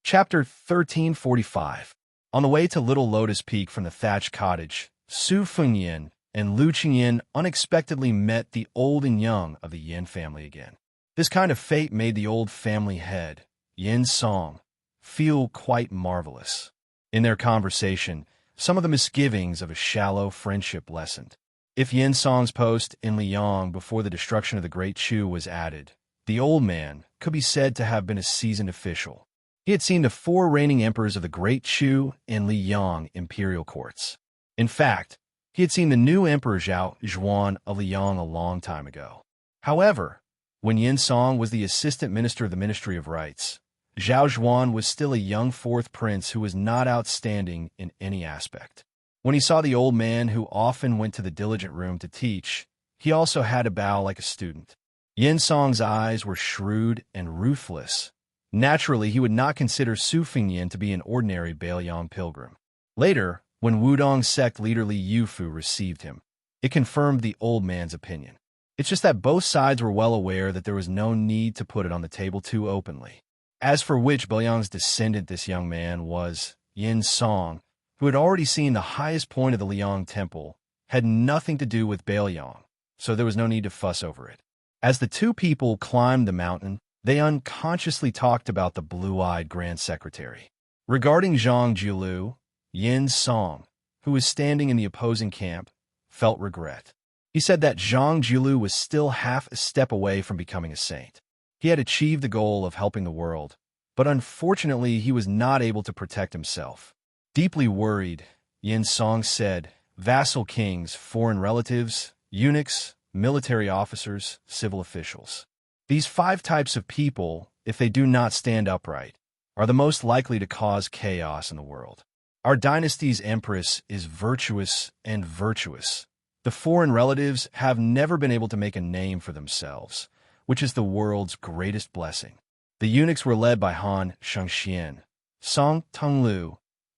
Chapter 1345. On the way to Little Lotus Peak from the thatched cottage, Su Fengyan and Lu Qingyin unexpectedly met the old and young of the Yin family again. This kind of fate made the old family head, Yin Song, feel quite marvelous. In their conversation, some of the misgivings of a shallow friendship lessened. If Yin Song's post in Liang before the destruction of the Great Chu was added, the old man could be said to have been a seasoned official. He had seen the 4 reigning emperors of the Great Chu and Liang imperial courts. In fact, he had seen the new Emperor Zhao Zhuan of Liang a long time ago. However, when Yin Song was the assistant minister of the Ministry of Rites, Zhao Zhuan was still a young 4th prince who was not outstanding in any aspect. When he saw the old man who often went to the diligent room to teach, he also had to bow like a student. Yin Song's eyes were shrewd and ruthless. Naturally, he would not consider Su Fengyan to be an ordinary Bailiang pilgrim. Later, when Wudong sect leader Li Yufu received him, it confirmed the old man's opinion. It's just that both sides were well aware that there was no need to put it on the table too openly. As for which Bailiang's descendant this young man was, Yin Song, who had already seen the highest point of the Liang temple, had nothing to do with Bailiang, so there was no need to fuss over it. As the two people climbed the mountain, they unconsciously talked about the blue-eyed Grand Secretary. Regarding Zhang Jiulu, Yin Song, who was standing in the opposing camp, felt regret. He said that Zhang Jiulu was still half a step away from becoming a saint. He had achieved the goal of helping the world, but unfortunately he was not able to protect himself. Deeply worried, Yin Song said, vassal kings, foreign relatives, eunuchs, military officers, civil officials. These 5 types of people, if they do not stand upright, are the most likely to cause chaos in the world. Our dynasty's empress is virtuous and virtuous. The foreign relatives have never been able to make a name for themselves, which is the world's greatest blessing. The eunuchs were led by Han Shengxian, Song Tonglu,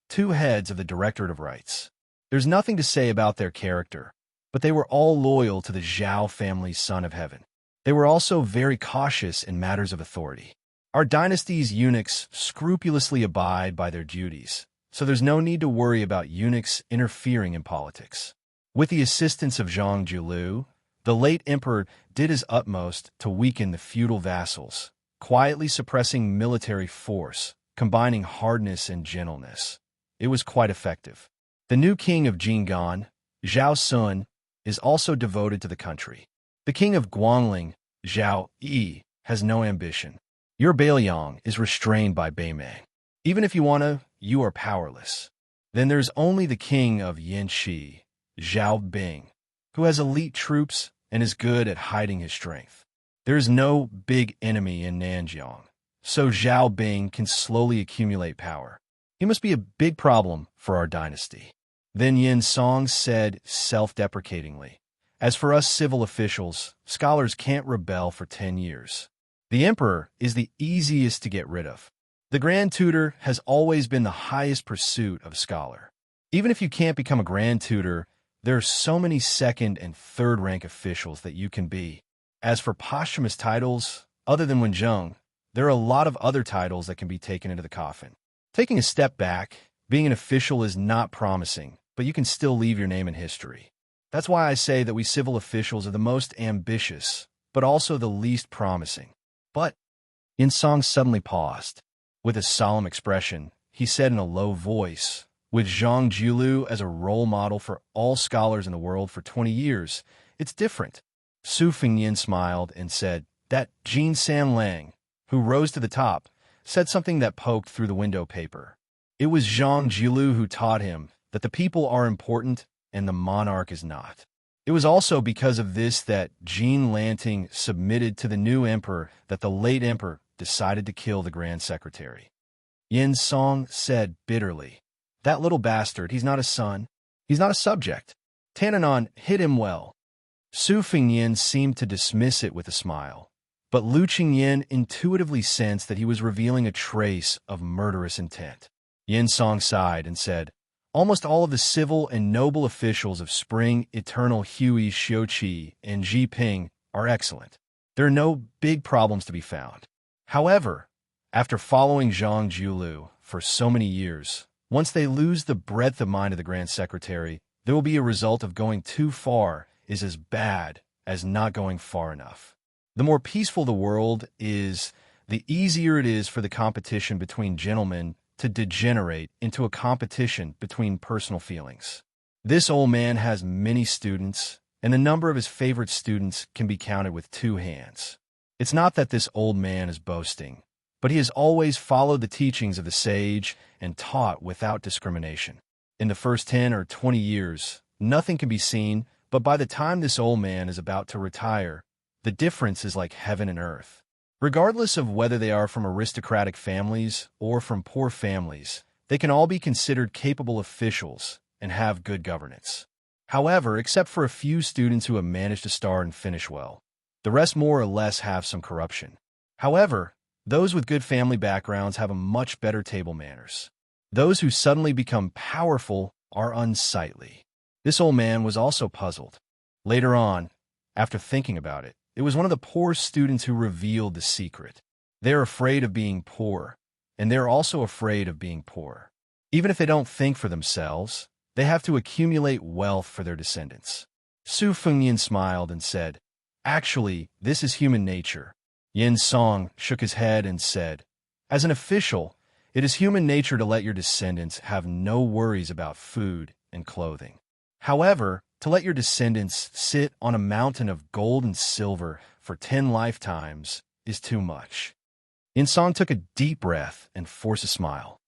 2 heads of the Directorate of Rites. There's nothing to say about their character, but they were all loyal to the Zhao family's Son of Heaven. They were also very cautious in matters of authority. Our dynasty's eunuchs scrupulously abide by their duties, so there's no need to worry about eunuchs interfering in politics. With the assistance of Zhang Jiulu, the late emperor did his utmost to weaken the feudal vassals, quietly suppressing military force, combining hardness and gentleness. It was quite effective. The new king of Jinggan, Zhao Sun, is also devoted to the country. The king of Guangling, Zhao Yi, has no ambition. Your Bailiang is restrained by Beimei. Even if you want to, you are powerless. Then there's only the king of Yanxi, Zhao Bing, who has elite troops and is good at hiding his strength. There is no big enemy in Nanjiang, so Zhao Bing can slowly accumulate power. He must be a big problem for our dynasty. Then Yin Song said self-deprecatingly, as for us civil officials, scholars can't rebel for 10 years. The emperor is the easiest to get rid of. The grand tutor has always been the highest pursuit of a scholar. Even if you can't become a grand tutor, there are so many 2nd and 3rd rank officials that you can be. As for posthumous titles, other than Wenzheng, there are a lot of other titles that can be taken into the coffin. Taking a step back, being an official is not promising, but you can still leave your name in history. That's why I say that we civil officials are the most ambitious, but also the least promising. But Yin Song suddenly paused. With a solemn expression, he said in a low voice, with Zhang Jiulu as a role model for all scholars in the world for 20 years, it's different. Su Fengyan smiled and said that Jin San Lang, who rose to the top, said something that poked through the window paper. It was Zhang Jiulu who taught him that the people are important and the monarch is not. It was also because of this that Jin Lanting submitted to the new emperor that the late emperor decided to kill the Grand Secretary. Yin Song said bitterly, that little bastard, he's not a son, he's not a subject. Tananon hit him well. Su Fengyan seemed to dismiss it with a smile, but Lu Qingyin intuitively sensed that he was revealing a trace of murderous intent. Yin Song sighed and said, almost all of the civil and noble officials of Spring Eternal Hui Xiuqi and Ji Ping are excellent. There are no big problems to be found. However, After following Zhang Julu for so many years, once they lose the breadth of mind of the Grand Secretary, there will be a result of going too far is as bad as not going far enough. The more peaceful the world is, the easier it is for the competition between gentlemen to degenerate into a competition between personal feelings. This old man has many students, and the number of his favorite students can be counted with 2 hands. It's not that this old man is boasting, but he has always followed the teachings of the sage and taught without discrimination. In the first 10 or 20 years, nothing can be seen, but by the time this old man is about to retire, the difference is like heaven and earth. Regardless of whether they are from aristocratic families or from poor families, they can all be considered capable officials and have good governance. However, except for a few students who have managed to start and finish well, the rest more or less have some corruption. However, those with good family backgrounds have a much better table manners. Those who suddenly become powerful are unsightly. This old man was also puzzled. Later on, after thinking about it, it was one of the poor students who revealed the secret. They're afraid of being poor, and they're also afraid of being poor. Even if they don't think for themselves, they have to accumulate wealth for their descendants. Su Fengyan smiled and said, "Actually, this is human nature." Yin Song shook his head and said, "As an official, it is human nature to let your descendants have no worries about food and clothing. However, to let your descendants sit on a mountain of gold and silver for 10 lifetimes is too much." Yin Song took a deep breath and forced a smile.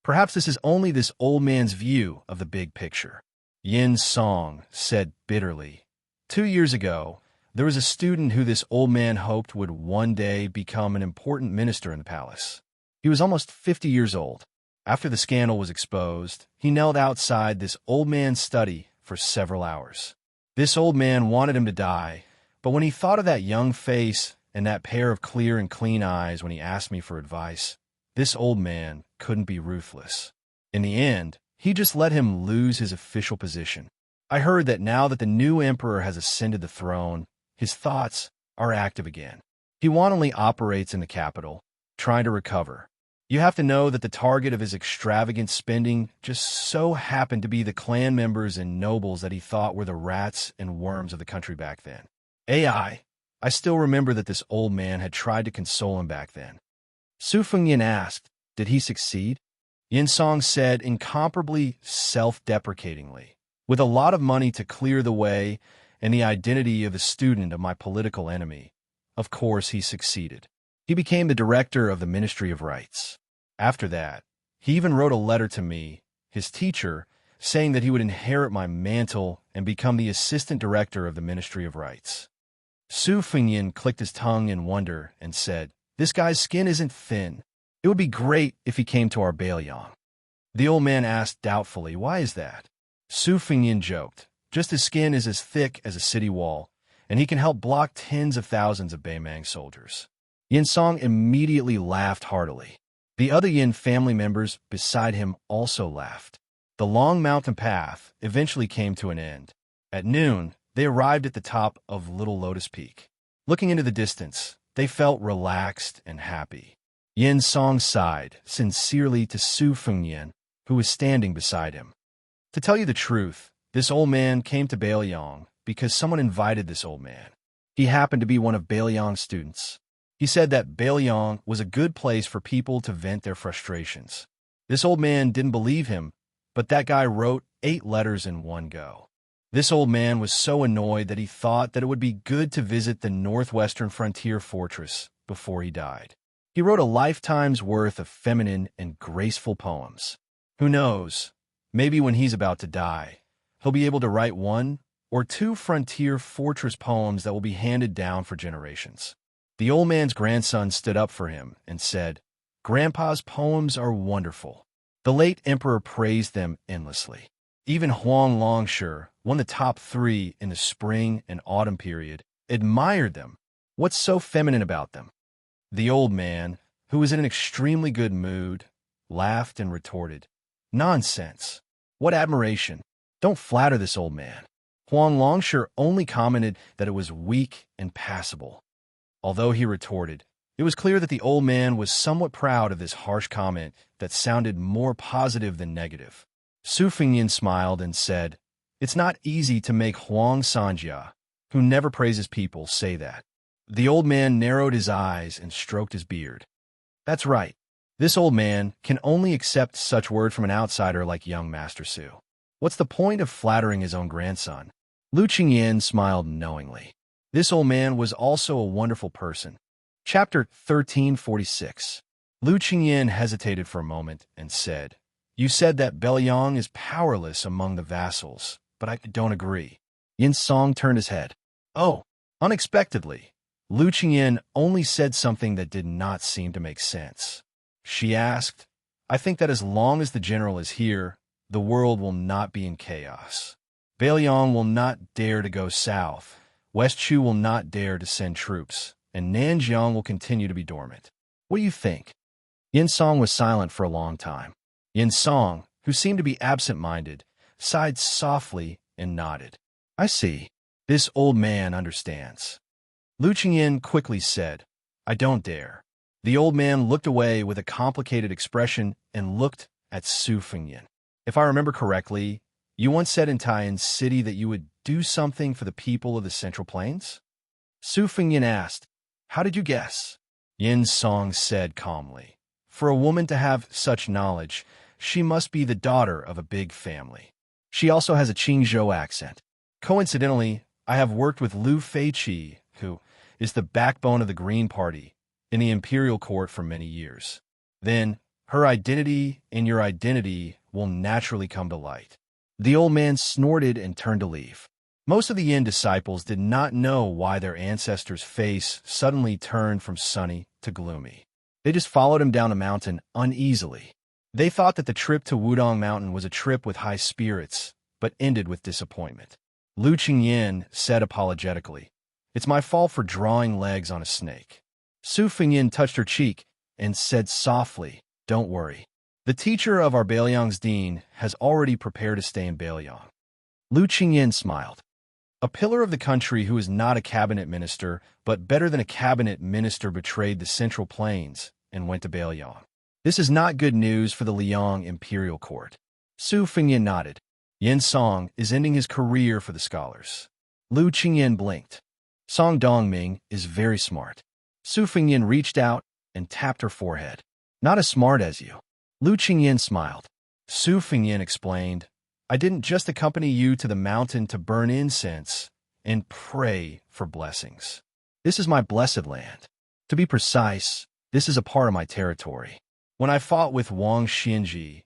Perhaps this is only this old man's view of the big picture. Yin Song said bitterly, 2 years ago, there was a student who this old man hoped would one day become an important minister in the palace. He was almost 50 years old. After the scandal was exposed, he knelt outside this old man's study for several hours. This old man wanted him to die, but when he thought of that young face and that pair of clear and clean eyes when he asked me for advice, this old man couldn't be ruthless. In the end, he just let him lose his official position. I heard that now that the new emperor has ascended the throne, his thoughts are active again. He wantonly operates in the capital, trying to recover. You have to know that the target of his extravagant spending just so happened to be the clan members and nobles that he thought were the rats and worms of the country back then. I still remember that this old man had tried to console him back then. Su Fengyan asked, "Did he succeed?" Yin Song said incomparably self-deprecatingly, "With a lot of money to clear the way and the identity of a student of my political enemy, of course he succeeded. He became the director of the Ministry of Rights. After that, he even wrote a letter to me, his teacher, saying that he would inherit my mantle and become the assistant director of the Ministry of Rights." Su Fengyan clicked his tongue in wonder and said, "This guy's skin isn't thin. It would be great if he came to our Bailiang." The old man asked doubtfully, "Why is that?" Su Fengyan joked, "Just his skin is as thick as a city wall, and he can help block tens of thousands of Baimang soldiers." Yin Song immediately laughed heartily. The other Yin family members beside him also laughed. The long mountain path eventually came to an end. At noon, they arrived at the top of Little Lotus Peak. Looking into the distance, they felt relaxed and happy. Yin Song sighed sincerely to Su Fengyan, who was standing beside him. To tell you the truth, this old man came to Bailiang because someone invited this old man. He happened to be one of Bailiang's students. He said that Bailiang was a good place for people to vent their frustrations. This old man didn't believe him, but that guy wrote 8 letters in one go. This old man was so annoyed that he thought that it would be good to visit the northwestern frontier fortress before he died. He wrote a lifetime's worth of feminine and graceful poems. Who knows, maybe when he's about to die, he'll be able to write 1 or 2 frontier fortress poems that will be handed down for generations. The old man's grandson stood up for him and said, "Grandpa's poems are wonderful." The late emperor praised them endlessly. Even Huang Longshi, one of the top 3 in the spring and autumn period, admired them. What's so feminine about them? The old man, who was in an extremely good mood, laughed and retorted, "Nonsense. What admiration. Don't flatter this old man." Huang Longshi only commented that it was weak and passable. Although he retorted, It was clear that the old man was somewhat proud of this harsh comment that sounded more positive than negative. Su Fengyan smiled and said, "It's not easy to make Huang Sanjia, who never praises people, say that." The old man narrowed his eyes and stroked his beard. "That's right. This old man can only accept such word from an outsider like young Master Su. What's the point of flattering his own grandson?" Lu Qingyan smiled knowingly. This old man was also a wonderful person. Chapter 1346. Lu Qingyan hesitated for a moment and said, "You said that Belyang is powerless among the vassals, but I don't agree." Yin Song turned his head. "Oh." Unexpectedly, Lu Qingyan only said something that did not seem to make sense. She asked, "I think that as long as the general is here, the world will not be in chaos. Belyang will not dare to go south, West Chu will not dare to send troops, and Nanjiang will continue to be dormant. What do you think?" Yin Song was silent for a long time. Yin Song, who seemed to be absent-minded, sighed softly and nodded. "I see. This old man understands." Lu Qingyan quickly said, "I don't dare." The old man looked away with a complicated expression and looked at Su Fengyan. "If I remember correctly, you once said in Taiyan's city that you would do something for the people of the Central Plains?" Su Fengyan asked, "How did you guess?" Yin Song said calmly, "For a woman to have such knowledge, she must be the daughter of a big family. She also has a Qingzhou accent. Coincidentally, I have worked with Lu Feiqi, who is the backbone of the Green Party, in the imperial court for many years. Then, her identity and your identity will naturally come to light." The old man snorted and turned to leave. Most of the Yin disciples did not know why their ancestor's face suddenly turned from sunny to gloomy. They just followed him down the mountain uneasily. They thought that the trip to Wudong Mountain was a trip with high spirits, but ended with disappointment. Lu Qingyan said apologetically, "It's my fault for drawing legs on a snake." Su Fengyan touched her cheek and said softly, "Don't worry. The teacher of our Belyang's dean has already prepared to stay in Belyang." Lu Qingyan smiled. A pillar of the country who is not a cabinet minister, but better than a cabinet minister, betrayed the Central Plains and went to Belyang. This is not good news for the Liang Imperial Court. Su Fengyan nodded. Yin Song is ending his career for the scholars. Lu Qingyan blinked. Song Dongming is very smart. Su Fengyan reached out and tapped her forehead. "Not as smart as you." Lu Qingyan smiled. Su Fengyan explained, "I didn't just accompany you to the mountain to burn incense and pray for blessings. This is my blessed land. To be precise, this is a part of my territory. When I fought with Wang Xinji,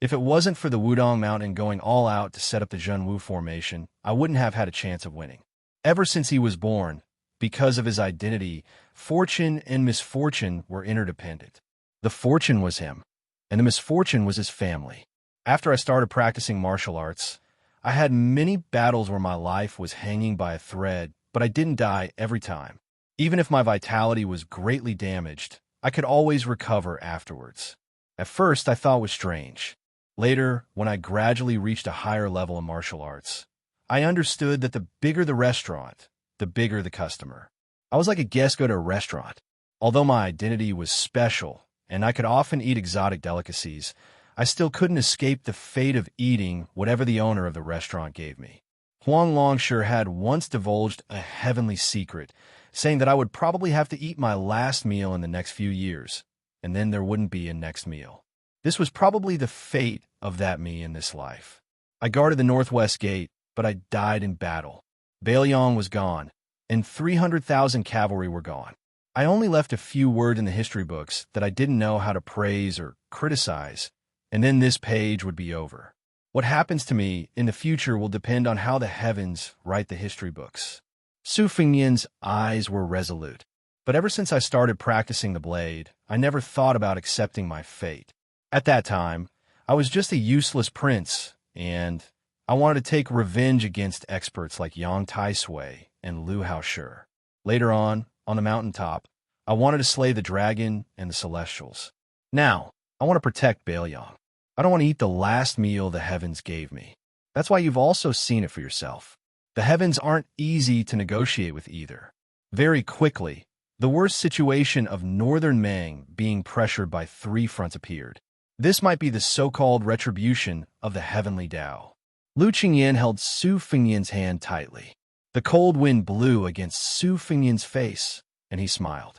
if it wasn't for the Wudong Mountain going all out to set up the Zhenwu formation, I wouldn't have had a chance of winning. Ever since he was born, because of his identity, fortune and misfortune were interdependent. The fortune was him, and the misfortune was his family. After I started practicing martial arts, I had many battles where my life was hanging by a thread, but I didn't die every time. Even if my vitality was greatly damaged, I could always recover afterwards. At first, I thought it was strange. Later, when I gradually reached a higher level of martial arts, I understood that the bigger the restaurant, the bigger the customer. I was like a guest go to a restaurant. Although my identity was special, and I could often eat exotic delicacies, I still couldn't escape the fate of eating whatever the owner of the restaurant gave me. Huang Longsher had once divulged a heavenly secret, saying that I would probably have to eat my last meal in the next few years, and then there wouldn't be a next meal. This was probably the fate of that me in this life. I guarded the northwest gate, but I died in battle. Belyang was gone, and 300,000 cavalry were gone. I only left a few words in the history books that I didn't know how to praise or criticize, and then this page would be over. What happens to me in the future will depend on how the heavens write the history books. Su Fengyan's eyes were resolute. But ever since I started practicing the blade, I never thought about accepting my fate. At that time, I was just a useless prince, and I wanted to take revenge against experts like Yang Taisui and Lu Haoshi. Later on the mountaintop, I wanted to slay the dragon and the celestials. Now, I want to protect Belyang. I don't want to eat the last meal the heavens gave me. That's why you've also seen it for yourself. The heavens aren't easy to negotiate with either. Very quickly, The worst situation of northern Meng being pressured by 3 fronts appeared. This might be the so-called retribution of the heavenly Tao. Lu Qingyan held Su Fengyan's hand tightly. The cold wind blew against Su Fengyan's face, and he smiled.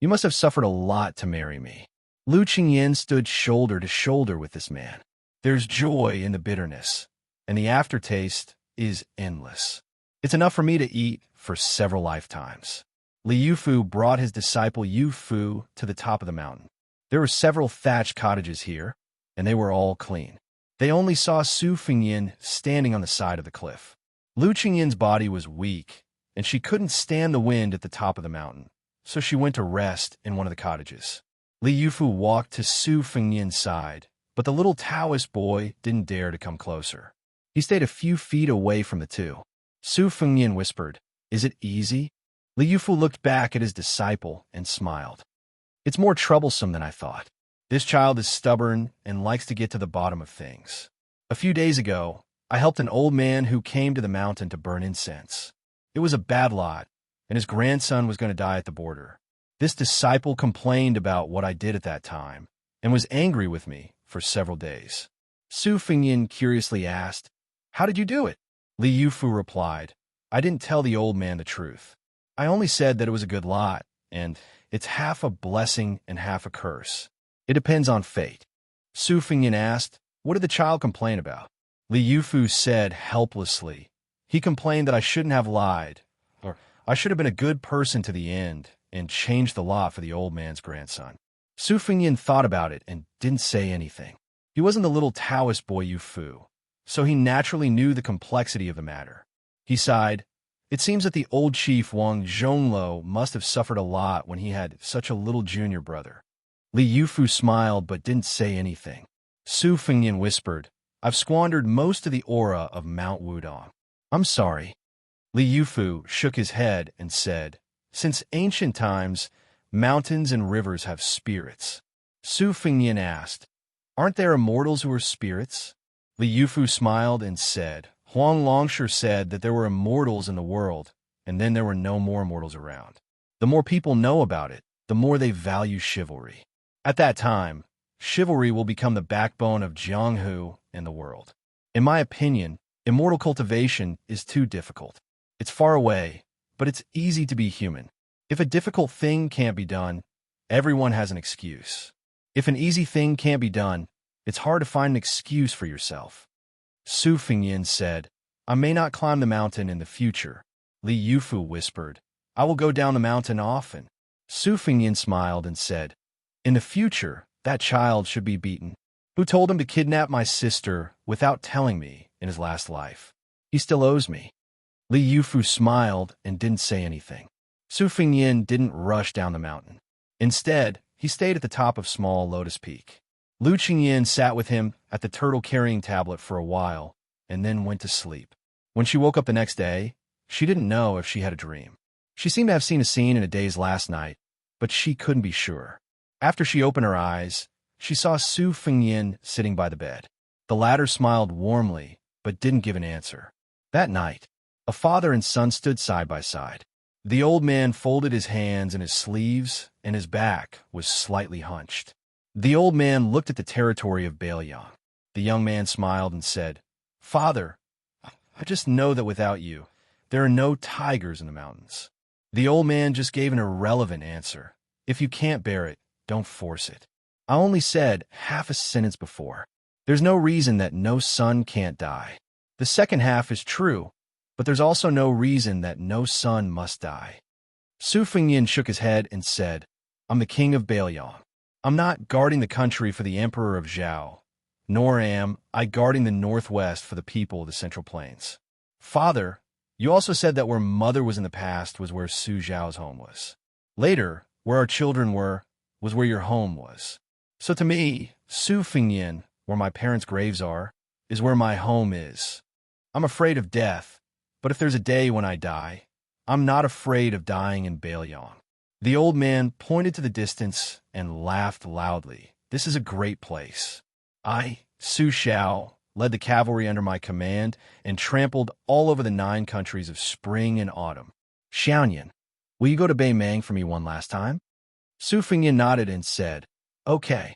You must have suffered a lot to marry me. Lu Qingyan stood shoulder to shoulder with this man. There's joy in the bitterness, and the aftertaste is endless. It's enough for me to eat for several lifetimes. Li Yufu brought his disciple Yu Fu to the top of the mountain. There were several thatched cottages here, and they were all clean. They only saw Su Fengyan standing on the side of the cliff. Lu Qingyan's body was weak, and she couldn't stand the wind at the top of the mountain, so she went to rest in one of the cottages. Li Yufu walked to Su Fengyan's side, but the little Taoist boy didn't dare to come closer. He stayed a few feet away from the two. Su Fengyan whispered, "Is it easy?" Li Yufu looked back at his disciple and smiled. "It's more troublesome than I thought. This child is stubborn and likes to get to the bottom of things. A few days ago, I helped an old man who came to the mountain to burn incense. It was a bad lot, and his grandson was going to die at the border. This disciple complained about what I did at that time and was angry with me for several days." Su Fengyan curiously asked, "How did you do it?" Li Yufu replied, "I didn't tell the old man the truth. I only said that it was a good lot, and it's half a blessing and half a curse. It depends on fate." Su Fengyan asked, "What did the child complain about?" Li Yufu said helplessly, "He complained that I shouldn't have lied, or I should have been a good person to the end and changed the lot for the old man's grandson." Su Fengyan thought about it and didn't say anything. He wasn't the little Taoist boy Yu Fu, so he naturally knew the complexity of the matter. He sighed. It seems that the old chief Wang Zhonglo must have suffered a lot when he had such a little junior brother. Li Yufu smiled but didn't say anything. Su Fengyan whispered, "I've squandered most of the aura of Mount Wudong. I'm sorry." Li Yufu shook his head and said, "Since ancient times, mountains and rivers have spirits." Su Fengyan asked, "Aren't there immortals who are spirits?" Li Yufu smiled and said, "Huang Longsher said that there were immortals in the world, and then there were no more immortals around. The more people know about it, the more they value chivalry. At that time, chivalry will become the backbone of Jianghu and the world. In my opinion, immortal cultivation is too difficult. It's far away, but it's easy to be human. If a difficult thing can't be done, everyone has an excuse. If an easy thing can't be done, it's hard to find an excuse for yourself." Su Fengyan said, "I may not climb the mountain in the future." Li Yufu whispered, "I will go down the mountain often." Su Fengyan smiled and said, "In the future, that child should be beaten. Who told him to kidnap my sister without telling me in his last life? He still owes me." Li Yufu smiled and didn't say anything. Su Fengyan didn't rush down the mountain. Instead, he stayed at the top of Small Lotus Peak. Lu Qingyan sat with him at the turtle-carrying tablet for a while and then went to sleep. When she woke up the next day, she didn't know if she had a dream. She seemed to have seen a scene in a day's last night, but she couldn't be sure. After she opened her eyes, she saw Su Fengyan sitting by the bed. The latter smiled warmly, but didn't give an answer. That night, a father and son stood side by side. The old man folded his hands in his sleeves, and his back was slightly hunched. The old man looked at the territory of Bailiang. The young man smiled and said, "Father, I just know that without you, there are no tigers in the mountains." The old man just gave an irrelevant answer. "If you can't bear it, don't force it. I only said half a sentence before. There's no reason that no son can't die. The second half is true, but there's also no reason that no son must die." Su Fengyan shook his head and said, "I'm the king of Bailiang. I'm not guarding the country for the emperor of Zhao, nor am I guarding the northwest for the people of the Central Plains. Father, you also said that where mother was in the past was where Su Zhao's home was. Later, where our children were, was where your home was. So to me, Su Fengyan, where my parents' graves are, is where my home is. I'm afraid of death, but if there's a day when I die, I'm not afraid of dying in Bailiang." The old man pointed to the distance and laughed loudly. "This is a great place. I, Su Xiao, led the cavalry under my command and trampled all over the 9 countries of spring and autumn. Xiaoyan, Will you go to Bei Mang for me one last time? Su Fengyan nodded and said, Okay.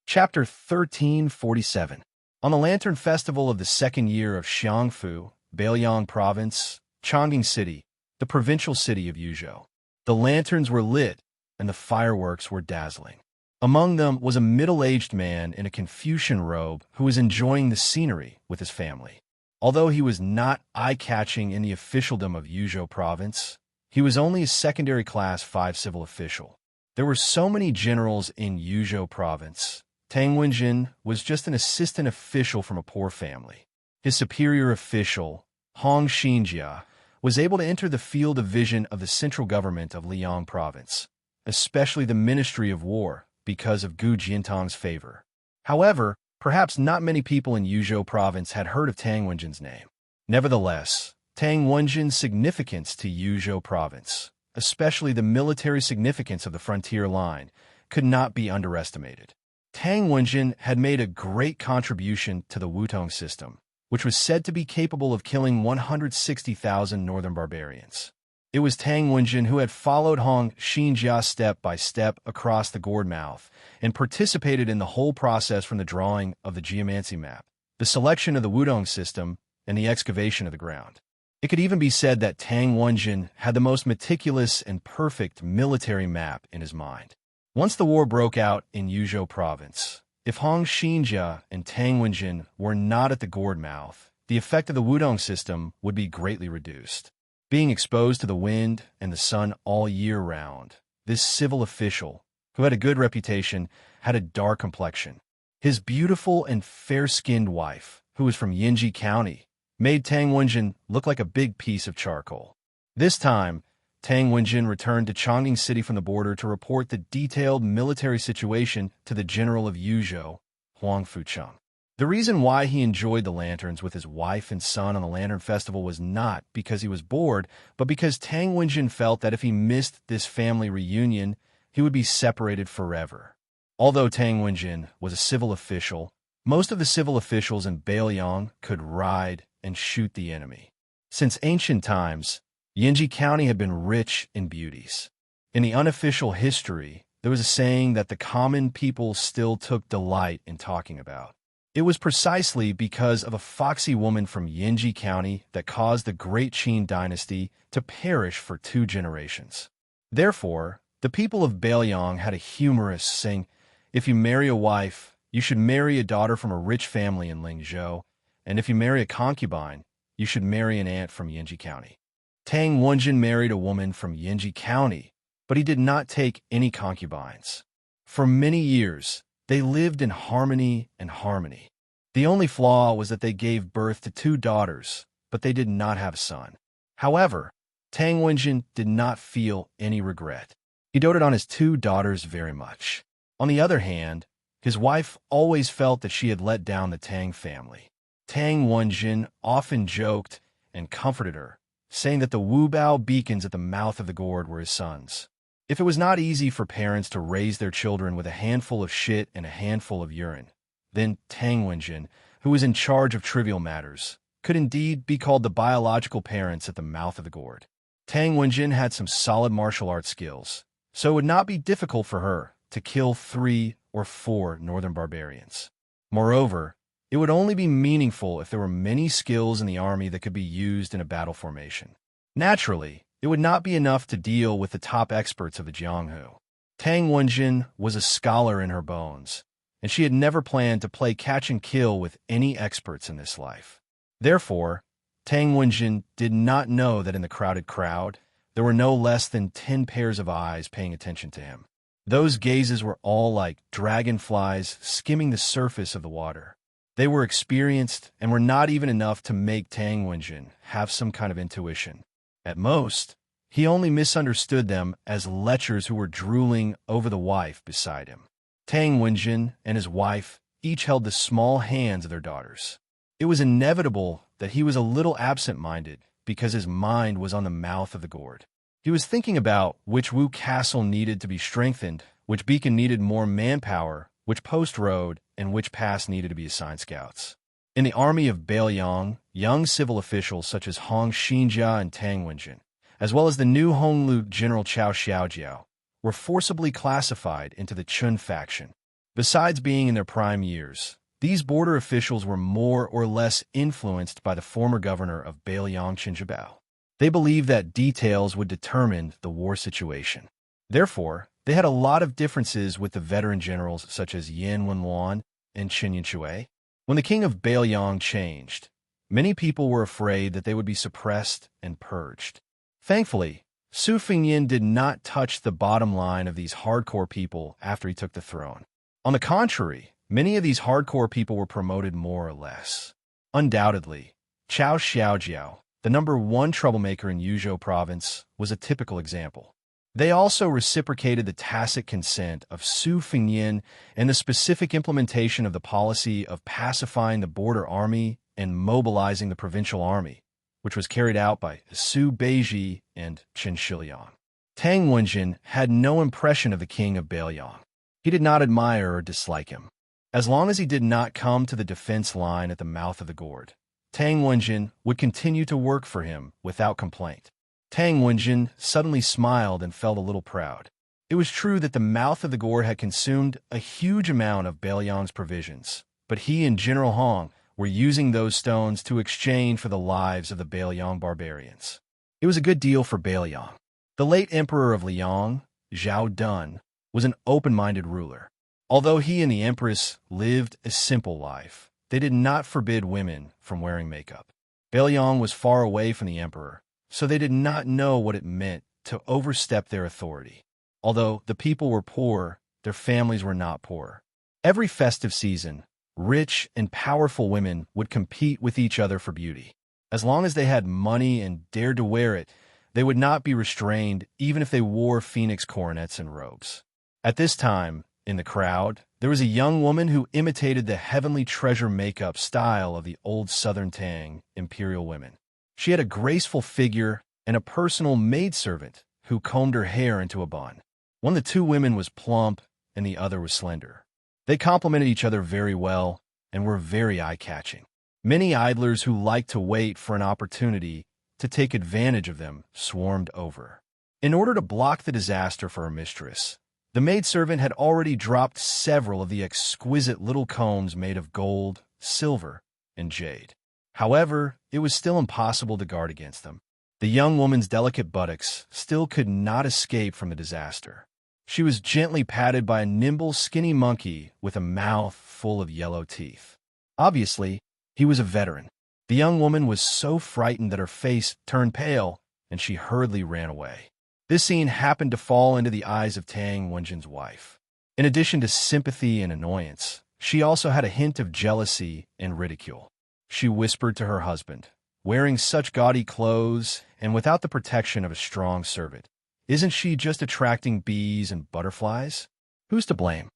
Chapter 1347. On the Lantern Festival of the second year of Xiangfu, Beiliang Province, Chongqing City, the provincial city of Yuzhou, the lanterns were lit and the fireworks were dazzling. Among them was a middle-aged man in a Confucian robe who was enjoying the scenery with his family. Although he was not eye-catching in the officialdom of Yuzhou Province, he was only a secondary class 5 civil official. There were so many generals in Yuzhou Province. Tang Wenjin was just an assistant official from a poor family. His superior official, Hong Xinjia, was able to enter the field of vision of the central government of Liang Province, especially the Ministry of War, because of Gu Jiantong's favor. However, perhaps not many people in Yuzhou Province had heard of Tang Wenjin's name. Nevertheless, Tang Wenjin's significance to Yuzhou Province, especially the military significance of the frontier line, could not be underestimated. Tang Wenjin had made a great contribution to the Wutong system, which was said to be capable of killing 160,000 northern barbarians. It was Tang Wenjin who had followed Hong Xinjia step by step across the gourd mouth and participated in the whole process from the drawing of the geomancy map, the selection of the Wudong system, and the excavation of the ground. It could even be said that Tang Wenjin had the most meticulous and perfect military map in his mind. Once the war broke out in Yuzhou Province, if Hong Xinjia and Tang Wenjin were not at the gourd mouth, the effect of the Wudong system would be greatly reduced. Being exposed to the wind and the sun all year round, this civil official, who had a good reputation, had a dark complexion. His beautiful and fair-skinned wife, who was from Yinji County, made Tang Wenjin look like a big piece of charcoal. This time, Tang Wenjin returned to Chongqing City from the border to report the detailed military situation to the general of Yuzhou, Huang Fucheng. The reason why he enjoyed the lanterns with his wife and son on the Lantern Festival was not because he was bored, but because Tang Wenjin felt that if he missed this family reunion, he would be separated forever. Although Tang Wenjin was a civil official, most of the civil officials in Beiliang could ride and shoot the enemy. Since ancient times, Yinji County had been rich in beauties. In the unofficial history, there was a saying that the common people still took delight in talking about. It was precisely because of a foxy woman from Yinji County that caused the Great Qin dynasty to perish for 2 generations. Therefore, the people of Beiliang had a humorous saying, if you marry a wife, you should marry a daughter from a rich family in Lingzhou, and if you marry a concubine, you should marry an aunt from Yinji County. Tang Wenjin married a woman from Yinji County, but he did not take any concubines. For many years, they lived in harmony and harmony. The only flaw was that they gave birth to 2 daughters, but they did not have a son. However, Tang Wenjin did not feel any regret. He doted on his 2 daughters very much. On the other hand, his wife always felt that she had let down the Tang family. Tang Wenjin often joked and comforted her, saying that the Wubao beacons at the mouth of the gourd were his sons. If it was not easy for parents to raise their children with a handful of shit and a handful of urine, then Tang Wenjin, who was in charge of trivial matters, could indeed be called the biological parents at the mouth of the gourd. Tang Wenjin had some solid martial arts skills, so it would not be difficult for her to kill 3 or 4 northern barbarians. Moreover, it would only be meaningful if there were many skills in the army that could be used in a battle formation. Naturally, it would not be enough to deal with the top experts of the Jianghu. Tang Wenjin was a scholar in her bones, and she had never planned to play catch and kill with any experts in this life. Therefore, Tang Wenjin did not know that in the crowded crowd, there were no less than 10 pairs of eyes paying attention to him. Those gazes were all like dragonflies skimming the surface of the water. They were experienced and were not even enough to make Tang Wenjin have some kind of intuition. At most, he only misunderstood them as lechers who were drooling over the wife beside him. Tang Wenjin and his wife each held the small hands of their daughters. It was inevitable that he was a little absent-minded because his mind was on the mouth of the gourd. He was thinking about which Wu castle needed to be strengthened, which beacon needed more manpower, which post road, and which pass needed to be assigned scouts. In the army of Beiliang, young civil officials such as Hong Xinjia and Tang Wenjin, as well as the new Honglu General Cao Xiaojiao, were forcibly classified into the Chun faction. Besides being in their prime years, these border officials were more or less influenced by the former governor of Bailiang Qinzhibao. They believed that details would determine the war situation. Therefore, they had a lot of differences with the veteran generals such as Yin Wenluan and Qin Yinshui. When the king of Bailiang changed, many people were afraid that they would be suppressed and purged. Thankfully, Su Fengyin did not touch the bottom line of these hardcore people after he took the throne. On the contrary, many of these hardcore people were promoted more or less. Undoubtedly, Cao Xiaojiao, the #1 troublemaker in Yuzhou province, was a typical example. They also reciprocated the tacit consent of Su Fengyin and the specific implementation of the policy of pacifying the border army and mobilizing the provincial army, which was carried out by Su Beiji and Chen Shiliang. Tang Wenjin had no impression of the king of Bailiang. He did not admire or dislike him. As long as he did not come to the defense line at the mouth of the gourd, Tang Wenjin would continue to work for him without complaint. Tang Wenjin suddenly smiled and felt a little proud. It was true that the mouth of the gourd had consumed a huge amount of Bailiang's provisions, but he and General Hong were using those stones to exchange for the lives of the Bailiang barbarians. It was a good deal for Bailiang. The late emperor of Liang, Zhao Dun, was an open-minded ruler. Although he and the empress lived a simple life, they did not forbid women from wearing makeup. Bailiang was far away from the emperor, so they did not know what it meant to overstep their authority. Although the people were poor, their families were not poor. Every festive season, rich and powerful women would compete with each other for beauty. As long as they had money and dared to wear it, they would not be restrained even if they wore phoenix coronets and robes. At this time, in the crowd, there was a young woman who imitated the heavenly treasure makeup style of the old Southern Tang imperial women. She had a graceful figure and a personal maidservant who combed her hair into a bun. One of the two women was plump and the other was slender. They complemented each other very well and were very eye-catching. Many idlers who liked to wait for an opportunity to take advantage of them swarmed over. In order to block the disaster for her mistress, the maidservant had already dropped several of the exquisite little combs made of gold, silver, and jade. However, it was still impossible to guard against them. The young woman's delicate buttocks still could not escape from the disaster. She was gently patted by a nimble, skinny monkey with a mouth full of yellow teeth. Obviously, he was a veteran. The young woman was so frightened that her face turned pale, and she hurriedly ran away. This scene happened to fall into the eyes of Tang Wenjin's wife. In addition to sympathy and annoyance, she also had a hint of jealousy and ridicule. She whispered to her husband, "Wearing such gaudy clothes and without the protection of a strong servant, isn't she just attracting bees and butterflies? Who's to blame?"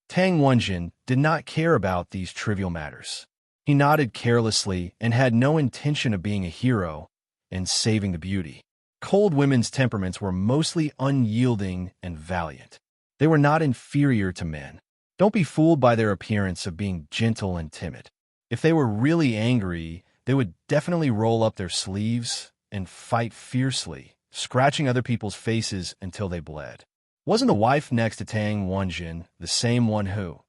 Tang Wenjin did not care about these trivial matters. He nodded carelessly and had no intention of being a hero and saving the beauty. Cold women's temperaments were mostly unyielding and valiant. They were not inferior to men. Don't be fooled by their appearance of being gentle and timid. If they were really angry, they would definitely roll up their sleeves and fight fiercely, scratching other people's faces until they bled. Wasn't the wife next to Tang Wenjin the same one who,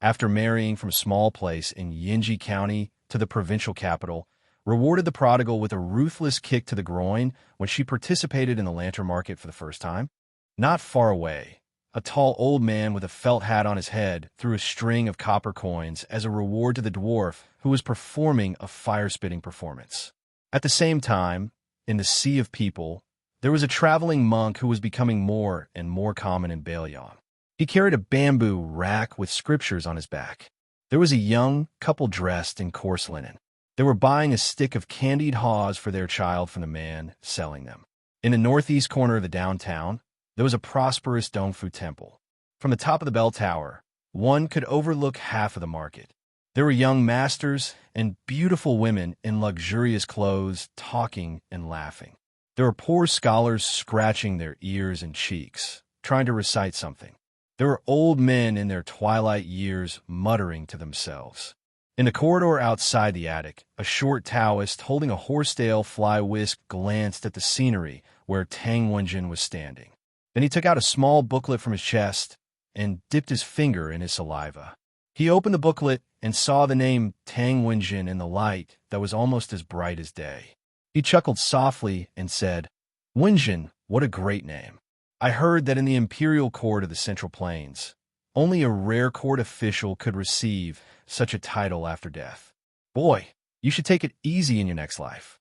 after marrying from a small place in Yinji County to the provincial capital, rewarded the prodigal with a ruthless kick to the groin when she participated in the lantern market for the first time? Not far away, a tall old man with a felt hat on his head threw a string of copper coins as a reward to the dwarf who was performing a fire-spitting performance. At the same time, in the sea of people, there was a traveling monk who was becoming more and more common in Bailiang. He carried a bamboo rack with scriptures on his back. There was a young couple dressed in coarse linen. They were buying a stick of candied haws for their child from the man selling them. In the northeast corner of the downtown, there was a prosperous Dongfu temple. From the top of the bell tower, one could overlook half of the market. There were young masters and beautiful women in luxurious clothes talking and laughing. There were poor scholars scratching their ears and cheeks, trying to recite something. There were old men in their twilight years muttering to themselves. In the corridor outside the attic, a short Taoist holding a horsetail fly whisk glanced at the scenery where Tang Wenjin was standing. Then he took out a small booklet from his chest and dipped his finger in his saliva. He opened the booklet and saw the name Tang Wenjin in the light that was almost as bright as day. He chuckled softly and said, "Wenjin, what a great name. I heard that in the imperial court of the Central Plains, only a rare court official could receive such a title after death. Boy, you should take it easy in your next life."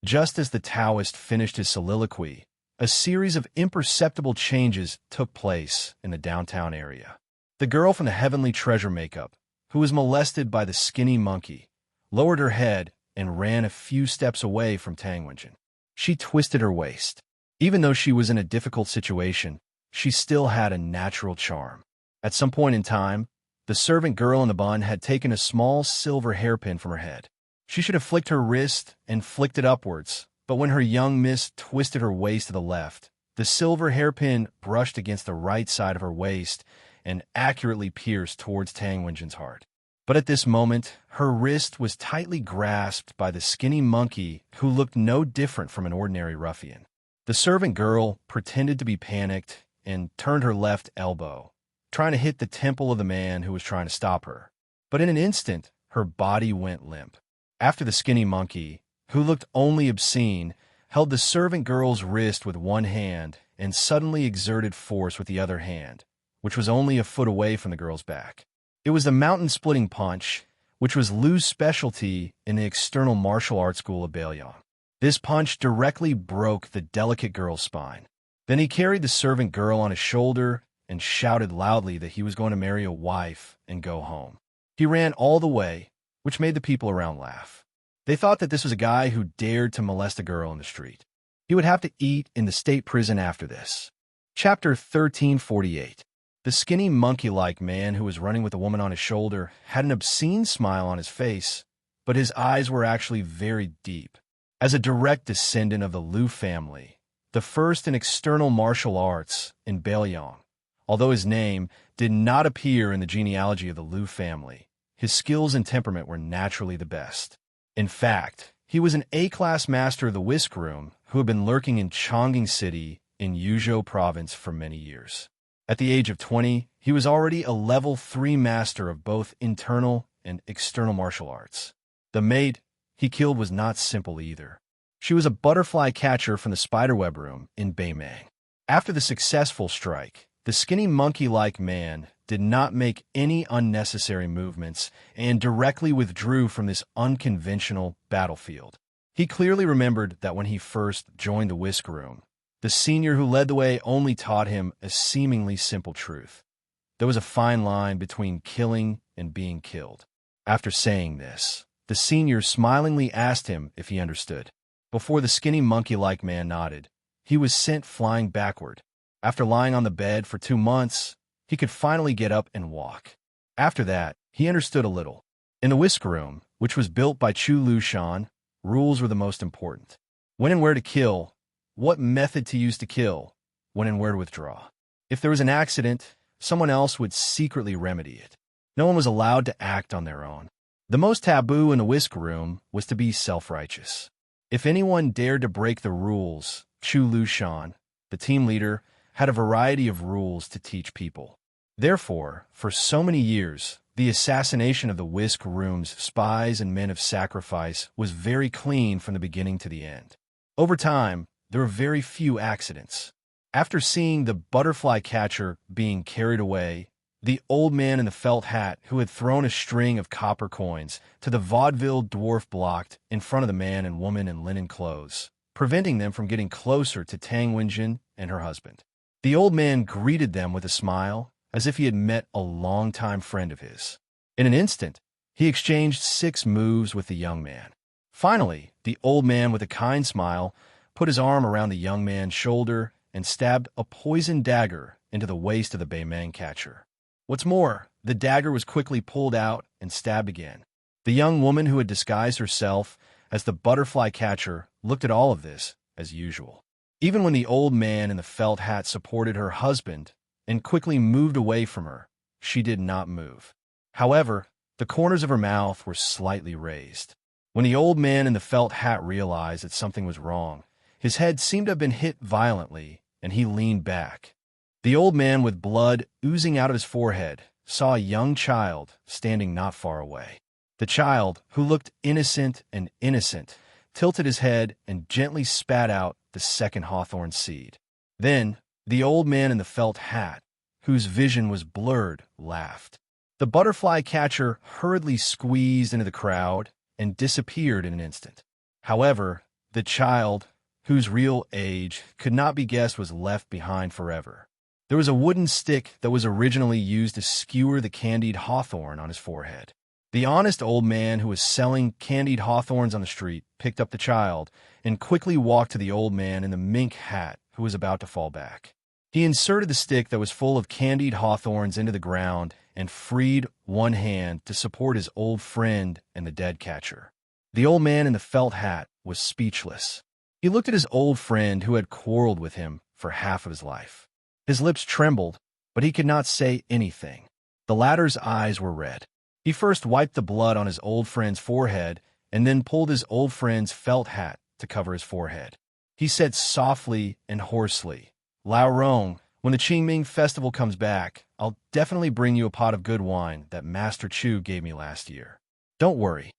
Just as the Taoist finished his soliloquy, a series of imperceptible changes took place in the downtown area. The girl from the Heavenly Treasure makeup, who was molested by the skinny monkey, lowered her head and ran a few steps away from Tang Wenjin. She twisted her waist. Even though she was in a difficult situation, she still had a natural charm. At some point in time, the servant girl in the bun had taken a small silver hairpin from her head. She should have flicked her wrist and flicked it upwards, but when her young miss twisted her waist to the left, the silver hairpin brushed against the right side of her waist and accurately pierced towards Tang Wenjin's heart. But at this moment, her wrist was tightly grasped by the skinny monkey who looked no different from an ordinary ruffian. The servant girl pretended to be panicked and turned her left elbow, trying to hit the temple of the man who was trying to stop her. But in an instant, her body went limp. After the skinny monkey, who looked only obscene, held the servant girl's wrist with one hand and suddenly exerted force with the other hand, which was only a foot away from the girl's back. It was the mountain-splitting punch, which was Lu's specialty in the external martial arts school of Bailiang. This punch directly broke the delicate girl's spine. Then he carried the servant girl on his shoulder and shouted loudly that he was going to marry a wife and go home. He ran all the way, which made the people around laugh. They thought that this was a guy who dared to molest a girl in the street. He would have to eat in the state prison after this. Chapter 1348. The skinny monkey-like man who was running with the woman on his shoulder had an obscene smile on his face, but his eyes were actually very deep. As a direct descendant of the Lu family, the first in external martial arts in Bailiang, although his name did not appear in the genealogy of the Lu family, his skills and temperament were naturally the best. In fact, he was an A-class master of the whisk room who had been lurking in Chongqing City in Yuzhou province for many years. At the age of 20, he was already a level 3 master of both internal and external martial arts. The maid he killed was not simple either. She was a butterfly catcher from the spiderweb room in Beimang. After the successful strike, the skinny monkey-like man did not make any unnecessary movements and directly withdrew from this unconventional battlefield. He clearly remembered that when he first joined the whisk room, the senior who led the way only taught him a seemingly simple truth. There was a fine line between killing and being killed. After saying this, the senior smilingly asked him if he understood. Before the skinny monkey-like man nodded, he was sent flying backward. After lying on the bed for 2 months, he could finally get up and walk. After that, he understood a little. In the whisk room, which was built by Chu Lushan, rules were the most important. When and where to kill, what method to use to kill, when and where to withdraw. If there was an accident, someone else would secretly remedy it. No one was allowed to act on their own. The most taboo in the whisk room was to be self-righteous. If anyone dared to break the rules, Chu Lushan, the team leader, had a variety of rules to teach people. Therefore, for so many years, the assassination of the whisk room's spies and men of sacrifice was very clean from the beginning to the end. Over time, there were very few accidents. After seeing the butterfly catcher being carried away, the old man in the felt hat who had thrown a string of copper coins to the vaudeville dwarf blocked in front of the man and woman in linen clothes, preventing them from getting closer to Tang Wenjin and her husband. The old man greeted them with a smile, as if he had met a longtime friend of his. In an instant, he exchanged 6 moves with the young man. Finally, the old man with a kind smile put his arm around the young man's shoulder and stabbed a poisoned dagger into the waist of the Beimang catcher. What's more, the dagger was quickly pulled out and stabbed again. The young woman who had disguised herself as the butterfly catcher looked at all of this as usual. Even when the old man in the felt hat supported her husband and quickly moved away from her, she did not move. However, the corners of her mouth were slightly raised. When the old man in the felt hat realized that something was wrong, His head seemed to have been hit violently, and he leaned back. The old man, with blood oozing out of his forehead, saw a young child standing not far away. The child, who looked innocent, tilted his head and gently spat out the second hawthorn seed. Then, the old man in the felt hat, whose vision was blurred, laughed. The butterfly catcher hurriedly squeezed into the crowd and disappeared in an instant. However, the child, whose real age could not be guessed, was left behind forever. There was a wooden stick that was originally used to skewer the candied hawthorn on his forehead. The honest old man who was selling candied hawthorns on the street picked up the child and quickly walked to the old man in the mink hat who was about to fall back. He inserted the stick that was full of candied hawthorns into the ground and freed one hand to support his old friend and the dead catcher. The old man in the felt hat was speechless. He looked at his old friend who had quarreled with him for half of his life. His lips trembled, but he could not say anything. The latter's eyes were red. He first wiped the blood on his old friend's forehead and then pulled his old friend's felt hat to cover his forehead. He said softly and hoarsely, "Lao Rong, when the Qingming festival comes back, I'll definitely bring you a pot of good wine that Master Chu gave me last year. Don't worry."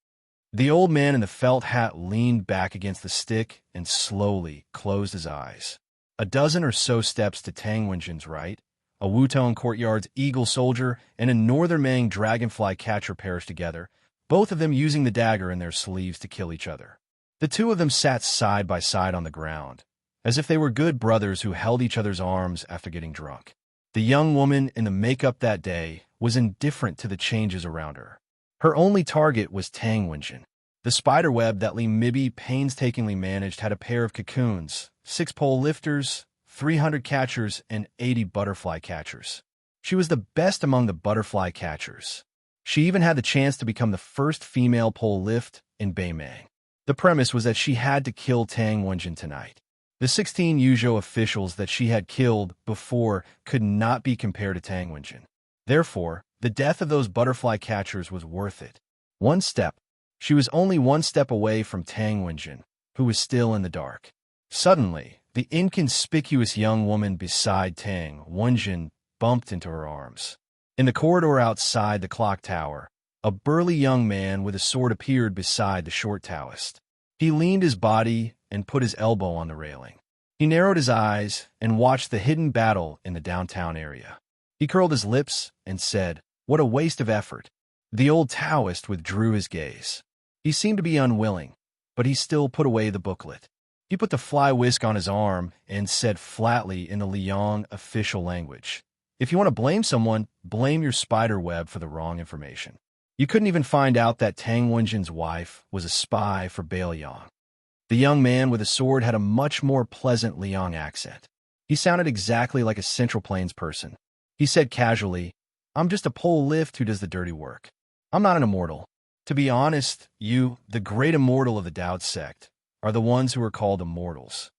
The old man in the felt hat leaned back against the stick and slowly closed his eyes. A dozen or so steps to Tang Wenjin's right, a Wutong courtyard's eagle soldier and a Northern Mang dragonfly catcher perished together, both of them using the dagger in their sleeves to kill each other. The two of them sat side by side on the ground, as if they were good brothers who held each other's arms after getting drunk. The young woman in the makeup that day was indifferent to the changes around her. Her only target was Tang Wenjin. The spiderweb that Li Mibi painstakingly managed had a pair of cocoons, 6 pole lifters, 300 catchers, and 80 butterfly catchers. She was the best among the butterfly catchers. She even had the chance to become the first female pole lift in Beimang. The premise was that she had to kill Tang Wenjin tonight. The 16 Yuzhou officials that she had killed before could not be compared to Tang Wenjin. Therefore, the death of those butterfly catchers was worth it. One step. She was only one step away from Tang Wenjin, who was still in the dark. Suddenly, the inconspicuous young woman beside Tang Wenjin bumped into her arms. In the corridor outside the clock tower, a burly young man with a sword appeared beside the short Taoist. He leaned his body and put his elbow on the railing. He narrowed his eyes and watched the hidden battle in the downtown area. He curled his lips and said, "What a waste of effort." The old Taoist withdrew his gaze. He seemed to be unwilling, but he still put away the booklet. He put the fly whisk on his arm and said flatly in the Liang official language, "If you want to blame someone, blame your spider web for the wrong information." You couldn't even find out that Tang Wenjin's wife was a spy for Bailiang. The young man with the sword had a much more pleasant Liang accent. He sounded exactly like a Central Plains person. He said casually, "I'm just a pole lift who does the dirty work. I'm not an immortal. To be honest, you, the great immortal of the Dao sect, are the ones who are called immortals."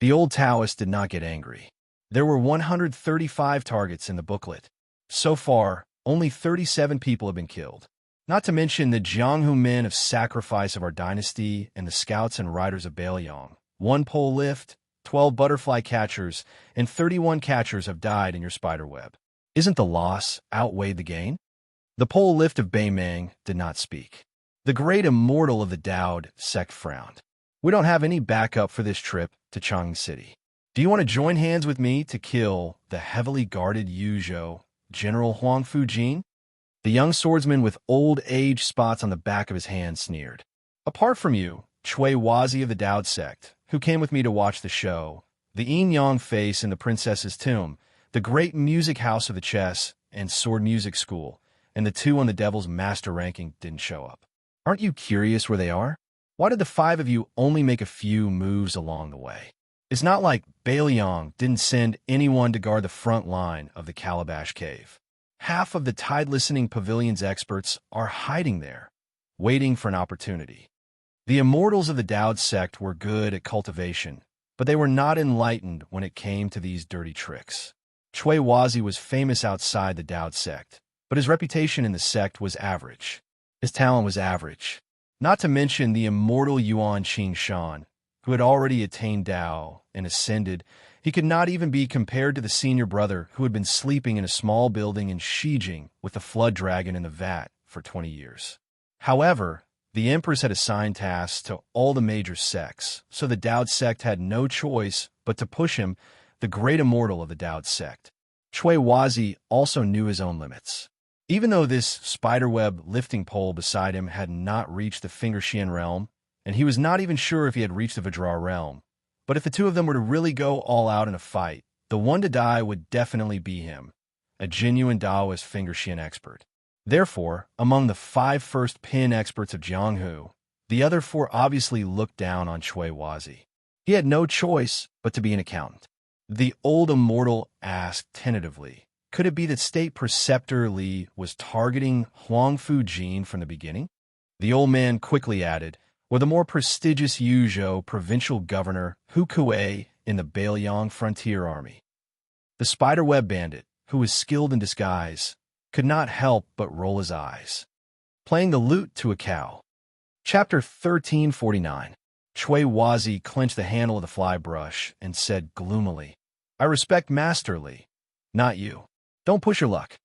The old Taoist did not get angry. There were 135 targets in the booklet. So far, only 37 people have been killed. Not to mention the Jianghu men of sacrifice of our dynasty and the scouts and riders of Bailiang. 1 pole lift, 12 butterfly catchers, and 31 catchers have died in your spiderweb. Isn't the loss outweighed the gain? The pole lift of Beimang did not speak. The great immortal of the Dao sect frowned. "We don't have any backup for this trip to Chang'an City. Do you want to join hands with me to kill the heavily guarded Yuzhou, General Huang Fujin?" The young swordsman with old age spots on the back of his hand sneered. "Apart from you, Chui Wazi of the Dao sect, who came with me to watch the show, the Yin Yang face in the princess's tomb, the great music house of the chess and sword music school, and the 2 on the devil's master ranking didn't show up. Aren't you curious where they are? Why did the 5 of you only make a few moves along the way? It's not like Bailiang didn't send anyone to guard the front line of the Calabash Cave. Half of the Tide-listening Pavilion's experts are hiding there, waiting for an opportunity. The immortals of the Dao sect were good at cultivation, but they were not enlightened when it came to these dirty tricks. Chui Wazi was famous outside the Dao sect, but his reputation in the sect was average. His talent was average. Not to mention the immortal Yuan Qing Shan, who had already attained Tao and ascended, he could not even be compared to the senior brother who had been sleeping in a small building in Shijing with the flood dragon in the vat for 20 years. However, the Empress had assigned tasks to all the major sects, so the Dao sect had no choice but to push him, the great immortal of the Dao sect. Chui Wazi also knew his own limits. Even though this spiderweb lifting pole beside him had not reached the Fingerxian realm, and he was not even sure if he had reached the Vajra realm, but if the two of them were to really go all out in a fight, the one to die would definitely be him, a genuine Daoist Fingerxian expert. Therefore, among the 5 first pin experts of Jianghu, the other 4 obviously looked down on Chui Wazi. He had no choice but to be an accountant. The old immortal asked tentatively, could it be that State Preceptor Li was targeting Huangfu Jin from the beginning? The old man quickly added, or the more prestigious Yuzhou provincial governor Hu Kuei in the Bailiang Frontier Army. The spiderweb bandit, who was skilled in disguise, could not help but roll his eyes. Playing the lute to a cow. Chapter 1349. Chui Wazi clenched the handle of the fly brush and said gloomily, I respect Master Li, not you. Don't push your luck.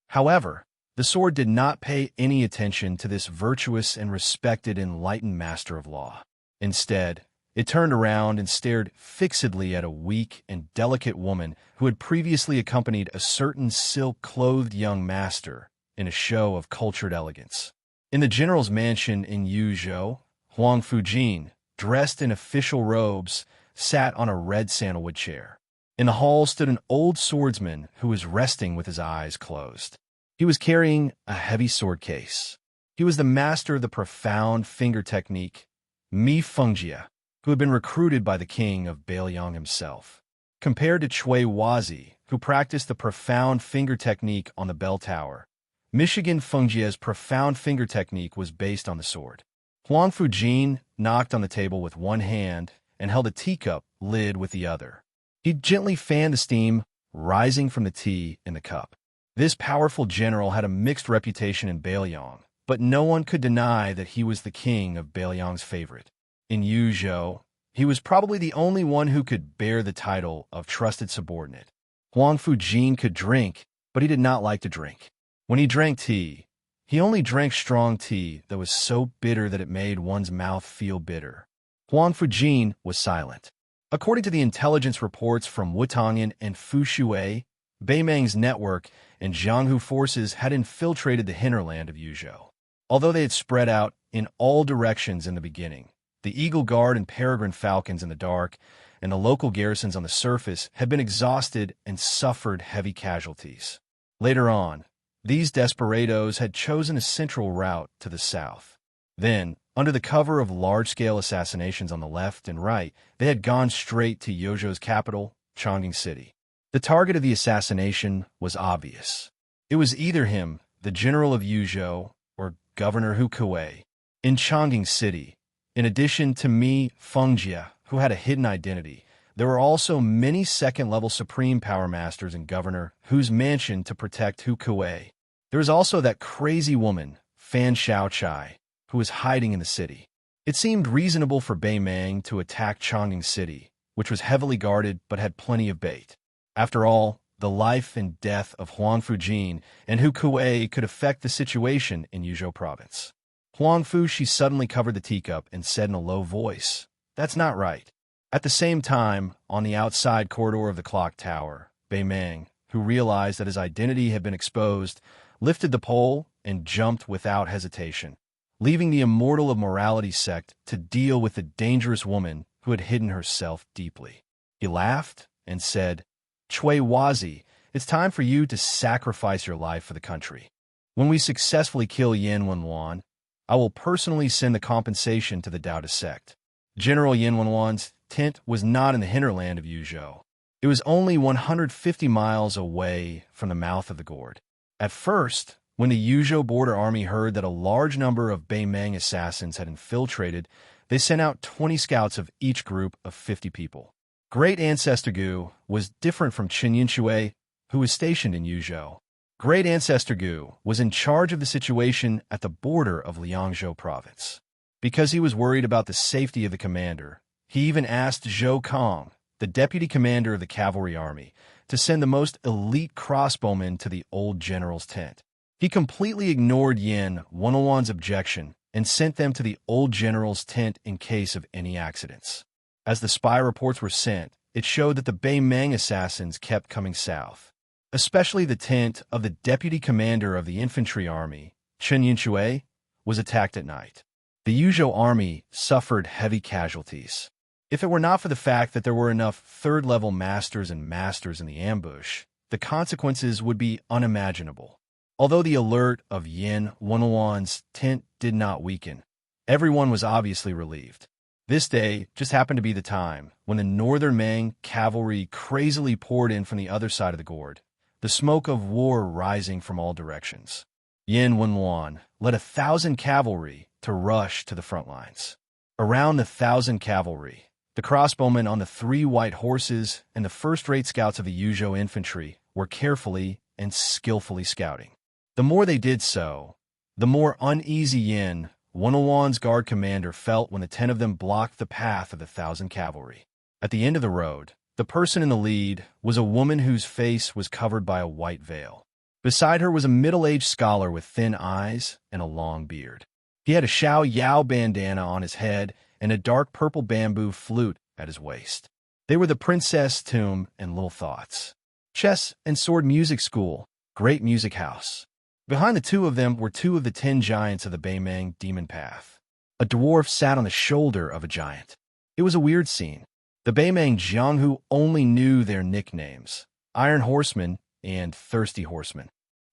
However, the sword did not pay any attention to this virtuous and respected enlightened master of law. Instead, it turned around and stared fixedly at a weak and delicate woman who had previously accompanied a certain silk-clothed young master in a show of cultured elegance. In the general's mansion in Yuzhou, Huang Fujin, dressed in official robes, sat on a red sandalwood chair. In the hall stood an old swordsman who was resting with his eyes closed. He was carrying a heavy sword case. He was the master of the profound finger technique, Mi Fengjie, who had been recruited by the king of Bailiang himself. Compared to Chui Wazi, who practiced the profound finger technique on the bell tower, Michigan Fengjie's profound finger technique was based on the sword. Huang Fujin knocked on the table with one hand and held a teacup lid with the other. He gently fanned the steam rising from the tea in the cup. This powerful general had a mixed reputation in Bailiang, but no one could deny that he was the king of Bailiang's favorite. In Yuzhou, he was probably the only one who could bear the title of trusted subordinate. Huang Fujin could drink, but he did not like to drink. When he drank tea, he only drank strong tea that was so bitter that it made one's mouth feel bitter. Huang Fujin was silent. According to the intelligence reports from Wutongyan and Fushui, Beimang's network and Jianghu forces had infiltrated the hinterland of Yuzhou. Although they had spread out in all directions in the beginning, the Eagle Guard and Peregrine Falcons in the dark and the local garrisons on the surface had been exhausted and suffered heavy casualties. Later on, these desperados had chosen a central route to the south. Then, under the cover of large-scale assassinations on the left and right, they had gone straight to Yuzhou's capital, Chongqing City. The target of the assassination was obvious. It was either him, the general of Yuzhou, or Governor Hu Kuei. In Chongqing City, in addition to Mi Fengjie, who had a hidden identity, there were also many second-level Supreme Power Masters and Governor Hu's mansion to protect Hu Kuei. There was also that crazy woman, Fan Shaochai, who was hiding in the city. It seemed reasonable for Beimang to attack Chongqing City, which was heavily guarded but had plenty of bait. After all, the life and death of Huang Fujin and Hu Kuei could affect the situation in Yuzhou province. Huang Fu she suddenly covered the teacup and said in a low voice, "That's not right." At the same time, on the outside corridor of the clock tower, Beimang, who realized that his identity had been exposed, lifted the pole and jumped without hesitation, leaving the immortal of morality sect to deal with the dangerous woman who had hidden herself deeply. He laughed and said, "Chui Wazi, it's time for you to sacrifice your life for the country. When we successfully kill Yin Wenwan, I will personally send the compensation to the Daoist sect." General Yin Wenwan's tent was not in the hinterland of Yuzhou. It was only 150 miles away from the mouth of the gourd. At first, when the Yuzhou border army heard that a large number of Beimang assassins had infiltrated, they sent out 20 scouts of each group of 50 people. Great Ancestor Gu was different from Qin Yinshui, who was stationed in Yuzhou. Great Ancestor Gu was in charge of the situation at the border of Liangzhou province. Because he was worried about the safety of the commander, He even asked Zhou Kong, the deputy commander of the cavalry army, to send the most elite crossbowmen to the old general's tent. He completely ignored Yin Wenluan's objection and sent them to the old general's tent in case of any accidents. As the spy reports were sent, it showed that the Bei Meng assassins kept coming south. Especially the tent of the deputy commander of the infantry army, Chen Yinshui, was attacked at night. The Yuzhou army suffered heavy casualties. If it were not for the fact that there were enough third-level masters and masters in the ambush, the consequences would be unimaginable. Although the alert of Yin Wenluan's tent did not weaken, everyone was obviously relieved. This day just happened to be the time when the northern Meng cavalry crazily poured in from the other side of the gourd, the smoke of war rising from all directions. Yin Wenluan led 1,000 cavalry to rush to the front lines. Around the 1,000 cavalry, the crossbowmen on the 3 white horses and the first-rate scouts of the Yuzhou infantry were carefully and skillfully scouting. The more they did so, the more uneasy Yin Wenluan's guard commander felt when the 10 of them blocked the path of the 1,000 cavalry. At the end of the road, the person in the lead was a woman whose face was covered by a white veil. Beside her was a middle-aged scholar with thin eyes and a long beard. He had a Xiao Yao bandana on his head and a dark purple bamboo flute at his waist. They were the Princess Tomb and Little Thoughts. Chess and Sword Music School, Great Music House. Behind the 2 of them were 2 of the 10 giants of the Bei Meng Demon Path. A dwarf sat on the shoulder of a giant. It was a weird scene. The Bei Meng Jianghu only knew their nicknames, Iron Horseman and Thirsty Horseman.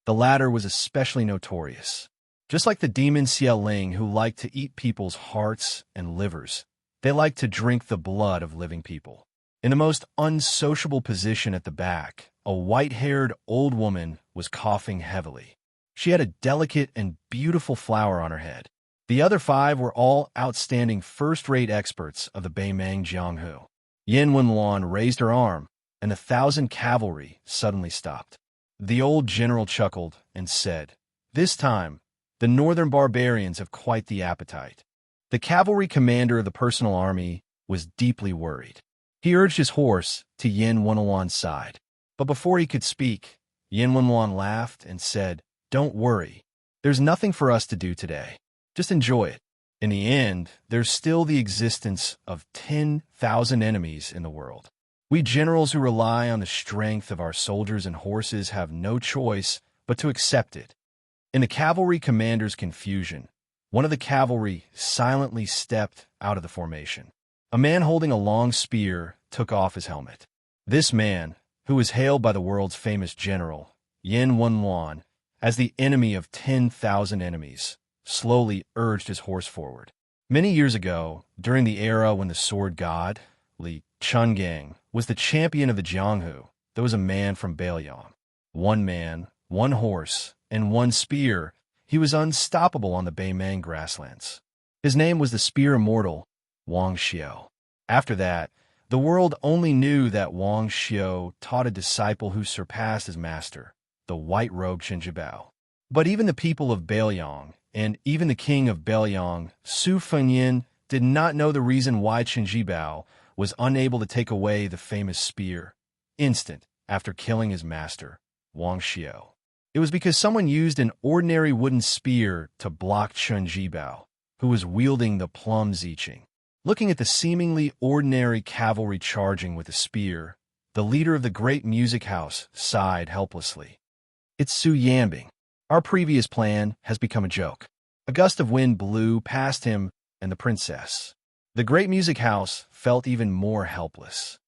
The latter was especially notorious. Just like the demon Xie Ling who liked to eat people's hearts and livers, they liked to drink the blood of living people. In the most unsociable position at the back, a white-haired old woman was coughing heavily. She had a delicate and beautiful flower on her head. The other 5 were all outstanding first-rate experts of the Bei Meng Jianghu. Yin Wenluan raised her arm, and the 1,000 cavalry suddenly stopped. The old general chuckled and said, "This time, the northern barbarians have quite the appetite." The cavalry commander of the personal army was deeply worried. He urged his horse to Yin Wenluan's side. But before he could speak, Yin Wenluan laughed and said, "Don't worry. There's nothing for us to do today. Just enjoy it. In the end, there's still the existence of 10,000 enemies in the world. We generals who rely on the strength of our soldiers and horses have no choice but to accept it." In the cavalry commander's confusion, one of the cavalry silently stepped out of the formation. A man holding a long spear took off his helmet. This man, who was hailed by the world's famous general, Yin Wenluan, as the enemy of 10,000 enemies, slowly urged his horse forward. Many years ago, during the era when the sword god, Li Chungang, was the champion of the Jianghu, there was a man from Beiliang. 1 man, 1 horse, and 1 spear. He was unstoppable on the Bei Meng grasslands. His name was the Spear Immortal, Wang Xiao. After that, the world only knew that Wang Xiao taught a disciple who surpassed his master, the white-robed Qinzhibao. But even the people of Beiliang, and even the king of Beiliang, Su Fengyin, did not know the reason why Qinzhibao was unable to take away the famous spear, instant after killing his master, Wang Xiao. It was because someone used an ordinary wooden spear to block Qinzhibao, who was wielding the plum ziqing. Looking at the seemingly ordinary cavalry charging with a spear, the leader of the great music house sighed helplessly. "It's Su Yanbing. Our previous plan has become a joke." A gust of wind blew past him and the princess. The great music house felt even more helpless.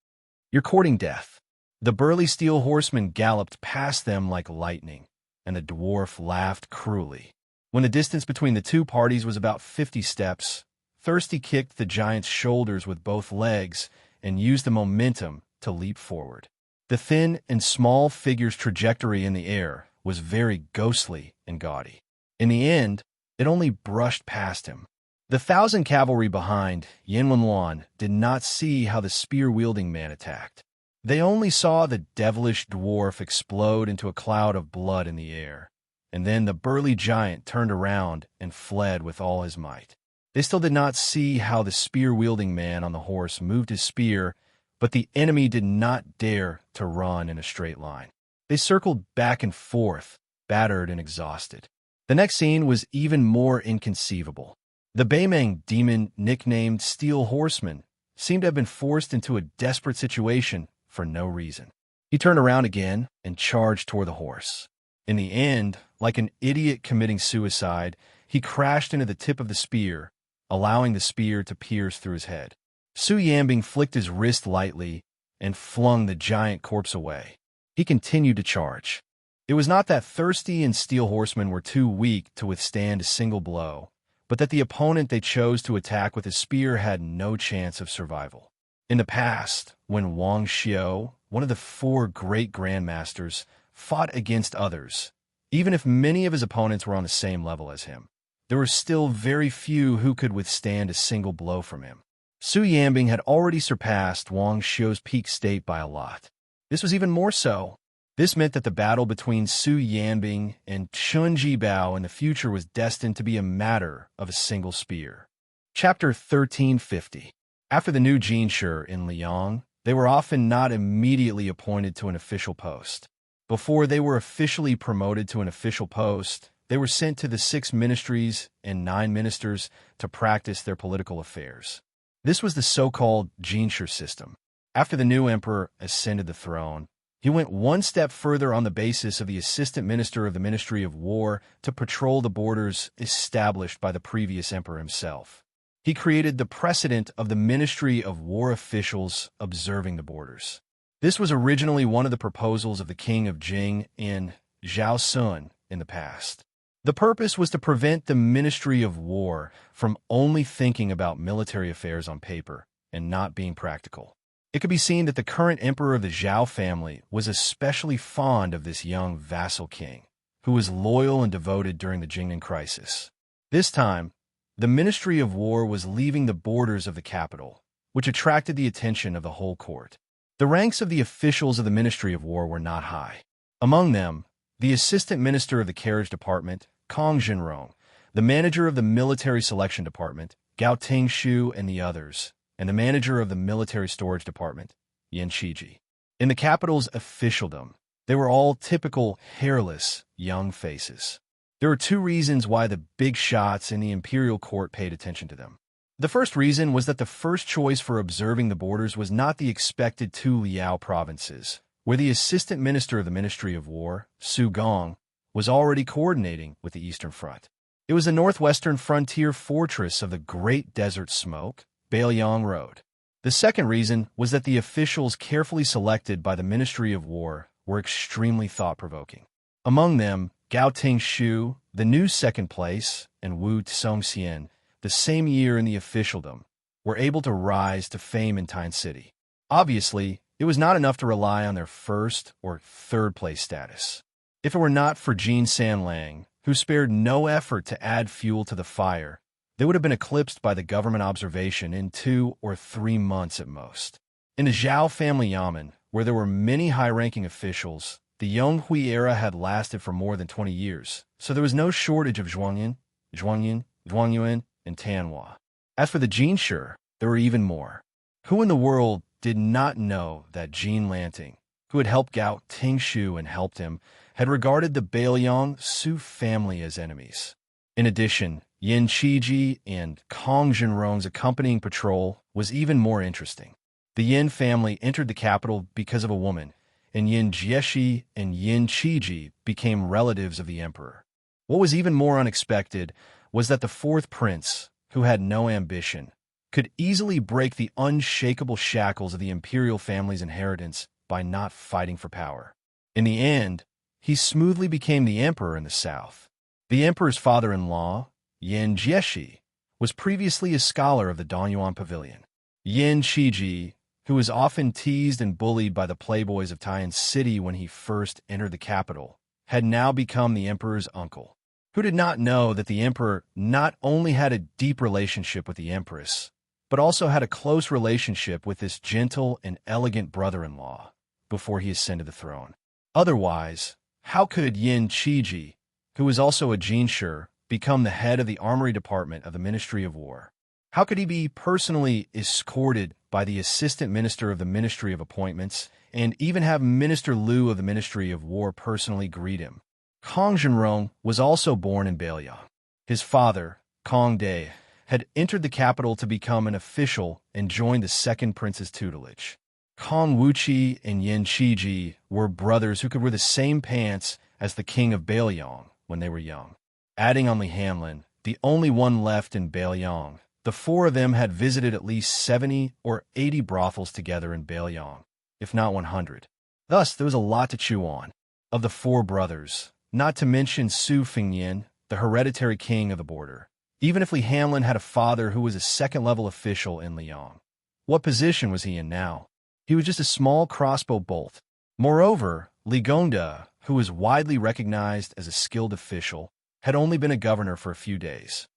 "You're courting death." The burly steel horseman galloped past them like lightning, and the dwarf laughed cruelly. When the distance between the 2 parties was about 50 steps, Thirsty kicked the giant's shoulders with both legs and used the momentum to leap forward. The thin and small figure's trajectory in the air was very ghostly and gaudy. In the end, it only brushed past him. The 1,000 cavalry behind, Yin Wenluan, did not see how the spear-wielding man attacked. They only saw the devilish dwarf explode into a cloud of blood in the air, and then the burly giant turned around and fled with all his might. They still did not see how the spear-wielding man on the horse moved his spear, but the enemy did not dare to run in a straight line. They circled back and forth, battered and exhausted. The next scene was even more inconceivable. The Baimeng demon, nicknamed Steel Horseman, seemed to have been forced into a desperate situation for no reason. He turned around again and charged toward the horse. In the end, like an idiot committing suicide, he crashed into the tip of the spear, allowing the spear to pierce through his head. Su Yanbing flicked his wrist lightly and flung the giant corpse away. He continued to charge. It was not that Thirsty and Steel Horseman were too weak to withstand a single blow, but that the opponent they chose to attack with a spear had no chance of survival. In the past, when Wang Xiao, one of the 4 great grandmasters, fought against others, even if many of his opponents were on the same level as him, there were still very few who could withstand a single blow from him. Su Yanbing had already surpassed Wang Xiao's peak state by a lot. This was even more so. This meant that the battle between Su Yanbing and Chun Jibao in the future was destined to be a matter of a single spear. Chapter 1350. After the new Jinshi in Liang, they were often not immediately appointed to an official post. Before they were officially promoted to an official post, they were sent to the 6 ministries and 9 ministers to practice their political affairs. This was the so-called Jinshi system. After the new emperor ascended the throne, he went one step further on the basis of the assistant minister of the Ministry of War to patrol the borders established by the previous emperor himself. He created the precedent of the Ministry of War officials observing the borders. This was originally one of the proposals of the king of Jing in Zhao Sun in the past. The purpose was to prevent the Ministry of War from only thinking about military affairs on paper and not being practical. It could be seen that the current emperor of the Zhao family was especially fond of this young vassal king, who was loyal and devoted during the Jingnan crisis. This time, the Ministry of War was leaving the borders of the capital, which attracted the attention of the whole court. The ranks of the officials of the Ministry of War were not high. Among them, the assistant minister of the carriage department, Kong Jinrong, the manager of the military selection department, Gao Tingshu, and the others, and the manager of the military storage department, Yan Qiji. In the capital's officialdom, they were all typical, hairless, young faces. There were 2 reasons why the big shots in the imperial court paid attention to them. The first reason was that the first choice for observing the borders was not the expected 2 Liao provinces, where the assistant minister of the Ministry of War, Su Gong, was already coordinating with the Eastern Front. It was the northwestern frontier fortress of the Great Desert Smoke, Bailiang Road. The second reason was that the officials carefully selected by the Ministry of War were extremely thought-provoking. Among them, Gao Tingshu, the new second place, and Wu Tsongxian, the same year in the officialdom, were able to rise to fame in Tyne City. Obviously, it was not enough to rely on their first or third place status. If it were not for Jin Sanlang, who spared no effort to add fuel to the fire, they would have been eclipsed by the government observation in 2 or 3 months at most. In the Zhao family yamen, where there were many high-ranking officials, the Yonghui era had lasted for more than 20 years, so there was no shortage of Zhuangyin, Zhuangyuan, and Tanhua. As for the Jinshi, there were even more. Who in the world did not know that Jin Lanting, who had helped Gao Tingshu and helped him, had regarded the Bailiang Su family as enemies? In addition, Yan Qiji and Kong Jinrong's accompanying patrol was even more interesting. The Yin family entered the capital because of a woman, and Yin Jieshi and Yin Qiji became relatives of the emperor. What was even more unexpected was that the 4th prince, who had no ambition, could easily break the unshakable shackles of the imperial family's inheritance by not fighting for power. In the end, he smoothly became the emperor in the south. The emperor's father-in-law, Yin Jieshi, was previously a scholar of the Dongyuan Pavilion. Yin Qiji, who was often teased and bullied by the playboys of Tyne City when he first entered the capital, had now become the emperor's uncle. Who did not know that the emperor not only had a deep relationship with the empress, but also had a close relationship with this gentle and elegant brother-in-law before he ascended the throne? Otherwise, how could Yin Qiji, who was also a Jinshi, become the head of the Armory Department of the Ministry of War? How could he be personally escorted by the Assistant Minister of the Ministry of Appointments and even have Minister Liu of the Ministry of War personally greet him? Kong Zhenrong was also born in Beiliang. His father, Kong Dai, had entered the capital to become an official and joined the second prince's tutelage. Kong Wuqi and Yin Qiji were brothers who could wear the same pants as the king of Beiliang when they were young. Adding on Li Hanlin, the only one left in Beiliang, the four of them had visited at least 70 or 80 brothels together in Beiliang, if not 100. Thus, there was a lot to chew on. Of the four brothers, not to mention Su Fengyan, the hereditary king of the border, even if Li Hanlin had a father who was a second-level official in Liang. What position was he in now? He was just a small crossbow bolt. Moreover, Li Gongda, who was widely recognized as a skilled official, had only been a governor for a few days.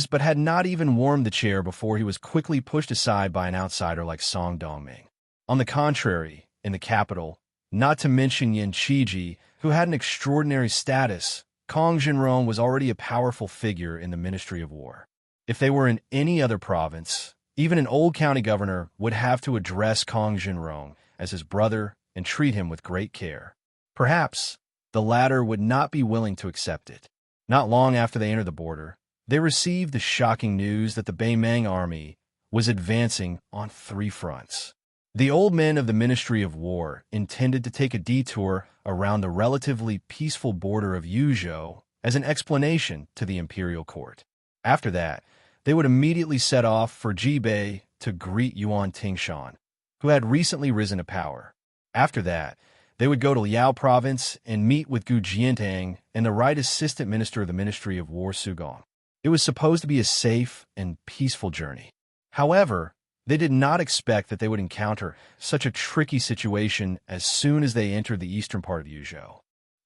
But had not even warmed the chair before he was quickly pushed aside by an outsider like Song Dongming. On the contrary, in the capital, not to mention Yin Qiji, who had an extraordinary status, Kong Zhenrong was already a powerful figure in the Ministry of War. If they were in any other province, even an old county governor would have to address Kong Zhenrong as his brother and treat him with great care. Perhaps the latter would not be willing to accept it. Not long after they entered the border, they received the shocking news that the Beimang army was advancing on 3 fronts. The old men of the Ministry of War intended to take a detour around the relatively peaceful border of Yuzhou as an explanation to the imperial court. After that, they would immediately set off for Jibei to greet Yuan Tingshan, who had recently risen to power. After that, they would go to Liao province and meet with Gu Jiantang and the right assistant minister of the Ministry of War, Su Gong. It was supposed to be a safe and peaceful journey. However, they did not expect that they would encounter such a tricky situation as soon as they entered the eastern part of Yuzhou.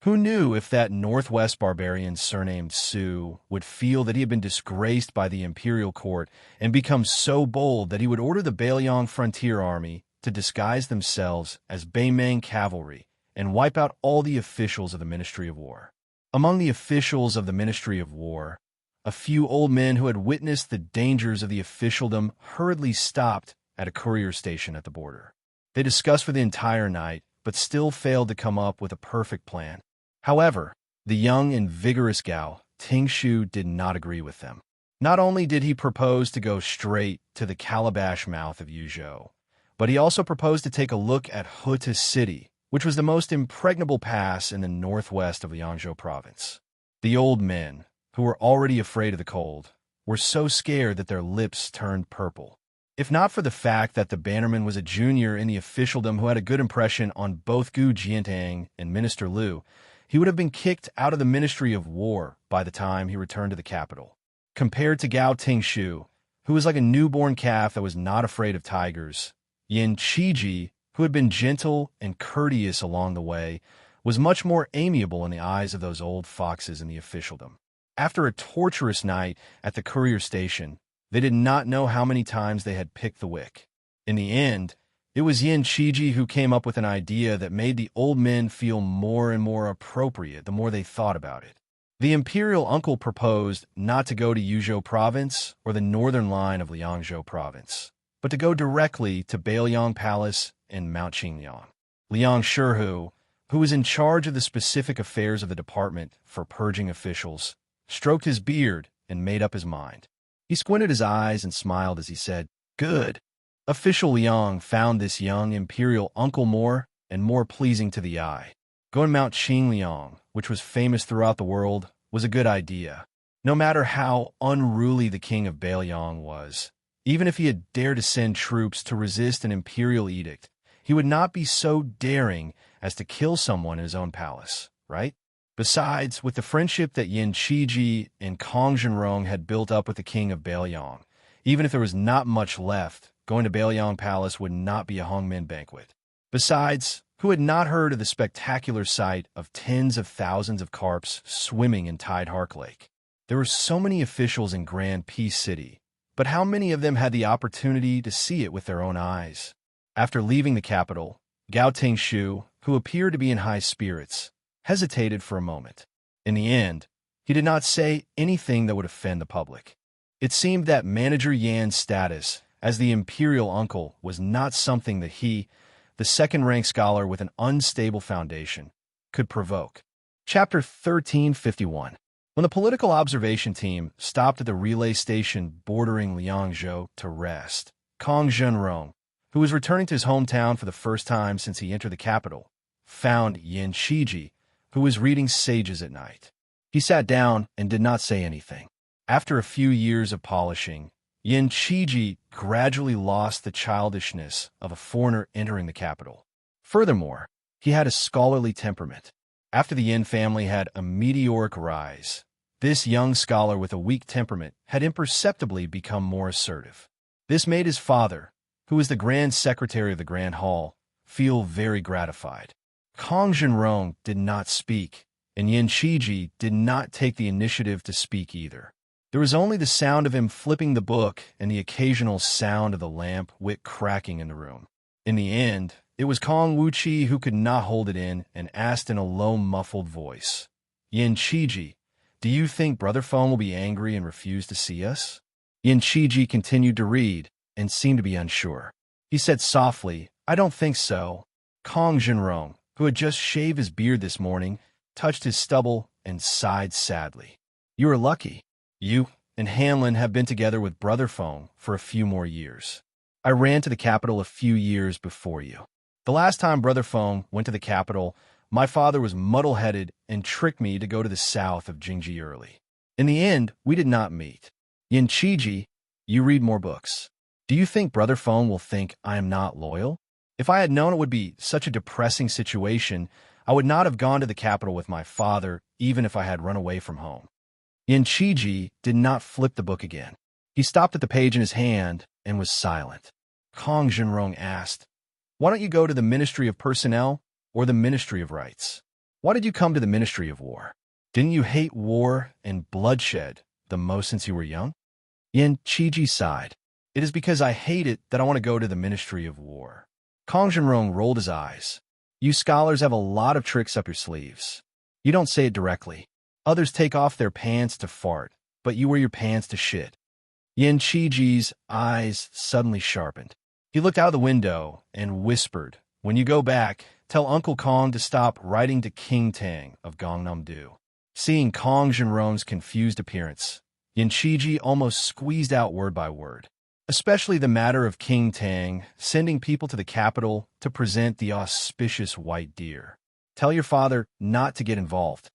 Who knew if that northwest barbarian surnamed Su would feel that he had been disgraced by the imperial court and become so bold that he would order the Beiliang frontier army to disguise themselves as Beimang cavalry and wipe out all the officials of the Ministry of War. Among the officials of the Ministry of War, a few old men who had witnessed the dangers of the officialdom hurriedly stopped at a courier station at the border. They discussed for the entire night, but still failed to come up with a perfect plan. However, the young and vigorous Gao Tingshu did not agree with them. Not only did he propose to go straight to the calabash mouth of Yuzhou, but he also proposed to take a look at Huta City, which was the most impregnable pass in the northwest of Liangzhou province. The old men, who were already afraid of the cold, were so scared that their lips turned purple. If not for the fact that the bannerman was a junior in the officialdom who had a good impression on both Gu Jiantang and Minister Liu, he would have been kicked out of the Ministry of War by the time he returned to the capital. Compared to Gao Tingshu, who was like a newborn calf that was not afraid of tigers, Yin Qiji, who had been gentle and courteous along the way, was much more amiable in the eyes of those old foxes in the officialdom. After a torturous night at the courier station, they did not know how many times they had picked the wick. In the end, it was Yin Qiji who came up with an idea that made the old men feel more and more appropriate the more they thought about it. The imperial uncle proposed not to go to Yuzhou province or the northern line of Liangzhou province, but to go directly to Beiliang Palace and Mount Qingliang. Liang Shihu, who was in charge of the specific affairs of the department for purging officials, stroked his beard and made up his mind. He squinted his eyes and smiled as he said, "Good." Official Liang found this young imperial uncle more and more pleasing to the eye. Going to Mount Qingliang, which was famous throughout the world, was a good idea. No matter how unruly the king of Beiliang was, even if he had dared to send troops to resist an imperial edict, he would not be so daring as to kill someone in his own palace, right? Besides, with the friendship that Yin Qiji and Kong Zhenrong had built up with the king of Beiliang, even if there was not much left, going to Beiliang Palace would not be a hongmen banquet. Besides, who had not heard of the spectacular sight of tens of thousands of carps swimming in Tide Hark Lake? There were so many officials in Grand Peace City, but how many of them had the opportunity to see it with their own eyes? After leaving the capital, Gao Tingshu, who appeared to be in high spirits, hesitated for a moment. In the end, He did not say anything that would offend the public. It seemed that Manager Yan's status as the imperial uncle was not something that he, the second-rank scholar with an unstable foundation, could provoke. Chapter 1351. When the political observation team stopped at the relay station bordering Liangzhou to rest, Kong Zhenrong, who was returning to his hometown for the first time since he entered the capital, found Yin Qiji, who was reading Sages at night. He sat down and did not say anything. After a few years of polishing, Yin Qiji gradually lost the childishness of a foreigner entering the capital. Furthermore, he had a scholarly temperament. After the Yin family had a meteoric rise, this young scholar with a weak temperament had imperceptibly become more assertive. This made his father, who was the Grand Secretary of the Grand Hall, feel very gratified. Kong Zhenrong did not speak, and Yin Qiji did not take the initiative to speak either. There was only the sound of him flipping the book and the occasional sound of the lamp wick cracking in the room. In the end, it was Kong Wuqi who could not hold it in and asked in a low, muffled voice, "Yin Qiji, do you think Brother Feng will be angry and refuse to see us?" Yin Qiji continued to read and seemed to be unsure. He said softly, "I don't think so." Kong Zhenrong, who had just shaved his beard this morning, touched his stubble and sighed sadly. "You are lucky. You and Hanlin have been together with Brother Feng for a few more years. I ran to the capital a few years before you. The last time Brother Feng went to the capital, my father was muddle-headed and tricked me to go to the south of Jingji early. In the end, we did not meet. Yin Qiji, you read more books. Do you think Brother Feng will think I am not loyal? If I had known it would be such a depressing situation, I would not have gone to the capital with my father, even if I had run away from home." Yin Qiji did not flip the book again. He stopped at the page in his hand and was silent. Kong Zhenrong asked, "Why don't you go to the Ministry of Personnel or the Ministry of Rights? Why did you come to the Ministry of War? Didn't you hate war and bloodshed the most since you were young?" Yin Qiji sighed. "It is because I hate it that I want to go to the Ministry of War." Kong Zhenrong rolled his eyes. "You scholars have a lot of tricks up your sleeves. You don't say it directly. Others take off their pants to fart, but you wear your pants to shit." Yin Qiji's eyes suddenly sharpened. He looked out the window and whispered, "When you go back, tell Uncle Kong to stop writing to King Tang of Gangnam-do." Seeing Kong Zhenrong's confused appearance, Yin Qiji almost squeezed out word by word. Especially the matter of King Tang sending people to the capital to present the auspicious white deer. Tell your father not to get involved.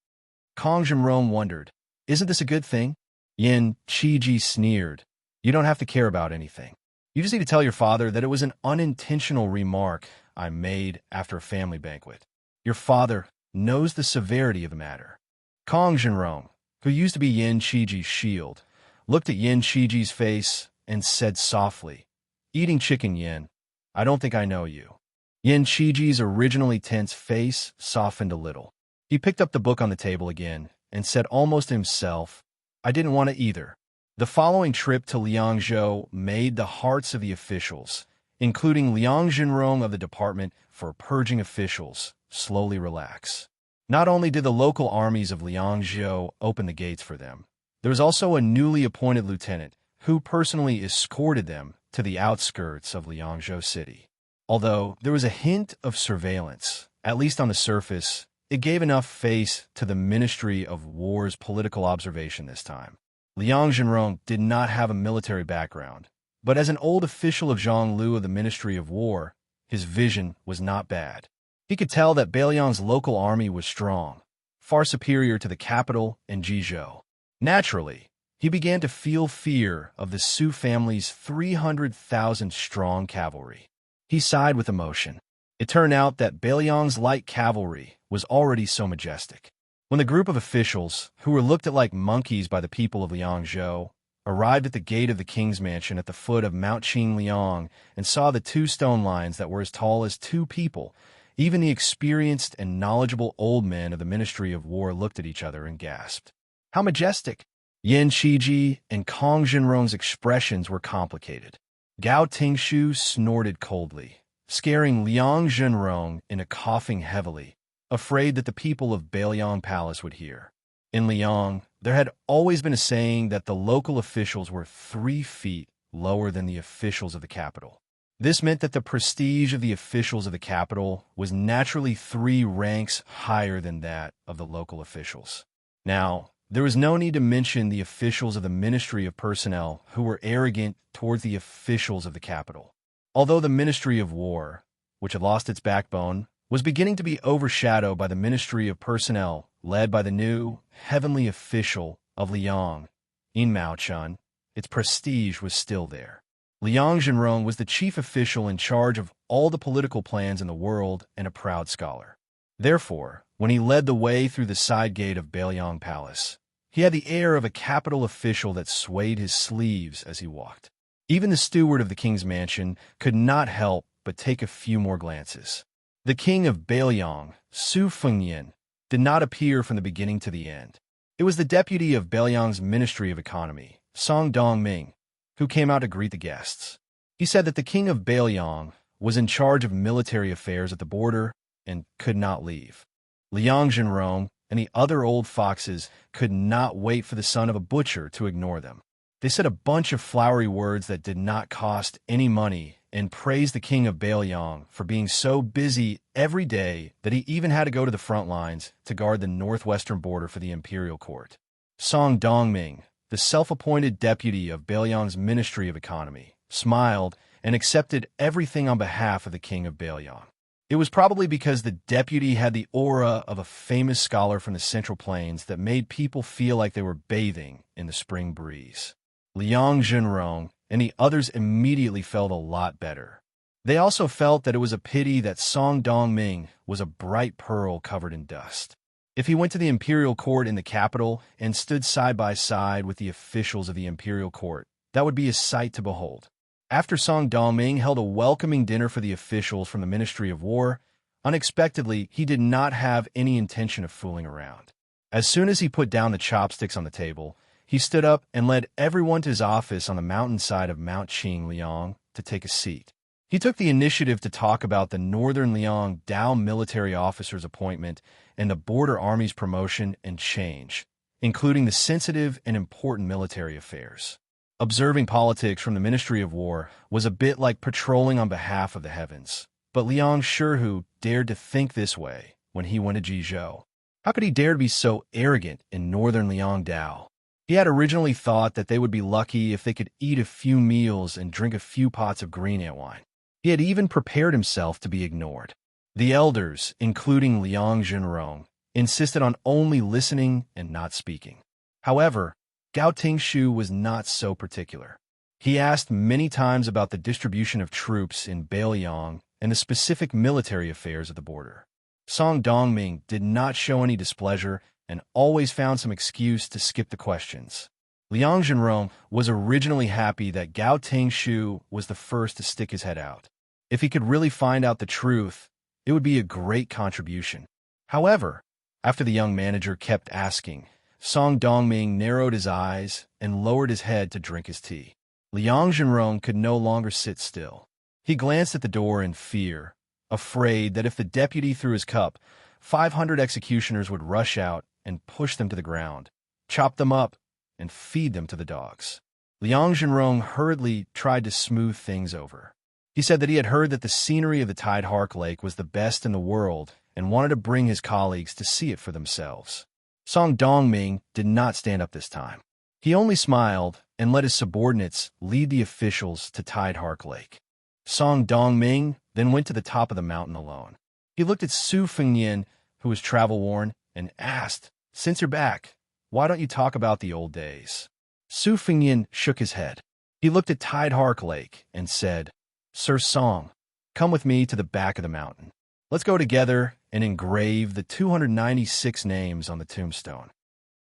Kong Zhenrong wondered, "Isn't this a good thing?" Yin Qiji sneered, "You don't have to care about anything. You just need to tell your father that it was an unintentional remark I made after a family banquet. Your father knows the severity of the matter." Kong Zhenrong, who used to be Yin Qiji's shield, looked at Yin Qiji's face and said softly, "Eating chicken, Yin, I don't think I know you." Yin Qiji's originally tense face softened a little. He picked up the book on the table again and said almost to himself, "I didn't want to either." The following trip to Liangzhou made the hearts of the officials, including Liang Zhenrong of the Department for Purging Officials, slowly relax. Not only did the local armies of Liangzhou open the gates for them, there was also a newly appointed lieutenant who personally escorted them to the outskirts of Liangzhou City. Although there was a hint of surveillance, at least on the surface, it gave enough face to the Ministry of War's political observation this time. Liang Zhenrong did not have a military background, but as an old official of Zhonglu of the Ministry of War, his vision was not bad. He could tell that Bailiang's local army was strong, far superior to the capital and Jizhou. Naturally, he began to feel fear of the Su family's 300,000-strong cavalry. He sighed with emotion. It turned out that Bailiang's light cavalry was already so majestic. When the group of officials, who were looked at like monkeys by the people of Liangzhou, arrived at the gate of the king's mansion at the foot of Mount Qingliang and saw the two stone lions that were as tall as two people, even the experienced and knowledgeable old men of the Ministry of War looked at each other and gasped. How majestic! Yin Qiji and Kong Zhenrong's expressions were complicated. Gao Tingshu snorted coldly, scaring Liang Zhenrong into coughing heavily, afraid that the people of Bailiang Palace would hear. In Liang, There had always been a saying that the local officials were 3 feet lower than the officials of the capital. This meant that the prestige of the officials of the capital was naturally 3 ranks higher than that of the local officials. Now, there was no need to mention the officials of the Ministry of Personnel who were arrogant towards the officials of the capital. Although the Ministry of War, which had lost its backbone, was beginning to be overshadowed by the Ministry of Personnel led by the new, heavenly official of Liang, Mao Chun, its prestige was still there. Liang Zhenrong was the chief official in charge of all the political plans in the world and a proud scholar. Therefore, when he led the way through the side gate of Beiliang Palace, he had the air of a capital official that swayed his sleeves as he walked. Even the steward of the king's mansion could not help but take a few more glances. The king of Beiliang, Su Fengyan, did not appear from the beginning to the end. It was the deputy of Beiliang's Ministry of Economy, Song Dongming, who came out to greet the guests. He said that the king of Beiliang was in charge of military affairs at the border and could not leave. Liang Zhenrong and the other old foxes could not wait for the son of a butcher to ignore them. They said a bunch of flowery words that did not cost any money and praised the king of Beiliang for being so busy every day that he even had to go to the front lines to guard the northwestern border for the imperial court. Song Dongming, the self-appointed deputy of Beiliang's Ministry of Economy, smiled and accepted everything on behalf of the king of Beiliang. It was probably because the deputy had the aura of a famous scholar from the Central Plains that made people feel like they were bathing in the spring breeze. Liang Zhenrong and the others immediately felt a lot better. They also felt that it was a pity that Song Dongming was a bright pearl covered in dust. If he went to the imperial court in the capital and stood side by side with the officials of the imperial court, that would be a sight to behold. After Song Dongming held a welcoming dinner for the officials from the Ministry of War, unexpectedly, he did not have any intention of fooling around. As soon as he put down the chopsticks on the table, he stood up and led everyone to his office on the mountainside of Mount Qingliang to take a seat. He took the initiative to talk about the Northern Liang Dao military officer's appointment and the border army's promotion and change, including the sensitive and important military affairs. Observing politics from the Ministry of War was a bit like patrolling on behalf of the heavens, but Liang Shihu dared to think this way when he went to Jizhou. How could he dare to be so arrogant in Northern Liang Dao? He had originally thought that they would be lucky if they could eat a few meals and drink a few pots of green ant wine. He had even prepared himself to be ignored. The elders, including Liang Zhenrong, insisted on only listening and not speaking. However, Gao Tingshu was not so particular. He asked many times about the distribution of troops in Beiliang and the specific military affairs of the border. Song Dongming did not show any displeasure and always found some excuse to skip the questions. Liang Zhenrong was originally happy that Gao Tingshu was the first to stick his head out. If he could really find out the truth, it would be a great contribution. However, after the young manager kept asking, Song Dongming narrowed his eyes and lowered his head to drink his tea. Liang Zhenrong could no longer sit still. He glanced at the door in fear, afraid that if the deputy threw his cup, 500 executioners would rush out and push them to the ground, chop them up, and feed them to the dogs. Liang Zhenrong hurriedly tried to smooth things over. He said that he had heard that the scenery of the Tide Hark Lake was the best in the world and wanted to bring his colleagues to see it for themselves. Song Dongming did not stand up this time. He only smiled and let his subordinates lead the officials to Tide Hark Lake. Song Dongming then went to the top of the mountain alone. He looked at Su Fengyan, who was travel-worn, and asked, "Since you're back, why don't you talk about the old days?" Su Fengyan shook his head. He looked at Tide Hark Lake and said, "Sir Song, come with me to the back of the mountain. Let's go together and engrave the 296 names on the tombstone."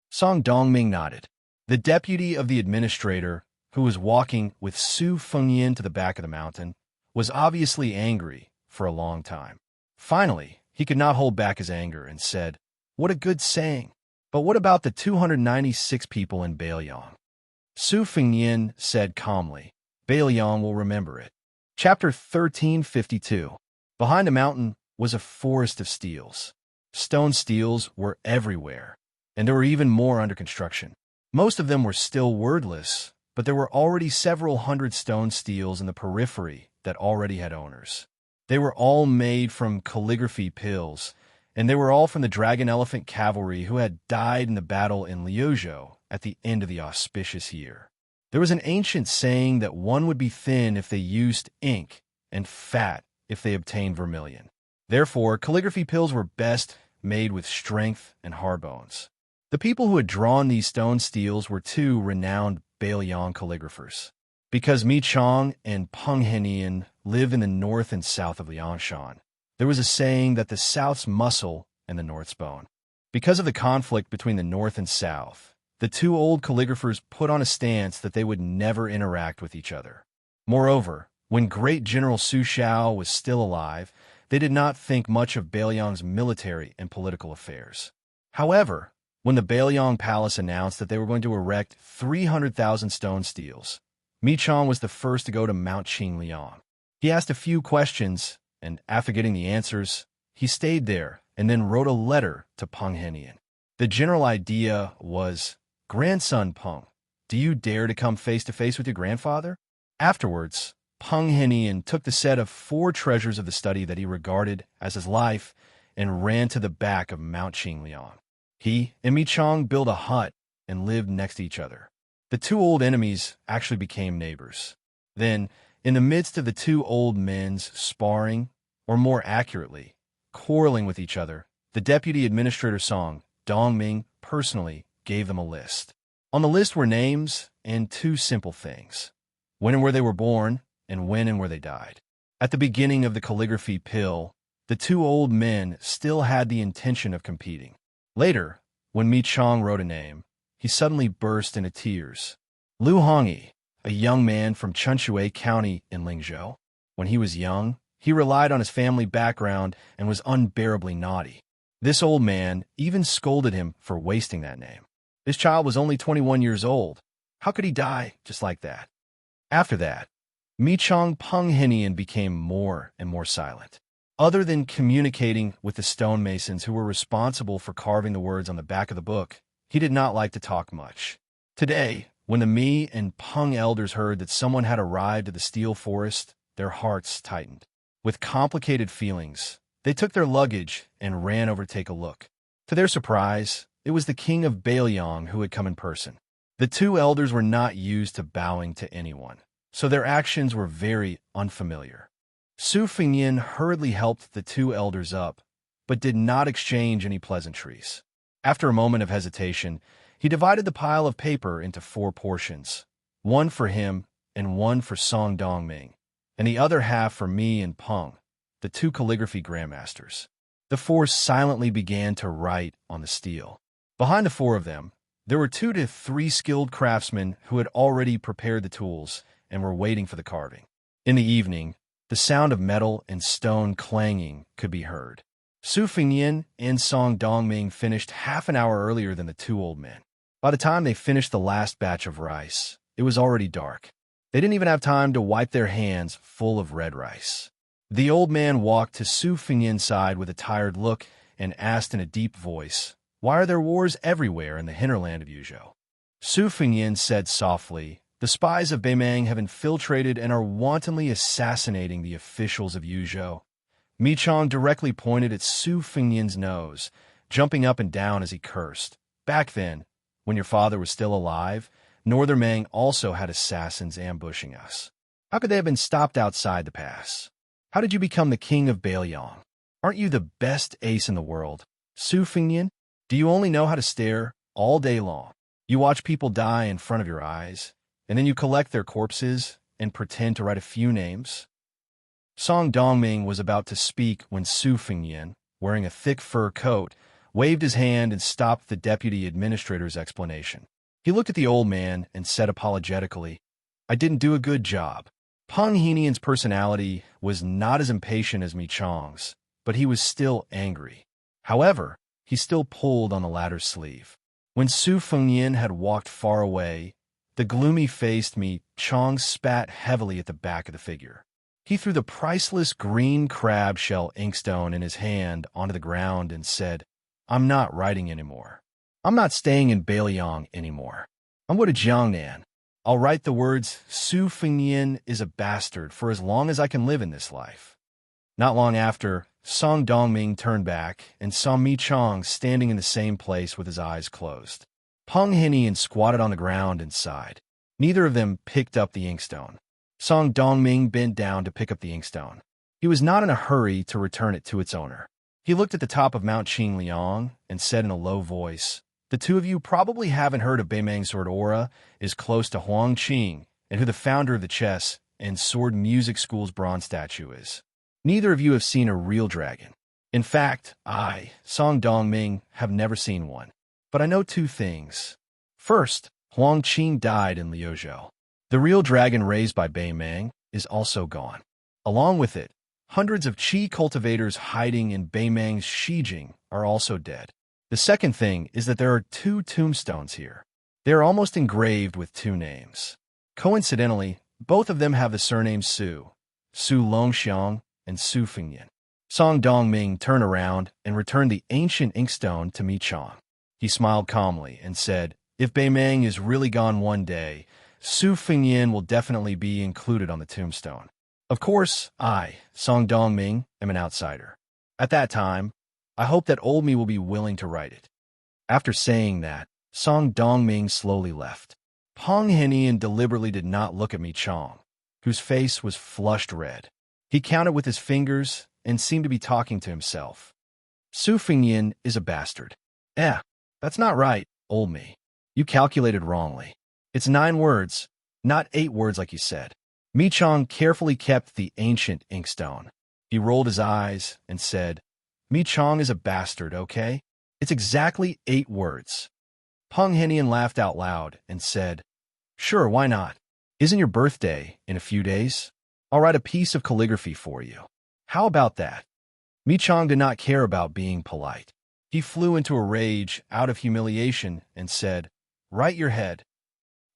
Song Dongming nodded. The deputy of the administrator, who was walking with Su Fengyan to the back of the mountain, was obviously angry for a long time. Finally, he could not hold back his anger and said, "What a good saying. But what about the 296 people in Beiliang?" Su Fengyan said calmly, "Beiliang will remember it." Chapter 1352. Behind the mountain was a forest of steels. Stone steels were everywhere. and there were even more under construction. Most of them were still wordless, but there were already several hundred stone steels in the periphery that already had owners. They were all made from calligraphy pills, and they were all from the dragon elephant cavalry who had died in the battle in Liuzhou at the end of the auspicious year. There was an ancient saying that one would be thin if they used ink and fat if they obtained vermilion. Therefore, calligraphy pills were best made with strength and hard bones. The people who had drawn these stone steels were two renowned Bailiang calligraphers. Because Mi Chong and Peng Henian live in the north and south of Liangshan, there was a saying that the south's muscle and the north's bone. Because of the conflict between the north and south, the two old calligraphers put on a stance that they would never interact with each other. Moreover, when great General Su Xiao was still alive, they did not think much of Bailiang's military and political affairs. However, when the Bailiang Palace announced that they were going to erect 300,000 stone steels, Mi Chong was the first to go to Mount Qingliang. He asked a few questions, and after getting the answers, he stayed there and then wrote a letter to Peng Henian. The general idea was, "Grandson Peng, do you dare to come face to face with your grandfather?" Afterwards, Peng Henian took the set of 4 treasures of the study that he regarded as his life and ran to the back of Mount Qingliang. He and Mi Chong built a hut and lived next to each other. The two old enemies actually became neighbors. Then, in the midst of the two old men's sparring, or more accurately, quarreling with each other, the deputy administrator Song Dongming personally gave them a list. On the list were names and 2 simple things: when and where they were born, and when and where they died. At the beginning of the calligraphy pill, the two old men still had the intention of competing. Later, when Mi Chong wrote a name, he suddenly burst into tears. Liu Hongyi, a young man from Chunshui County in Lingzhou. When he was young, he relied on his family background and was unbearably naughty. This old man even scolded him for wasting that name. His child was only 21 years old. How could he die just like that? After that, Mi Chong Peng Henian became more and more silent. Other than communicating with the stonemasons who were responsible for carving the words on the back of the book, he did not like to talk much. Today, when the Mi and Peng elders heard that someone had arrived at the steel forest, their hearts tightened. With complicated feelings, they took their luggage and ran over to take a look. To their surprise, it was the king of Bailiang who had come in person. The two elders were not used to bowing to anyone, so their actions were very unfamiliar. Su Fengyin hurriedly helped the two elders up, but did not exchange any pleasantries. After a moment of hesitation, he divided the pile of paper into 4 portions, one for him and one for Song Dongming, and the other half for Mi and Peng, the 2 calligraphy grandmasters. The 4 silently began to write on the steel. Behind the 4 of them, there were 2 to 3 skilled craftsmen who had already prepared the tools and were waiting for the carving. In the evening, the sound of metal and stone clanging could be heard. Su Fengyin and Song Dongming finished half an hour earlier than the 2 old men. By the time they finished the last batch of rice, it was already dark. They didn't even have time to wipe their hands full of red rice. The old man walked to Su Fengyin's side with a tired look and asked in a deep voice, "Why are there wars everywhere in the hinterland of Yuzhou?" Su Fengyin said softly, "The spies of Beimang have infiltrated and are wantonly assassinating the officials of Yuzhou." Mi Chong directly pointed at Su Fengyin's nose, jumping up and down as he cursed. "Back then, when your father was still alive, Northern Mang also had assassins ambushing us. How could they have been stopped outside the pass? How did you become the king of Bailiang? Aren't you the best ace in the world? Su Fengyin, do you only know how to stare all day long? You watch people die in front of your eyes, and then you collect their corpses and pretend to write a few names?" Song Dongming was about to speak when Su Fengyin, wearing a thick fur coat, waved his hand and stopped the deputy administrator's explanation. He looked at the old man and said apologetically, "I didn't do a good job." Peng Henian's personality was not as impatient as Mi Chong's, but he was still angry. However, he still pulled on the latter's sleeve. When Su Fengyin had walked far away, the gloomy-faced Mi Chong spat heavily at the back of the figure. He threw the priceless green crab shell inkstone in his hand onto the ground and said, "I'm not writing anymore." I'm not staying in Bailiang anymore. I'm going to Jiangnan. I'll write the words, Su Fengnian is a bastard for as long as I can live in this life. Not long after, Song Dongming turned back and saw Mi Chong standing in the same place with his eyes closed. Peng Hinian squatted on the ground and sighed. Neither of them picked up the inkstone. Song Dongming bent down to pick up the inkstone. He was not in a hurry to return it to its owner. He looked at the top of Mount Qingliang and said in a low voice, "The two of you probably haven't heard of Beimang Sword Aura is close to Huangqing and who the founder of the chess and sword music school's bronze statue is. Neither of you have seen a real dragon. In fact, I, Song Dongming, have never seen one. But I know two things. First, Huangqing died in Liuzhou. The real dragon raised by Beimang is also gone. Along with it, hundreds of qi cultivators hiding in Beimang's Shijing are also dead. The second thing is that there are two tombstones here. They are almost engraved with two names. Coincidentally, both of them have the surnames Su Longxiang, and Su Fengnian." Song Dongming turned around and returned the ancient inkstone to Mi Chong. He smiled calmly and said, "If Beimang is really gone one day, Su Fengnian will definitely be included on the tombstone. Of course, I, Song Dongming, am an outsider. At that time, I hope that old me will be willing to write it." After saying that, Song Dongming slowly left. Peng Hinian deliberately did not look at Mi Chong, whose face was flushed red. He counted with his fingers and seemed to be talking to himself. "Su Fengnian is a bastard. That's not right, old me. You calculated wrongly. It's 9 words, not 8 words like you said." Mi Chong carefully kept the ancient inkstone. He rolled his eyes and said, "Mi Chong is a bastard, okay? It's exactly 8 words." Peng Hinian laughed out loud and said, "Sure, why not? Isn't your birthday in a few days? I'll write a piece of calligraphy for you. How about that?" Mi Chong did not care about being polite. He flew into a rage out of humiliation and said, "Write your head."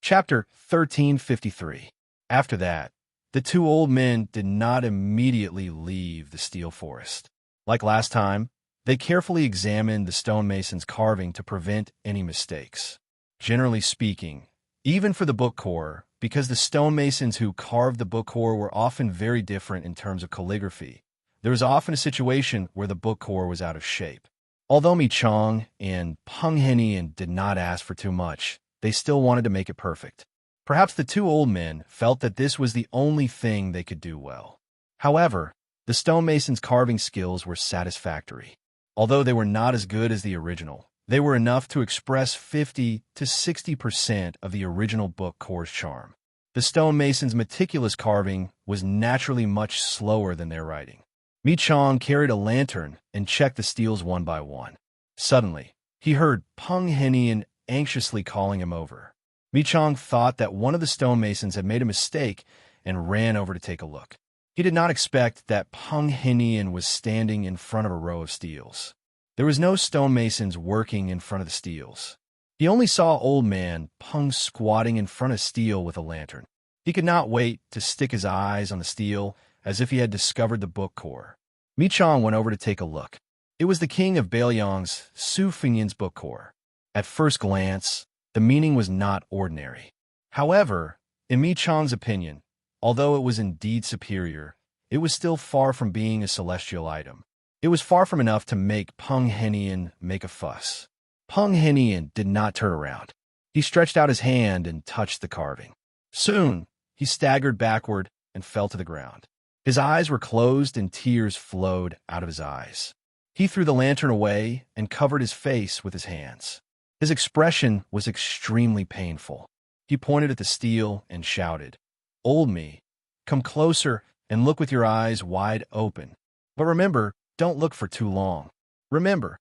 Chapter 1353. After that, the two old men did not immediately leave the steel forest. Like last time, they carefully examined the stonemason's carving to prevent any mistakes. Generally speaking, even for the book core, because the stonemasons who carved the book core were often very different in terms of calligraphy, there was often a situation where the book core was out of shape. Although Mi Chong and Peng Hinian did not ask for too much, they still wanted to make it perfect. Perhaps the two old men felt that this was the only thing they could do well. However, the stonemason's carving skills were satisfactory. Although they were not as good as the original, they were enough to express 50 to 60% of the original book core's charm. The stonemason's meticulous carving was naturally much slower than their writing. Mi Chong carried a lantern and checked the steels one by one. Suddenly, he heard Peng Hinian anxiously calling him over. Mi Chong thought that one of the stonemasons had made a mistake and ran over to take a look. He did not expect that Peng Hinian was standing in front of a row of steels. There was no stonemasons working in front of the steels. He only saw old man Peng squatting in front of steel with a lantern. He could not wait to stick his eyes on the steel as if he had discovered the book core. Mi Chong went over to take a look. It was the king of Bailiang's Su Fengnian's book core. At first glance, the meaning was not ordinary. However, in Mi Chong's opinion, although it was indeed superior, it was still far from being a celestial item. It was far from enough to make Peng Hinian make a fuss. Peng Hinian did not turn around. He stretched out his hand and touched the carving. Soon, he staggered backward and fell to the ground. His eyes were closed and tears flowed out of his eyes. He threw the lantern away and covered his face with his hands. His expression was extremely painful. He pointed at the steel and shouted, "Old me, come closer and look with your eyes wide open. But remember, don't look for too long. Remember."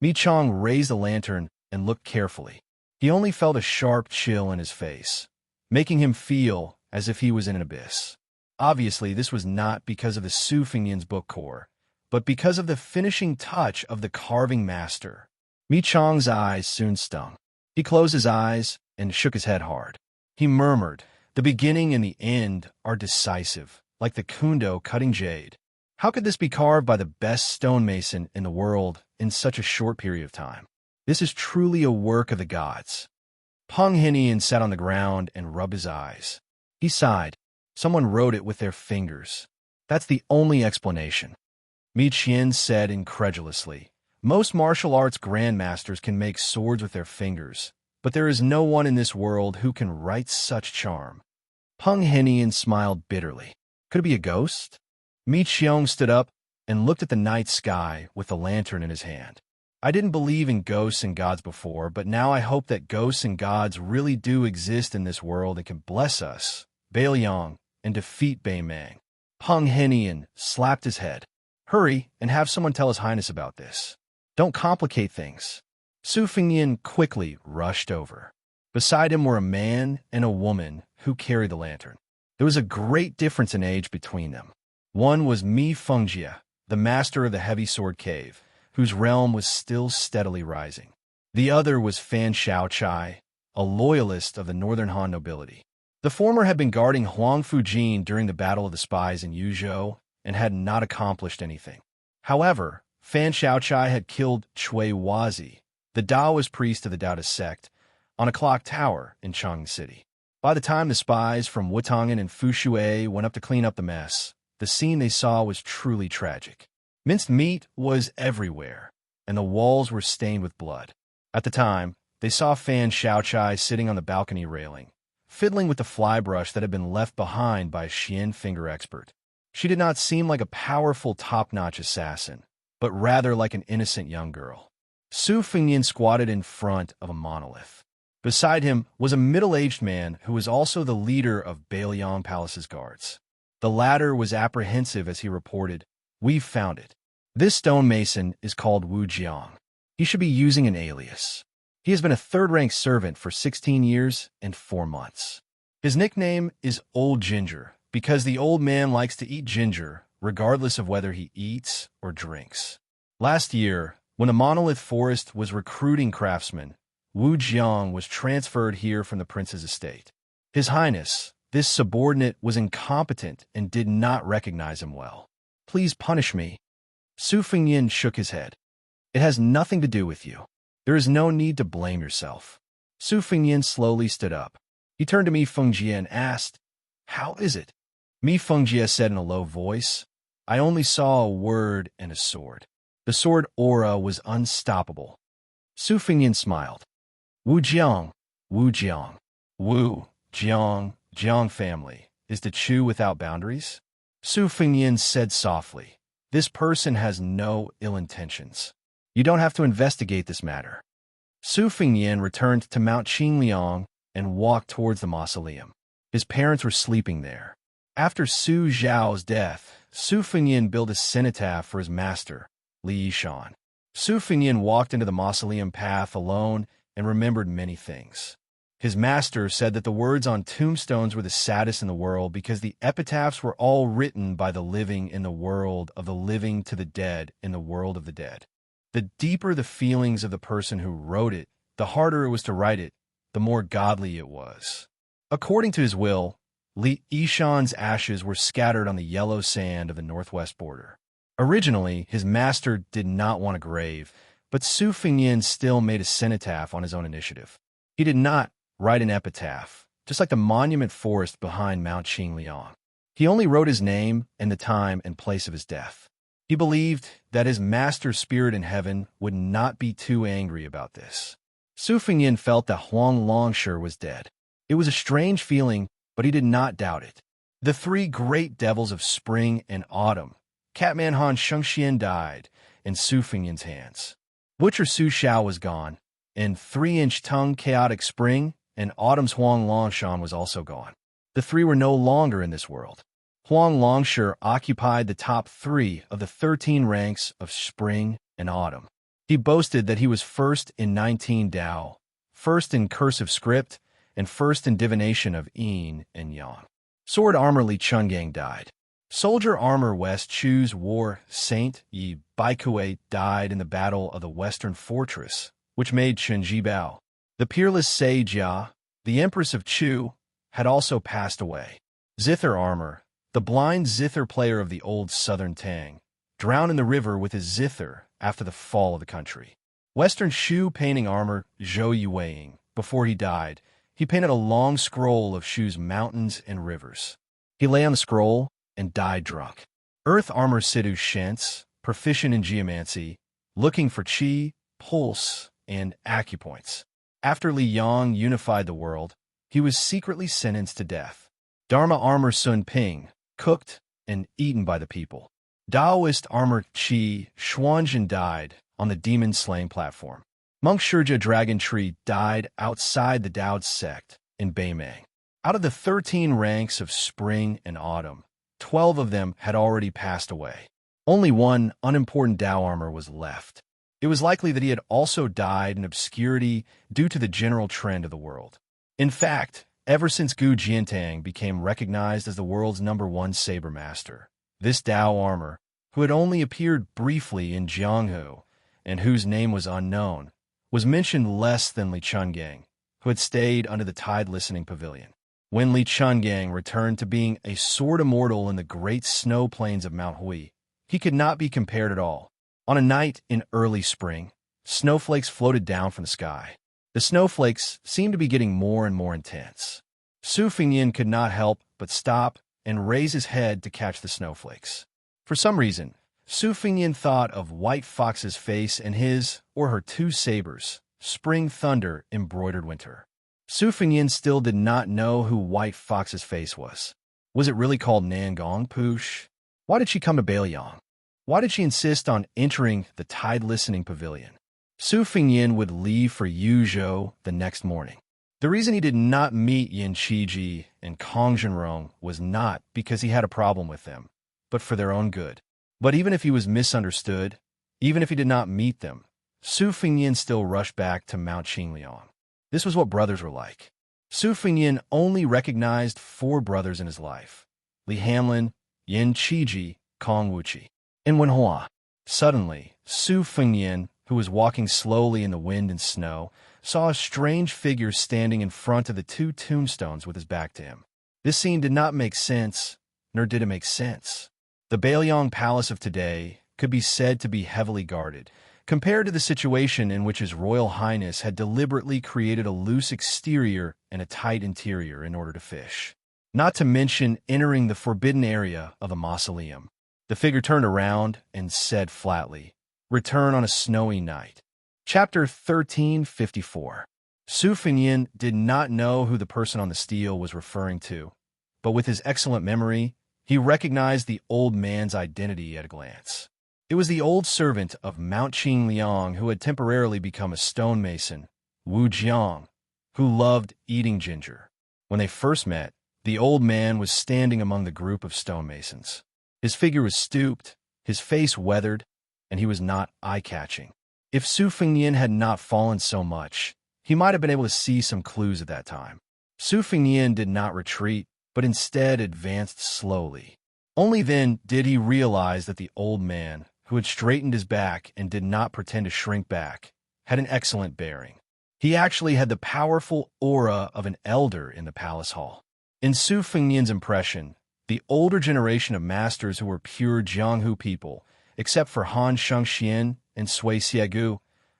Mi Chong raised the lantern and looked carefully. He only felt a sharp chill in his face, making him feel as if he was in an abyss. Obviously, this was not because of the Su Fengnian's book core, but because of the finishing touch of the carving master. Mi Chong's eyes soon stung. He closed his eyes and shook his head hard. He murmured, "The beginning and the end are decisive, like the kundo cutting jade. How could this be carved by the best stonemason in the world in such a short period of time?" This is truly a work of the gods. Peng Hinian sat on the ground and rubbed his eyes. He sighed. Someone wrote it with their fingers. That's the only explanation. Mi Qian said incredulously. Most martial arts grandmasters can make swords with their fingers, but there is no one in this world who can write such charm. Peng Hinian smiled bitterly. Could it be a ghost? Mi Qiong stood up and looked at the night sky with the lantern in his hand. I didn't believe in ghosts and gods before, but now I hope that ghosts and gods really do exist in this world and can bless us, Bailiang, and defeat Bei Mang. Peng Hinian slapped his head. Hurry and have someone tell His Highness about this. Don't complicate things. Su Fengnian quickly rushed over. Beside him were a man and a woman who carried the lantern. There was a great difference in age between them. One was Mi Fengjie, the master of the heavy sword cave, whose realm was still steadily rising. The other was Fan Shaochai, a loyalist of the Northern Han nobility. The former had been guarding Huang Fujin during the Battle of the Spies in Yuzhou and had not accomplished anything. However, Fan Shaochai had killed Cui Wazi, the Taoist priest of the Taoist sect, on a clock tower in Chang'an City. By the time the spies from Wutangan and Fushuai went up to clean up the mess, the scene they saw was truly tragic. Minced meat was everywhere, and the walls were stained with blood. At the time, they saw Fan Shaochai sitting on the balcony railing, fiddling with the fly brush that had been left behind by a Xian finger expert. She did not seem like a powerful top-notch assassin, but rather like an innocent young girl. Su Fengnian squatted in front of a monolith. Beside him was a middle-aged man who was also the leader of Bailiang Palace's guards. The latter was apprehensive as he reported, "We've found it. This stonemason is called Wu Jiang. He should be using an alias. He has been a third-rank servant for 16 years and 4 months. His nickname is Old Ginger because the old man likes to eat ginger regardless of whether he eats or drinks." Last year, when the Monolith Forest was recruiting craftsmen, Wu Jiang was transferred here from the prince's estate. His Highness, this subordinate was incompetent and did not recognize him well. "Please punish me." Su Fengnian shook his head. "It has nothing to do with you. There is no need to blame yourself." Su Fengnian slowly stood up. He turned to Mi Fengjie and asked, "How is it?" Mi Fengjie said in a low voice, "I only saw a word and a sword. The sword aura was unstoppable." Su Fengnian smiled. "Wu Jiang, Wu Jiang, Wu, Jiang, Jiang family, is the Chu without boundaries?" Su Fengnian said softly, "This person has no ill intentions. You don't have to investigate this matter." Su Fengnian returned to Mount Qingliang and walked towards the mausoleum. His parents were sleeping there. After Su Zhao's death, Su Fengnian built a cenotaph for his master, Li Yishan. Su Fengnian walked into the mausoleum path alone and remembered many things. His master said that the words on tombstones were the saddest in the world because the epitaphs were all written by the living in the world of the living to the dead in the world of the dead. The deeper the feelings of the person who wrote it, the harder it was to write it, the more godly it was. According to his will, Li Yishan's ashes were scattered on the yellow sand of the northwest border. Originally, his master did not want a grave, but Su Fengnian still made a cenotaph on his own initiative. He did not write an epitaph, just like the monument forest behind Mount Qingliang. He only wrote his name and the time and place of his death. He believed that his master's spirit in heaven would not be too angry about this. Su Fengnian felt that Huang Longshi was dead. It was a strange feeling, but he did not doubt it. The 3 great devils of spring and autumn, Catman Han Shengxian died in Su Fengnian's hands. Butcher Su Xiao was gone, and 3-inch tongue Chaotic Spring and Autumn's Huang Longshan was also gone. The 3 were no longer in this world. Huang Longshi occupied the top 3 of the 13 ranks of spring and autumn. He boasted that he was first in 19 Dao, first in cursive script, and first in divination of yin and yang. Sword Armor Li Chungang died. Soldier Armor West Chu's War Saint Yi Baikue died in the Battle of the Western Fortress, which made Chenji bow. The peerless Sei Jia, the Empress of Chu, had also passed away. Zither Armor, the blind zither player of the old southern Tang, drowned in the river with his zither after the fall of the country. Western Shu painting armor Zhou Yuweiing. Before he died, he painted a long scroll of Shu's mountains and rivers. He lay on the scroll and died drunk. Earth armor Sidu Shentz, proficient in geomancy, looking for qi, pulse, and acupoints. After Li Yang unified the world, he was secretly sentenced to death. Dharma armor Sun Ping, cooked and eaten by the people. Taoist armor Qi Xuanzhen died on the demon-slaying platform. Monk Shurja Dragon Tree died outside the Dao sect in Beimeng. Out of the 13 ranks of spring and autumn, 12 of them had already passed away. Only one unimportant Dao armor was left. It was likely that he had also died in obscurity due to the general trend of the world. In fact, ever since Gu Jiantang became recognized as the world's #1 saber master, this Dao armor, who had only appeared briefly in Jianghu and whose name was unknown, was mentioned less than Li Chungang, who had stayed under the Tide Listening Pavilion. When Li Chungang returned to being a sword immortal in the great snow plains of Mount Hui, he could not be compared at all. On a night in early spring, snowflakes floated down from the sky. The snowflakes seemed to be getting more and more intense. Su Fingyin could not help but stop and raise his head to catch the snowflakes. For some reason, Su Fingyin thought of White Fox's face and his, or her 2 sabers, spring thunder embroidered winter. Su Fingyin still did not know who White Fox's face was. Was it really called Nangong Poosh? Why did she come to Bailiang? Why did she insist on entering the Tide Listening Pavilion? Su Fingyin would leave for Yuzhou the next morning. The reason he did not meet Yin Qiji and Kong Zhenrong was not because he had a problem with them, but for their own good. But even if he was misunderstood, even if he did not meet them, Su Fingyin still rushed back to Mount Qingliang. This was what brothers were like. Su Fingyin only recognized 4 brothers in his life: Li Hanlin, Yin Qiji, Kong Wuqi, and Wen Hua. Suddenly, Su Fingyin, who was walking slowly in the wind and snow, saw a strange figure standing in front of the 2 tombstones with his back to him. This scene did not make sense, nor did it make sense. The Bailiang Palace of today could be said to be heavily guarded, compared to the situation in which His Royal Highness had deliberately created a loose exterior and a tight interior in order to fish. Not to mention entering the forbidden area of a mausoleum. The figure turned around and said flatly, "Return on a snowy night." Chapter 1354. Su Fingyin did not know who the person on the stele was referring to, but with his excellent memory, he recognized the old man's identity at a glance. It was the old servant of Mount Qingliang who had temporarily become a stonemason, Wu Jiang, who loved eating ginger. When they first met, the old man was standing among the group of stonemasons. His figure was stooped, his face weathered, and he was not eye-catching. If Su Fingyin had not fallen so much, he might have been able to see some clues at that time. Su Fingyin did not retreat, but instead advanced slowly. Only then did he realize that the old man, who had straightened his back and did not pretend to shrink back, had an excellent bearing. He actually had the powerful aura of an elder in the palace hall. In Su Fingyin's impression, the older generation of masters who were pure Jianghu people, except for Han Shengxian and Sui Xiegu,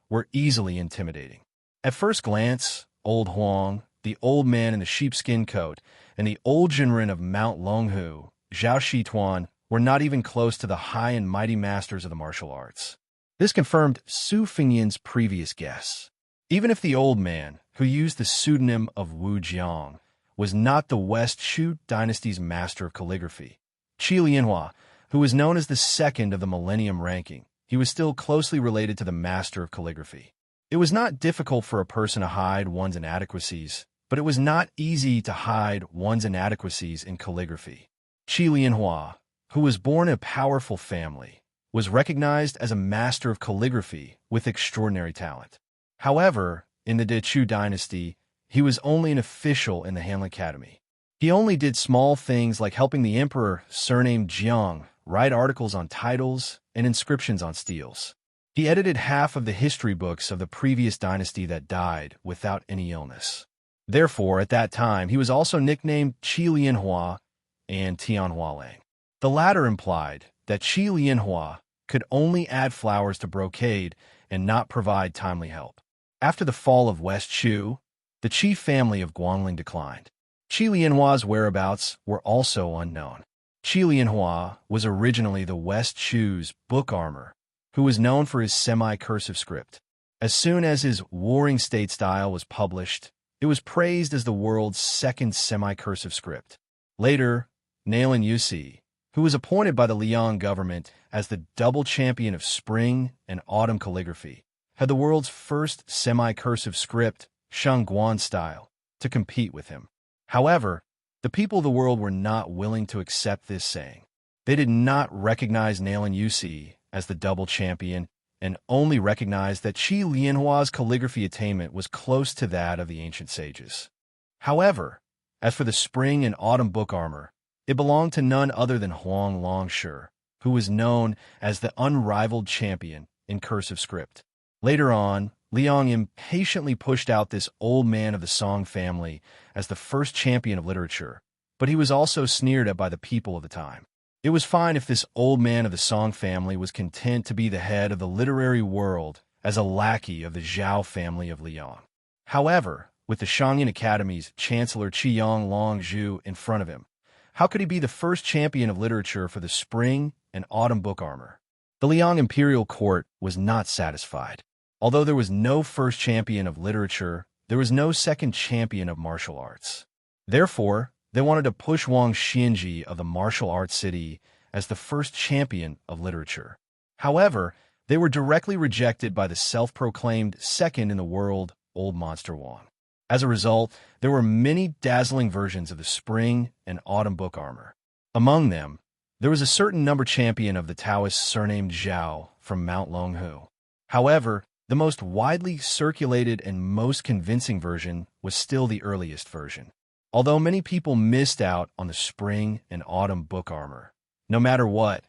were easily intimidating. At first glance, old Huang, the old man in the sheepskin coat, and the old Jinren of Mount Longhu, Zhao Shituan, were not even close to the high and mighty masters of the martial arts. This confirmed Su Fingyin's previous guess. Even if the old man, who used the pseudonym of Wu Jiang, was not the West Shu dynasty's master of calligraphy, Qi Lianhua, who was known as the second of the millennium ranking, he was still closely related to the master of calligraphy. It was not difficult for a person to hide one's inadequacies, but it was not easy to hide one's inadequacies in calligraphy. Qi Lianhua, who was born in a powerful family, was recognized as a master of calligraphy with extraordinary talent. However, in the Dechu dynasty, he was only an official in the Han Academy. He only did small things like helping the emperor, surnamed Jiang, write articles on titles and inscriptions on steles. He edited half of the history books of the previous dynasty that died without any illness. Therefore, at that time, he was also nicknamed Qi Lianhua and Tianhualang. The latter implied that Qi Lianhua could only add flowers to brocade and not provide timely help. After the fall of West Chu, the chief family of Guangling declined. Qi Lianhua's whereabouts were also unknown. Qi Lianhua was originally the West Chu's book armor, who was known for his semi-cursive script. As soon as his Warring State style was published, it was praised as the world's second semi-cursive script. Later, Nailan Yusi, who was appointed by the Liang government as the double champion of spring and autumn calligraphy, had the world's first semi-cursive script, Shangguan style, to compete with him. However, the people of the world were not willing to accept this saying. They did not recognize Nailan Yusi as the double champion and only recognized that Qi Lianhua's calligraphy attainment was close to that of the ancient sages. However, as for the spring and autumn book armor, it belonged to none other than Huang Longshi, who was known as the unrivaled champion in cursive script. Later on, Liang impatiently pushed out this old man of the Song family as the first champion of literature, but he was also sneered at by the people of the time. It was fine if this old man of the Song family was content to be the head of the literary world as a lackey of the Zhao family of Liang. However, with the Shangyin Academy's Chancellor Qiyang Longzhu in front of him, how could he be the first champion of literature for the spring and autumn book armor? The Liang imperial court was not satisfied. Although there was no first champion of literature, there was no second champion of martial arts. Therefore, they wanted to push Wang Xianji of the martial arts city as the first champion of literature. However, they were directly rejected by the self-proclaimed second in the world, Old Monster Wang. As a result, there were many dazzling versions of the spring and autumn book armor. Among them, there was a certain number champion of the Taoist surnamed Zhao from Mount Longhu. However, the most widely circulated and most convincing version was still the earliest version. Although many people missed out on the spring and autumn book armor, no matter what,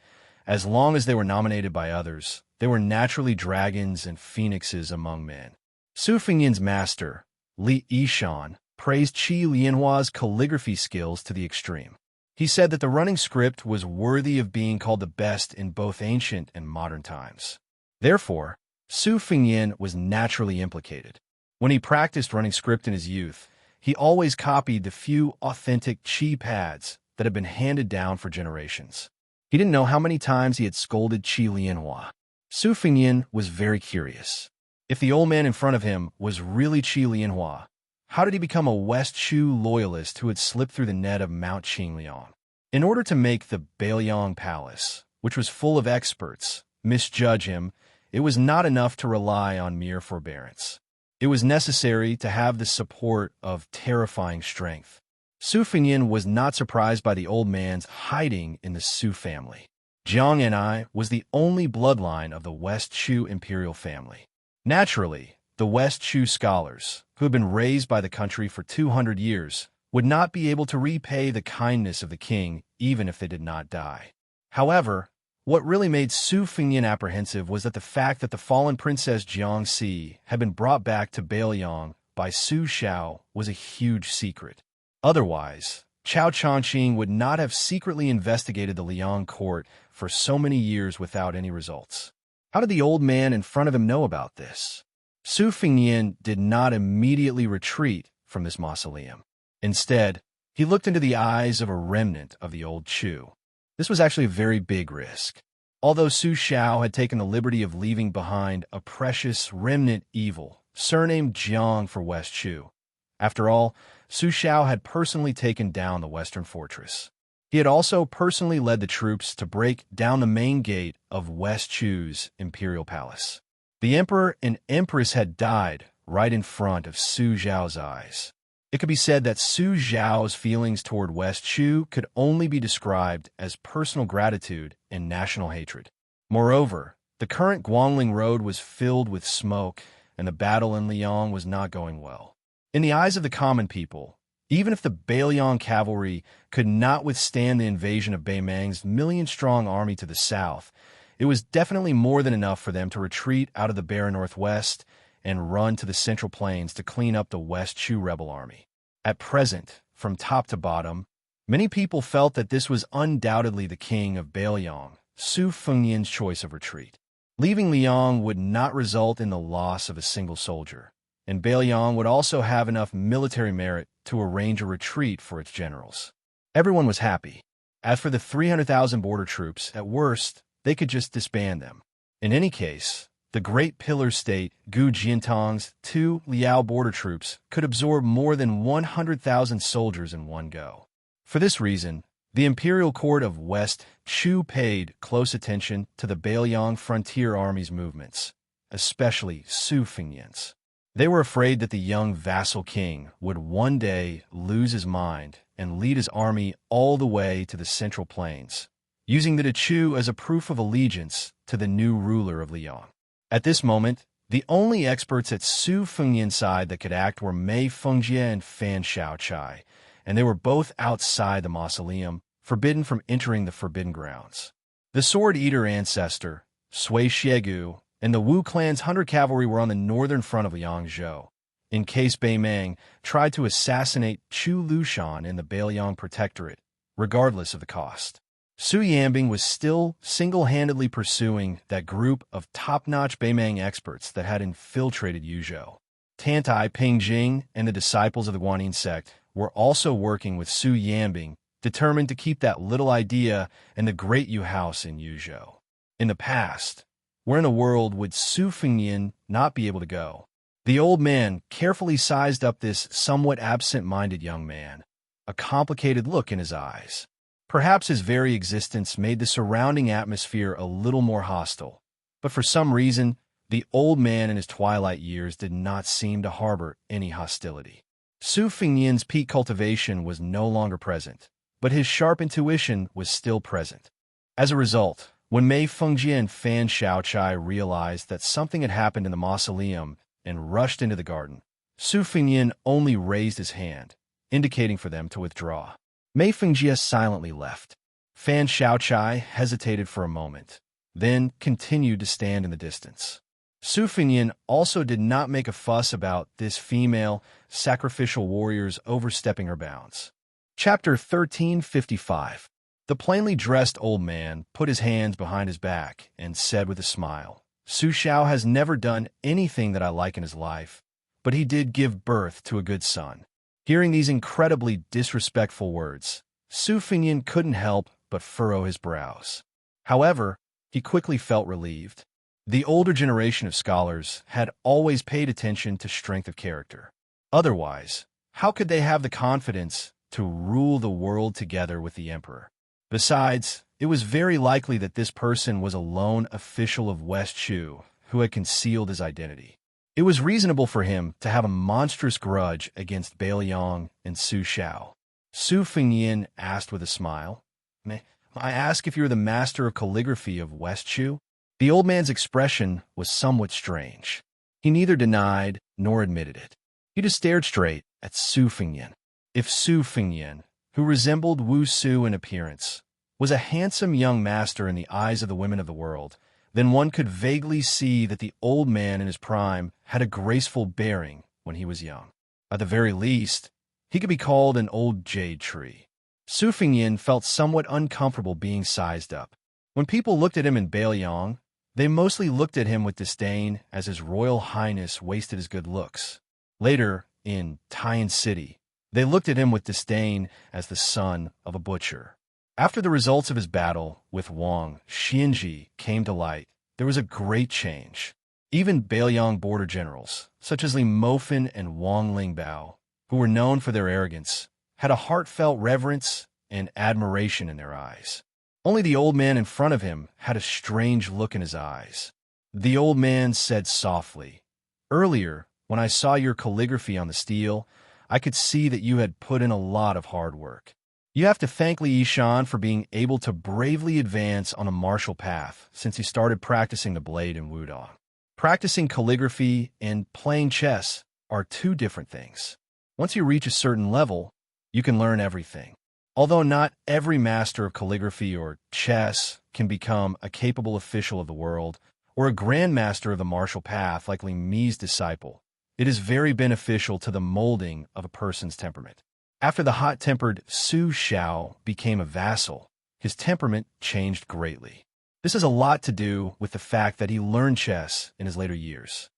as long as they were nominated by others, they were naturally dragons and phoenixes among men. Su Fengyan's master, Li Yishan, praised Qi Lianhua's calligraphy skills to the extreme. He said that the running script was worthy of being called the best in both ancient and modern times. Therefore, Su Fengyan was naturally implicated. When he practiced running script in his youth, he always copied the few authentic Qi pads that had been handed down for generations. He didn't know how many times he had scolded Qi Lianhua. Su Fengyan was very curious. If the old man in front of him was really Qi Lianhua, how did he become a West Chu loyalist who had slipped through the net of Mount Qingliang? In order to make the Beiliang Palace, which was full of experts, misjudge him, it was not enough to rely on mere forbearance. It was necessary to have the support of terrifying strength. Su Fengyan was not surprised by the old man's hiding in the Su family. Jiang Enai was the only bloodline of the West Chu imperial family. Naturally, the West Chu scholars, who had been raised by the country for 200 years, would not be able to repay the kindness of the king even if they did not die. However, what really made Su Fengyan apprehensive was that the fact that the fallen princess Jiangxi had been brought back to Beiliang by Su Xiao was a huge secret. Otherwise, Chao Changqing would not have secretly investigated the Liang court for so many years without any results. How did the old man in front of him know about this? Su Fengyan did not immediately retreat from this mausoleum. Instead, he looked into the eyes of a remnant of the old Chu. This was actually a very big risk. Although Su Xiao had taken the liberty of leaving behind a precious remnant evil, surnamed Jiang for West Chu. After all, Su Xiao had personally taken down the western fortress. He had also personally led the troops to break down the main gate of West Chu's imperial palace. The emperor and empress had died right in front of Su Xiao's eyes. It could be said that Su Xiao's feelings toward West Chu could only be described as personal gratitude and national hatred. Moreover, the current Guangling road was filled with smoke, and the battle in Liang was not going well. In the eyes of the common people, even if the Beiliang cavalry could not withstand the invasion of Beimang's million-strong army to the south, it was definitely more than enough for them to retreat out of the barren northwest and run to the central plains to clean up the West Chu rebel army. At present, from top to bottom, many people felt that this was undoubtedly the king of Beiliang, Su Fengyan's choice of retreat. Leaving Liang would not result in the loss of a single soldier, and Beiliang would also have enough military merit to arrange a retreat for its generals. Everyone was happy. As for the 300,000 border troops, at worst, they could just disband them. In any case, the Great Pillar State, Gu Jiantong's 2 Liao border troops could absorb more than 100,000 soldiers in one go. For this reason, the imperial court of West Chu paid close attention to the Beiliang frontier army's movements, especially Su Fengnian's. They were afraid that the young vassal king would one day lose his mind and lead his army all the way to the Central Plains, using the Chu as a proof of allegiance to the new ruler of Liang. At this moment, the only experts at Su Fengnian's side that could act were Mei Fengjie and Fan Shaochai, and they were both outside the mausoleum, forbidden from entering the Forbidden Grounds. The Sword Eater ancestor, Sui Xiegu, and the Wu clan's 100 cavalry were on the northern front of Liangzhou, in case Bei Meng tried to assassinate Chu Lushan in the Beiliang Protectorate, regardless of the cost. Su Yanbing was still single-handedly pursuing that group of top-notch Bei Meng experts that had infiltrated Yuzhou. Tantai Pingjing and the disciples of the Guanyin sect were also working with Su Yanbing, determined to keep that little idea and the great Yu house in Yuzhou. In the past, where in the world would Su Fengnian not be able to go? The old man carefully sized up this somewhat absent-minded young man, a complicated look in his eyes. Perhaps his very existence made the surrounding atmosphere a little more hostile, but for some reason, the old man in his twilight years did not seem to harbor any hostility. Su Fengnian's peak cultivation was no longer present, but his sharp intuition was still present. As a result, when Mei Fengjie and Fan Shaochai realized that something had happened in the mausoleum and rushed into the garden, Su Fengnian only raised his hand, indicating for them to withdraw. Mei Fengjie silently left. Fan Shaochai hesitated for a moment, then continued to stand in the distance. Su Fengnian also did not make a fuss about this female sacrificial warrior's overstepping her bounds. Chapter 1355. The plainly dressed old man put his hands behind his back and said with a smile, "Su Xiao has never done anything that I like in his life, but he did give birth to a good son." Hearing these incredibly disrespectful words, Su Fengnian couldn't help but furrow his brows. However, he quickly felt relieved. The older generation of scholars had always paid attention to strength of character. Otherwise, how could they have the confidence to rule the world together with the emperor? Besides, it was very likely that this person was a lone official of West Chu who had concealed his identity. It was reasonable for him to have a monstrous grudge against Beiliang and Su Xiao. Su Fengnian asked with a smile, "May I ask if you're the master of calligraphy of West Chu?" The old man's expression was somewhat strange. He neither denied nor admitted it. He just stared straight at Su Fengnian. If Su Fengnian, who resembled Wu Su in appearance, was a handsome young master in the eyes of the women of the world, then one could vaguely see that the old man in his prime had a graceful bearing when he was young. At the very least, he could be called an old jade tree. Su Fengnian felt somewhat uncomfortable being sized up. When people looked at him in Beiliang, they mostly looked at him with disdain as His Royal Highness wasted his good looks. Later, in Taiyan City, they looked at him with disdain as the son of a butcher. After the results of his battle with Wang Xianji came to light, there was a great change. Even Beiliang border generals, such as Li Mofan and Wang Lingbao, who were known for their arrogance, had a heartfelt reverence and admiration in their eyes. Only the old man in front of him had a strange look in his eyes. The old man said softly, "Earlier, when I saw your calligraphy on the steel, I could see that you had put in a lot of hard work. You have to thank Li Yishan for being able to bravely advance on a martial path since he started practicing the blade in Wudong. Practicing calligraphy and playing chess are two different things. Once you reach a certain level, you can learn everything. Although not every master of calligraphy or chess can become a capable official of the world or a grand master of the martial path like Li Mi's disciple, it is very beneficial to the molding of a person's temperament. After the hot-tempered Su Xiao became a vassal, his temperament changed greatly. This has a lot to do with the fact that he learned chess in his later years.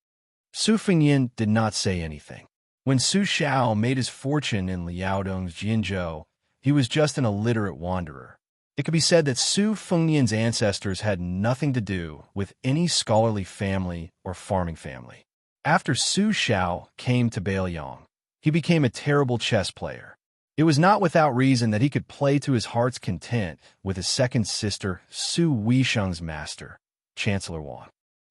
Su Fengyan did not say anything. When Su Xiao made his fortune in Liaodong's Jinzhou, he was just an illiterate wanderer. It could be said that Su Fengyan's ancestors had nothing to do with any scholarly family or farming family. After Su Xiao came to Beiliang, he became a terrible chess player. It was not without reason that he could play to his heart's content with his second sister, Su Weisheng's master, Chancellor Wang.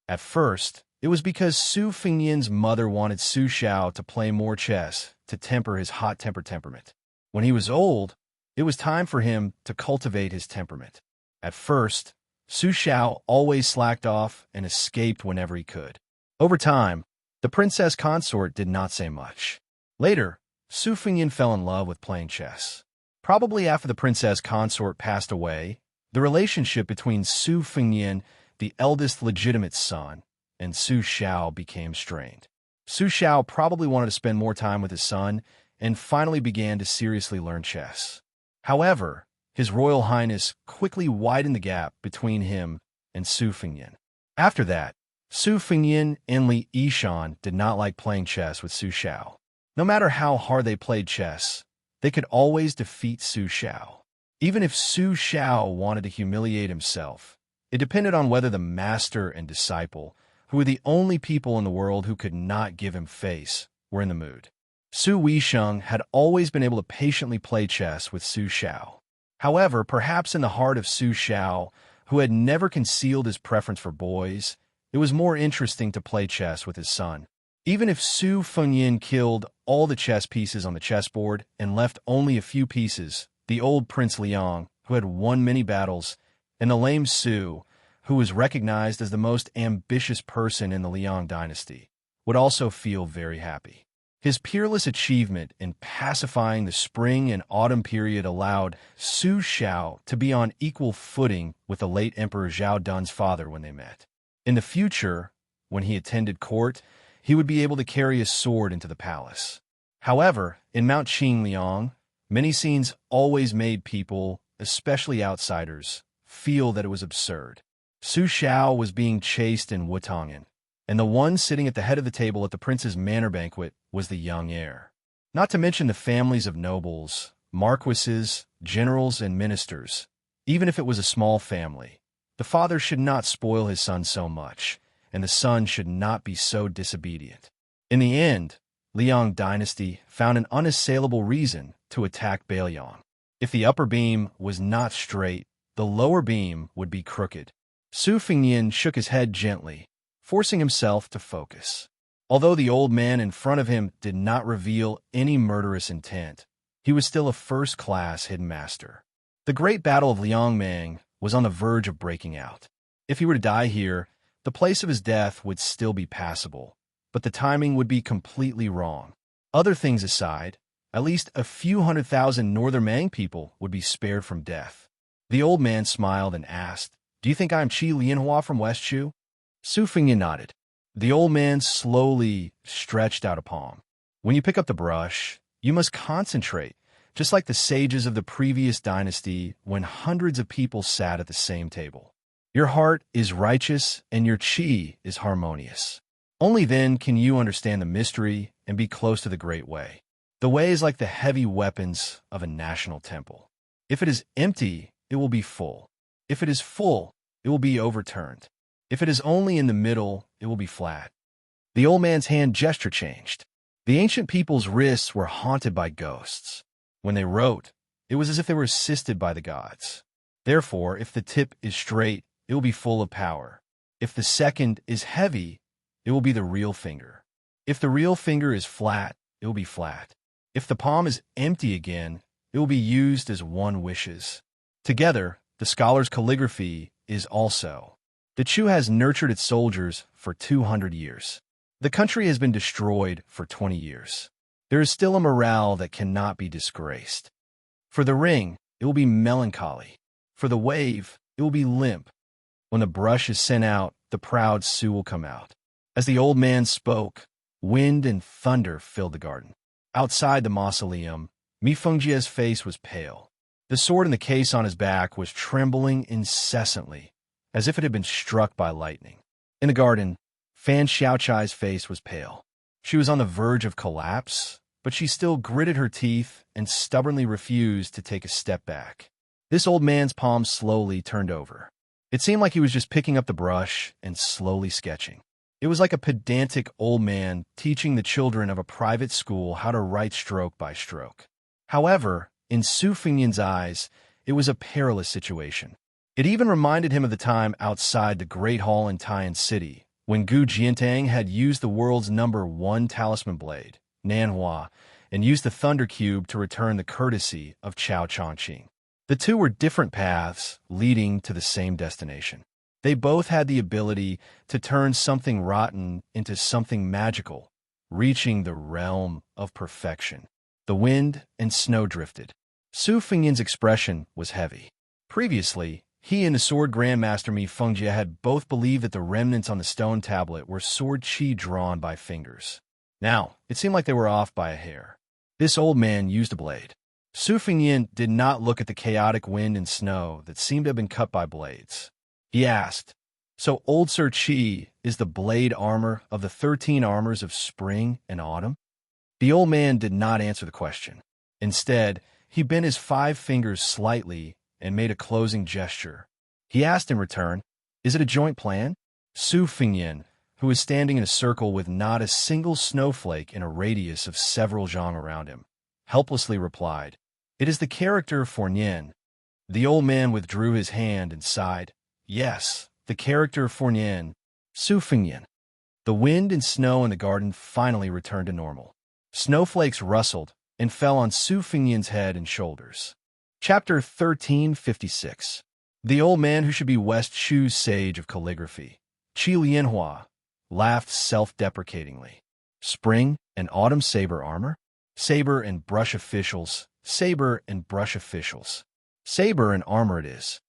At first, it was because Su Fengyan's mother wanted Su Xiao to play more chess to temper his hot-tempered temperament. When he was old, it was time for him to cultivate his temperament. At first, Su Xiao always slacked off and escaped whenever he could. Over time, the princess consort did not say much. Later, Su Fengyan fell in love with playing chess. Probably after the princess consort passed away, the relationship between Su Fengyan, the eldest legitimate son, and Su Xiao became strained. Su Xiao probably wanted to spend more time with his son and finally began to seriously learn chess. However, His Royal Highness quickly widened the gap between him and Su Fengyan. After that, Su Fengyan and Li Yishan did not like playing chess with Su Xiao. No matter how hard they played chess, they could always defeat Su Xiao. Even if Su Xiao wanted to humiliate himself, it depended on whether the master and disciple, who were the only people in the world who could not give him face, were in the mood. Su Weisheng had always been able to patiently play chess with Su Xiao. However, perhaps in the heart of Su Xiao, who had never concealed his preference for boys, it was more interesting to play chess with his son. Even if Su Fengyan killed all the chess pieces on the chessboard and left only a few pieces, the old Prince Liang, who had won many battles, and the lame Su, who was recognized as the most ambitious person in the Liang dynasty, would also feel very happy. His peerless achievement in pacifying the spring and autumn period allowed Su Xiao to be on equal footing with the late Emperor Zhao Dun's father when they met. In the future, when he attended court, he would be able to carry a sword into the palace. However, in Mount Qingliang, many scenes always made people, especially outsiders, feel that it was absurd. Su Xiao was being chased in Wutongan, and the one sitting at the head of the table at the prince's manor banquet was the young heir. Not to mention the families of nobles, marquises, generals, and ministers. Even if it was a small family, the father should not spoil his son so much, and the son should not be so disobedient. In the end, Liang dynasty found an unassailable reason to attack Beiliang. If the upper beam was not straight, the lower beam would be crooked. Su Fengyan shook his head gently, forcing himself to focus. Although the old man in front of him did not reveal any murderous intent, he was still a first-class hidden master. The great battle of Liangmang was on the verge of breaking out. If he were to die here, the place of his death would still be passable, but the timing would be completely wrong. Other things aside, at least a few 100,000 Northern Mang people would be spared from death. The old man smiled and asked, "Do you think I am Qi Lianhua from West Chu?" Su Fengyan nodded. The old man slowly stretched out a palm. "When you pick up the brush, you must concentrate, just like the sages of the previous dynasty when hundreds of people sat at the same table. Your heart is righteous and your qi is harmonious. Only then can you understand the mystery and be close to the great way. The way is like the heavy weapons of a national temple. If it is empty, it will be full. If it is full, it will be overturned. If it is only in the middle, it will be flat." The old man's hand gesture changed. The ancient people's wrists were haunted by ghosts. When they wrote, it was as if they were assisted by the gods. Therefore, if the tip is straight, it will be full of power. If the second is heavy, it will be the real finger. If the real finger is flat, it will be flat. If the palm is empty again, it will be used as one wishes. Together, the scholar's calligraphy is also. The Chu has nurtured its soldiers for 200 years. The country has been destroyed for 20 years. There is still a morale that cannot be disgraced. For the ring, it will be melancholy. For the wave, it will be limp. When the brush is sent out, the proud Su will come out. As the old man spoke, wind and thunder filled the garden. Outside the mausoleum, Mi Fengjie's face was pale. The sword in the case on his back was trembling incessantly, as if it had been struck by lightning. In the garden, Fan Xiaochai's face was pale. She was on the verge of collapse, but she still gritted her teeth and stubbornly refused to take a step back. This old man's palm slowly turned over. It seemed like he was just picking up the brush and slowly sketching. It was like a pedantic old man teaching the children of a private school how to write stroke by stroke. However, in Su Fengyan's eyes, it was a perilous situation. It even reminded him of the time outside the Great Hall in Taiyan City, when Gu Jiantang had used the world's #1 talisman blade, Nanhua, and used the Thunder Cube to return the courtesy of Chao Chongqing. The two were different paths leading to the same destination. They both had the ability to turn something rotten into something magical, reaching the realm of perfection. The wind and snow drifted. Su Fengyan's expression was heavy. Previously, he and the sword grandmaster Mi Fengjie had both believed that the remnants on the stone tablet were sword chi drawn by fingers. Now, it seemed like they were off by a hair. This old man used a blade. Su Fengyan did not look at the chaotic wind and snow that seemed to have been cut by blades. He asked, "So Old Sir Qi is the blade armor of the 13 armors of spring and autumn?" The old man did not answer the question. Instead, he bent his 5 fingers slightly and made a closing gesture. He asked in return, "Is it a joint plan?" Su Fengyan, who was standing in a circle with not a single snowflake in a radius of several zhang around him, helplessly replied, "It is the character for Nian." The old man withdrew his hand and sighed, "Yes, the character for Nian, Su Fengyan." The wind and snow in the garden finally returned to normal. Snowflakes rustled and fell on Su Fengyan's head and shoulders. Chapter 1356. The old man who should be West Chu's sage of calligraphy, Qi Lianhua, laughed self-deprecatingly. Spring and autumn saber armor? Saber and brush officials, saber and brush officials. Saber and armor it is.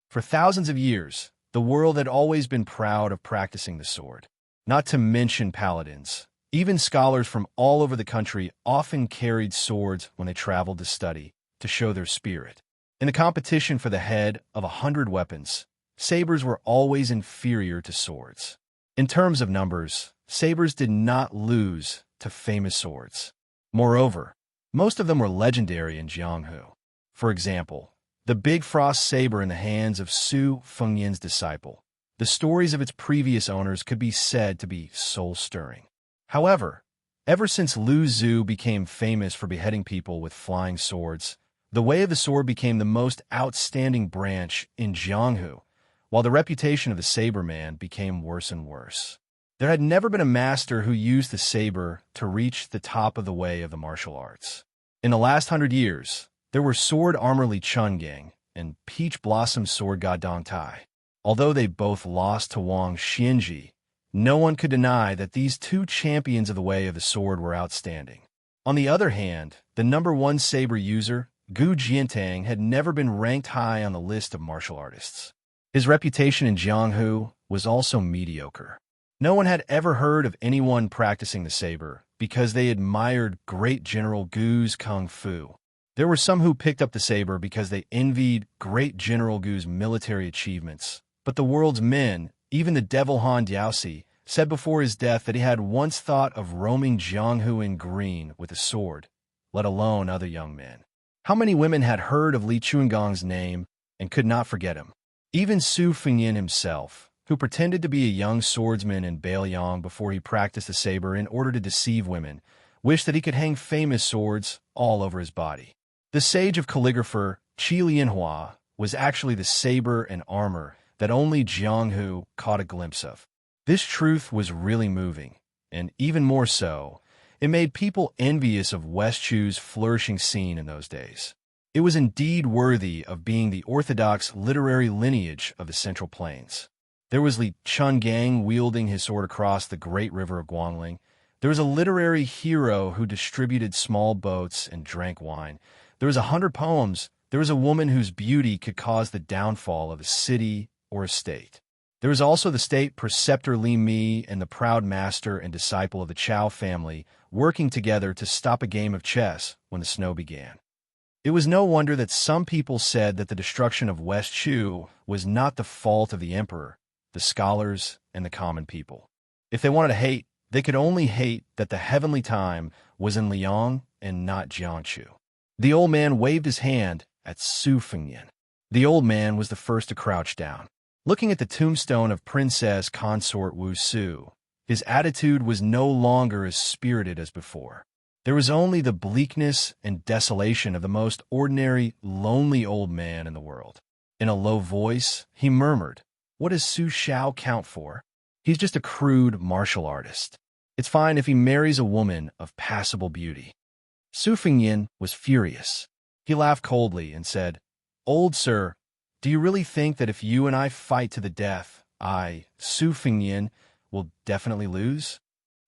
For thousands of years, the world had always been proud of practicing the sword. Not to mention paladins. Even scholars from all over the country often carried swords when they traveled to study, to show their spirit. In the competition for the head of 100 weapons, sabers were always inferior to swords. In terms of numbers, sabers did not lose to famous swords. Moreover, most of them were legendary in Jianghu. For example, the Big Frost saber in the hands of Su Fengyan's disciple. The stories of its previous owners could be said to be soul-stirring. However, ever since Lu Zhu became famous for beheading people with flying swords, the way of the sword became the most outstanding branch in Jianghu, while the reputation of the saber man became worse and worse. There had never been a master who used the saber to reach the top of the way of the martial arts. In the last 100 years, there were Sword Armor Li Chungang and Peach Blossom Sword God Dong Tai. Although they both lost to Wang Xianji, no one could deny that these two champions of the way of the sword were outstanding. On the other hand, the #1 saber user, Gu Jiantang, had never been ranked high on the list of martial artists. His reputation in Jianghu was also mediocre. No one had ever heard of anyone practicing the saber because they admired Great General Gu's kung fu. There were some who picked up the saber because they envied Great General Gu's military achievements, but the world's men, even the devil Han Diaosi, said before his death that he had once thought of roaming Jianghu in green with a sword, let alone other young men. How many women had heard of Li Chungang's name and could not forget him? Even Su Fengyan himself, who pretended to be a young swordsman in Bailiang before he practiced the saber in order to deceive women, wished that he could hang famous swords all over his body. The sage of calligrapher, Qi Lianhua, was actually the saber and armor that only Jianghu caught a glimpse of. This truth was really moving, and even more so, it made people envious of West Chu's flourishing scene in those days. It was indeed worthy of being the orthodox literary lineage of the Central Plains. There was Li Chungang wielding his sword across the great river of Guangling. There was a literary hero who distributed small boats and drank wine. There was 100 poems. There was a woman whose beauty could cause the downfall of a city or a state. There was also the state preceptor Li Mi and the proud master and disciple of the Chao family working together to stop a game of chess when the snow began. It was no wonder that some people said that the destruction of West Chu was not the fault of the emperor, the scholars, and the common people. If they wanted to hate, they could only hate that the heavenly time was in Liang and not Jiangchu. The old man waved his hand at Su Fengyan. The old man was the first to crouch down. Looking at the tombstone of Princess Consort Wu Su, his attitude was no longer as spirited as before. There was only the bleakness and desolation of the most ordinary, lonely old man in the world. In a low voice, he murmured, "What does Su Xiao count for? He's just a crude martial artist. It's fine if he marries a woman of passable beauty." Su Fengyan was furious. He laughed coldly and said, "Old sir, do you really think that if you and I fight to the death, I, Su Fengyan, will definitely lose?"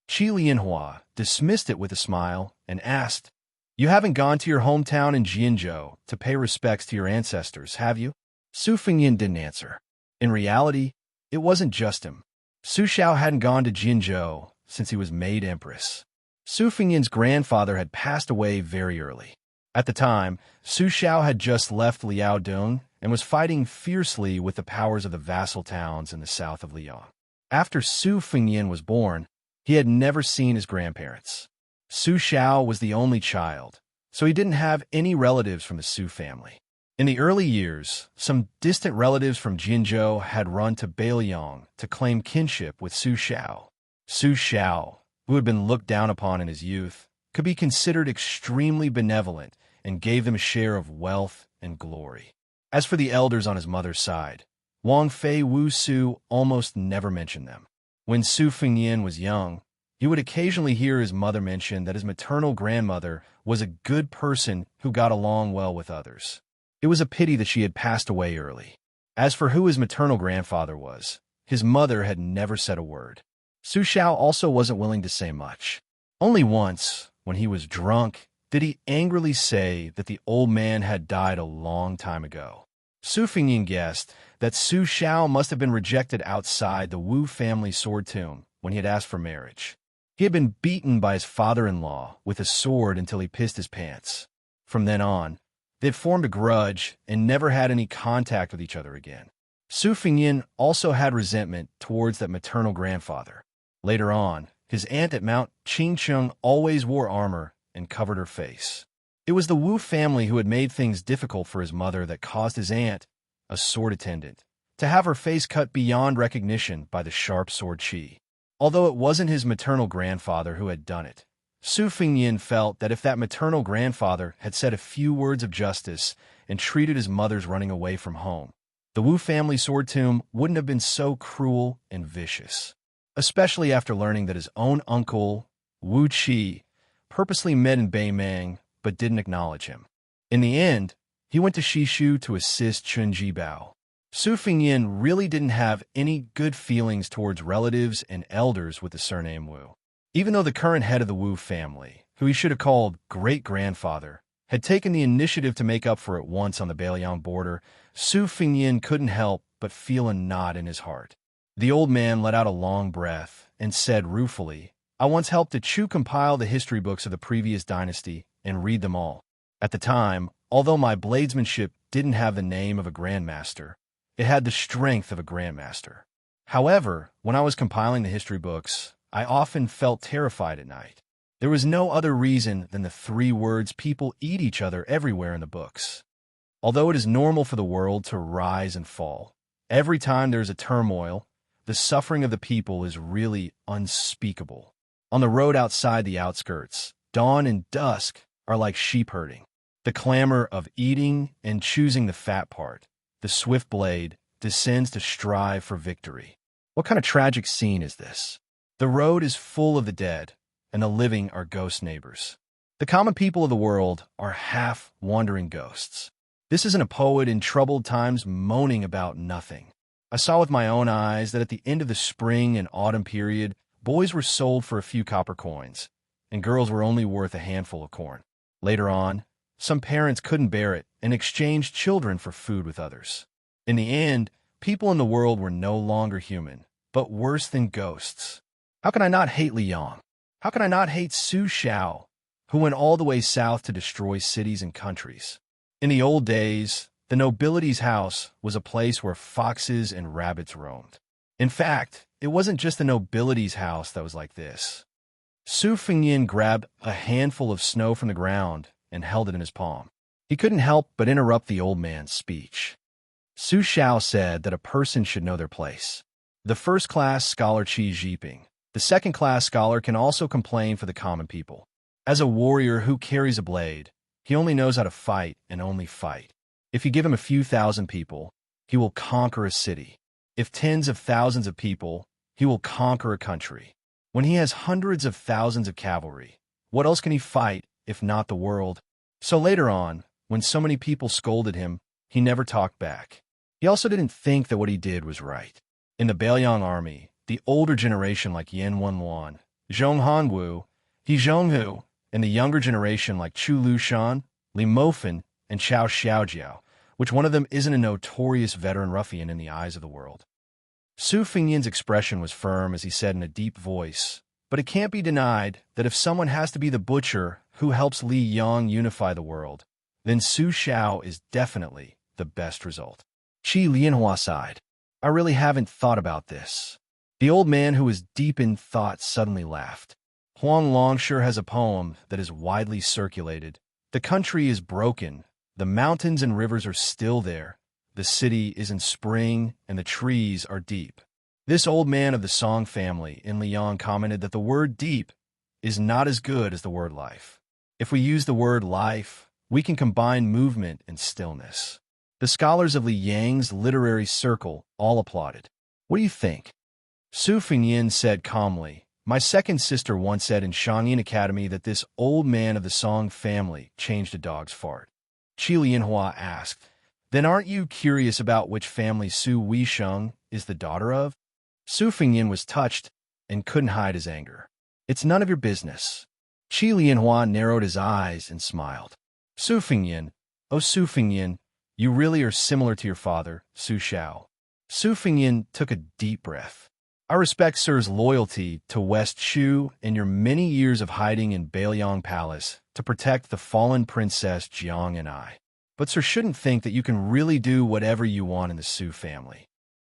Qi Lianhua dismissed it with a smile and asked, "You haven't gone to your hometown in Jianzhou to pay respects to your ancestors, have you?" Su Fengyan didn't answer. In reality, it wasn't just him. Su Xiao hadn't gone to Jianzhou since he was made empress. Su Fengyan's grandfather had passed away very early. At the time, Su Xiao had just left Liaodong and was fighting fiercely with the powers of the vassal towns in the south of Liang. After Su Fengyan was born, he had never seen his grandparents. Su Xiao was the only child, so he didn't have any relatives from the Su family. In the early years, some distant relatives from Jinzhou had run to Beiliang to claim kinship with Su Xiao. Su Xiao, who had been looked down upon in his youth, could be considered extremely benevolent and gave them a share of wealth and glory. As for the elders on his mother's side, Wang Fei Wu Su almost never mentioned them. When Su Fengyan was young, he would occasionally hear his mother mention that his maternal grandmother was a good person who got along well with others. It was a pity that she had passed away early. As for who his maternal grandfather was, his mother had never said a word. Su Xiao also wasn't willing to say much. Only once, when he was drunk, did he angrily say that the old man had died a long time ago. Su Fengyan guessed that Su Xiao must have been rejected outside the Wu family sword tomb when he had asked for marriage. He had been beaten by his father-in-law with a sword until he pissed his pants. From then on, they had formed a grudge and never had any contact with each other again. Su Fengyan also had resentment towards that maternal grandfather. Later on, his aunt at Mount Qingcheng always wore armor and covered her face. It was the Wu family who had made things difficult for his mother that caused his aunt, a sword attendant, to have her face cut beyond recognition by the sharp sword Qi. Although it wasn't his maternal grandfather who had done it, Su Fengyan felt that if that maternal grandfather had said a few words of justice and treated his mother's running away from home, the Wu family sword tomb wouldn't have been so cruel and vicious. Especially after learning that his own uncle, Wu Qi, purposely met in Beimang but didn't acknowledge him. In the end, he went to Shishu to assist Chun Jibao. Su Fengyan really didn't have any good feelings towards relatives and elders with the surname Wu. Even though the current head of the Wu family, who he should have called great-grandfather, had taken the initiative to make up for it once on the Beiliang border, Su Fengyan couldn't help but feel a knot in his heart. The old man let out a long breath and said ruefully, "I once helped the Chu compile the history books of the previous dynasty and read them all. At the time, although my bladesmanship didn't have the name of a grandmaster, it had the strength of a grandmaster. However, when I was compiling the history books, I often felt terrified at night. There was no other reason than the 3 words people eat each other everywhere in the books. Although it is normal for the world to rise and fall, every time there is a turmoil, the suffering of the people is really unspeakable. On the road outside the outskirts, dawn and dusk are like sheep herding. The clamor of eating and choosing the fat part, the swift blade, descends to strive for victory. What kind of tragic scene is this? The road is full of the dead, and the living are ghost neighbors. The common people of the world are half-wandering ghosts. This isn't a poet in troubled times moaning about nothing. I saw with my own eyes that at the end of the spring and autumn period, boys were sold for a few copper coins, and girls were only worth a handful of corn. Later on, some parents couldn't bear it and exchanged children for food with others. In the end, people in the world were no longer human, but worse than ghosts. How can I not hate Liang? How can I not hate Su Xiao, who went all the way south to destroy cities and countries? In the old days, the nobility's house was a place where foxes and rabbits roamed. In fact, it wasn't just the nobility's house that was like this. Su Fengyin grabbed a handful of snow from the ground and held it in his palm. He couldn't help but interrupt the old man's speech. Su Xiao said that a person should know their place. The first-class scholar Qi Jiping. The second-class scholar can also complain for the common people. As a warrior who carries a blade, he only knows how to fight and only fight. If you give him a few thousand people, he will conquer a city. If tens of thousands of people, he will conquer a country. When he has hundreds of thousands of cavalry, what else can he fight if not the world? So later on, when so many people scolded him, he never talked back. He also didn't think that what he did was right. In the Bailiang army, the older generation like Yan Wenwan, Zhong Hanwu, He Zhonghu, and the younger generation like Chu Lushan, Li Mofan, and Chao Xiaojiao, which one of them isn't a notorious veteran ruffian in the eyes of the world. Su Fengyin's expression was firm as he said in a deep voice, but it can't be denied that if someone has to be the butcher who helps Li Yang unify the world, then Su Xiao is definitely the best result. Qi Lianhua sighed. I really haven't thought about this. The old man who was deep in thought suddenly laughed. Huang Long sure has a poem that is widely circulated. The country is broken. The mountains and rivers are still there. The city is in spring, and the trees are deep. This old man of the Song family in Liang commented that the word deep is not as good as the word life. If we use the word life, we can combine movement and stillness. The scholars of Liang's literary circle all applauded. What do you think? Su Fengyin said calmly, my second sister once said in Shangyin Academy that this old man of the Song family changed a dog's fart. Qi Lianhua asked, then aren't you curious about which family Su Weisheng is the daughter of? Su Fengyin was touched and couldn't hide his anger. It's none of your business. Qi Lianhua narrowed his eyes and smiled. Su Fengyin, oh Su Fengyin, you really are similar to your father, Su Xiao. Su Fengyin took a deep breath. I respect Sir's loyalty to West Shu and your many years of hiding in Bailiang Palace to protect the fallen Princess Jiang and I. But Sir shouldn't think that you can really do whatever you want in the Su family.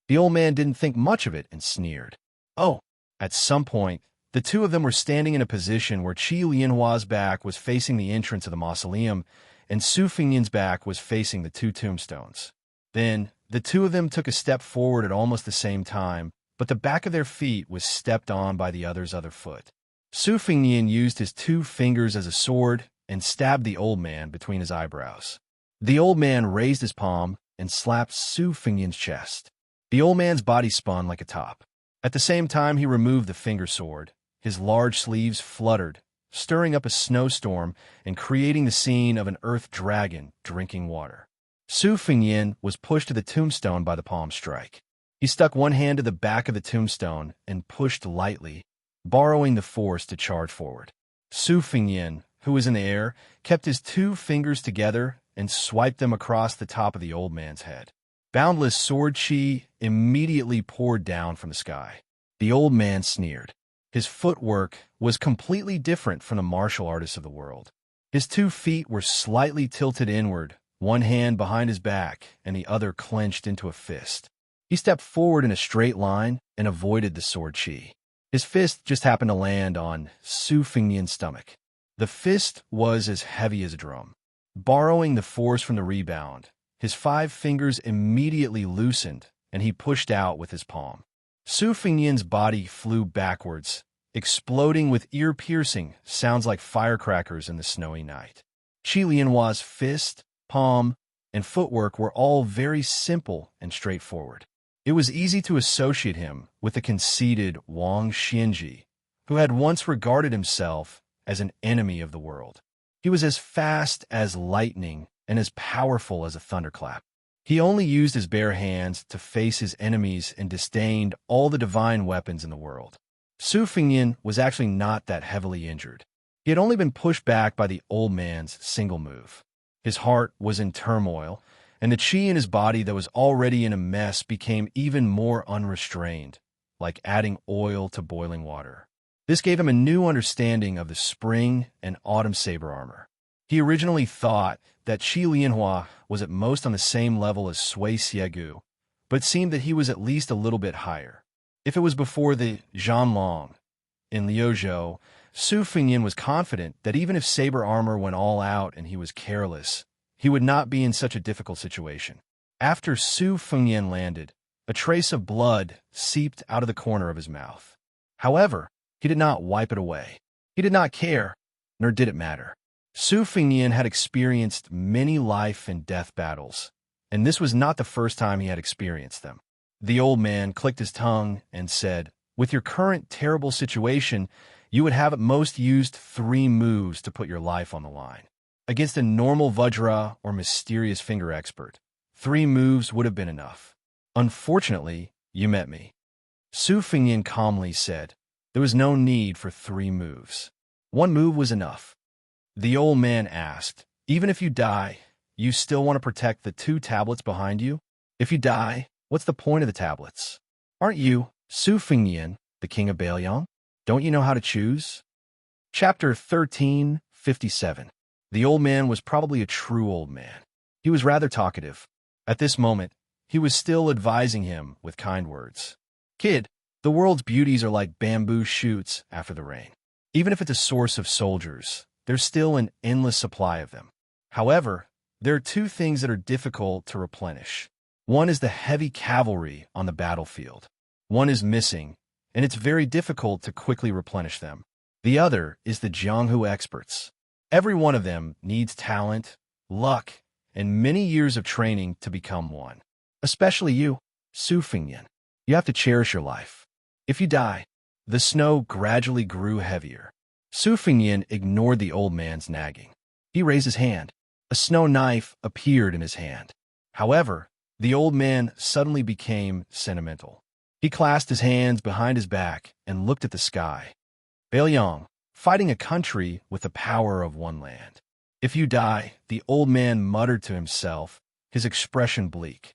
The old man didn't think much of it and sneered. Oh, at some point, the two of them were standing in a position where Qi Lianhua's back was facing the entrance of the mausoleum and Su Fengyin's back was facing the two tombstones. Then, the two of them took a step forward at almost the same time, but the back of their feet was stepped on by the other's other foot. Su Fengyin used his 2 fingers as a sword and stabbed the old man between his eyebrows. The old man raised his palm and slapped Su Fengyin's chest. The old man's body spun like a top. At the same time he removed the finger sword, his large sleeves fluttered, stirring up a snowstorm and creating the scene of an earth dragon drinking water. Su Fengyin was pushed to the tombstone by the palm strike. He stuck one hand to the back of the tombstone and pushed lightly, borrowing the force to charge forward. Su Fengyin, who was in the air, kept his 2 fingers together and swiped them across the top of the old man's head. Boundless sword chi immediately poured down from the sky. The old man sneered. His footwork was completely different from the martial artists of the world. His 2 feet were slightly tilted inward, one hand behind his back and the other clenched into a fist. He stepped forward in a straight line and avoided the sword chi. His fist just happened to land on Su Fengyin's stomach. The fist was as heavy as a drum. Borrowing the force from the rebound, his 5 fingers immediately loosened and he pushed out with his palm. Su Fengyin's body flew backwards, exploding with ear-piercing sounds like firecrackers in the snowy night. Qi Lianhua's fist, palm, and footwork were all very simple and straightforward. It was easy to associate him with the conceited Wang Xianji, who had once regarded himself as an enemy of the world. He was as fast as lightning and as powerful as a thunderclap. He only used his bare hands to face his enemies and disdained all the divine weapons in the world. Su Fengyin was actually not that heavily injured. He had only been pushed back by the old man's single move. His heart was in turmoil, and the chi in his body that was already in a mess became even more unrestrained, like adding oil to boiling water. This gave him a new understanding of the spring and autumn saber armor. He originally thought that Qi Lianhua was at most on the same level as Sui Xiegu, but it seemed that he was at least a little bit higher. If it was before the Zhanlong in Liuzhou, Su Fengyan was confident that even if saber armor went all out and he was careless, he would not be in such a difficult situation. After Su Fengyan landed, a trace of blood seeped out of the corner of his mouth. However, he did not wipe it away. He did not care, nor did it matter. Su Fengyan had experienced many life and death battles, and this was not the first time he had experienced them. The old man clicked his tongue and said, "With your current terrible situation, you would have at most used 3 moves to put your life on the line. Against a normal Vajra or mysterious finger expert, 3 moves would have been enough. Unfortunately, you met me." Su Fengyan calmly said, "There was no need for 3 moves. 1 move was enough." The old man asked, "Even if you die, you still want to protect the 2 tablets behind you? If you die, what's the point of the tablets? Aren't you, Su Fengyan, the king of Bailiang? Don't you know how to choose?" Chapter 1357. The old man was probably a true old man. He was rather talkative. At this moment, he was still advising him with kind words. "Kid, the world's beauties are like bamboo shoots after the rain. Even if it's a source of soldiers, there's still an endless supply of them. However, there are 2 things that are difficult to replenish. One is the heavy cavalry on the battlefield. One is missing, and it's very difficult to quickly replenish them. The other is the Jianghu experts. Every one of them needs talent, luck, and many years of training to become one. Especially you, Su Fengyan. You have to cherish your life. If you die..." The snow gradually grew heavier. Su Fengyan ignored the old man's nagging. He raised his hand. A snow knife appeared in his hand. However, the old man suddenly became sentimental. He clasped his hands behind his back and looked at the sky. "Bailiang, fighting a country with the power of 1 land. If you die," the old man muttered to himself, his expression bleak.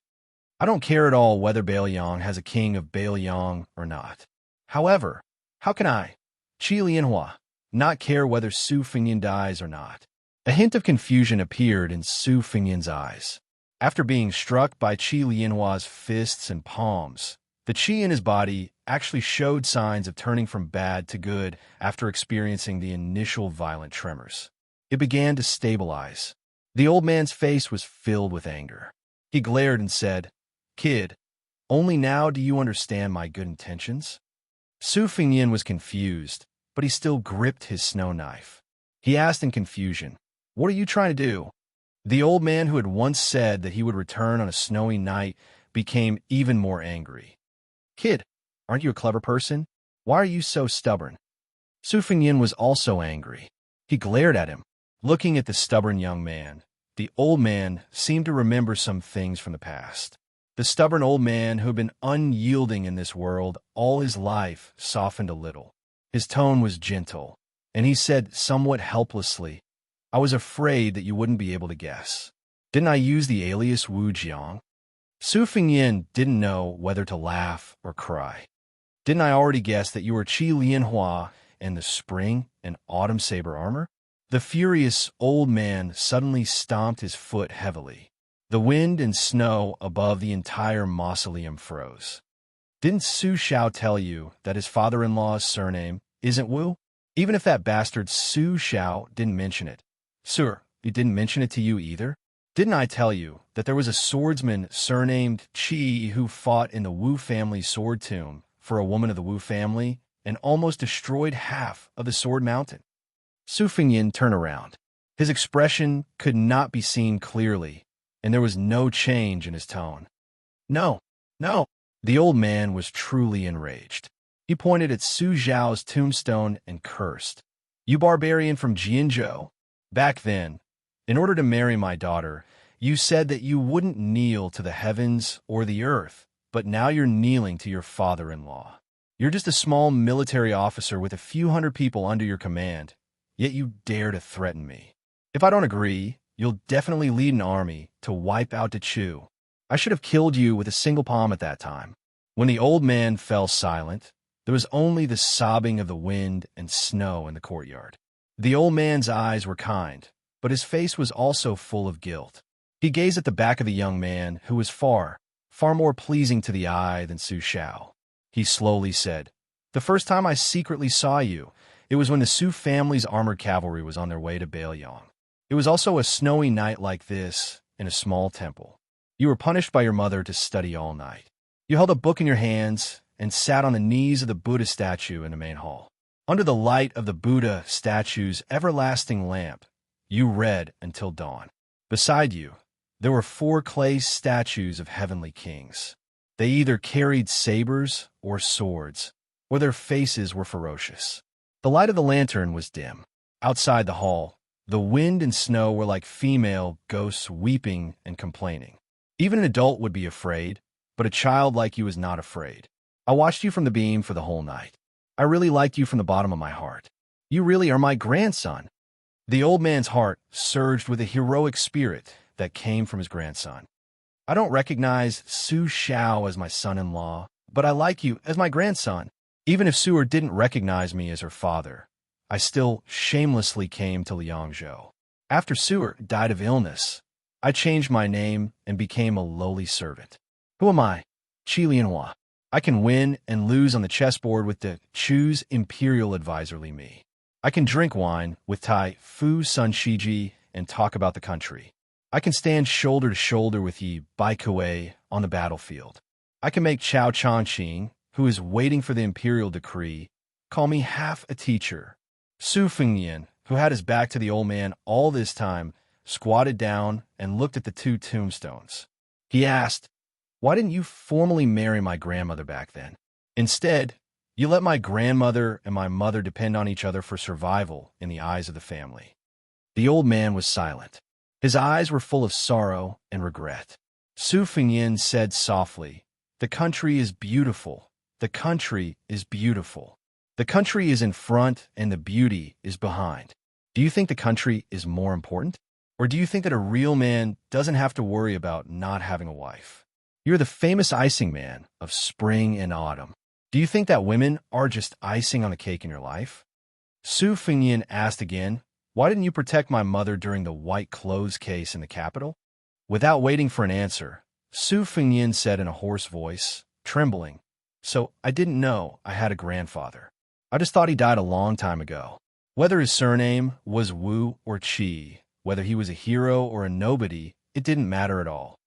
"I don't care at all whether Bailiang has a king of Bailiang or not. However, how can I, Qi Lianhua, not care whether Su Fengyan dies or not?" A hint of confusion appeared in Su Fengyan's eyes. After being struck by Qi Lianhua's fists and palms, the qi in his body actually showed signs of turning from bad to good after experiencing the initial violent tremors. It began to stabilize. The old man's face was filled with anger. He glared and said, "Kid, only now do you understand my good intentions?" Su Fengyan was confused, but he still gripped his snow knife. He asked in confusion, "What are you trying to do?" The old man who had once said that he would return on a snowy night became even more angry. "Kid, aren't you a clever person? Why are you so stubborn?" Su Fengyan was also angry. He glared at him. Looking at the stubborn young man, the old man seemed to remember some things from the past. The stubborn old man who had been unyielding in this world all his life softened a little. His tone was gentle, and he said somewhat helplessly, "I was afraid that you wouldn't be able to guess. Didn't I use the alias Wu Jiang?" Su Fengyan didn't know whether to laugh or cry. "Didn't I already guess that you were Qi Lianhua and the spring and autumn saber armor?" The furious old man suddenly stomped his foot heavily. The wind and snow above the entire mausoleum froze. "Didn't Su Xiao tell you that his father-in-law's surname isn't Wu? Even if that bastard Su Xiao didn't mention it. Sir, he didn't mention it to you either? Didn't I tell you that there was a swordsman surnamed Qi who fought in the Wu family sword tomb for a woman of the Wu family and almost destroyed half of the Sword Mountain?" Su Fengyan turned around. His expression could not be seen clearly, and there was no change in his tone. "No, no." The old man was truly enraged. He pointed at Su Zhao's tombstone and cursed. "You barbarian from Jianzhou. Back then, in order to marry my daughter, you said that you wouldn't kneel to the heavens or the earth, but now you're kneeling to your father-in-law. You're just a small military officer with a few hundred people under your command, yet you dare to threaten me. If I don't agree, you'll definitely lead an army to wipe out Chu. I should have killed you with a single palm at that time." When the old man fell silent, there was only the sobbing of the wind and snow in the courtyard. The old man's eyes were kind, but his face was also full of guilt. He gazed at the back of the young man, who was far more pleasing to the eye than Su Xiao. He slowly said, "The first time I secretly saw you, it was when the Su family's armored cavalry was on their way to Baiyang. It was also a snowy night like this, in a small temple. You were punished by your mother to study all night. You held a book in your hands and sat on the knees of the Buddha statue in the main hall. Under the light of the Buddha statue's everlasting lamp, you read until dawn. Beside you, there were 4 clay statues of heavenly kings. They either carried sabers or swords, or their faces were ferocious. The light of the lantern was dim. Outside the hall, the wind and snow were like female ghosts weeping and complaining. Even an adult would be afraid, but a child like you is not afraid. I watched you from the beam for the whole night. I really liked you from the bottom of my heart. You really are my grandson." The old man's heart surged with a heroic spirit that came from his grandson. "I don't recognize Su Xiao as my son-in-law, but I like you as my grandson. Even if Su'er didn't recognize me as her father, I still shamelessly came to Liangzhou. After Su'er died of illness, I changed my name and became a lowly servant. Who am I? Qi Lianhua. I can win and lose on the chessboard with the Chu's imperial advisor Li Mi. I can drink wine with Tai Fu Sun Shiji and talk about the country. I can stand shoulder to shoulder with Yi Baikuei on the battlefield. I can make Chao Changqing, who is waiting for the imperial decree, call me half a teacher." Su Fengnian, who had his back to the old man all this time, squatted down and looked at the 2 tombstones. He asked, "Why didn't you formally marry my grandmother back then? Instead, you let my grandmother and my mother depend on each other for survival in the eyes of the family." The old man was silent. His eyes were full of sorrow and regret. Su Fengnian said softly, "The country is beautiful. The country is beautiful. The country is in front and the beauty is behind. Do you think the country is more important? Or do you think that a real man doesn't have to worry about not having a wife? You're the famous icing man of spring and autumn. Do you think that women are just icing on the cake in your life?" Su Fengnian asked again, "Why didn't you protect my mother during the white clothes case in the capital?" Without waiting for an answer, Su Fengnian said in a hoarse voice, trembling, "So I didn't know I had a grandfather. I just thought he died a long time ago. Whether his surname was Wu or Qi, whether he was a hero or a nobody, it didn't matter at all."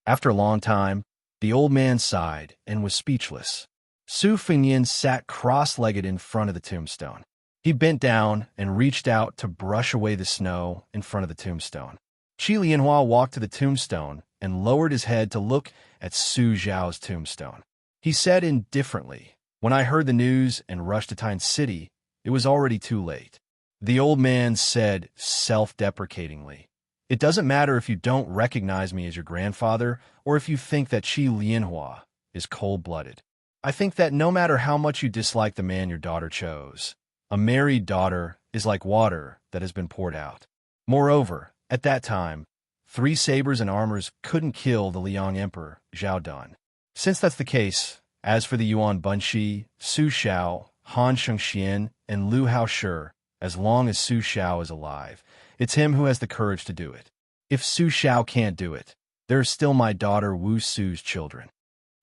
After a long time, the old man sighed and was speechless. Su Fengnian sat cross-legged in front of the tombstone. He bent down and reached out to brush away the snow in front of the tombstone. Qi Lianhua walked to the tombstone and lowered his head to look at Su Zhao's tombstone. He said indifferently, "When I heard the news and rushed to Tyne City, it was already too late." The old man said self-deprecatingly, "It doesn't matter if you don't recognize me as your grandfather or if you think that Qi Lianhua is cold-blooded. I think that no matter how much you dislike the man your daughter chose, a married daughter is like water that has been poured out. Moreover, at that time, 3 sabers and armors couldn't kill the Liang Emperor, Zhao Dun. Since that's the case, as for the Yuan Bunshi, Su Xiao, Han Shengxian, and Lu Haoshi, as long as Su Xiao is alive, it's him who has the courage to do it. If Su Xiao can't do it, there's still my daughter Wu Su's children."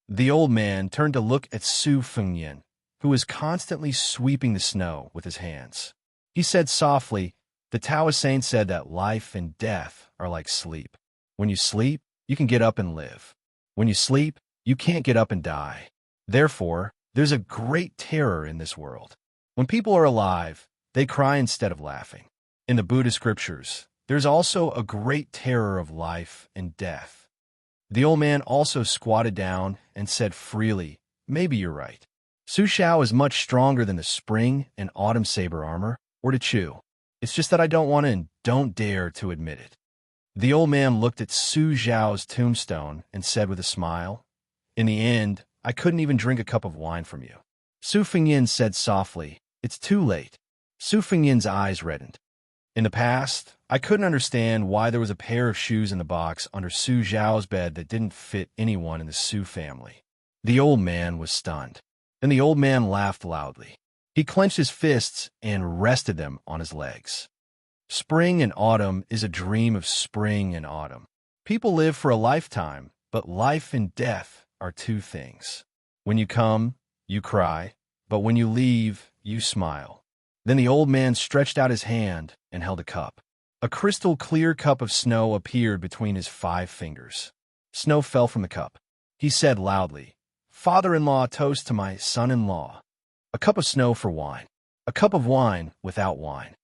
The old man turned to look at Su Fengnian, who was constantly sweeping the snow with his hands. He said softly, "The Taoist saint said that life and death are like sleep. When you sleep, you can get up and live. When you sleep, you can't get up and die. Therefore, there's a great terror in this world. When people are alive, they cry instead of laughing. In the Buddha scriptures, there's also a great terror of life and death." The old man also squatted down and said freely, "Maybe you're right. Su Xiao is much stronger than the spring and autumn saber armor, or to Chu. It's just that I don't want to and don't dare to admit it." The old man looked at Su Zhao's tombstone and said with a smile, "In the end, I couldn't even drink a cup of wine from you." Su Fengnian said softly, "It's too late." Su Fengnian's eyes reddened. "In the past, I couldn't understand why there was a pair of shoes in the box under Su Zhao's bed that didn't fit anyone in the Su family." The old man was stunned. Then the old man laughed loudly. He clenched his fists and rested them on his legs. Spring and autumn is a dream of spring and autumn. People live for a lifetime, but life and death are two things. When you come, you cry, but when you leave, you smile. Then the old man stretched out his hand and held a cup. A crystal-clear cup of snow appeared between his 5 fingers. Snow fell from the cup. He said loudly, "Father-in-law toast to my son-in-law. A cup of snow for wine. A cup of wine without wine.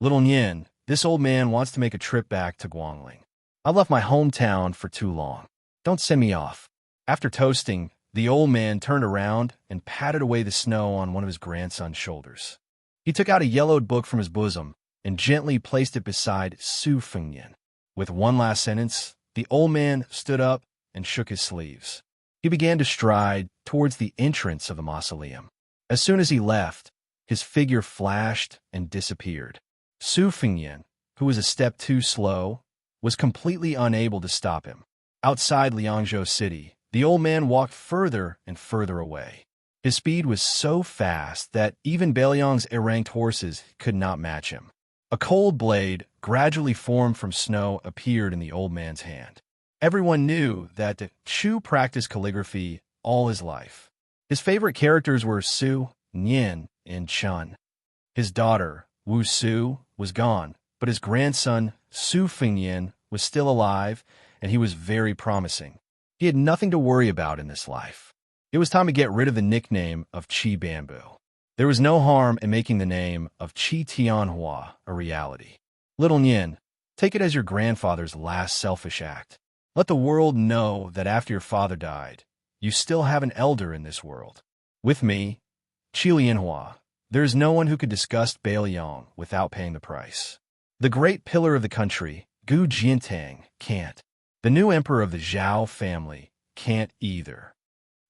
Little Nien, this old man wants to make a trip back to Guangling. I left my hometown for too long. Don't send me off." After toasting, the old man turned around and patted away the snow on one of his grandson's shoulders. He took out a yellowed book from his bosom and gently placed it beside Su Fengnian. With one last sentence, the old man stood up and shook his sleeves. He began to stride towards the entrance of the mausoleum. As soon as he left, his figure flashed and disappeared. Su Fengnian, who was a step too slow, was completely unable to stop him. Outside Liangzhou City, the old man walked further and further away. His speed was so fast that even Beiliang's eranked horses could not match him. A cold blade, gradually formed from snow, appeared in the old man's hand. Everyone knew that Chu practiced calligraphy all his life. His favorite characters were Su, Nian, and Chun. His daughter, Wu Su, was gone, but his grandson, Su Fengnian, was still alive, and he was very promising. He had nothing to worry about in this life. It was time to get rid of the nickname of Qi Bamboo. There was no harm in making the name of Qi Tianhua a reality. Little Nian, take it as your grandfather's last selfish act. Let the world know that after your father died, you still have an elder in this world. With me, Qi Lianhua, there is no one who could disgust Beiliang without paying the price. The great pillar of the country, Gu Jiantang, can't. The new emperor of the Zhao family can't either.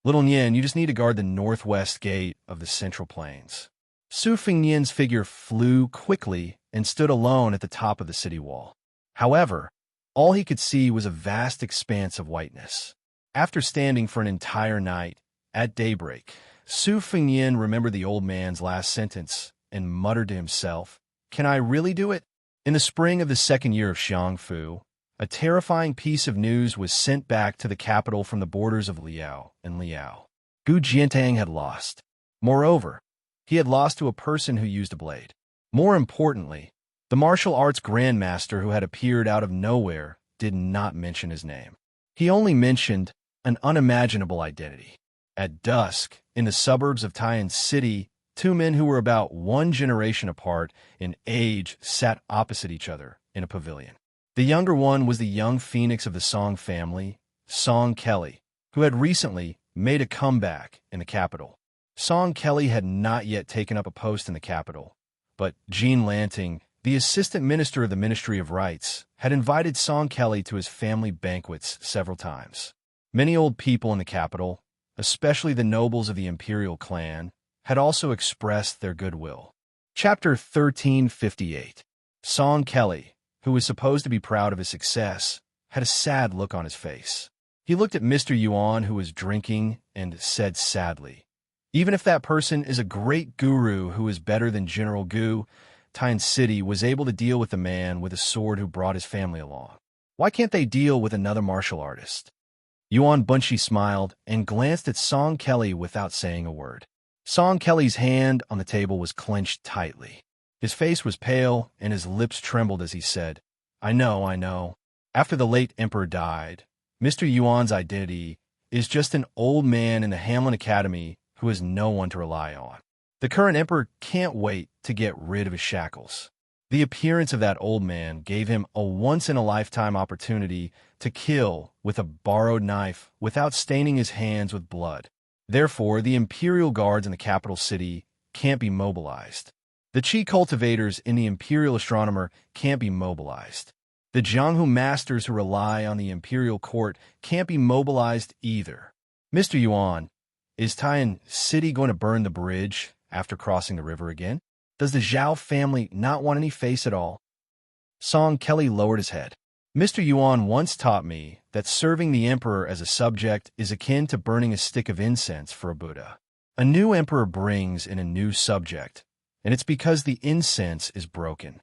Little Nian, you just need to guard the northwest gate of the Central Plains. Su Fengnian's figure flew quickly and stood alone at the top of the city wall. However, all he could see was a vast expanse of whiteness. After standing for an entire night, at daybreak, Su Fengnian remembered the old man's last sentence and muttered to himself, "Can I really do it?" In the spring of the 2nd year of Xiangfu, a terrifying piece of news was sent back to the capital from the borders of Liao and Liao. Gu Jiantang had lost. Moreover, he had lost to a person who used a blade. More importantly, the martial arts grandmaster who had appeared out of nowhere did not mention his name. He only mentioned an unimaginable identity. At dusk, in the suburbs of Taiyan City, 2 men who were about 1 generation apart in age sat opposite each other in a pavilion. The younger one was the young phoenix of the Song family, Song Kelly, who had recently made a comeback in the capital. Song Kelly had not yet taken up a post in the capital, but Jean Lanting, the assistant minister of the Ministry of Rights, had invited Song Kelly to his family banquets several times. Many old people in the capital, especially the nobles of the imperial clan, had also expressed their goodwill. Chapter 1358. Song Kelly, who was supposed to be proud of his success, had a sad look on his face. He looked at Mr. Yuan, who was drinking, and said sadly, "Even if that person is a great guru who is better than General Gu, Taiyan City was able to deal with the man with a sword who brought his family along. Why can't they deal with another martial artist?" Yuan Bunshi smiled and glanced at Song Kelly without saying a word. Song Kelly's hand on the table was clenched tightly. His face was pale, and his lips trembled as he said, I know. After the late emperor died, Mr. Yuan's identity is just an old man in the Hamlin Academy who has no one to rely on. The current emperor can't wait to get rid of his shackles. The appearance of that old man gave him a once-in-a-lifetime opportunity to kill with a borrowed knife without staining his hands with blood. Therefore, the imperial guards in the capital city can't be mobilized. The Qi cultivators in the imperial astronomer can't be mobilized. The Jianghu masters who rely on the imperial court can't be mobilized either. Mr. Yuan, is Taiyan City going to burn the bridge after crossing the river again? Does the Zhao family not want any face at all? Song Kelly lowered his head. Mr. Yuan once taught me that serving the emperor as a subject is akin to burning a stick of incense for a Buddha. A new emperor brings in a new subject, and it's because the incense is broken.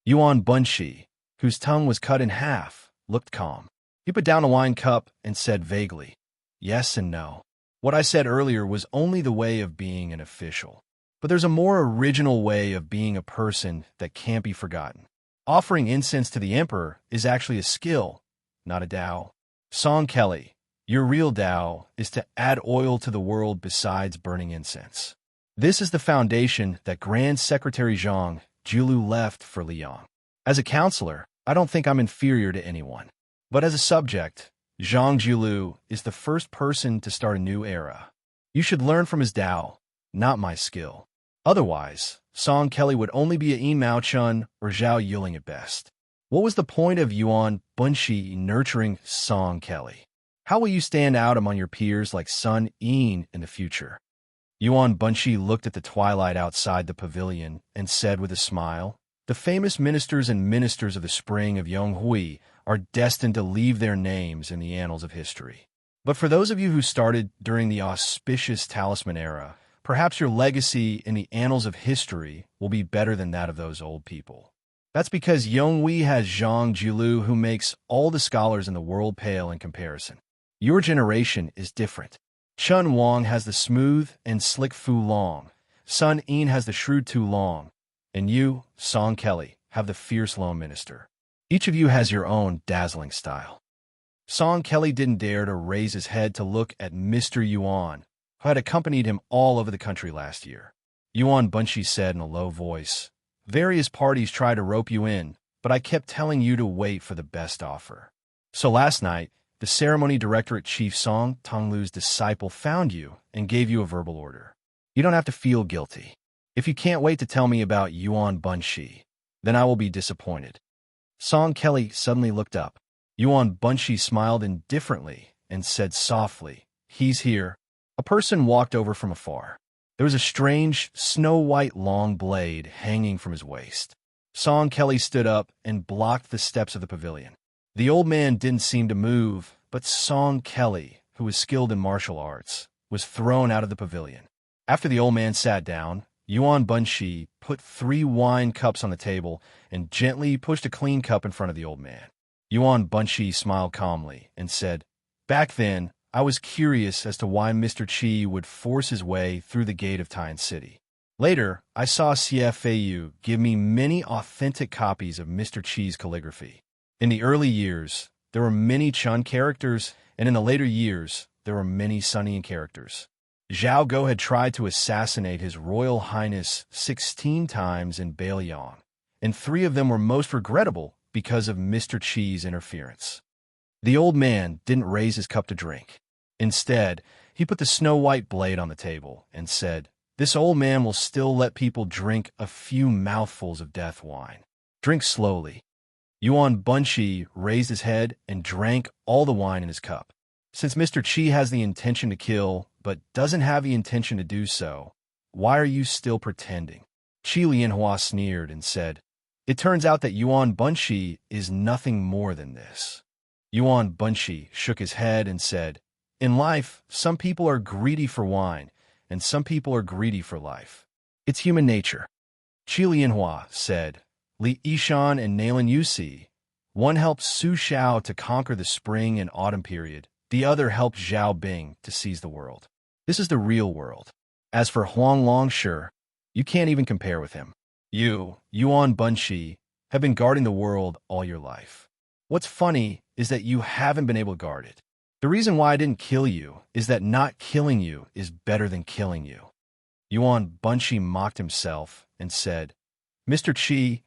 Yuan Bunshi, whose tongue was cut in half, looked calm. He put down a wine cup and said vaguely, "Yes and no. What I said earlier was only the way of being an official. But there's a more original way of being a person that can't be forgotten. Offering incense to the emperor is actually a skill, not a Tao. Song Kelly, your real Tao is to add oil to the world besides burning incense. This is the foundation that Grand Secretary Zhang Julu left for Liang. As a counselor, I don't think I'm inferior to anyone. But as a subject, Zhang Julu is the first person to start a new era. You should learn from his Tao, not my skill. Otherwise, Song Kelly would only be a Yin Mao Chun or Zhao Yuling at best. What was the point of Yuan Bunshi nurturing Song Kelly? How will you stand out among your peers like Sun Yin in the future?" Yuan Bunshi looked at the twilight outside the pavilion and said with a smile, "The famous ministers and ministers of the spring of Yonghui are destined to leave their names in the annals of history. But for those of you who started during the auspicious Talisman era, perhaps your legacy in the annals of history will be better than that of those old people. That's because Yonghui has Zhang Julu, who makes all the scholars in the world pale in comparison. Your generation is different. Chun Wang has the smooth and slick Fu Long, Sun Yin has the shrewd Tu Long, and you, Song Kelly, have the fierce lone minister. Each of you has your own dazzling style." Song Kelly didn't dare to raise his head to look at Mr. Yuan, who had accompanied him all over the country last year. Yuan Bunshi said in a low voice, "Various parties tried to rope you in, but I kept telling you to wait for the best offer. So last night, the ceremony director at Chief Song Tonglu's disciple found you and gave you a verbal order. You don't have to feel guilty. If you can't wait to tell me about Yuan Bunshi, then I will be disappointed." Song Kelly suddenly looked up. Yuan Bunshi smiled indifferently and said softly, "He's here." A person walked over from afar. There was a strange, snow-white long blade hanging from his waist. Song Kelly stood up and blocked the steps of the pavilion. The old man didn't seem to move, but Song Kelly, who was skilled in martial arts, was thrown out of the pavilion. After the old man sat down, Yuan Bunshi put 3 wine cups on the table and gently pushed a clean cup in front of the old man. Yuan Bunshi smiled calmly and said, "Back then, I was curious as to why Mr. Qi would force his way through the gate of Tian City. Later, I saw CFAU give me many authentic copies of Mr. Qi's calligraphy. In the early years, there were many Chun characters, and in the later years, there were many Sunian characters. Zhao Go had tried to assassinate His Royal Highness 16 times in Bailiang, and 3 of them were most regrettable because of Mr. Qi's interference." The old man didn't raise his cup to drink. Instead, he put the snow-white blade on the table and said, "This old man will still let people drink a few mouthfuls of death wine. Drink slowly." Yuan Bunshi raised his head and drank all the wine in his cup. "Since Mr. Qi has the intention to kill, but doesn't have the intention to do so, why are you still pretending?" Qi Lianhua sneered and said, "It turns out that Yuan Bunshi is nothing more than this." Yuan Bunshi shook his head and said, "In life, some people are greedy for wine, and some people are greedy for life. It's human nature." Qi Lianhua said, "Li Yishan and Nalen Yusi, one helped Su Xiao to conquer the spring and autumn period, the other helped Zhao Bing to seize the world. This is the real world. As for Huang Longshi, you can't even compare with him. You, Yuan Bunshi, have been guarding the world all your life. What's funny is that you haven't been able to guard it. The reason why I didn't kill you is that not killing you is better than killing you." Yuan Bunshi mocked himself and said, "Mr. Qi,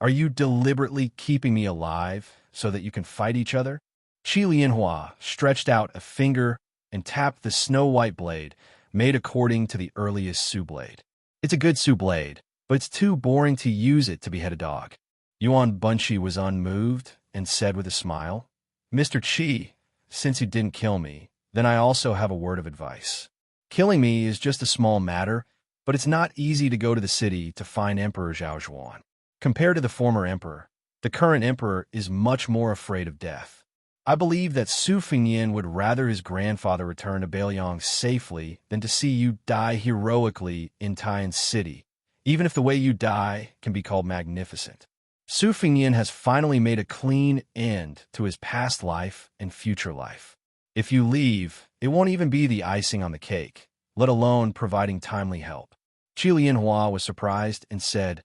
are you deliberately keeping me alive so that you can fight each other?" Qi Lianhua stretched out a finger and tapped the snow-white blade, made according to the earliest Su blade. "It's a good Su blade, but it's too boring to use it to behead a dog." Yuan Bunshi was unmoved and said with a smile, "Mr. Qi, since you didn't kill me, then I also have a word of advice. Killing me is just a small matter, but it's not easy to go to the city to find Emperor Zhao Zhuan. Compared to the former emperor, the current emperor is much more afraid of death. I believe that Su Fengyan would rather his grandfather return to Bailiang safely than to see you die heroically in Tian City, even if the way you die can be called magnificent." Su Fengyan has finally made a clean end to his past life and future life. If you leave, it won't even be the icing on the cake, let alone providing timely help. Qi Lianhua was surprised and said,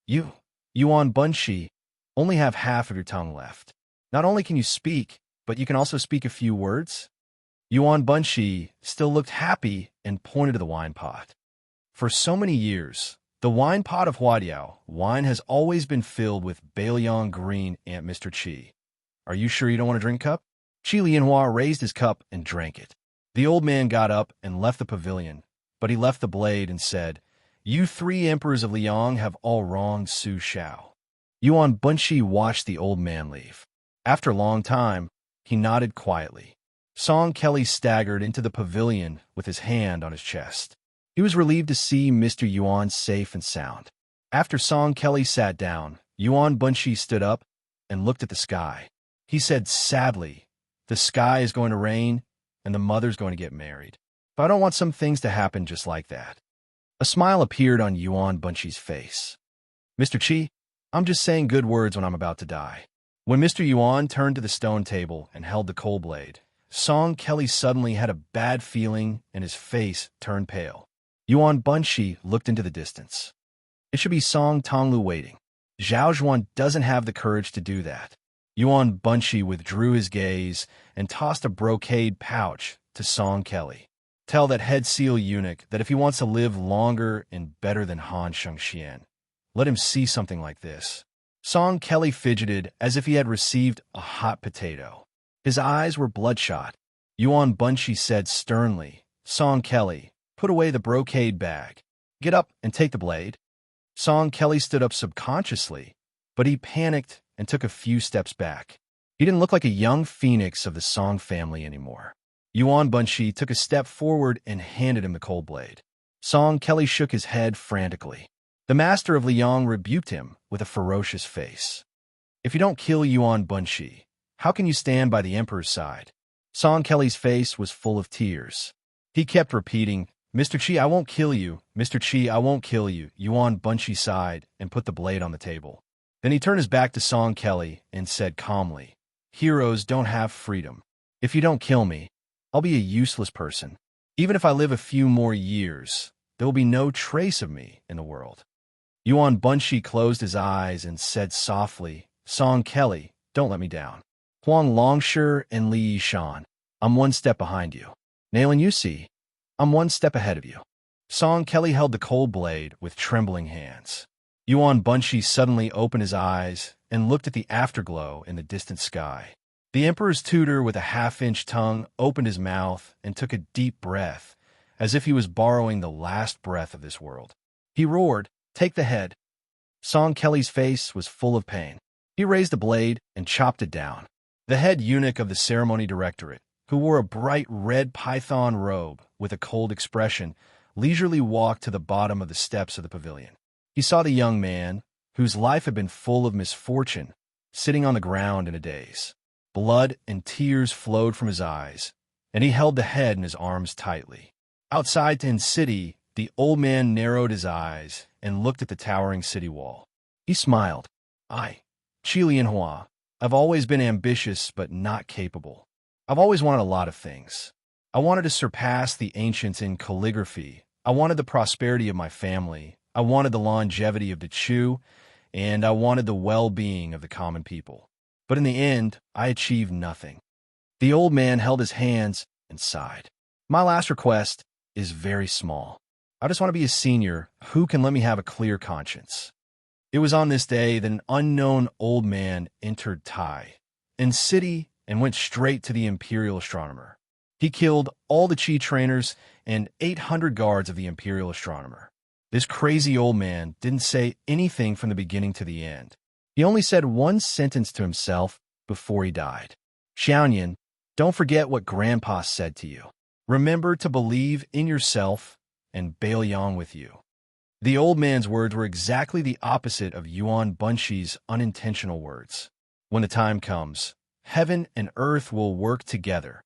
You, Yuan Bunshi, only have half of your tongue left. Not only can you speak, but you can also speak a few words? Yuan Bunshi still looked happy and pointed to the wine pot. For so many years, the wine pot of Huadiao wine has always been filled with Bailiang green and Mr. Qi. Are you sure you don't want to drink a cup? Qi Lianhua raised his cup and drank it. The old man got up and left the pavilion, but he left the blade and said, You 3 emperors of Liang have all wronged Su Shao. Yuan Bunshi watched the old man leave. After a long time, he nodded quietly. Song Kelly staggered into the pavilion with his hand on his chest. He was relieved to see Mr. Yuan safe and sound. After Song Kelly sat down, Yuan Bunshi stood up and looked at the sky. He said sadly, The sky is going to rain, and the mother's going to get married. But I don't want some things to happen just like that. A smile appeared on Yuan Bunshi's face. Mr. Qi, I'm just saying good words when I'm about to die. When Mr. Yuan turned to the stone table and held the coal blade, Song Kelly suddenly had a bad feeling and his face turned pale. Yuan Bunshi looked into the distance. It should be Song Tonglu waiting. Zhao Zhuan doesn't have the courage to do that. Yuan Bunshi withdrew his gaze and tossed a brocade pouch to Song Kelly. Tell that head seal eunuch that if he wants to live longer and better than Han Shengxian, let him see something like this. Song Kelly fidgeted as if he had received a hot potato. His eyes were bloodshot. Yuan Bunshi said sternly, Song Kelly, put away the brocade bag. Get up and take the blade. Song Kelly stood up subconsciously, but he panicked and took a few steps back. He didn't look like a young phoenix of the Song family anymore. Yuan Bunshi took a step forward and handed him the cold blade. Song Kelly shook his head frantically. The master of Liang rebuked him with a ferocious face. If you don't kill Yuan Bunshi, how can you stand by the emperor's side? Song Kelly's face was full of tears. He kept repeating, Mr. Qi, I won't kill you. Mr. Qi, I won't kill you. Yuan Bunshi sighed and put the blade on the table. Then he turned his back to Song Kelly and said calmly, Heroes don't have freedom. If you don't kill me, I'll be a useless person. Even if I live a few more years, there will be no trace of me in the world. Yuan Bunshi closed his eyes and said softly, Song Kelly, don't let me down. Huang Longshi and Li Yishan, I'm 1 step behind you. Nailing you see, I'm 1 step ahead of you. Song Kelly held the cold blade with trembling hands. Yuan Bunshi suddenly opened his eyes and looked at the afterglow in the distant sky. The emperor's tutor with a half-inch tongue opened his mouth and took a deep breath, as if he was borrowing the last breath of this world. He roared, Take the head. Song Kelly's face was full of pain. He raised the blade and chopped it down. The head eunuch of the ceremony directorate, who wore a bright red python robe with a cold expression, leisurely walked to the bottom of the steps of the pavilion. He saw the young man, whose life had been full of misfortune, sitting on the ground in a daze. Blood and tears flowed from his eyes, and he held the head in his arms tightly. Outside Tin City, the old man narrowed his eyes and looked at the towering city wall. He smiled. I, Qi Lianhua, I've always been ambitious but not capable. I've always wanted a lot of things. I wanted to surpass the ancients in calligraphy. I wanted the prosperity of my family. I wanted the longevity of the Chu, and I wanted the well-being of the common people. But in the end, I achieved nothing. The old man held his hands and sighed. My last request is very small. I just want to be a senior who can let me have a clear conscience. It was on this day that an unknown old man entered Tai in city and went straight to the imperial astronomer. He killed all the Qi trainers and 800 guards of the imperial astronomer. This crazy old man didn't say anything from the beginning to the end. He only said 1 sentence to himself before he died. Xiaoyan, don't forget what Grandpa said to you. Remember to believe in yourself and Bailiang with you. The old man's words were exactly the opposite of Yuan Bunshi's unintentional words. When the time comes, heaven and earth will work together.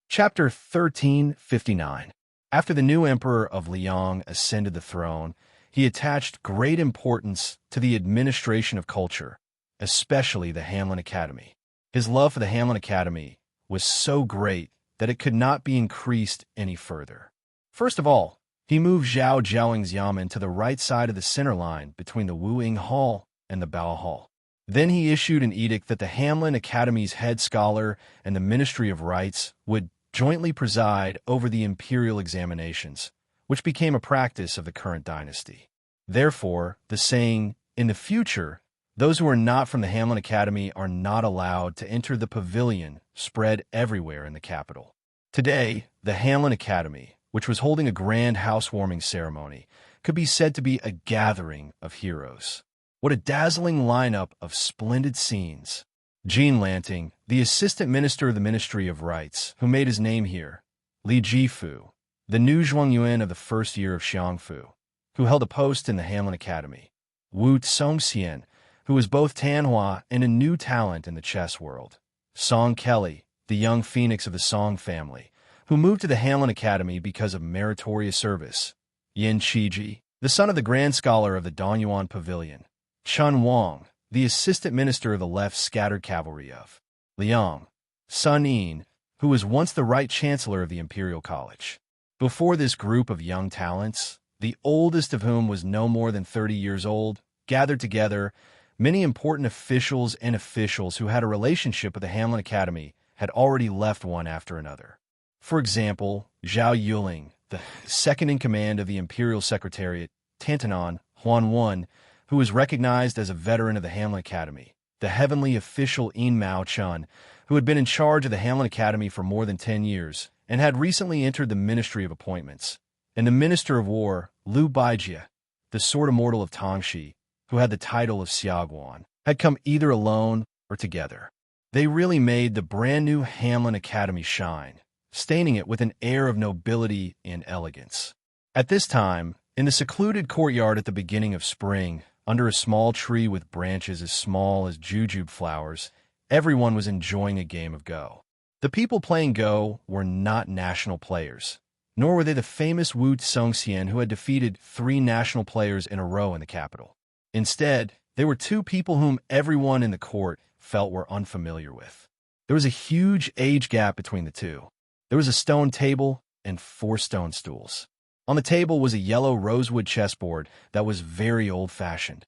Chapter 1359. After the new emperor of Liang ascended the throne, he attached great importance to the administration of culture, especially the Hamlin Academy. His love for the Hamlin Academy was so great that it could not be increased any further. First of all, he moved Zhao Jiaoying's yamen to the right side of the center line between the Wu Ying Hall and the Bao Hall. Then he issued an edict that the Hamlin Academy's head scholar and the Ministry of Rites would jointly preside over the imperial examinations, which became a practice of the current dynasty. Therefore, the saying, "In the future, those who are not from the Hamlin Academy are not allowed to enter the pavilion," spread everywhere in the capital. Today, the Hamlin Academy, which was holding a grand housewarming ceremony, could be said to be a gathering of heroes. What a dazzling lineup of splendid scenes. Jean Lanting, the assistant minister of the Ministry of Rites, who made his name here, Li Jifu, the new Zhuangyuan of the first year of Xiangfu, who held a post in the Hamlin Academy, Wu Tsongxian, who was both Tanhua and a new talent in the chess world, Song Kelly, the young phoenix of the Song family, who moved to the Hamlin Academy because of meritorious service, Yin Qiji, the son of the grand scholar of the Donyuan Pavilion, Chun Wang, the assistant minister of the left's scattered cavalry of Liang, Sun Yin, who was once the right chancellor of the Imperial College. Before this group of young talents, the oldest of whom was no more than 30 years old, gathered together, many important officials and officials who had a relationship with the Hamlin Academy had already left one after another. For example, Zhao Yuling, the second-in-command of the Imperial Secretariat, Tantanan, Huan Wen, who was recognized as a veteran of the Hamlin Academy, the heavenly official Yin Mao Chun, who had been in charge of the Hamlin Academy for more than 10 years and had recently entered the Ministry of Appointments, and the Minister of War, Liu Baijie, the sword immortal of Tangxi, who had the title of Xiaoguan, had come either alone or together. They really made the brand-new Hamlin Academy shine, staining it with an air of nobility and elegance. At this time, in the secluded courtyard at the beginning of spring, under a small tree with branches as small as jujube flowers, everyone was enjoying a game of Go. The people playing Go were not national players, nor were they the famous Wu Tsongxian who had defeated 3 national players in a row in the capital. Instead, they were 2 people whom everyone in the court felt were unfamiliar with. There was a huge age gap between the two. There was a stone table and 4 stone stools. On the table was a yellow rosewood chessboard that was very old-fashioned.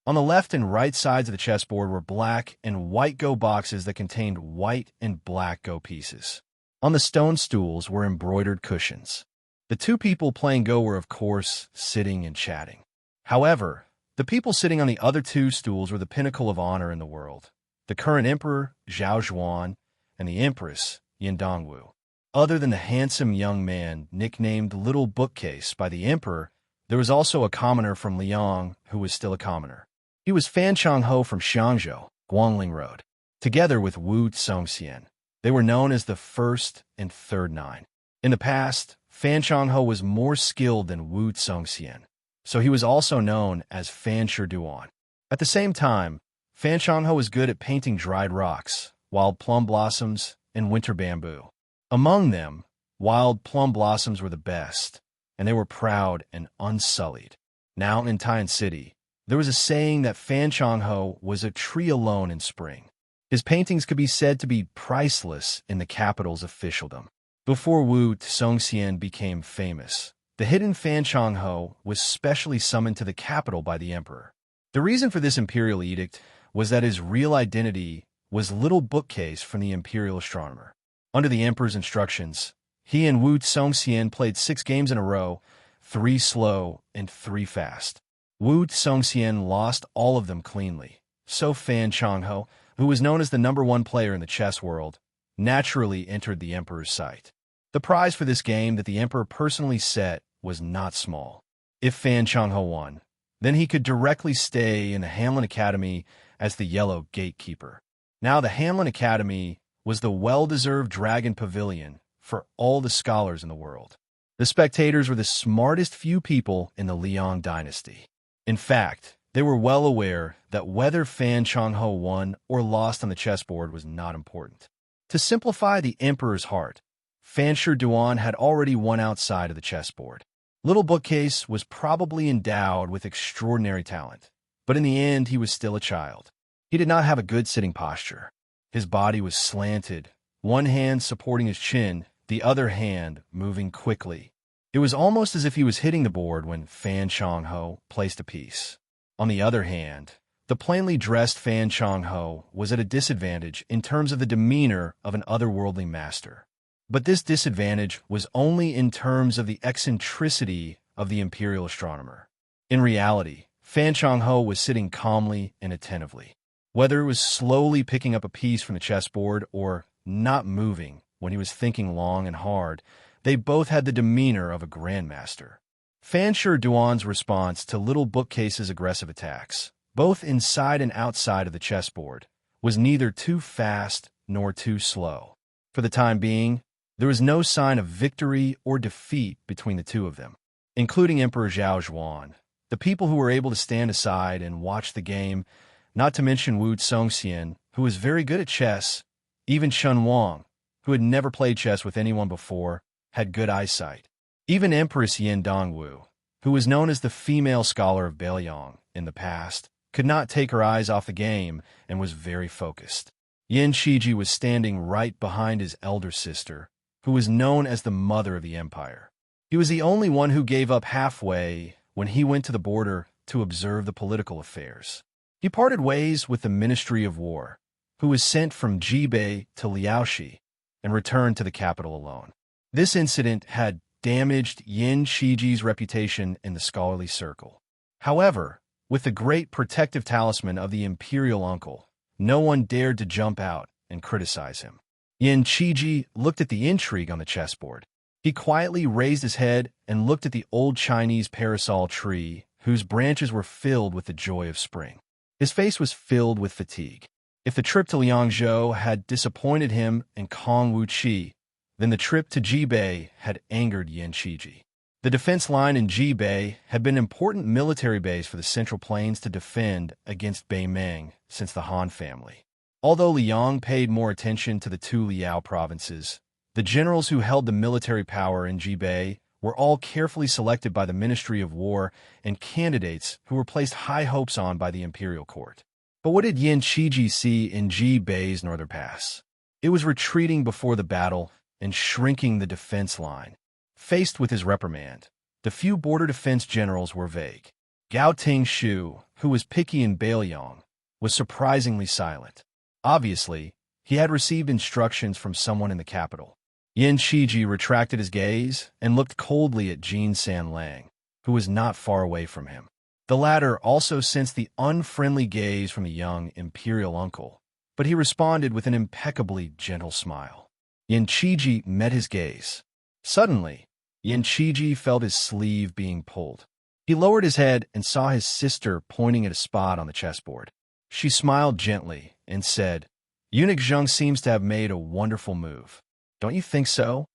On the left and right sides of the chessboard were black and white Go boxes that contained white and black Go pieces. On the stone stools were embroidered cushions. The 2 people playing Go were, of course, sitting and chatting. However, the people sitting on the other 2 stools were the pinnacle of honor in the world, the current emperor, Zhao Zhuan, and the empress, Yin Dongwu. Other than the handsome young man nicknamed Little Bookcase by the emperor, there was also a commoner from Liang who was still a commoner. He was Fan Changho from Xiangzhou, Guangling Road. Together with Wu Tsongxian, they were known as the First and Third Nine. In the past, Fan Changho was more skilled than Wu Tsongxian, so he was also known as Fan Shiduan. At the same time, Fan Changho was good at painting dried rocks, wild plum blossoms, and winter bamboo. Among them, wild plum blossoms were the best, and they were proud and unsullied. Now in Tian City, there was a saying that Fan Changho was a tree alone in spring. His paintings could be said to be priceless in the capital's officialdom. Before Wu Tsongxian became famous, the hidden Fan Changho was specially summoned to the capital by the emperor. The reason for this imperial edict was that his real identity was Little Bookcase from the imperial astronomer. Under the emperor's instructions, he and Wu Tsongxian played 6 games in a row, 3 slow and 3 fast. Wu Tsongxian lost all of them cleanly, so Fan Changho, who was known as the #1 player in the chess world, naturally entered the emperor's sight. The prize for this game that the emperor personally set was not small. If Fan Changho won, then he could directly stay in the Hamlin Academy as the Yellow Gatekeeper. Now the Hamlin Academy was the well-deserved Dragon Pavilion for all the scholars in the world. The spectators were the smartest few people in the Liang dynasty. In fact, they were well aware that whether Fan Changho won or lost on the chessboard was not important. To simplify the emperor's heart, Fan Shiduan had already won outside of the chessboard. Little Bookcase was probably endowed with extraordinary talent, but in the end he was still a child. He did not have a good sitting posture. His body was slanted, one hand supporting his chin, the other hand moving quickly. It was almost as if he was hitting the board when Fan Chong-ho placed a piece. On the other hand, the plainly dressed Fan Chong-ho was at a disadvantage in terms of the demeanor of an otherworldly master. But this disadvantage was only in terms of the eccentricity of the imperial astronomer. In reality, Fan Chong-ho was sitting calmly and attentively. Whether it was slowly picking up a piece from the chessboard or not moving when he was thinking long and hard, they both had the demeanor of a grandmaster. Fan Shi-duan's response to little bookcase's aggressive attacks, both inside and outside of the chessboard, was neither too fast nor too slow. For the time being, there was no sign of victory or defeat between the two of them, including Emperor Zhao Zhuan. The people who were able to stand aside and watch the game, not to mention Wu Congxian, who was very good at chess, even Chen Wang, who had never played chess with anyone before, had good eyesight. Even Empress Yin Dongwu, who was known as the female scholar of Beiliang in the past, could not take her eyes off the game and was very focused. Yin Shiji was standing right behind his elder sister, who was known as the mother of the empire. He was the only one who gave up halfway when he went to the border to observe the political affairs. He parted ways with the Ministry of War, who was sent from Jibei to Liaoxi, and returned to the capital alone. This incident had damaged Yin Shiji's reputation in the scholarly circle. However, with the great protective talisman of the imperial uncle, no one dared to jump out and criticize him. Yin Shiji looked at the intrigue on the chessboard. He quietly raised his head and looked at the old Chinese parasol tree, whose branches were filled with the joy of spring. His face was filled with fatigue. If the trip to Liangzhou had disappointed him and Kong Wuqi, then the trip to Jibei had angered Yin Shiji. The defense line in Jibei had been an important military base for the Central Plains to defend against Beimeng since the Han family. Although Liang paid more attention to the two Liao provinces, the generals who held the military power in Jibei were all carefully selected by the Ministry of War and candidates who were placed high hopes on by the imperial court. But what did Yin Shiji see in Jibei's northern pass? It was retreating before the battle and shrinking the defense line. Faced with his reprimand, the few border defense generals were vague. Gao Tingshu, who was picky in Beiliang, was surprisingly silent. Obviously, he had received instructions from someone in the capital. Yin Shiji retracted his gaze and looked coldly at Jin Sanlang, who was not far away from him. The latter also sensed the unfriendly gaze from the young imperial uncle, but he responded with an impeccably gentle smile. Yin Shiji met his gaze. Suddenly, Yin Shiji felt his sleeve being pulled. He lowered his head and saw his sister pointing at a spot on the chessboard. She smiled gently and said, "Eunuch Zheng seems to have made a wonderful move. Don't you think so?"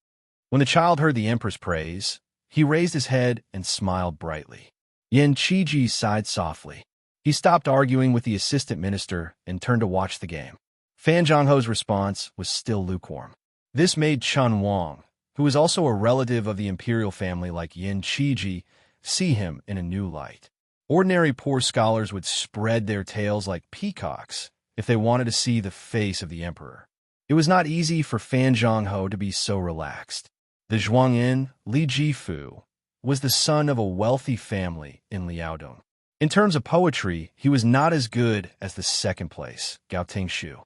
When the child heard the emperor's praise, he raised his head and smiled brightly. Yin Shiji sighed softly. He stopped arguing with the assistant minister and turned to watch the game. Fan Zhongho's response was still lukewarm. This made Chen Wang, who was also a relative of the imperial family like Yin Shiji, see him in a new light. Ordinary poor scholars would spread their tails like peacocks if they wanted to see the face of the emperor. It was not easy for Fan Zhongho to be so relaxed. The Zhuangyin, Li Jifu, was the son of a wealthy family in Liaodong. In terms of poetry, he was not as good as the second place, Gao Tingshu.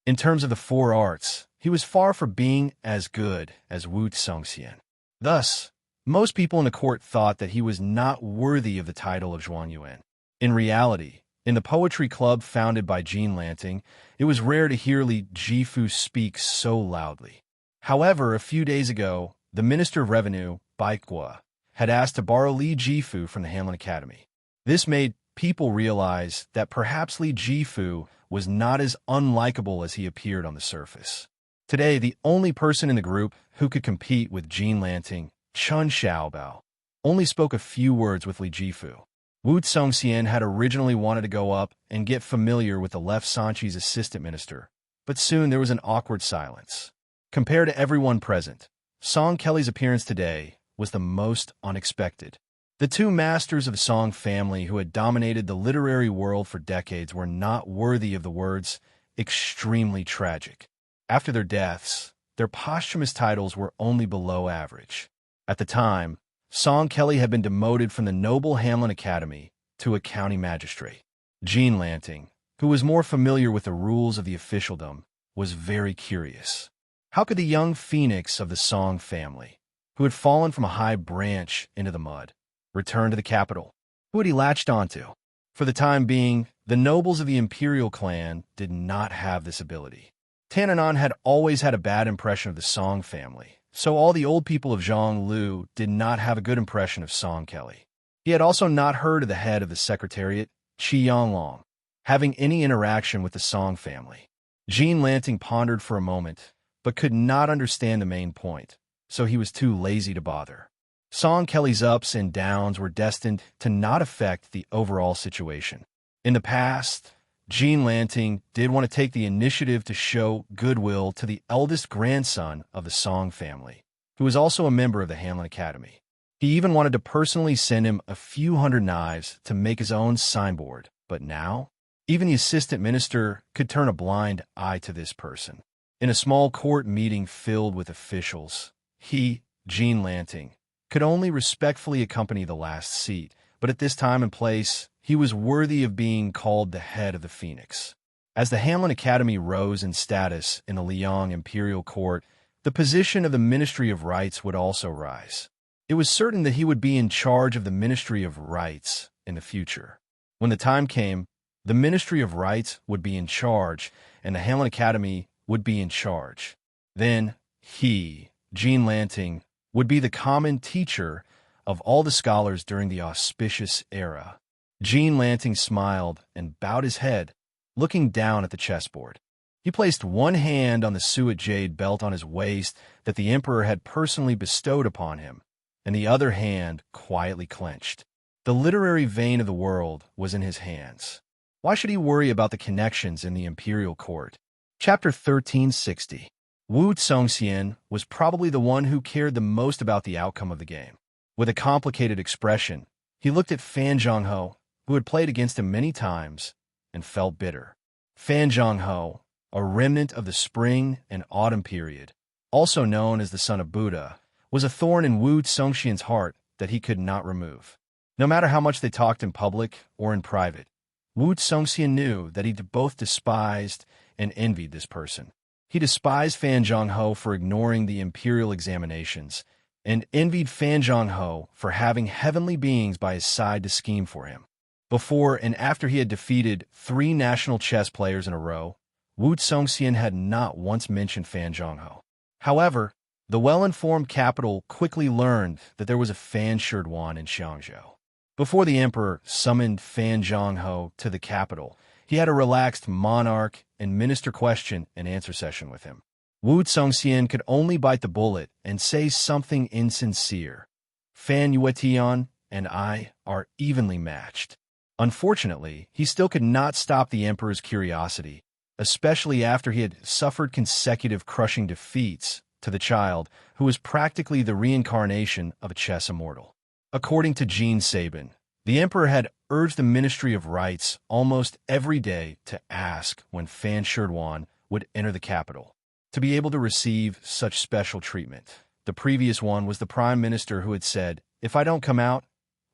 In terms of the four arts, he was far from being as good as Wu Congxian. Thus, most people in the court thought that he was not worthy of the title of Zhuangyuan. In reality, in the poetry club founded by Jin Lanting, it was rare to hear Li Jifu speak so loudly. However, a few days ago, the Minister of Revenue, Baikwa, had asked to borrow Li Jifu from the Hanlin Academy. This made people realize that perhaps Li Jifu was not as unlikable as he appeared on the surface. Today, the only person in the group who could compete with Jin Lanting, Chun Xiaobao, only spoke a few words with Li Jifu. Wu Congxian had originally wanted to go up and get familiar with the left Sanchi's assistant minister, but soon there was an awkward silence. Compared to everyone present, Song Kelly's appearance today was the most unexpected. The two masters of the Song family who had dominated the literary world for decades were not worthy of the words extremely tragic. After their deaths, their posthumous titles were only below average. At the time, Song Kelly had been demoted from the noble Hamlin Academy to a county magistrate. Jean Lanting, who was more familiar with the rules of the officialdom, was very curious. How could the young phoenix of the Song family, who had fallen from a high branch into the mud, return to the capital? Who had he latched onto? For the time being, the nobles of the imperial clan did not have this ability. Tananon had always had a bad impression of the Song family, so all the old people of Zhonglu did not have a good impression of Song Kelly. He had also not heard of the head of the secretariat, Qi Yonglong, having any interaction with the Song family. Jean Lanting pondered for a moment, but could not understand the main point, so he was too lazy to bother. Song Kelly's ups and downs were destined to not affect the overall situation. In the past, Jean Lanting did want to take the initiative to show goodwill to the eldest grandson of the Song family, who was also a member of the Hamlin Academy. He even wanted to personally send him a few hundred knives to make his own signboard, but now, even the assistant minister could turn a blind eye to this person. In a small court meeting filled with officials, he, Jean Lanting, could only respectfully accompany the last seat, but at this time and place, he was worthy of being called the head of the Phoenix. As the Hamlin Academy rose in status in the Liang Imperial Court, the position of the Ministry of Rites would also rise. It was certain that he would be in charge of the Ministry of Rites in the future. When the time came, the Ministry of Rites would be in charge, and the Hamlin Academy would be in charge. Then he, Jean Lanting, would be the common teacher of all the scholars during the auspicious era. Jean Lanting smiled and bowed his head, looking down at the chessboard. He placed one hand on the suet jade belt on his waist that the emperor had personally bestowed upon him, and the other hand quietly clenched. The literary vein of the world was in his hands. Why should he worry about the connections in the imperial court? Chapter 1360. Wu Congxian was probably the one who cared the most about the outcome of the game. With a complicated expression, he looked at Fan Zhongho, who had played against him many times, and felt bitter. Fan Zhongho, a remnant of the spring and autumn period, also known as the son of Buddha, was a thorn in Wu Congxian's heart that he could not remove. No matter how much they talked in public or in private, Wu Congxian knew that he both despised and envied this person. He despised Fan Zhongho for ignoring the imperial examinations, and envied Fan Zhongho for having heavenly beings by his side to scheme for him. Before and after he had defeated 3 national chess players in a row, Wu Congxian had not once mentioned Fan Zhongho. However, the well-informed capital quickly learned that there was a Fan Sherdwan in Xiangzhou. Before the emperor summoned Fan Zhongho to the capital, he had a relaxed monarch and minister question and answer session with him. Wu Congxian could only bite the bullet and say something insincere. Fan Yuetian and I are evenly matched. Unfortunately, he still could not stop the emperor's curiosity, especially after he had suffered consecutive crushing defeats to the child who was practically the reincarnation of a chess immortal. According to Jean Sabin, the emperor had urged the Ministry of Rites almost every day to ask when Fan Sherdwan would enter the capital, to be able to receive such special treatment. The previous one was the prime minister who had said, "If I don't come out,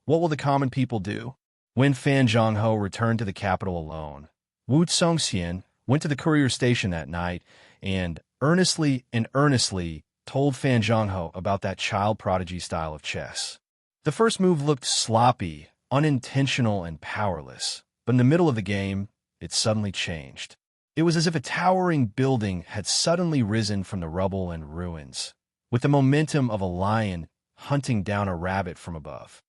what will the common people do?" When Fan Zhongho returned to the capital alone, Wu Congxian went to the courier station that night and earnestly told Fan Zhongho about that child prodigy style of chess. The first move looked sloppy, unintentional, and powerless, but in the middle of the game, it suddenly changed. It was as if a towering building had suddenly risen from the rubble and ruins, with the momentum of a lion hunting down a rabbit from above.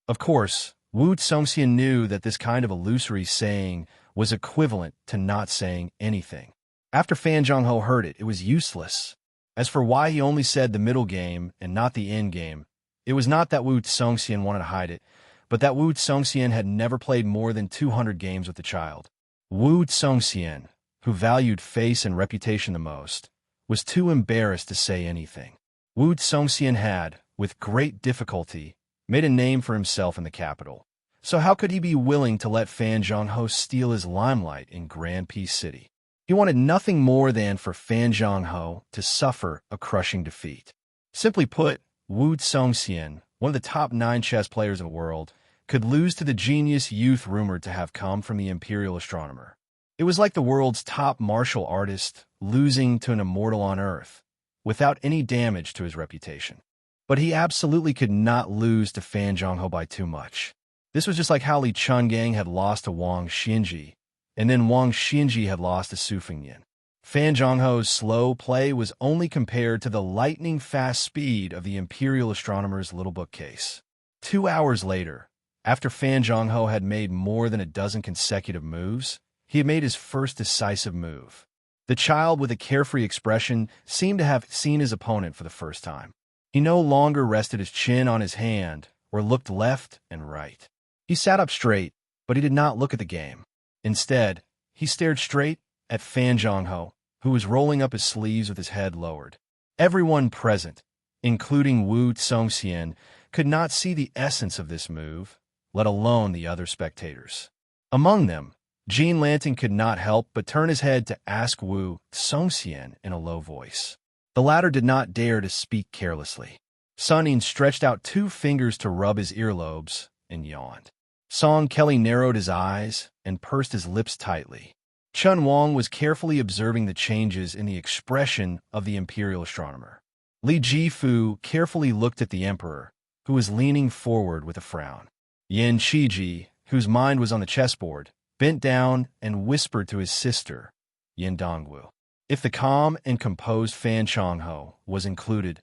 Of course, Wu Congxian knew that this kind of illusory saying was equivalent to not saying anything. After Fan Zhongho heard it, it was useless. As for why he only said the middle game and not the end game, it was not that Wu Congxian wanted to hide it, but that Wu Congxian had never played more than 200 games with the child. Wu Congxian, who valued face and reputation the most, was too embarrassed to say anything. Wu Congxian had, with great difficulty, made a name for himself in the capital. So how could he be willing to let Fan Zhongho steal his limelight in Grand Peace City? He wanted nothing more than for Fan Zhongho to suffer a crushing defeat. Simply put, Wu Songxian, one of the top 9 chess players in the world, could lose to the genius youth rumored to have come from the imperial astronomer. It was like the world's top martial artist losing to an immortal on Earth, without any damage to his reputation. But he absolutely could not lose to Fan Zhongho by too much. This was just like how Li Chungang had lost to Wang Xinji, and then Wang Xinji had lost to Su Fengyan. Fan Zhongho's slow play was only compared to the lightning-fast speed of the imperial astronomer's little bookcase. 2 hours later, after Fan Zhongho had made more than a dozen consecutive moves, he had made his first decisive move. The child with a carefree expression seemed to have seen his opponent for the first time. He no longer rested his chin on his hand or looked left and right. He sat up straight, but he did not look at the game. Instead, he stared straight at Fan Zhongho, who was rolling up his sleeves with his head lowered. Everyone present, including Wu Songxian, could not see the essence of this move, let alone the other spectators. Among them, Jean Lanting could not help but turn his head to ask Wu Songxian in a low voice. The latter did not dare to speak carelessly. Sun Ying stretched out 2 fingers to rub his earlobes and yawned. Song Kelly narrowed his eyes and pursed his lips tightly. Chun Wang was carefully observing the changes in the expression of the imperial astronomer. Li Jifu carefully looked at the emperor, who was leaning forward with a frown. Yin Qiji, whose mind was on the chessboard, bent down and whispered to his sister, Yin Dongwu. If the calm and composed Fan Zhongho was included,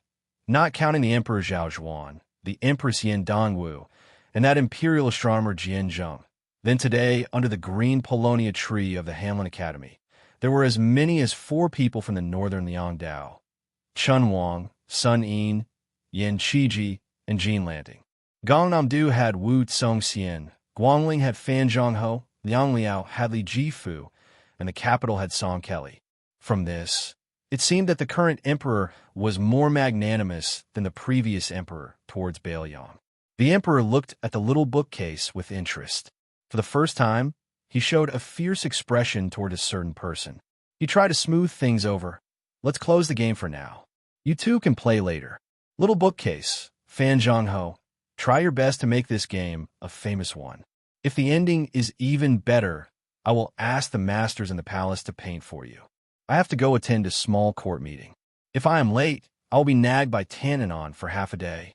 not counting the Emperor Zhao Zhuan, the Empress Yin Dongwu, and that imperial astronomer Jian Zheng, then today, under the green Polonia tree of the Hamlin Academy, there were as many as 4 people from the northern Liangdao: Chun Wang, Sun Ying, Yin Qiji, and Jean Lanting. Gangnam-do had Wu Songxian, Guangling had Fan Zhongho, Liangliao had Li Jifu, and the capital had Song Kelly. From this, it seemed that the current emperor was more magnanimous than the previous emperor towards Bailiang. The emperor looked at the little bookcase with interest. For the first time, he showed a fierce expression toward a certain person. He tried to smooth things over. Let's close the game for now. You two can play later. Little bookcase, Fan Zhongho, try your best to make this game a famous one. If the ending is even better, I will ask the masters in the palace to paint for you. I have to go attend a small court meeting. If I am late, I will be nagged by Tananon for half a day.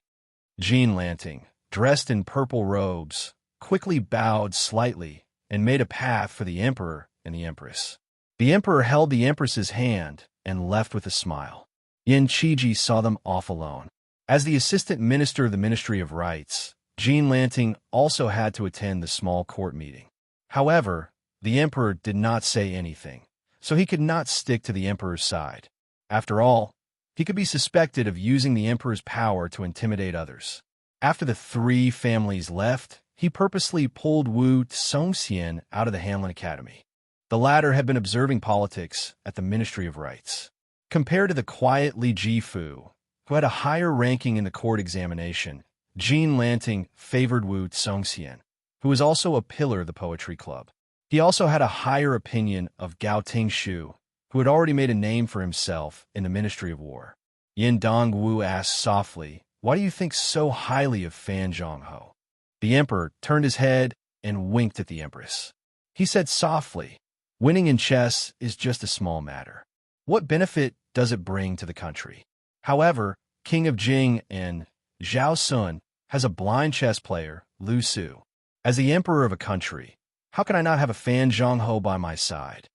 Jean Lanting, dressed in purple robes, quickly bowed slightly and made a path for the emperor and the empress. The emperor held the empress's hand and left with a smile. Yin Qiji saw them off alone. As the assistant minister of the Ministry of Rights, Jean Lanting also had to attend the small court meeting. However, the emperor did not say anything, so he could not stick to the emperor's side. After all, he could be suspected of using the emperor's power to intimidate others. After the 3 families left, he purposely pulled Wu Songxian out of the Hamlin Academy. The latter had been observing politics at the Ministry of Rights. Compared to the quiet Li Jifu, who had a higher ranking in the court examination, Jean Lanting favored Wu Songxian, who was also a pillar of the poetry club. He also had a higher opinion of Gao Tingshu, who had already made a name for himself in the Ministry of War. Yin Dongwu asked softly, "Why do you think so highly of Fan Zhongho?" The emperor turned his head and winked at the empress. He said softly, "Winning in chess is just a small matter. What benefit does it bring to the country? However, King of Jing and Zhao Sun has a blind chess player, Lu Su. As the emperor of a country, how can I not have a Fan Zhongho by my side?"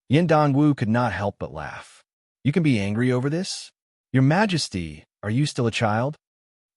Yin Dongwu could not help but laugh. "You can be angry over this? Your Majesty, are you still a child?"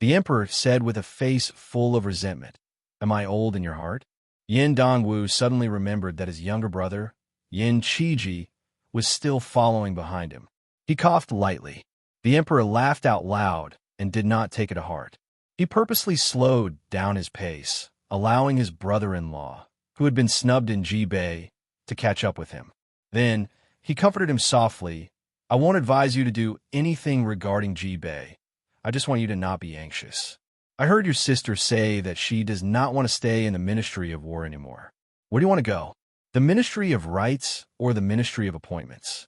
The emperor said with a face full of resentment, "Am I old in your heart?" Yin Dongwu suddenly remembered that his younger brother, Yin Qiji, was still following behind him. He coughed lightly. The emperor laughed out loud and did not take it to heart. He purposely slowed down his pace, allowing his brother-in-law, who had been snubbed in Jibei, to catch up with him. Then, he comforted him softly, "I won't advise you to do anything regarding Jibei. I just want you to not be anxious." I heard your sister say that she does not want to stay in the Ministry of War anymore. Where do you want to go? The Ministry of Rights or the Ministry of Appointments?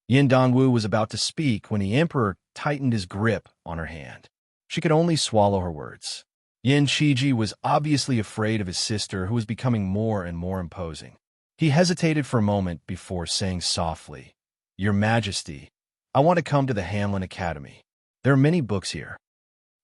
Yin Dongwu was about to speak when the emperor tightened his grip on her hand. She could only swallow her words. Yin Shiji was obviously afraid of his sister, who was becoming more and more imposing. He hesitated for a moment before saying softly, "Your Majesty, I want to come to the Hanlin Academy. There are many books here."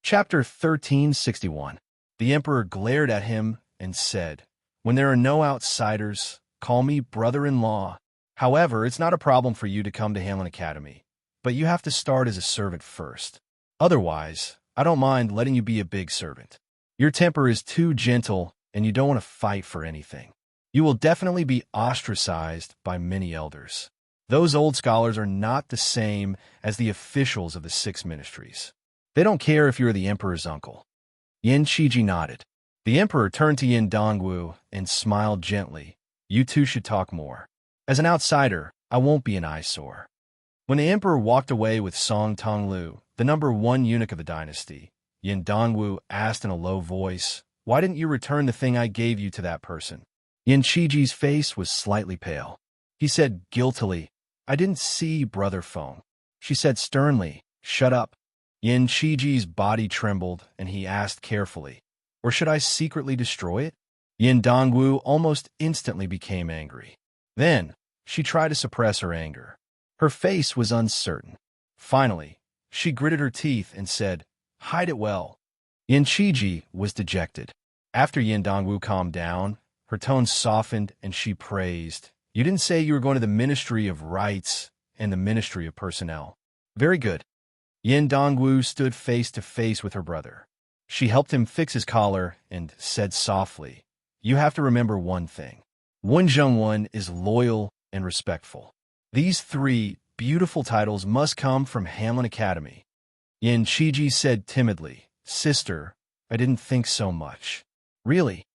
Chapter 1361. The emperor glared at him and said, "When there are no outsiders, call me brother-in-law. However, it's not a problem for you to come to Hanlin Academy, but you have to start as a servant first. Otherwise, I don't mind letting you be a big servant. Your temper is too gentle, and you don't want to fight for anything. You will definitely be ostracized by many elders. Those old scholars are not the same as the officials of the 6 ministries. They don't care if you're the emperor's uncle." Yin Shiji nodded. The emperor turned to Yin Dongwu and smiled gently. "You two should talk more. As an outsider, I won't be an eyesore." When the emperor walked away with Song Tonglu, the #1 eunuch of the dynasty, Yin Dongwu asked in a low voice, "Why didn't you return the thing I gave you to that person?" Yin Shiji's face was slightly pale. He said guiltily, "I didn't see Brother Feng." She said sternly, "Shut up." Yin Shiji's body trembled, and he asked carefully, "Or should I secretly destroy it?" Yin Dongwu almost instantly became angry. Then, she tried to suppress her anger. Her face was uncertain. Finally, she gritted her teeth and said, "Hide it well." Yin Shiji was dejected. After Yin Dongwu calmed down, her tone softened and she praised, "You didn't say you were going to the Ministry of Rights and the Ministry of Personnel. Very good." Yin Dongwu stood face to face with her brother. She helped him fix his collar and said softly, "You have to remember one thing. Wen Zhongwen is loyal and respectful. These 3 beautiful titles must come from Hanlin Academy." Yin Shiji said timidly, "Sister, I didn't think so much." "Really?"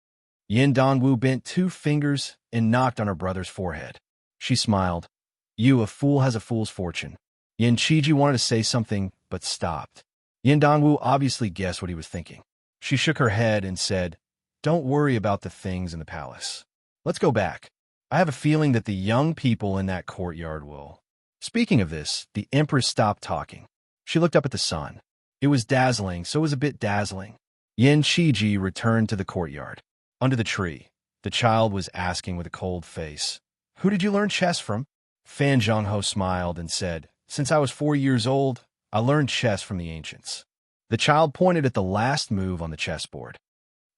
Yin Dongwu bent 2 fingers and knocked on her brother's forehead. She smiled. "You, a fool has a fool's fortune." Yin Shiji wanted to say something, but stopped. Yin Dongwu obviously guessed what he was thinking. She shook her head and said, "Don't worry about the things in the palace. Let's go back. I have a feeling that the young people in that courtyard will." Speaking of this, the empress stopped talking. She looked up at the sun. It was dazzling, so it was a bit dazzling. Yin Shiji returned to the courtyard. Under the tree, the child was asking with a cold face, "Who did you learn chess from?" Fan Zhongho smiled and said, "Since I was 4 years old, I learned chess from the ancients." The child pointed at the last move on the chessboard.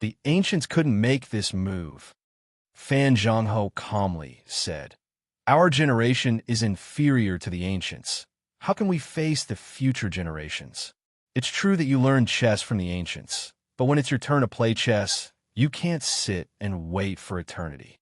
"The ancients couldn't make this move." Fan Zhongho calmly said, "Our generation is inferior to the ancients. How can we face the future generations? It's true that you learned chess from the ancients, but when it's your turn to play chess, you can't sit and wait for eternity."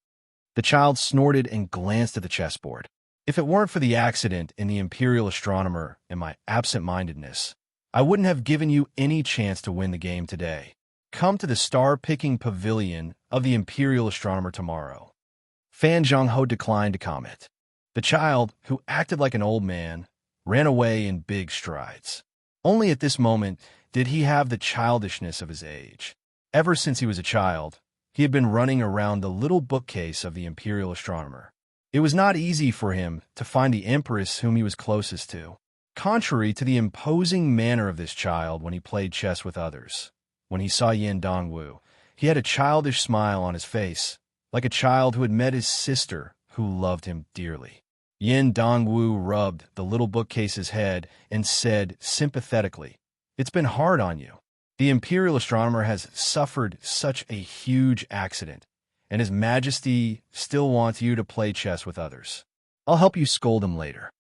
The child snorted and glanced at the chessboard. "If it weren't for the accident in the Imperial Astronomer and my absent-mindedness, I wouldn't have given you any chance to win the game today. Come to the star-picking pavilion of the Imperial Astronomer tomorrow." Fan Zhongho declined to comment. The child, who acted like an old man, ran away in big strides. Only at this moment did he have the childishness of his age. Ever since he was a child, he had been running around the little bookcase of the Imperial Astronomer. It was not easy for him to find the empress whom he was closest to. Contrary to the imposing manner of this child when he played chess with others, when he saw Yin Dongwu, he had a childish smile on his face, like a child who had met his sister who loved him dearly. Yin Dongwu rubbed the little bookcase's head and said sympathetically, "It's been hard on you. The Imperial Astronomer has suffered such a huge accident, and His Majesty still wants you to play chess with others. I'll help you scold him later."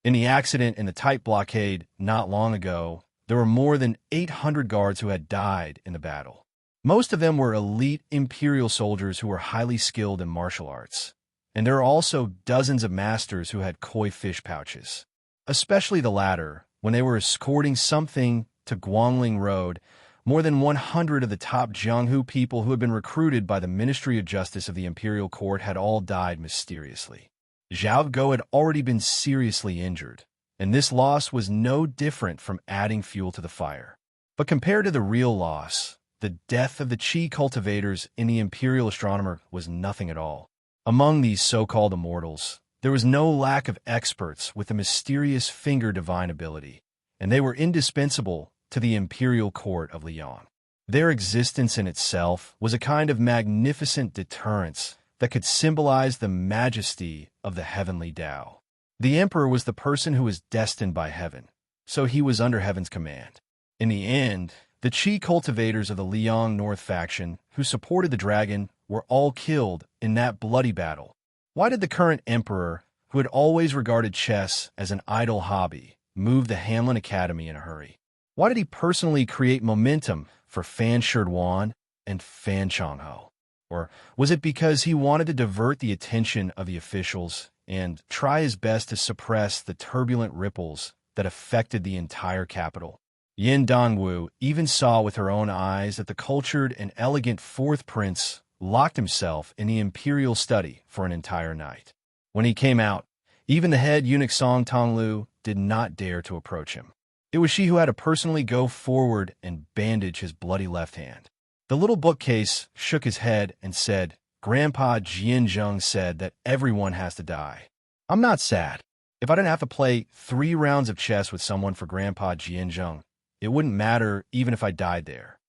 In the accident in the tight blockade not long ago, there were more than 800 guards who had died in the battle. Most of them were elite Imperial soldiers who were highly skilled in martial arts, and there are also dozens of masters who had koi fish pouches. Especially the latter, when they were escorting something to Guangling Road, more than 100 of the top Jianghu people who had been recruited by the Ministry of Justice of the Imperial Court had all died mysteriously. Zhao Guo had already been seriously injured, and this loss was no different from adding fuel to the fire. But compared to the real loss, the death of the Qi cultivators in the imperial astronomer was nothing at all. Among these so-called immortals, there was no lack of experts with a mysterious finger divine ability, and they were indispensable to the imperial court of Lyon. Their existence in itself was a kind of magnificent deterrence that could symbolize the majesty of the heavenly Tao. The emperor was the person who was destined by heaven, so he was under heaven's command. In the end, the Qi cultivators of the Liang North faction who supported the dragon were all killed in that bloody battle. Why did the current emperor, who had always regarded chess as an idle hobby, move the Hanlin Academy in a hurry? Why did he personally create momentum for Fan Shirduan and Fan Changho? Or was it because he wanted to divert the attention of the officials and try his best to suppress the turbulent ripples that affected the entire capital? Yin Dongwu even saw with her own eyes that the cultured and elegant fourth prince locked himself in the imperial study for an entire night. When he came out, even the head eunuch Song Tonglu did not dare to approach him. It was she who had to personally go forward and bandage his bloody left hand. The little bookcase shook his head and said, "Grandpa Jianzheng said that everyone has to die. I'm not sad. If I didn't have to play 3 rounds of chess with someone for Grandpa Jianzheng, it wouldn't matter even if I died there."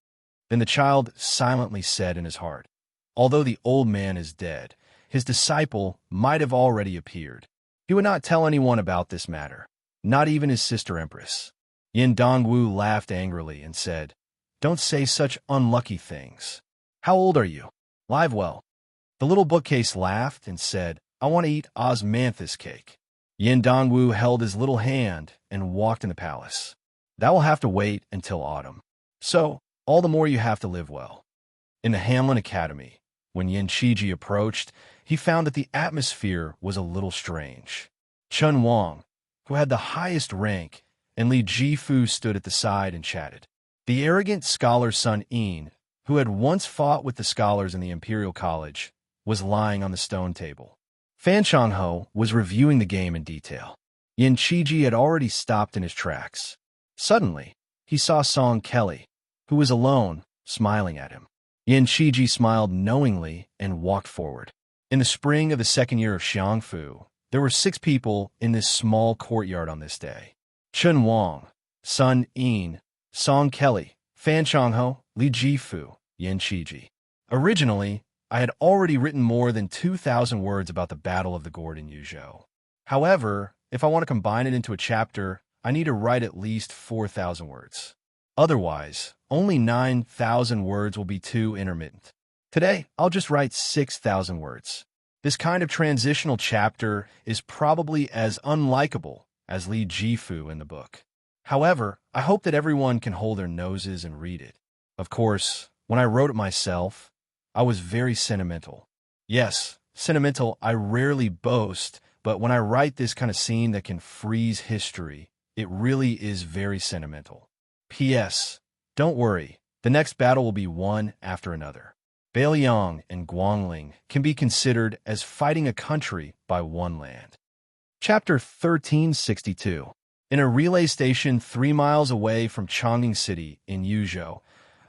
Then the child silently said in his heart, "Although the old man is dead, his disciple might have already appeared." He would not tell anyone about this matter, not even his sister Empress. Yin Dongwu laughed angrily and said, "Don't say such unlucky things. How old are you? Live well." The little bookcase laughed and said, "I want to eat osmanthus cake." Yin Dongwu held his little hand and walked in the palace. "That will have to wait until autumn. So, all the more you have to live well." In the Hanlin Academy, when Yin Qiji approached, he found that the atmosphere was a little strange. Chen Wang, who had the highest rank, and Li Jifu stood at the side and chatted. The arrogant scholar Sun Yin, who had once fought with the scholars in the Imperial College, was lying on the stone table. Fan Changho was reviewing the game in detail. Yin Qiji had already stopped in his tracks. Suddenly, he saw Song Kelly, who was alone, smiling at him. Yin Qiji smiled knowingly and walked forward. In the spring of the second year of Xiangfu, there were 6 people in this small courtyard on this day. Chen Wang, Sun Yin, Song Kelly, Fan Changho, Li Jifu, Yin Qiji. Originally, I had already written more than 2,000 words about the Battle of the Gourd in Yuzhou. However, if I want to combine it into a chapter, I need to write at least 4,000 words. Otherwise, only 9,000 words will be too intermittent. Today, I'll just write 6,000 words. This kind of transitional chapter is probably as unlikable as Li Jifu in the book. However, I hope that everyone can hold their noses and read it. Of course, when I wrote it myself, I was very sentimental. Yes, sentimental I rarely boast, but when I write this kind of scene that can freeze history, it really is very sentimental. P.S. Don't worry, the next battle will be one after another. Beiliang and Guangling can be considered as fighting a country by one land. Chapter 1362. In a relay station 3 miles away from Chongqing City in Yuzhou,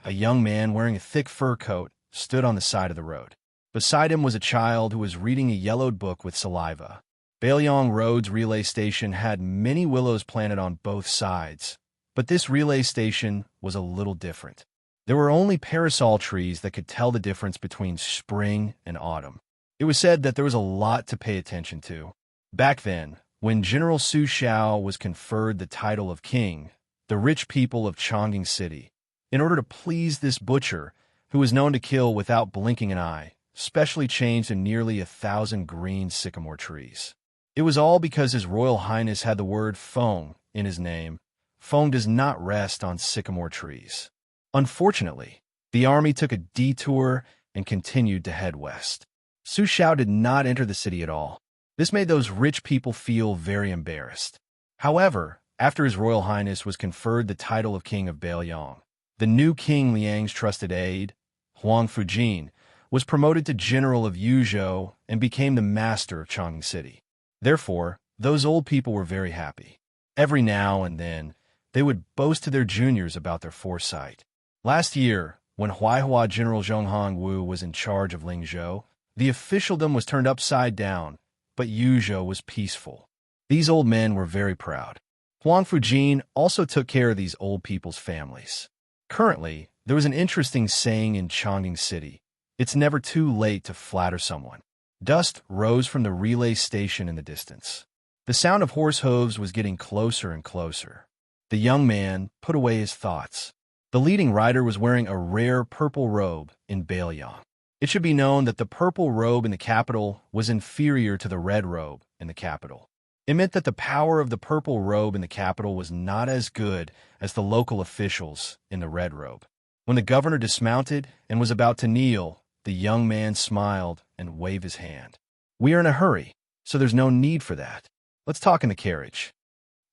a young man wearing a thick fur coat stood on the side of the road. Beside him was a child who was reading a yellowed book with saliva. Beiliang Road's relay station had many willows planted on both sides, but this relay station was a little different. There were only parasol trees that could tell the difference between spring and autumn. It was said that there was a lot to pay attention to. Back then, when General Su Xiao was conferred the title of king, the rich people of Chongqing City, in order to please this butcher, who was known to kill without blinking an eye, specially changed to nearly 1,000 green sycamore trees. It was all because His Royal Highness had the word Feng in his name. Feng does not rest on sycamore trees. Unfortunately, the army took a detour and continued to head west. Su Xiao did not enter the city at all. This made those rich people feel very embarrassed. However, after His Royal Highness was conferred the title of King of Beiliang, the new King Liang's trusted aide, Huang Fujin, was promoted to General of Yuzhou and became the master of Chongqing City. Therefore, those old people were very happy. Every now and then, They would boast to their juniors about their foresight. Last year, when Huaihua General Zhonghong Wu was in charge of Lingzhou, the officialdom was turned upside down, but Yuzhou was peaceful. These old men were very proud. Huang Fujin also took care of these old people's families. Currently, there was an interesting saying in Chongqing City: "It's never too late to flatter someone." Dust rose from the relay station in the distance. The sound of horse hooves was getting closer and closer. The young man put away his thoughts. The leading rider was wearing a rare purple robe in Bailiang. It should be known that the purple robe in the capital was inferior to the red robe in the capital. It meant that the power of the purple robe in the capital was not as good as the local officials in the red robe. When the governor dismounted and was about to kneel, the young man smiled and waved his hand. "We are in a hurry, so there's no need for that. Let's talk in the carriage."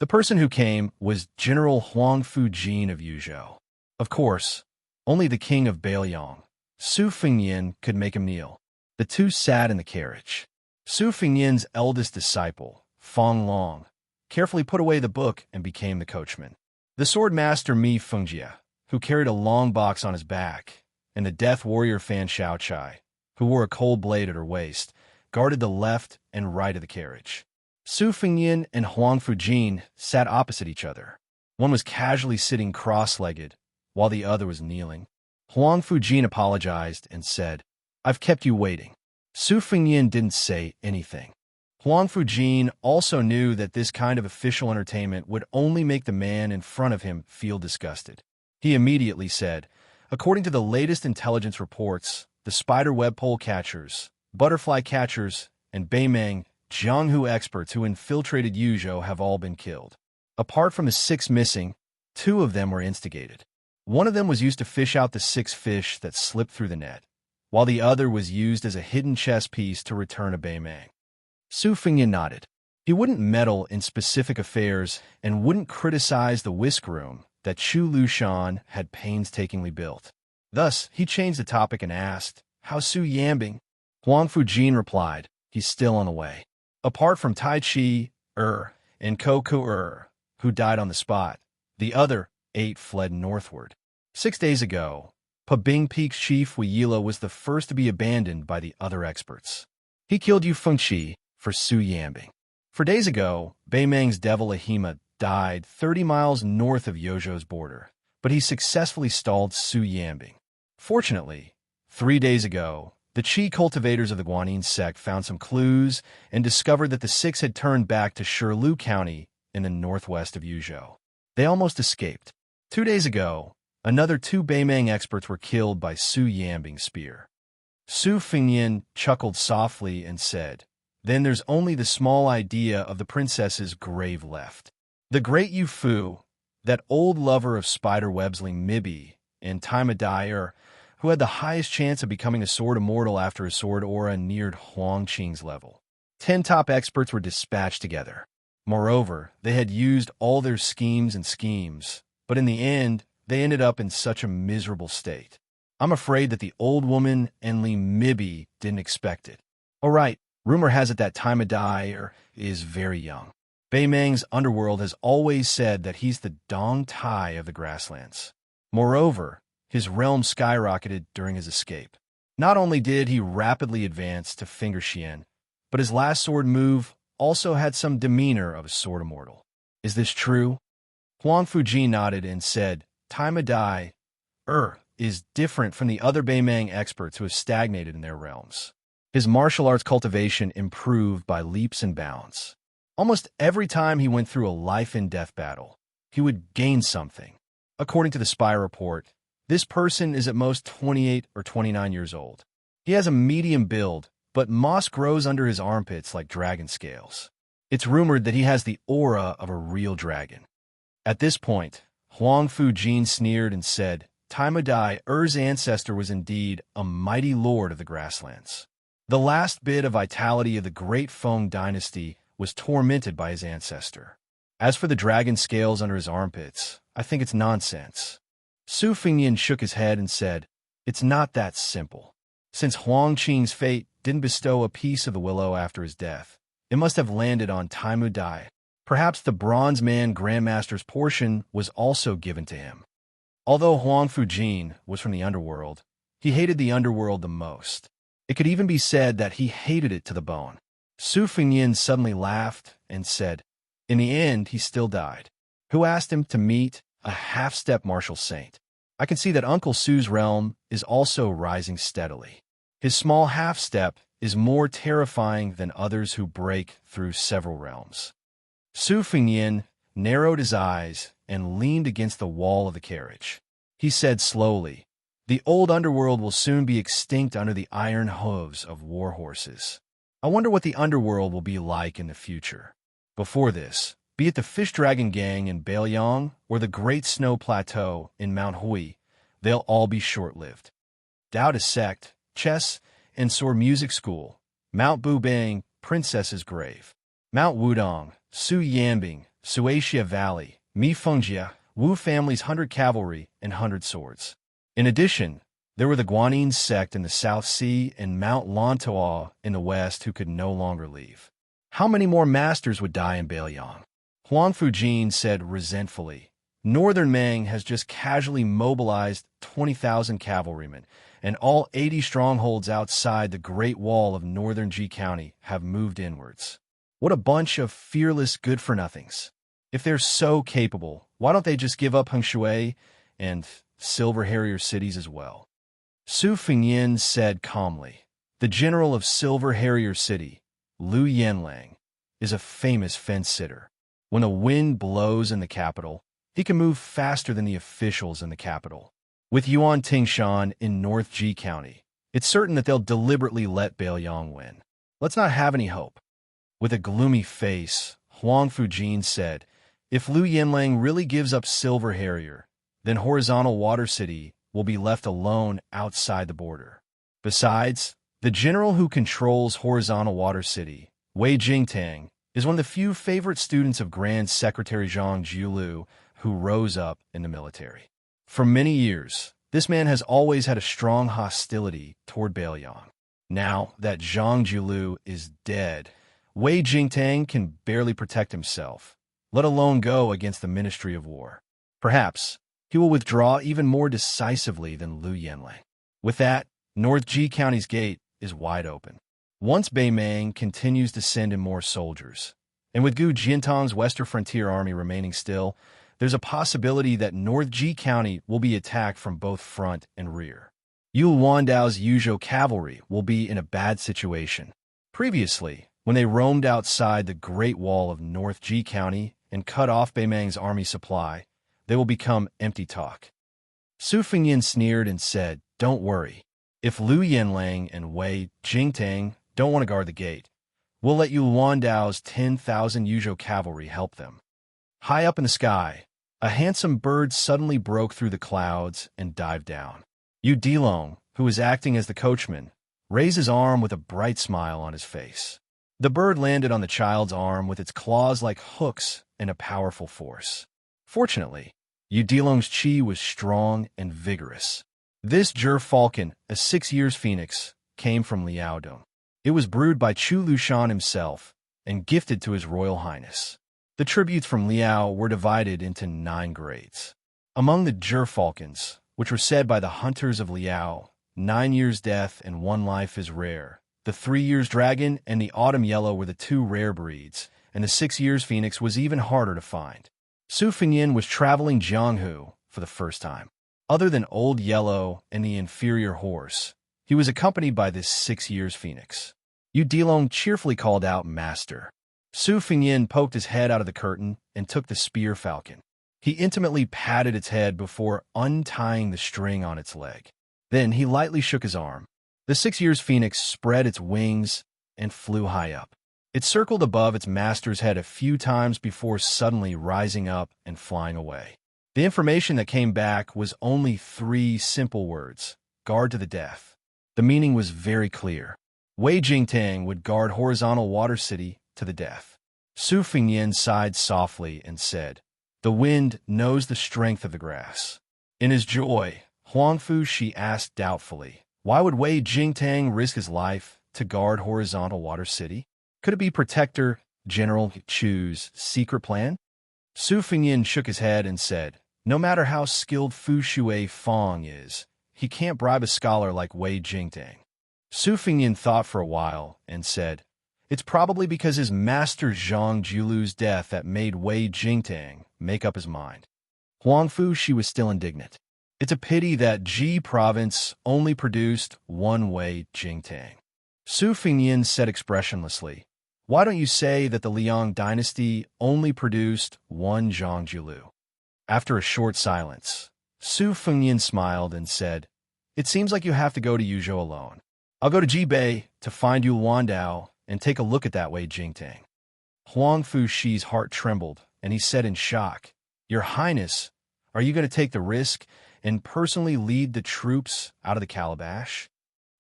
The person who came was General Huang Fujin of Yuzhou. Of course, only the king of Bailiang, Su Fengyan, could make him kneel. The two sat in the carriage. Su Fengyan's eldest disciple, Feng Long, carefully put away the book and became the coachman. The sword master Mi Fengjie, who carried a long box on his back, and the death warrior Fan Shaochai, who wore a cold blade at her waist, guarded the left and right of the carriage. Su Fengyan and Huang Fujin sat opposite each other. One was casually sitting cross-legged, while the other was kneeling. Huang Fujin apologized and said, "I've kept you waiting." Su Fengyan didn't say anything. Huang Fujin also knew that this kind of official entertainment would only make the man in front of him feel disgusted. He immediately said, "According to the latest intelligence reports, the spider web pole catchers, butterfly catchers, and Beimang Jianghu experts who infiltrated Yuzhou have all been killed. Apart from the 6 missing, 2 of them were instigated. One of them was used to fish out the 6 fish that slipped through the net, while the other was used as a hidden chess piece to return a Beimang." Su Fengyan nodded. He wouldn't meddle in specific affairs and wouldn't criticize the whisk room that Chu Lushan had painstakingly built. Thus, he changed the topic and asked, "How's Su Yambing?" Huang Fujin replied, "He's still on the way." Apart from Tai Chi, and Koku, who died on the spot, the other 8 fled northward. 6 days ago, Pabing Peak's chief Weiyila was the first to be abandoned by the other experts. He killed Yu Fengqi for Su Yambing. 4 days ago, Beimang's devil Ahima died 30 miles north of Yozhou's border, but he successfully stalled Su Yambing. Fortunately, 3 days ago, the Qi cultivators of the Guanyin sect found some clues and discovered that the 6 had turned back to Shirlu County in the northwest of Yuzhou. They almost escaped. 2 days ago, another 2 Beimang experts were killed by Su Yambing's spear. Su Fengyan chuckled softly and said, "Then there's only the small idea of the princess's grave left. The great Yu Fu, that old lover of spider webs Ling Mibi, and Taima Dai, who had the highest chance of becoming a sword immortal after his sword aura neared Huang Qing's level. 10 top experts were dispatched together. Moreover, they had used all their schemes, but in the end, they ended up in such a miserable state. I'm afraid that the old woman and Li Mibi didn't expect it. All right, rumor has it that Taima Dai is very young. Beimang's underworld has always said that he's the Dong Tai of the grasslands. Moreover, his realm skyrocketed during his escape. Not only did he rapidly advance to Finger Xian, but his last sword move also had some demeanor of a sword immortal. Is this true?" Huang Fujin nodded and said, "Taima Dai, is different from the other Beimang experts who have stagnated in their realms. His martial arts cultivation improved by leaps and bounds. Almost every time he went through a life-and-death battle, he would gain something. According to the spy report, this person is at most 28 or 29 years old. He has a medium build, but moss grows under his armpits like dragon scales. It's rumored that he has the aura of a real dragon." At this point, Huang Fujin sneered and said, "Taima Dai's ancestor was indeed a mighty lord of the grasslands. The last bit of vitality of the great Feng dynasty was tormented by his ancestor. As for the dragon scales under his armpits, I think it's nonsense." Su Fengyan shook his head and said, "It's not that simple. Since Huang Qing's fate didn't bestow a piece of the willow after his death, it must have landed on Taima Dai. Perhaps the Bronze Man Grandmaster's portion was also given to him. Although Huang Fujin was from the underworld, he hated the underworld the most. It could even be said that he hated it to the bone. Su Fengyin suddenly laughed and said, in the end, he still died. Who asked him to meet a half-step martial saint? I can see that Uncle Su's realm is also rising steadily. His small half-step is more terrifying than others who break through several realms. Su Fengyin narrowed his eyes and leaned against the wall of the carriage. He said slowly, the old underworld will soon be extinct under the iron hooves of war horses. I wonder what the underworld will be like in the future. Before this, be it the Fish Dragon Gang in Bailiang or the Great Snow Plateau in Mount Hui, they'll all be short-lived. Taoist Sect, Chess and Sword Music School, Mount Bubang, Princess's Grave, Mount Wudong, Su Yanbing, Suaxia Valley, Mi Fengjia, Wu family's 100 cavalry and 100 swords. In addition, there were the Guanyin sect in the South Sea and Mount Lantoa in the west who could no longer leave. How many more masters would die in Bailiang? Huang Fujin said resentfully, Northern Mang has just casually mobilized 20,000 cavalrymen, and all 80 strongholds outside the Great Wall of northern Ji County have moved inwards. What a bunch of fearless good-for-nothings. If they're so capable, why don't they just give up Hengshui and Silver Harrier cities as well? Su Fengyin said calmly, the general of Silver Harrier City, Lu Yanlang, is a famous fence-sitter. When a wind blows in the capital, he can move faster than the officials in the capital. With Yuan Tingshan in North Ji County, it's certain that they'll deliberately let Bailiang win. Let's not have any hope. With a gloomy face, Huang Fujin said, if Lu Yanlang really gives up Silver Harrier, then Horizontal Water City will be left alone outside the border. Besides, the general who controls Horizontal Water City, Wei Jingtang, is one of the few favorite students of Grand Secretary Zhang Jiulu who rose up in the military. For many years, this man has always had a strong hostility toward Bailiang. Now that Zhang Jiulu is dead, Wei Jingtang can barely protect himself, let alone go against the Ministry of War. Perhaps he will withdraw even more decisively than Lu Yanlang. With that, North Ji County's gate is wide open. Once Beimang continues to send in more soldiers, and with Gu Jintang's Western Frontier Army remaining still, there's a possibility that North Ji County will be attacked from both front and rear. Yul Wandao's Yuzhou cavalry will be in a bad situation. Previously, when they roamed outside the Great Wall of North Ji County and cut off Beimang's army supply, they will become empty talk. Su Fengyin sneered and said, don't worry. If Lu Yanlang and Wei Jingtang don't want to guard the gate, we'll let Yul Wandao's 10,000 Yuzhou cavalry help them. High up in the sky, a handsome bird suddenly broke through the clouds and dived down. Yu Dilong, who was acting as the coachman, raised his arm with a bright smile on his face. The bird landed on the child's arm with its claws like hooks and a powerful force. Fortunately, Yu Dilong's chi was strong and vigorous. This Falcon, a 6 years phoenix, came from Liaodong. It was brewed by Chu Lushan himself and gifted to His Royal Highness. The tributes from Liao were divided into 9 grades. Among the Falcons, which were said by the hunters of Liao, 9 years death and 1 life is rare. The 3 years dragon and the autumn yellow were the 2 rare breeds, and the 6 years phoenix was even harder to find. Su Fengyin was traveling Jianghu for the first time. Other than Old Yellow and the inferior horse, he was accompanied by this 6 years phoenix. Yu Dilong cheerfully called out, Master. Su Fengyin poked his head out of the curtain and took the spear falcon. He intimately patted its head before untying the string on its leg. Then he lightly shook his arm. The 6 years phoenix spread its wings and flew high up. It circled above its master's head a few times before suddenly rising up and flying away. The information that came back was only 3 simple words, guard to the death. The meaning was very clear. Wei Jingtang would guard Horizontal Water City to the death. Su Fengyin sighed softly and said, the wind knows the strength of the grass. In his joy, Huang Fushi asked doubtfully, why would Wei Jingtang risk his life to guard Horizontal Water City? Could it be Protector General Chu's secret plan? Su Fengyin shook his head and said, no matter how skilled Fu Shui Fong is, he can't bribe a scholar like Wei Jingtang. Su Fengyin thought for a while and said, it's probably because his master Zhang Julu's death that made Wei Jingtang make up his mind. Huang Fu Shi was still indignant. It's a pity that Ji province only produced one Wei Jingtang. Su Fengyin said expressionlessly, why don't you say that the Liang dynasty only produced one Zhang Julu? After a short silence, Su Fengyin smiled and said, it seems like you have to go to Yuzhou alone. I'll go to Jibei to find you Wandao and take a look at that Wei Jingtang. Huang Fu Shi's heart trembled, and he said in shock, Your Highness, are you going to take the risk and personally lead the troops out of the calabash?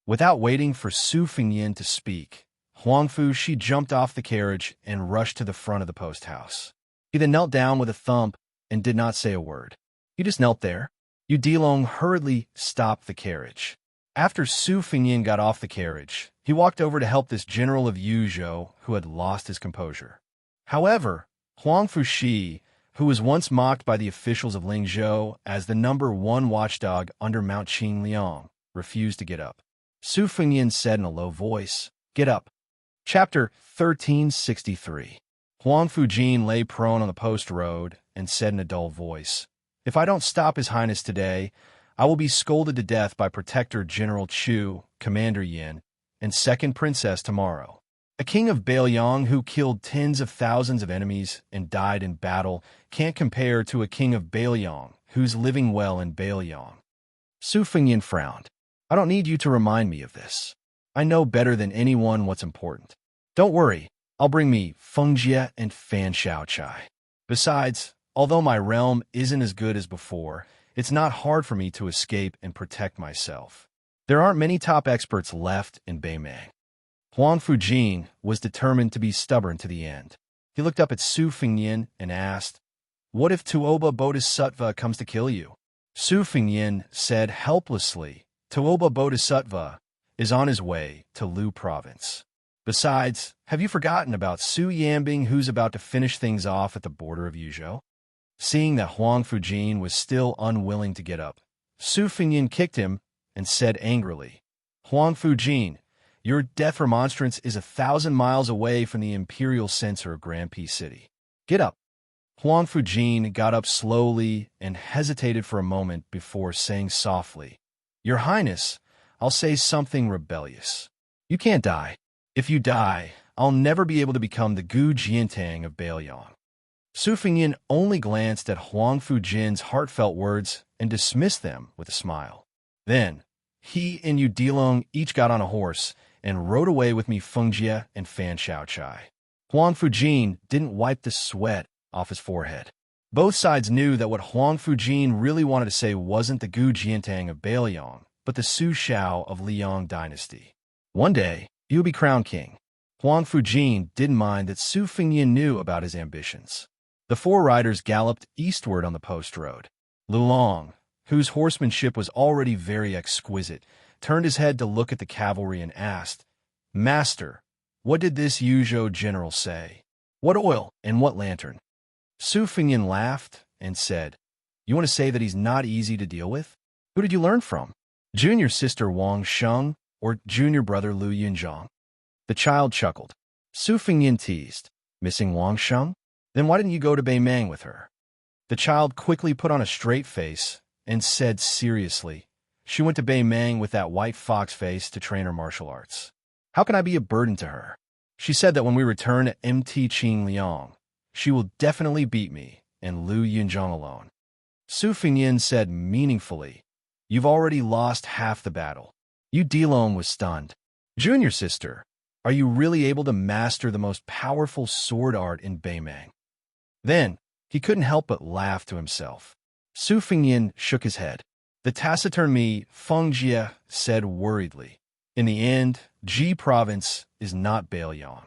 Without waiting for Su Fengyin to speak, Huang Fu Shi jumped off the carriage and rushed to the front of the post house. He then knelt down with a thump and did not say a word. He just knelt there. Yu Dilong hurriedly stopped the carriage. After Su Fengyin got off the carriage, he walked over to help this general of Yuzhou who had lost his composure. However, Huang Fu Shi, who was once mocked by the officials of Lingzhou as the #1 watchdog under Mount Qingliang, refused to get up. Su Fengyin said in a low voice, Get up. Chapter 1363. Huang Fujin lay prone on the post road and said in a dull voice, If I don't stop His Highness today, I will be scolded to death by Protector General Chu, Commander Yin, and Second Princess tomorrow. A king of Beiliang who killed tens of thousands of enemies and died in battle can't compare to a king of Beiliang who's living well in Beiliang. Su Fengyin frowned. I don't need you to remind me of this. I know better than anyone what's important. Don't worry, I'll bring me Fengjie and Fan Shaochai. Besides, although my realm isn't as good as before, it's not hard for me to escape and protect myself. There aren't many top experts left in Beimang. Huang Fujin was determined to be stubborn to the end. He looked up at Su Fengyin and asked, What if Tuoba Bodhisattva comes to kill you? Su Fengyin said helplessly, Tuoba Bodhisattva is on his way to Lu province. Besides, have you forgotten about Su Yambing who's about to finish things off at the border of Yuzhou? Seeing that Huang Fujin was still unwilling to get up, Su Fengyin kicked him and said angrily, Huang Fujin, your death remonstrance is 1,000 miles away from the imperial censor of Granpei City. Get up. Huang Fujin got up slowly and hesitated for a moment before saying softly, Your Highness, I'll say something rebellious. You can't die. If you die, I'll never be able to become the Gu Jiantang of Beiliang. Su Fengyin only glanced at Huang Fujin's heartfelt words and dismissed them with a smile. Then, he and Yu Dilong each got on a horse and rode away with me Fengjie and Fan Shaochai. Huang Fujin didn't wipe the sweat off his forehead. Both sides knew that what Huang Fujin really wanted to say wasn't the Gu Jiantang of Beiliang, but the Su Shao of Liang dynasty. One day, he would be crowned king. Huang Fujin didn't mind that Su Fengyin knew about his ambitions. The four riders galloped eastward on the post road. Lulong, whose horsemanship was already very exquisite, turned his head to look at the cavalry and asked, Master, what did this Yuzhou general say? What oil and what lantern? Su Fengyin laughed and said, You want to say that he's not easy to deal with? Who did you learn from? Junior sister Wang Sheng or junior brother Lu Yunzhang? The child chuckled. Su Fengyin teased, Missing Wang Sheng? Then why didn't you go to Beimang with her? The child quickly put on a straight face and said seriously, She went to Beimang with that white fox face to train her martial arts. How can I be a burden to her? She said that when we return to MT Qingliang, she will definitely beat me and Lu Yunzhang alone. Su Fengyin said meaningfully, You've already lost half the battle. Yu Dilong was stunned. Junior sister, are you really able to master the most powerful sword art in Beimang? Then, he couldn't help but laugh to himself. Su Fengyin shook his head. The taciturn me, Fengjie, said worriedly, In the end, Ji province is not Beiliang.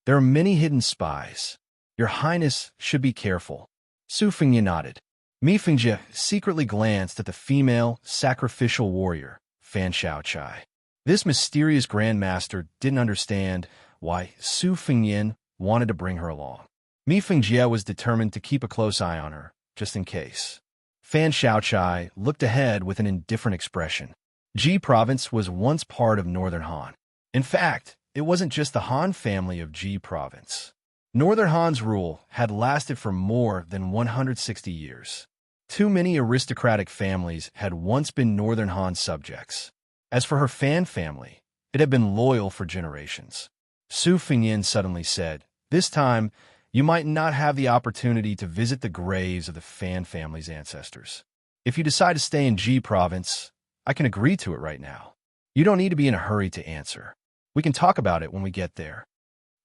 There are many hidden spies. Your Highness should be careful. Su Fengyin nodded. Mi Fengjie secretly glanced at the female sacrificial warrior, Fan Shaochai. This mysterious grandmaster didn't understand why Su Fengyin wanted to bring her along. Mi Fengjie was determined to keep a close eye on her, just in case. Fan Xiaochai looked ahead with an indifferent expression. Ji Province was once part of Northern Han. In fact, it wasn't just the Han family of Ji Province. Northern Han's rule had lasted for more than 160 years. Too many aristocratic families had once been Northern Han subjects. As for her Fan family, it had been loyal for generations. Su Fengyin suddenly said, "This time, you might not have the opportunity to visit the graves of the Fan family's ancestors. If you decide to stay in Ji Province, I can agree to it right now. You don't need to be in a hurry to answer. We can talk about it when we get there."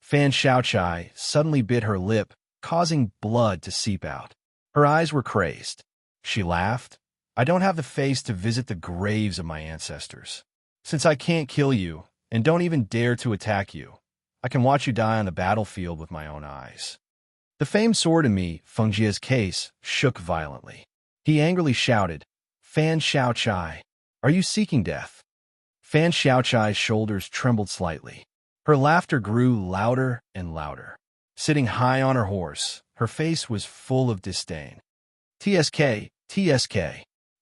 Fan Xiaochai suddenly bit her lip, causing blood to seep out. Her eyes were crazed. She laughed. "I don't have the face to visit the graves of my ancestors. Since I can't kill you, and don't even dare to attack you, I can watch you die on the battlefield with my own eyes." The famed sword in Mi Fengjie's case shook violently. He angrily shouted, "Fan Xiaochai, are you seeking death?" Fan Xiaochai's shoulders trembled slightly. Her laughter grew louder and louder. Sitting high on her horse, her face was full of disdain. TSK,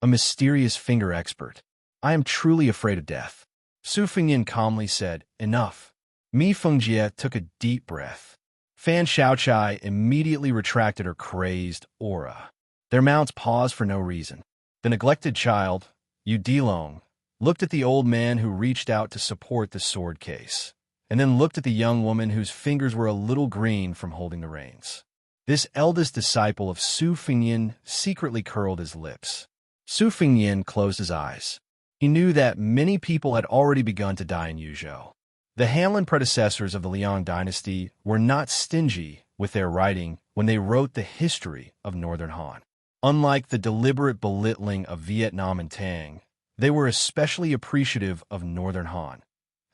a mysterious finger expert. "I am truly afraid of death." Su Fengyin calmly said, "Enough." Mi Fengjie took a deep breath. Fan Xiaochai immediately retracted her crazed aura. Their mounts paused for no reason. The neglected child, Yu Dilong, looked at the old man who reached out to support the sword case, and then looked at the young woman whose fingers were a little green from holding the reins. This eldest disciple of Su Fengyin secretly curled his lips. Su Fengyin closed his eyes. He knew that many people had already begun to die in Yuzhou. The Hanlin predecessors of the Liang dynasty were not stingy with their writing when they wrote the history of Northern Han. Unlike the deliberate belittling of Vietnam and Tang, they were especially appreciative of Northern Han,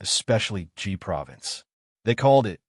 especially Ji Province. They called it,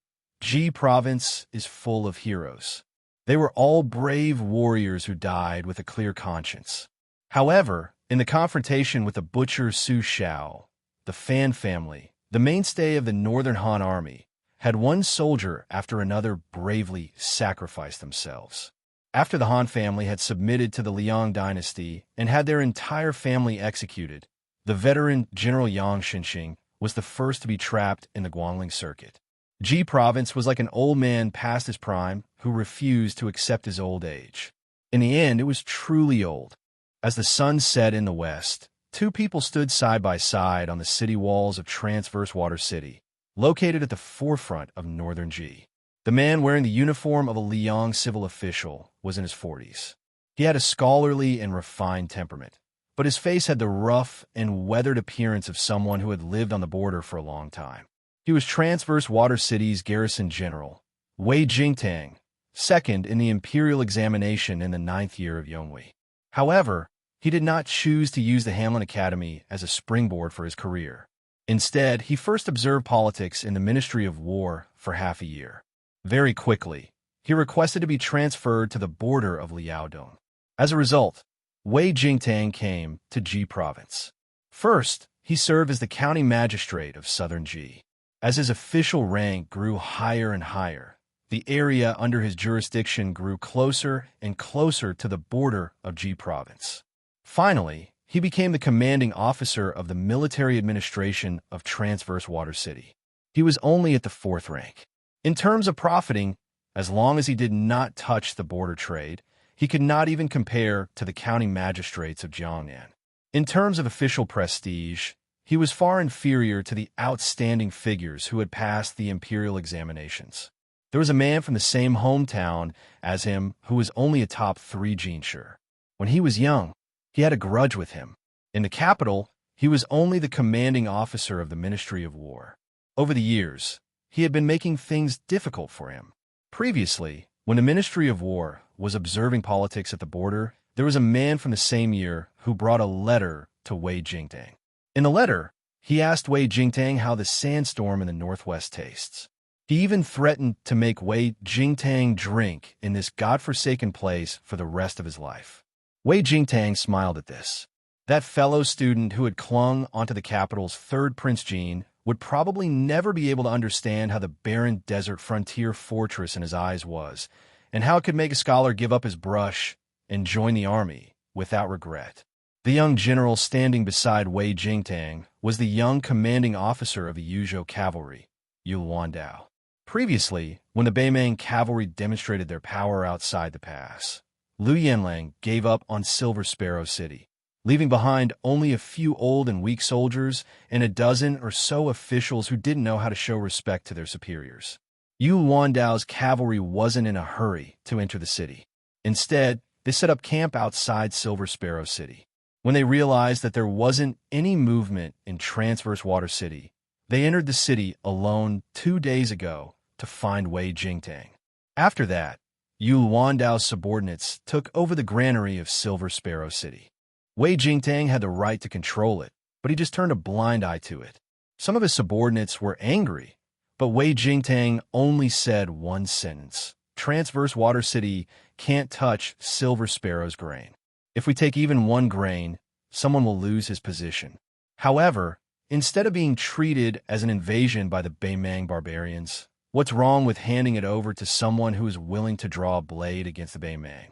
"Ji Province is full of heroes." They were all brave warriors who died with a clear conscience. However, in the confrontation with the butcher Su Xiao, the Fan family, the mainstay of the Northern Han army, had one soldier after another bravely sacrificed themselves. After the Han family had submitted to the Liang dynasty and had their entire family executed, the veteran General Yang Xinxing was the first to be trapped in the Guangling circuit. Ji Province was like an old man past his prime who refused to accept his old age. In the end, it was truly old. As the sun set in the west, two people stood side by side on the city walls of Transverse Water City, located at the forefront of Northern Ji. The man wearing the uniform of a Liang civil official was in his 40s. He had a scholarly and refined temperament, but his face had the rough and weathered appearance of someone who had lived on the border for a long time. He was Transverse Water City's garrison general, Wei Jingtang, second in the imperial examination in the 9th year of Yonghui. However, he did not choose to use the Hamlin Academy as a springboard for his career. Instead, he first observed politics in the Ministry of War for half a year. Very quickly, he requested to be transferred to the border of Liaodong. As a result, Wei Jingtang came to Ji Province. First, he served as the county magistrate of southern Ji. As his official rank grew higher and higher, the area under his jurisdiction grew closer and closer to the border of Ji Province. Finally, he became the commanding officer of the military administration of Transverse Water City. He was only at the 4th rank. In terms of profiting, as long as he did not touch the border trade, he could not even compare to the county magistrates of Jiangnan. In terms of official prestige, he was far inferior to the outstanding figures who had passed the imperial examinations. There was a man from the same hometown as him who was only a top 3 Jinsher. When he was young, he had a grudge with him. In the capital, he was only the commanding officer of the Ministry of War. Over the years, he had been making things difficult for him. Previously, when the Ministry of War was observing politics at the border, there was a man from the same year who brought a letter to Wei Jingtang. In the letter, he asked Wei Jingtang how the sandstorm in the northwest tastes. He even threatened to make Wei Jingtang drink in this godforsaken place for the rest of his life. Wei Jingtang smiled at this. That fellow student who had clung onto the capital's 3rd Prince Jean would probably never be able to understand how the barren desert frontier fortress in his eyes was, and how it could make a scholar give up his brush and join the army without regret. The young general standing beside Wei Jingtang was the young commanding officer of the Yuzhou cavalry, Yu Wandao. Previously, when the Beimang cavalry demonstrated their power outside the pass, Liu Yanlang gave up on Silver Sparrow City, leaving behind only a few old and weak soldiers and a dozen or so officials who didn't know how to show respect to their superiors. Yu Wandao's cavalry wasn't in a hurry to enter the city. Instead, they set up camp outside Silver Sparrow City. When they realized that there wasn't any movement in Transverse Water City, they entered the city alone 2 days ago to find Wei Jingtang. After that, Yu Wandao's subordinates took over the granary of Silver Sparrow City. Wei Jingtang had the right to control it, but he just turned a blind eye to it. Some of his subordinates were angry, but Wei Jingtang only said one sentence: Transverse Water City can't touch Silver Sparrow's grain. If we take even one grain, someone will lose his position. However, instead of being treated as an invasion by the Beimang barbarians, what's wrong with handing it over to someone who is willing to draw a blade against the Beimang?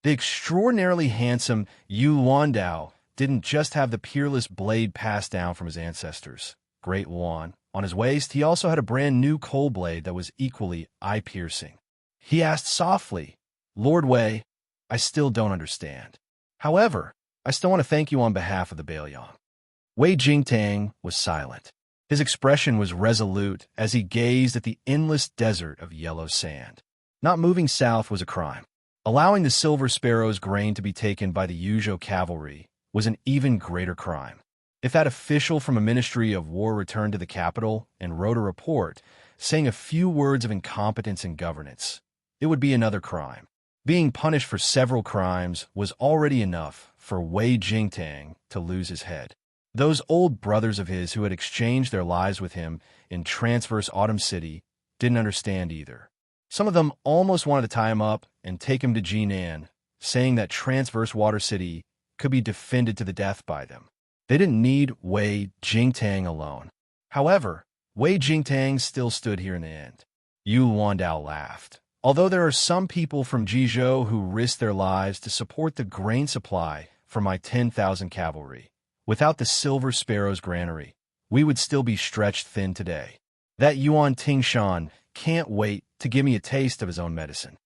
The extraordinarily handsome Yu Wandao didn't just have the peerless blade passed down from his ancestors, Great Luan. On his waist, he also had a brand new coal blade that was equally eye-piercing. He asked softly, "Lord Wei, I still don't understand. However, I still want to thank you on behalf of the Beiliang." Wei Jingtang was silent. His expression was resolute as he gazed at the endless desert of yellow sand. Not moving south was a crime. Allowing the Silver Sparrow's grain to be taken by the Yuzhou cavalry was an even greater crime. If that official from a Ministry of War returned to the capital and wrote a report saying a few words of incompetence in governance, it would be another crime. Being punished for several crimes was already enough for Wei Jingtang to lose his head. Those old brothers of his who had exchanged their lives with him in Transverse Autumn City didn't understand either. Some of them almost wanted to tie him up and take him to Jinan, saying that Transverse Water City could be defended to the death by them. They didn't need Wei Jingtang alone. However, Wei Jingtang still stood here in the end. Yu Wandao laughed. Although there are some people from Jizhou who risk their lives to support the grain supply for my 10,000 cavalry, without the Silver Sparrow's granary, we would still be stretched thin today. That Yuan Tingshan can't wait to give me a taste of his own medicine.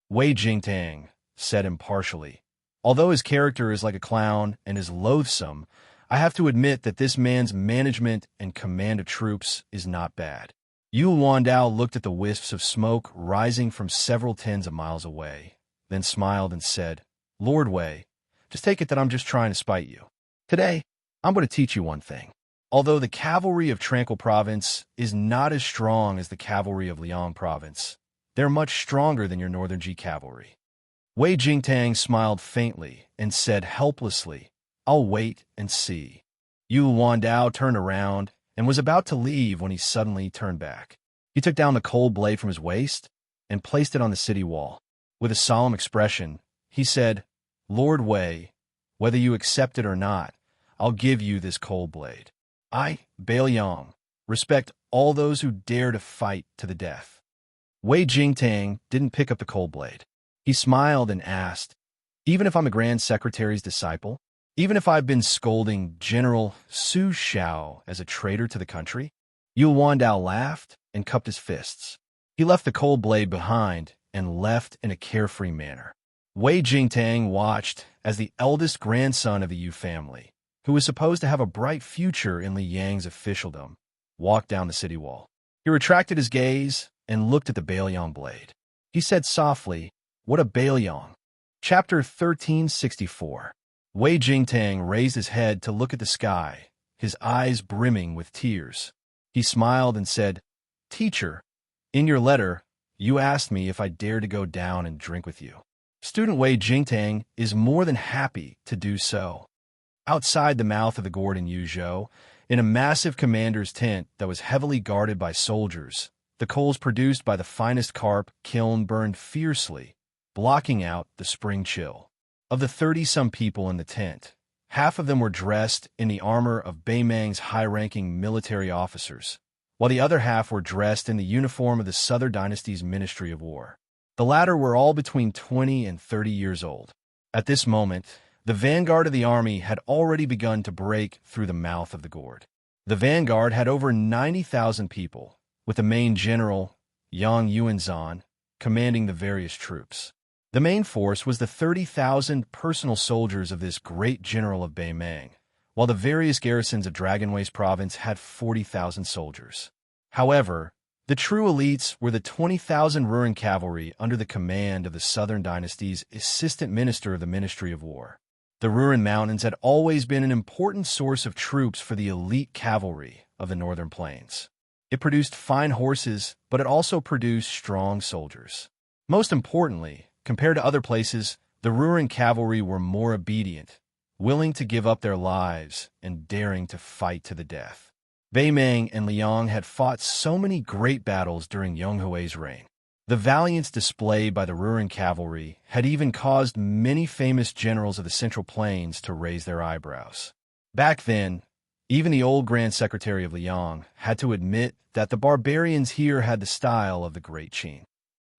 Wei Jingtang said impartially, "Although his character is like a clown and is loathsome, I have to admit that this man's management and command of troops is not bad." Yu Wandao looked at the wisps of smoke rising from several tens of miles away, then smiled and said, "Lord Wei, just take it that I'm just trying to spite you. Today, I'm going to teach you one thing. Although the cavalry of Tranquil Province is not as strong as the cavalry of Liang Province, they're much stronger than your Northern Ji cavalry." Wei Jingtang smiled faintly and said helplessly, "I'll wait and see." Yu Wandao turned around and was about to leave when he suddenly turned back. He took down the cold blade from his waist and placed it on the city wall. With a solemn expression, he said, "Lord Wei, whether you accept it or not, I'll give you this cold blade. I, Beiliang, respect all those who dare to fight to the death." Wei Jingtang didn't pick up the cold blade. He smiled and asked, "Even if I'm a Grand Secretary's disciple? Even if I've been scolding General Su Xiao as a traitor to the country?" Yu Wandao laughed and cupped his fists. He left the cold blade behind and left in a carefree manner. Wei Jingtang watched as the eldest grandson of the Yu family, who was supposed to have a bright future in Li Yang's officialdom, walked down the city wall. He retracted his gaze and looked at the Beiliang blade. He said softly, "What a Beiliang." Chapter 1364. Wei Jingtang raised his head to look at the sky, his eyes brimming with tears. He smiled and said, "Teacher, in your letter, you asked me if I dared to go down and drink with you. Student Wei Jingtang is more than happy to do so." Outside the mouth of the gourd in Yuzhou, in a massive commander's tent that was heavily guarded by soldiers, the coals produced by the finest carp kiln burned fiercely, blocking out the spring chill. Of the 30-some people in the tent, Half of them were dressed in the armor of Beimang's high-ranking military officers, while the other half were dressed in the uniform of the Southern Dynasty's Ministry of War. The latter were all between 20 and 30 years old. At this moment, the vanguard of the army had already begun to break through the mouth of the gourd. The vanguard had over 90,000 people, with the main general, Yang Yuanzhan, commanding the various troops. The main force was the 30,000 personal soldiers of this great general of Beimang, while the various garrisons of Dragonways province had 40,000 soldiers. However, the true elites were the 20,000 Ruran cavalry under the command of the Southern Dynasty's assistant minister of the Ministry of War. The Ruran Mountains had always been an important source of troops for the elite cavalry of the northern plains. It produced fine horses, but it also produced strong soldiers. Most importantly, compared to other places, the Ruran cavalry were more obedient, willing to give up their lives, and daring to fight to the death. Beimang and Liang had fought so many great battles during Yonghui's reign. The valiance displayed by the Ruran cavalry had even caused many famous generals of the Central Plains to raise their eyebrows. Back then, even the old Grand Secretary of Liang had to admit that the barbarians here had the style of the Great Qin.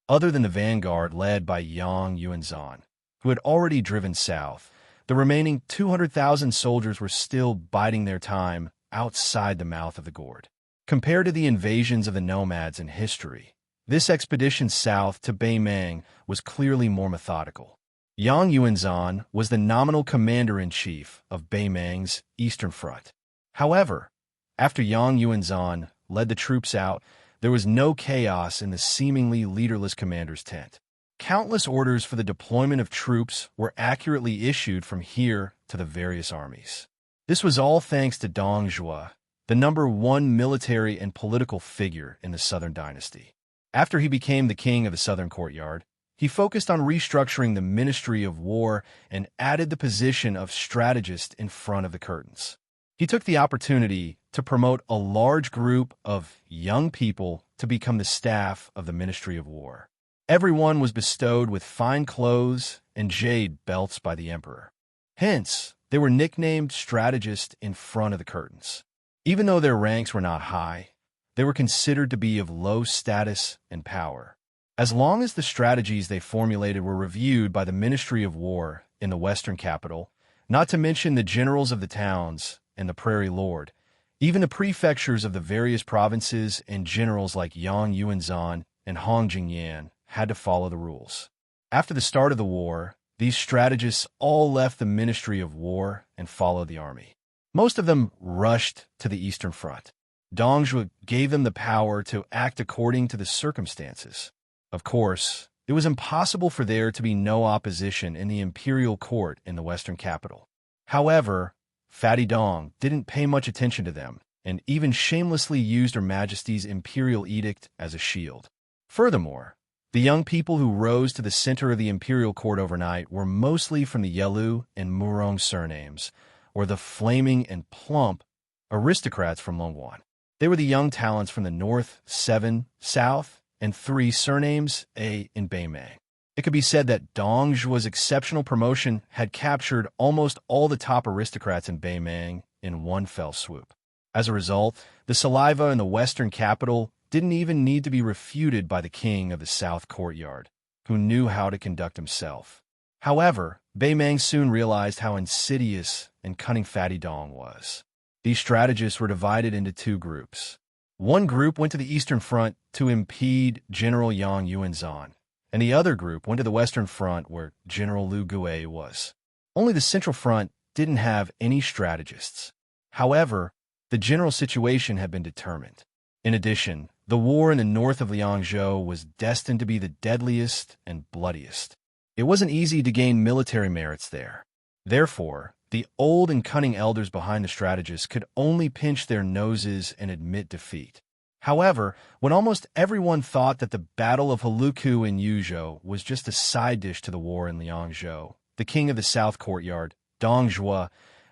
Other than the vanguard led by Yang Yuanzhan, who had already driven south, the remaining 200,000 soldiers were still biding their time outside the mouth of the gourd. Compared to the invasions of the nomads in history, this expedition south to Beimang was clearly more methodical. Yang Yuanzhan was the nominal commander-in-chief of Beimang's Eastern Front. However, after Yang Yuanzhan led the troops out, there was no chaos in the seemingly leaderless commander's tent. Countless orders for the deployment of troops were accurately issued from here to the various armies. This was all thanks to Dong Zhuo, the #1 military and political figure in the Southern Dynasty. After he became the king of the Southern Courtyard, he focused on restructuring the Ministry of War and added the position of strategist in front of the curtains. He took the opportunity to promote a large group of young people to become the staff of the Ministry of War. Everyone was bestowed with fine clothes and jade belts by the emperor. Hence, they were nicknamed strategists in front of the curtains. Even though their ranks were not high, they were considered to be of low status and power. As long as the strategies they formulated were reviewed by the Ministry of War in the Western capital, not to mention the generals of the towns and the Prairie Lord, even the prefectures of the various provinces and generals like Yang Yuanzhan and Hong Jingyan had to follow the rules. After the start of the war, these strategists all left the Ministry of War and followed the army. Most of them rushed to the Eastern Front. Dong Zhuo gave them the power to act according to the circumstances. Of course, it was impossible for there to be no opposition in the imperial court in the Western capital. However, Fatty Dong didn't pay much attention to them and even shamelessly used Her Majesty's imperial edict as a shield. Furthermore, the young people who rose to the center of the imperial court overnight were mostly from the Yelu and Murong surnames, or the flaming and plump aristocrats from Longwan. They were the young talents from the north, 7, south, and 3 surnames, A in Beimang. It could be said that Dong Zhuo's exceptional promotion had captured almost all the top aristocrats in Beimang in one fell swoop. As a result, the saliva in the western capital didn't even need to be refuted by the king of the South Courtyard, who knew how to conduct himself. However, Beimang soon realized how insidious and cunning Fatty Dong was. These strategists were divided into 2 groups. One group went to the Eastern Front to impede General Yang Yuanzhan, and the other group went to the Western Front where General Liu Gui was. Only the Central Front didn't have any strategists. However, the general situation had been determined. In addition, the war in the north of Liangzhou was destined to be the deadliest and bloodiest. It wasn't easy to gain military merits there. Therefore, the old and cunning elders behind the strategists could only pinch their noses and admit defeat. However, when almost everyone thought that the Battle of Heluku in Yuzhou was just a side dish to the war in Liangzhou, the king of the South Courtyard, Dong Zhuo,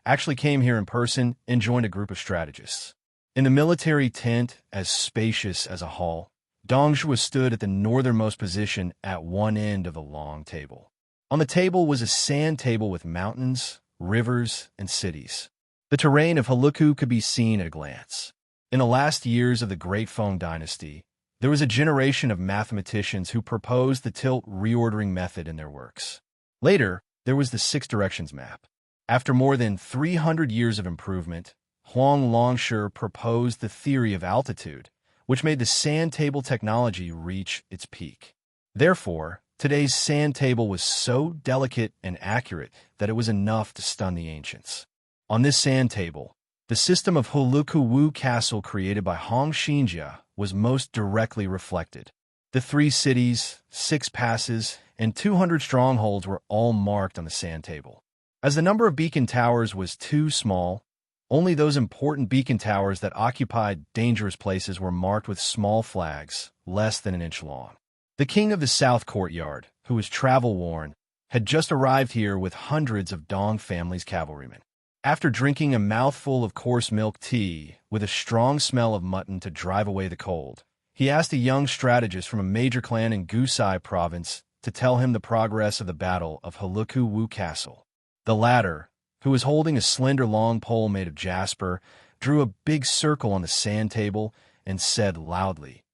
actually came here in person and joined a group of strategists. In the military tent, as spacious as a hall, Dong Zhuo stood at the northernmost position at one end of the long table. On the table was a sand table with mountains, rivers, and cities. The terrain of Hulukku could be seen at a glance. In the last years of the Great Feng Dynasty, there was a generation of mathematicians who proposed the tilt reordering method in their works. Later, there was the Six Directions map. After more than 300 years of improvement, Huang Longshi proposed the theory of altitude, which made the sand table technology reach its peak. Therefore, today's sand table was so delicate and accurate that it was enough to stun the ancients. On this sand table, the system of Hulukku Wu Castle created by Hong Xinjia was most directly reflected. The 3 cities, 6 passes, and 200 strongholds were all marked on the sand table. As the number of beacon towers was too small, only those important beacon towers that occupied dangerous places were marked with small flags, less than an inch long. The king of the South Courtyard, who was travel-worn, had just arrived here with hundreds of Dong family's cavalrymen. After drinking a mouthful of coarse milk tea with a strong smell of mutton to drive away the cold, he asked a young strategist from a major clan in Gusai province to tell him the progress of the Battle of Hulukku Wu Castle. The latter, who was holding a slender long pole made of jasper, drew a big circle on the sand table and said loudly,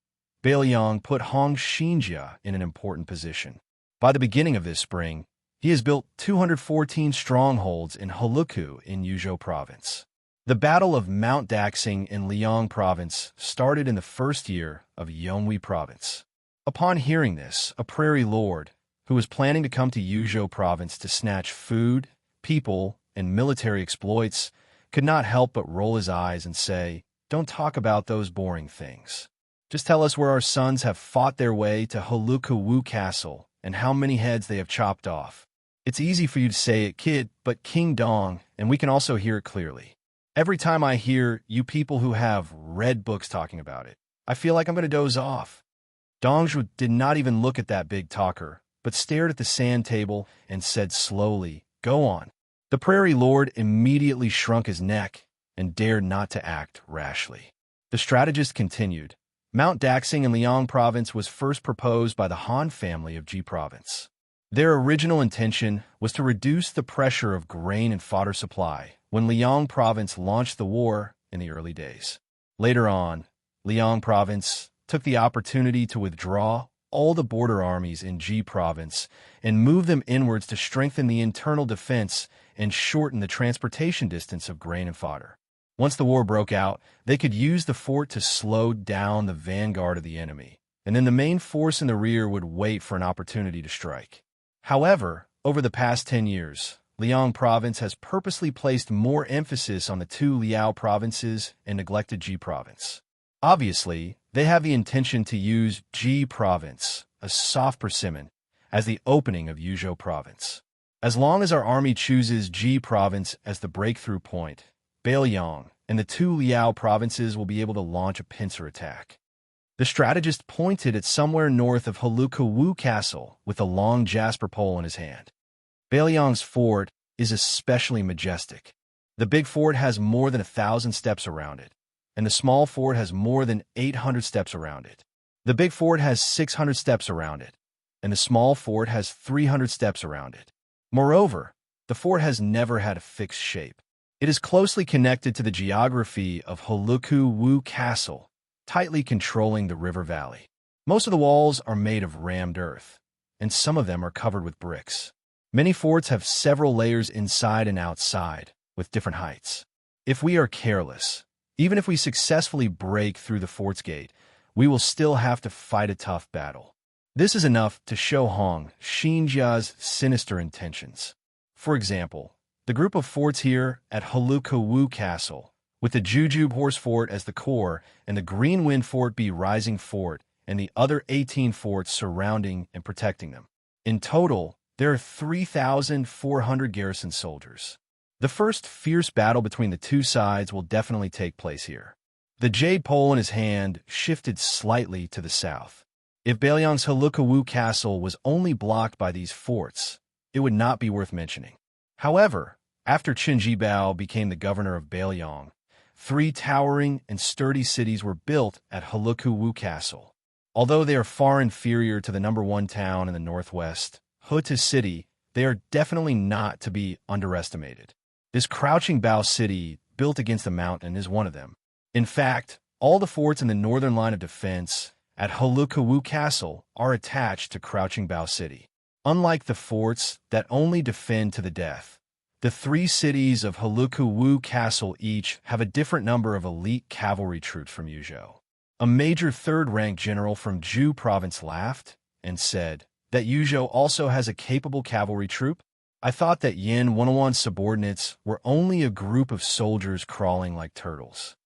"Bailiang put Hong Xinjia in an important position. By the beginning of this spring, he has built 214 strongholds in Hulukku in Yuzhou province." The Battle of Mount Daxing in Liang province started in the first year of Yonghui province. Upon hearing this, a prairie lord, who was planning to come to Yuzhou province to snatch food, people, and military exploits, could not help but roll his eyes and say, "Don't talk about those boring things. Just tell us where our sons have fought their way to Hulukku Wu Castle and how many heads they have chopped off. It's easy for you to say it, kid, but King Dong, and we can also hear it clearly. Every time I hear you people who have read books talking about it, I feel like I'm going to doze off." Dongzhu did not even look at that big talker, but stared at the sand table and said slowly, "Go on." The prairie lord immediately shrunk his neck and dared not to act rashly. The strategist continued, "Mount Daxing in Liang province was first proposed by the Han family of Ji province. Their original intention was to reduce the pressure of grain and fodder supply when Liang province launched the war in the early days. Later on, Liang province took the opportunity to withdraw all the border armies in Ji province and move them inwards to strengthen the internal defense and shorten the transportation distance of grain and fodder. Once the war broke out, they could use the fort to slow down the vanguard of the enemy, and then the main force in the rear would wait for an opportunity to strike. However, over the past 10 years, Liang province has purposely placed more emphasis on the 2 Liao provinces and neglected Ji province. Obviously, they have the intention to use Ji province, a soft persimmon, as the opening of Yuzhou province. As long as our army chooses Ji province as the breakthrough point, Bailiang and the 2 Liao provinces will be able to launch a pincer attack." The strategist pointed at somewhere north of Hulukku Wu Castle with a long jasper pole in his hand. Bailiang's fort is especially majestic. The big fort has more than 1,000 steps around it, and the small fort has more than 800 steps around it. The big fort has 600 steps around it, and the small fort has 300 steps around it. Moreover, the fort has never had a fixed shape. It is closely connected to the geography of Hulukku Wu Castle, tightly controlling the river valley. Most of the walls are made of rammed earth, and some of them are covered with bricks. Many forts have several layers inside and outside, with different heights. If we are careless, even if we successfully break through the fort's gate, we will still have to fight a tough battle. This is enough to show Hong Xinjia's sinister intentions. For example, the group of forts here at Hulukku Wu Castle, with the Jujube Horse Fort as the core and the Green Wind Fort be Rising Fort and the other 18 forts surrounding and protecting them. In total, there are 3,400 garrison soldiers. The first fierce battle between the two sides will definitely take place here. The jade pole in his hand shifted slightly to the south. If Bailiang's Hulukku Wu Castle was only blocked by these forts, it would not be worth mentioning. However, after Qin Jibao became the governor of Bailiang, 3 towering and sturdy cities were built at Hulukku Wu Castle. Although they are far inferior to the #1 town in the northwest, Huta City, they are definitely not to be underestimated. This crouching bow city, built against a mountain, is one of them. In fact, all the forts in the northern line of defense at Hulukawu Castle are attached to Crouching Bow City. Unlike the forts that only defend to the death, the three cities of Hulukawu Castle each have a different number of elite cavalry troops from Yuzhou. A major third-rank general from Zhu province laughed and said that Yuzhou also has a capable cavalry troop. I thought that Yin 101's subordinates were only a group of soldiers crawling like turtles.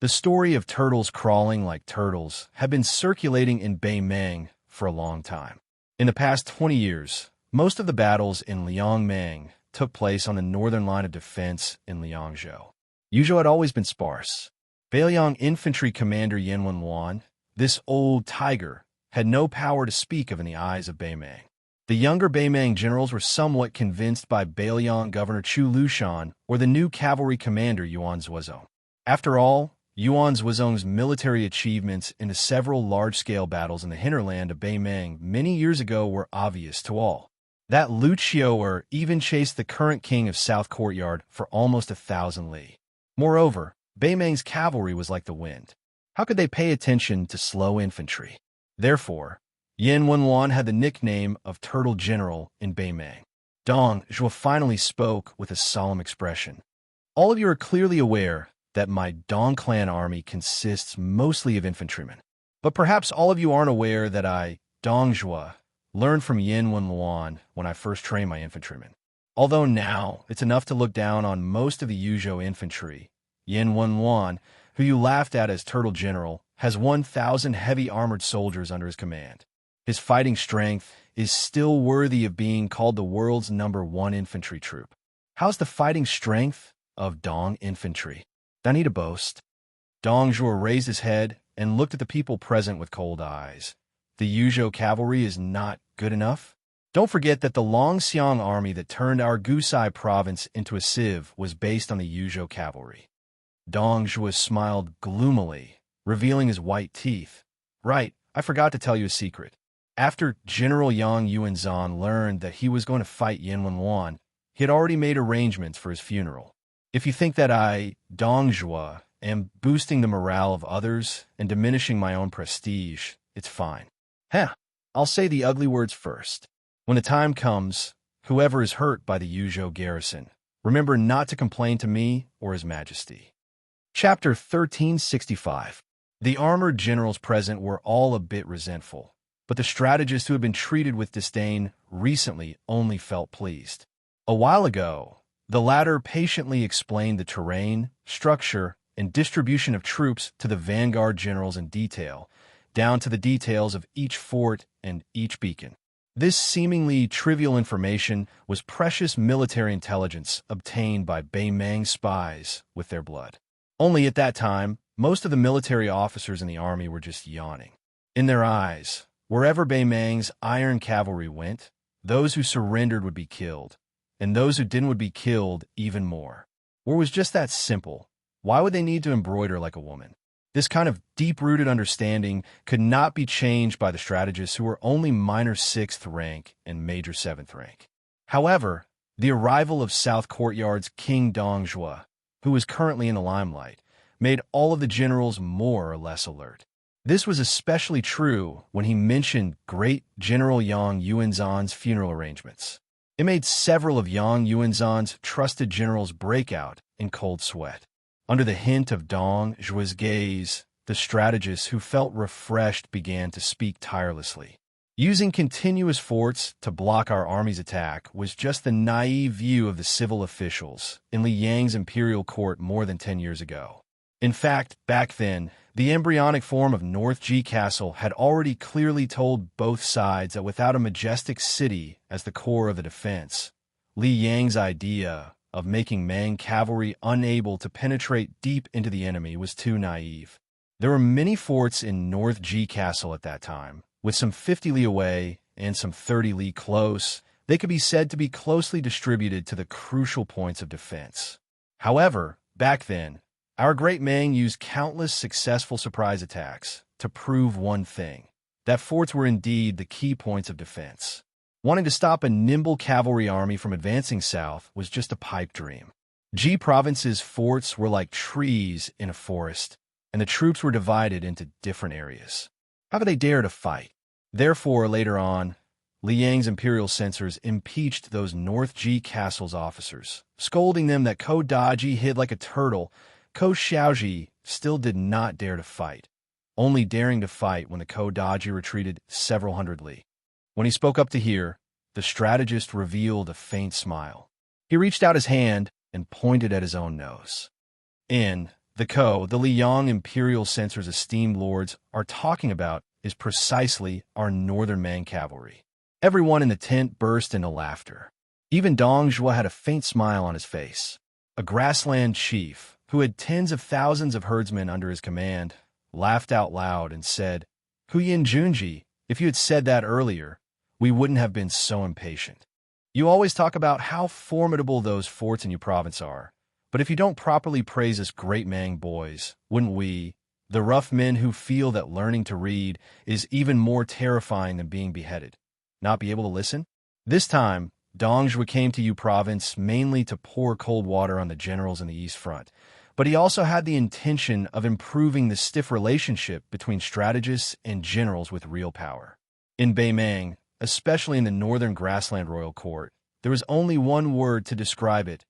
The story of turtles crawling like turtles had been circulating in Beimeng for a long time. In the past 20 years, most of the battles in Liangmeng took place on the northern line of defense in Liangzhou. Yuzhou had always been sparse. Beiliang infantry commander Yin Wenwan, this old tiger, had no power to speak of in the eyes of Beimeng. The younger Beimeng generals were somewhat convinced by Beiliang governor Chu Lushan or the new cavalry commander Yuan Zuozong. After all, Yuan Zuozong's military achievements in the several large-scale battles in the hinterland of Beimeng many years ago were obvious to all. That Lu Qiu'er even chased the current king of South Courtyard for almost 1,000 li. Moreover, Beimeng's cavalry was like the wind. How could they pay attention to slow infantry? Therefore, Yin Wenwan had the nickname of Turtle General in Beimeng. Dong Zhuo finally spoke with a solemn expression. All of you are clearly aware that my Dong clan army consists mostly of infantrymen. But perhaps all of you aren't aware that I, Dong Zhuo, learned from Yin Wenwan when I first trained my infantrymen. Although now it's enough to look down on most of the Yuzhou infantry, Yin Wenwan, who you laughed at as Turtle General, has 1,000 heavy armored soldiers under his command. His fighting strength is still worthy of being called the world's #1 infantry troop. How's the fighting strength of Dong infantry? I need to boast. Dong Zhuo raised his head and looked at the people present with cold eyes. The Yuzhou cavalry is not good enough? Don't forget that the Longxiang army that turned our Gusai province into a sieve was based on the Yuzhou cavalry. Dong Zhuo smiled gloomily, revealing his white teeth. Right, I forgot to tell you a secret. After General Yang Yuanzhan learned that he was going to fight Yin Wenwan, he had already made arrangements for his funeral. If you think that I, Dong Zhuo, am boosting the morale of others and diminishing my own prestige, it's fine. I'll say the ugly words first. When the time comes, whoever is hurt by the Yuzhou garrison, remember not to complain to me or His Majesty. Chapter 1365. The armored generals present were all a bit resentful, but the strategists who had been treated with disdain recently only felt pleased. A while ago, the latter patiently explained the terrain, structure, and distribution of troops to the vanguard generals in detail, down to the details of each fort and each beacon. This seemingly trivial information was precious military intelligence obtained by Beimeng spies with their blood. Only at that time, most of the military officers in the army were just yawning. In their eyes, wherever Beimeng's iron cavalry went, those who surrendered would be killed, and those who didn't would be killed even more. War was just that simple. Why would they need to embroider like a woman? This kind of deep-rooted understanding could not be changed by the strategists who were only minor 6th rank and major 7th rank. However, the arrival of South Courtyard's King Dong Zhuo, who was currently in the limelight, made all of the generals more or less alert. This was especially true when he mentioned Great General Yang Yuanzhan's funeral arrangements. It made several of Yang Yuanzhan's trusted generals break out in cold sweat. Under the hint of Dong Zhuo's gaze, the strategists who felt refreshed began to speak tirelessly. Using continuous forts to block our army's attack was just the naive view of the civil officials in Li Yang's imperial court more than 10 years ago. In fact, back then, the embryonic form of North Ji Castle had already clearly told both sides that without a majestic city as the core of the defense, Li Yang's idea of making Mang cavalry unable to penetrate deep into the enemy was too naive. There were many forts in North Ji Castle at that time, with some 50 li away and some 30 li close. They could be said to be closely distributed to the crucial points of defense. However, back then, our great Mang used countless successful surprise attacks to prove one thing, that forts were indeed the key points of defense. Wanting to stop a nimble cavalry army from advancing south was just a pipe dream. Ji province's forts were like trees in a forest, and the troops were divided into different areas. How could they dare to fight? Therefore, later on, Liang's imperial censors impeached those North Ji castle's officers, scolding them that Ko Daji hid like a turtle. Ko Xiaoji still did not dare to fight, only daring to fight when the Ko Daji retreated several hundred li. When he spoke up to hear, the strategist revealed a faint smile. He reached out his hand and pointed at his own nose. The Liang imperial censors' esteemed lords are talking about is precisely our northern man cavalry. Everyone in the tent burst into laughter. Even Dong Zhuo had a faint smile on his face. A grassland chief, who had tens of thousands of herdsmen under his command, laughed out loud and said, Huyin Junji, if you had said that earlier, we wouldn't have been so impatient. You always talk about how formidable those forts in your province are, but if you don't properly praise us great Mang boys, wouldn't we, the rough men who feel that learning to read is even more terrifying than being beheaded, not be able to listen? This time, Dong Zhuo came to Yu province mainly to pour cold water on the generals in the East Front, but he also had the intention of improving the stiff relationship between strategists and generals with real power. In Beimang, especially in the northern grassland royal court, there was only one word to describe it: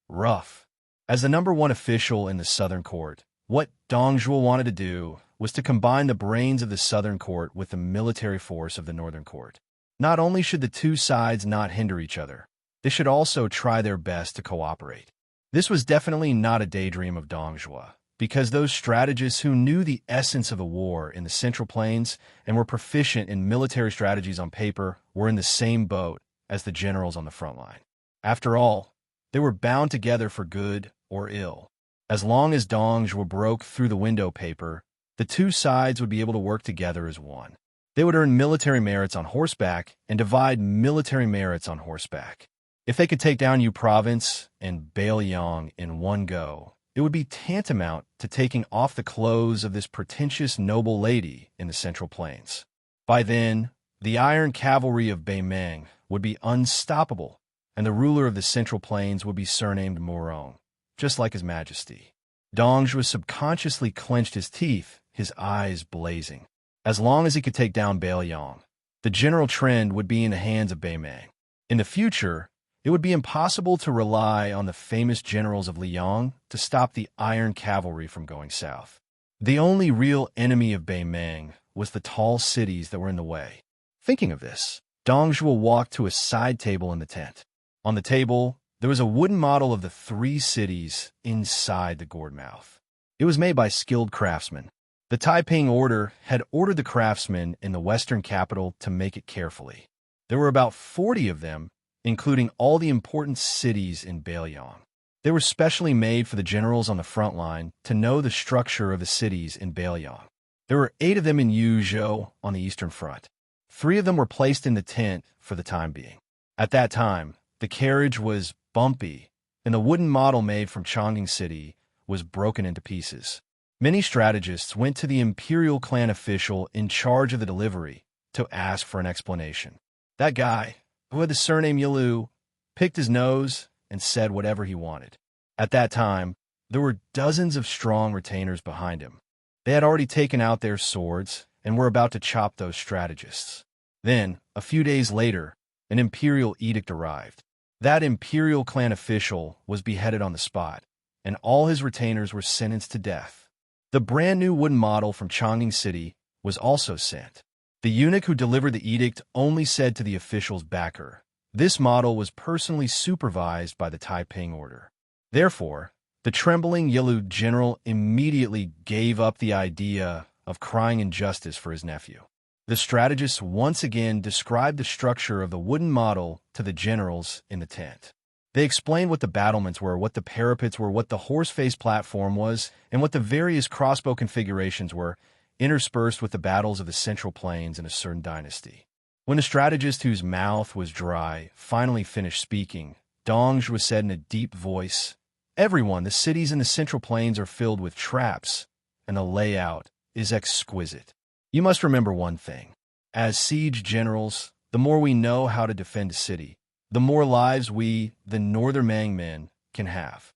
rough. As the number one official in the southern court, what Dong Zhuo wanted to do was to combine the brains of the southern court with the military force of the northern court. Not only should the two sides not hinder each other, they should also try their best to cooperate. This was definitely not a daydream of Dong Zhuo, because those strategists who knew the essence of a war in the Central Plains and were proficient in military strategies on paper were in the same boat as the generals on the front line. After all, they were bound together for good or ill. As long as Dong Zhuo broke through the window paper, the two sides would be able to work together as one. They would earn military merits on horseback and divide military merits on horseback. If they could take down Yu province and Bailiang in one go, it would be tantamount to taking off the clothes of this pretentious noble lady in the Central Plains. By then, the iron cavalry of Beimang would be unstoppable, and the ruler of the Central Plains would be surnamed Morong, just like His Majesty. Dong Zhuo subconsciously clenched his teeth, his eyes blazing. As long as he could take down Bailiang, the general trend would be in the hands of Beimang. In the future, it would be impossible to rely on the famous generals of Liang to stop the iron cavalry from going south. The only real enemy of Beimang was the tall cities that were in the way. Thinking of this, Dong Zhuo walked to a side table in the tent. On the table, there was a wooden model of the three cities inside the gourd mouth. It was made by skilled craftsmen. The Taiping order had ordered the craftsmen in the western capital to make it carefully. There were about 40 of them, including all the important cities in Bailiang. They were specially made for the generals on the front line to know the structure of the cities in Bailiang. There were 8 of them in Yuzhou on the eastern front. 3 of them were placed in the tent for the time being. At that time, the carriage was bumpy, and the wooden model made from Chongqing City was broken into pieces. Many strategists went to the imperial clan official in charge of the delivery to ask for an explanation. That guy, who had the surname Yilu, picked his nose and said whatever he wanted. At that time, there were dozens of strong retainers behind him. They had already taken out their swords and were about to chop those strategists. Then, a few days later, an imperial edict arrived. That imperial clan official was beheaded on the spot, and all his retainers were sentenced to death. The brand new wooden model from Chongqing City was also sent. The eunuch who delivered the edict only said to the official's backer, this model was personally supervised by the Taiping order. Therefore, the trembling Yilu general immediately gave up the idea of crying injustice for his nephew. The strategists once again described the structure of the wooden model to the generals in the tent. They explained what the battlements were, what the parapets were, what the horse-face platform was, and what the various crossbow configurations were, interspersed with the battles of the Central Plains in a certain dynasty. When the strategist whose mouth was dry finally finished speaking, Dong Zhuo said in a deep voice, everyone, the cities in the Central Plains are filled with traps, and the layout is exquisite. You must remember one thing. As siege generals, the more we know how to defend a city, the more lives we, the Northern Mang men, can have.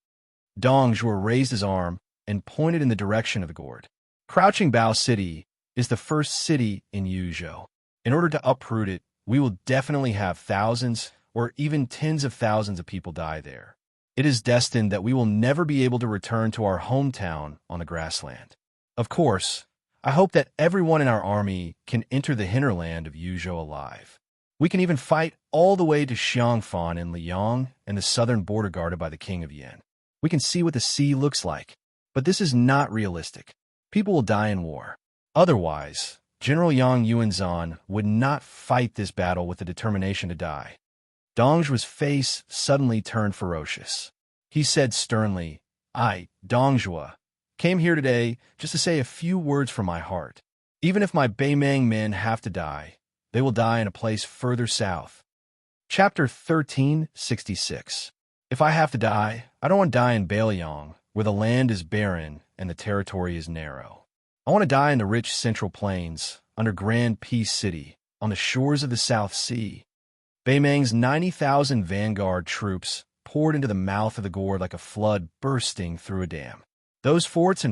Dongzhuo raised his arm and pointed in the direction of the gourd. Crouching Bao City is the first city in Yuzhou. In order to uproot it, we will definitely have thousands or even tens of thousands of people die there. It is destined that we will never be able to return to our hometown on the grassland. Of course, I hope that everyone in our army can enter the hinterland of Yuzhou alive. We can even fight all the way to Xiangfan and Liang and the southern border guarded by the king of Yan. We can see what the sea looks like, but this is not realistic. People will die in war. Otherwise, General Yang Yuanzhan would not fight this battle with the determination to die. Dongzhuo's face suddenly turned ferocious. He said sternly, "I, Dongzhuo, came here today just to say a few words from my heart. Even if my Beimang men have to die, they will die in a place further south." Chapter 1366. If I have to die, I don't want to die in Bailiang, where the land is barren and the territory is narrow. I want to die in the rich central plains, under Grand Peace City, on the shores of the South Sea. Beimang's 90,000 vanguard troops poured into the mouth of the gourd like a flood bursting through a dam. Those forts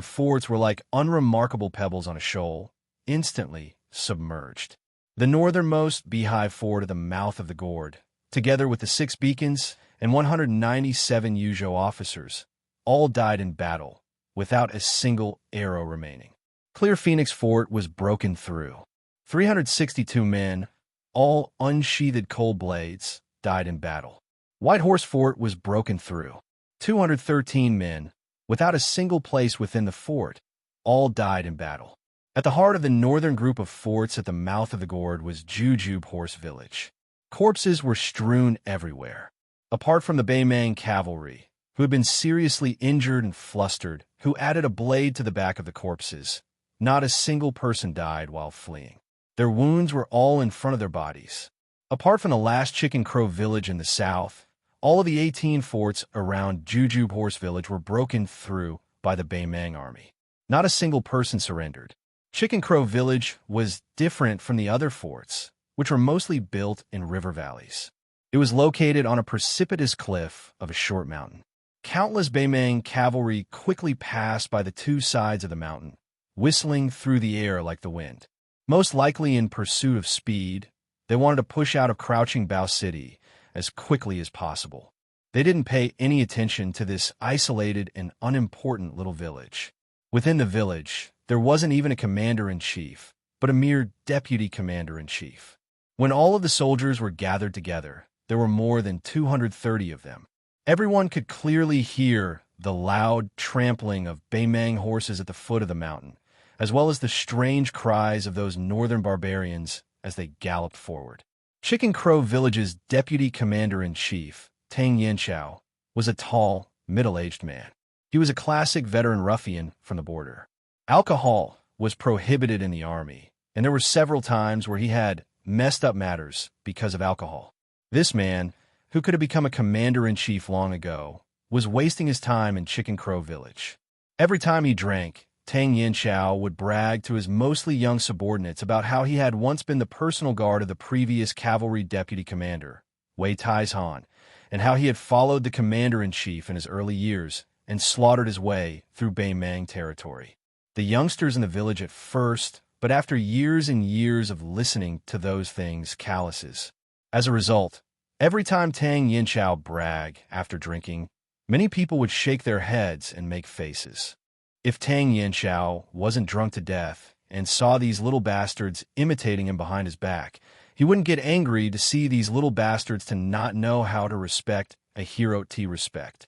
were like unremarkable pebbles on a shoal, instantly submerged. The northernmost beehive fort at the mouth of the gourd, together with the 6 beacons and 197 Yuzhou officers, all died in battle, without a single arrow remaining. Clear Phoenix Fort was broken through. 362 men, all unsheathed cold blades, died in battle. White Horse Fort was broken through. 213 men, without a single place within the fort, all died in battle. At the heart of the northern group of forts at the mouth of the gourd was Jujube Horse Village. Corpses were strewn everywhere. Apart from the Beimang cavalry, who had been seriously injured and flustered, who added a blade to the back of the corpses, not a single person died while fleeing. Their wounds were all in front of their bodies. Apart from the last Chicken Crow village in the south, all of the 18 forts around Jujube Horse Village were broken through by the Beimang army. Not a single person surrendered. Chicken Crow Village was different from the other forts, which were mostly built in river valleys. It was located on a precipitous cliff of a short mountain. Countless Beimang cavalry quickly passed by the 2 sides of the mountain, whistling through the air like the wind. Most likely in pursuit of speed, they wanted to push out of Crouching Bao City as quickly as possible. They didn't pay any attention to this isolated and unimportant little village. Within the village, there wasn't even a commander-in-chief, but a mere deputy commander-in-chief. When all of the soldiers were gathered together, there were more than 230 of them. Everyone could clearly hear the loud trampling of Beimang horses at the foot of the mountain, as well as the strange cries of those northern barbarians as they galloped forward. Chicken Crow Village's deputy commander-in-chief, Tang Yanchao, was a tall, middle-aged man. He was a classic veteran ruffian from the border. Alcohol was prohibited in the army, and there were several times where he had messed up matters because of alcohol. This man, who could have become a commander-in-chief long ago, was wasting his time in Chicken Crow Village. Every time he drank, Tang Yanchao would brag to his mostly young subordinates about how he had once been the personal guard of the previous cavalry deputy commander, Wei Taizhan, and how he had followed the commander-in-chief in his early years and slaughtered his way through Beimang territory. The youngsters in the village at first, but after years and years of listening to those things, calluses. As a result, every time Tang Yanchao bragged after drinking, many people would shake their heads and make faces. If Tang Yanchao wasn't drunk to death and saw these little bastards imitating him behind his back, he wouldn't get angry to see these little bastards to not know how to respect a hero to respect.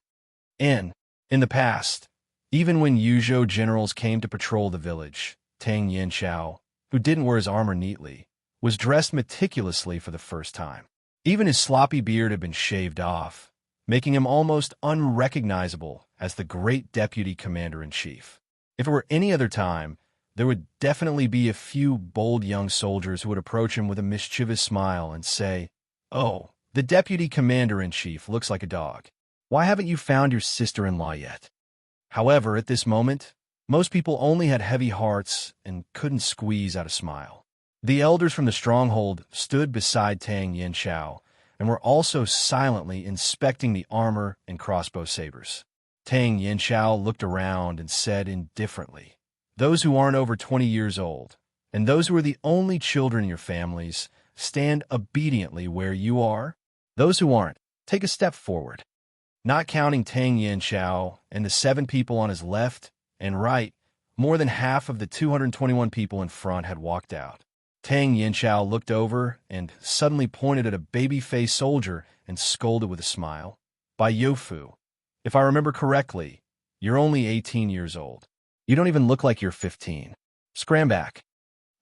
And, in the past, even when Yuzhou generals came to patrol the village, Tang Yanchao, who didn't wear his armor neatly, was dressed meticulously for the first time. Even his sloppy beard had been shaved off, making him almost unrecognizable as the great deputy commander-in-chief. If it were any other time, there would definitely be a few bold young soldiers who would approach him with a mischievous smile and say, "Oh, the deputy commander-in-chief looks like a dog. Why haven't you found your sister-in-law yet?" However, at this moment, most people only had heavy hearts and couldn't squeeze out a smile. The elders from the stronghold stood beside Tang Yanchao and were also silently inspecting the armor and crossbow sabers. Tang Yinshao looked around and said indifferently, "Those who aren't over 20 years old, and those who are the only children in your families, stand obediently where you are. Those who aren't, take a step forward." Not counting Tang Yinshao and the 7 people on his left and right, more than half of the 221 people in front had walked out. Tang Yinshao looked over and suddenly pointed at a baby-faced soldier and scolded with a smile. "Bai Youfu, if I remember correctly, you're only 18 years old. You don't even look like you're 15. Scram back."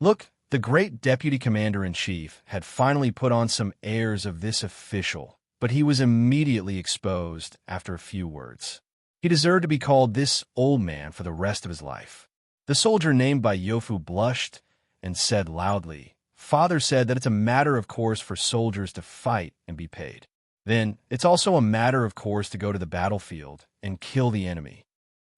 Look, the great deputy commander-in-chief had finally put on some airs of this official, but he was immediately exposed after a few words. He deserved to be called this old man for the rest of his life. The soldier named Bai Youfu blushed and said loudly, "Father said that it's a matter of course for soldiers to fight and be paid. Then it's also a matter of course to go to the battlefield and kill the enemy."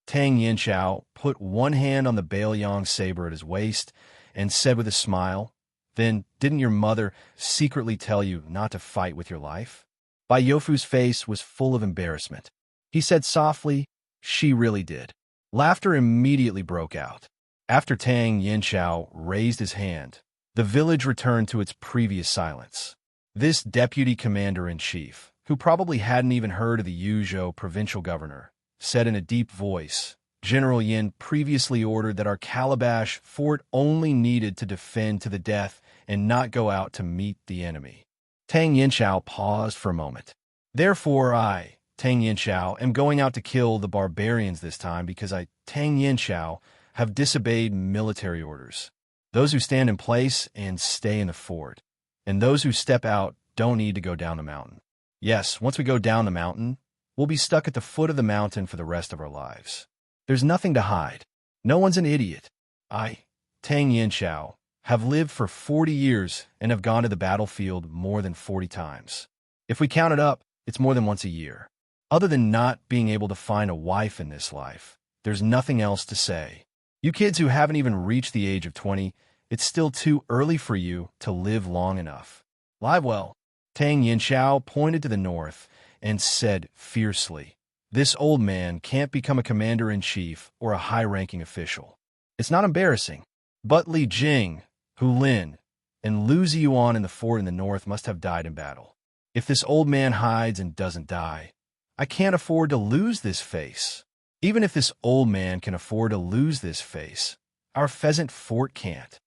Tang Yinshao put one hand on the Baoyang saber at his waist and said with a smile, "Then didn't your mother secretly tell you not to fight with your life?" Bai Youfu's face was full of embarrassment. He said softly, "She really did." Laughter immediately broke out. After Tang Yinshao raised his hand, the village returned to its previous silence. This deputy commander-in-chief, who probably hadn't even heard of the Yuzhou provincial governor, said in a deep voice, "General Yin previously ordered that our Calabash fort only needed to defend to the death and not go out to meet the enemy." Tang Yinshao paused for a moment. "Therefore I, Tang Yinshao, am going out to kill the barbarians this time because I, Tang Yinshao, have disobeyed military orders. Those who stand in place and stay in the fort, and those who step out don't need to go down the mountain. Yes, once we go down the mountain, we'll be stuck at the foot of the mountain for the rest of our lives. There's nothing to hide. No one's an idiot. I, Tang Yinshao, have lived for 40 years and have gone to the battlefield more than 40 times. If we count it up, it's more than once a year. Other than not being able to find a wife in this life, there's nothing else to say. You kids who haven't even reached the age of 20, it's still too early for you to live long enough. Live well." Tang Yinshao pointed to the north and said fiercely, "This old man can't become a commander-in-chief or a high-ranking official. It's not embarrassing. But Li Jing, Hu Lin, and Lu Ziyuan in the fort in the north must have died in battle. If this old man hides and doesn't die, I can't afford to lose this face. Even if this old man can afford to lose this face, our pheasant fort can't."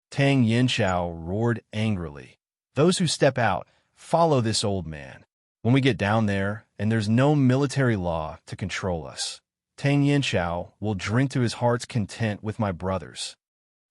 Tang Yinshao roared angrily, "Those who step out, follow this old man. When we get down there, and there's no military law to control us, Tang Yinshao will drink to his heart's content with my brothers."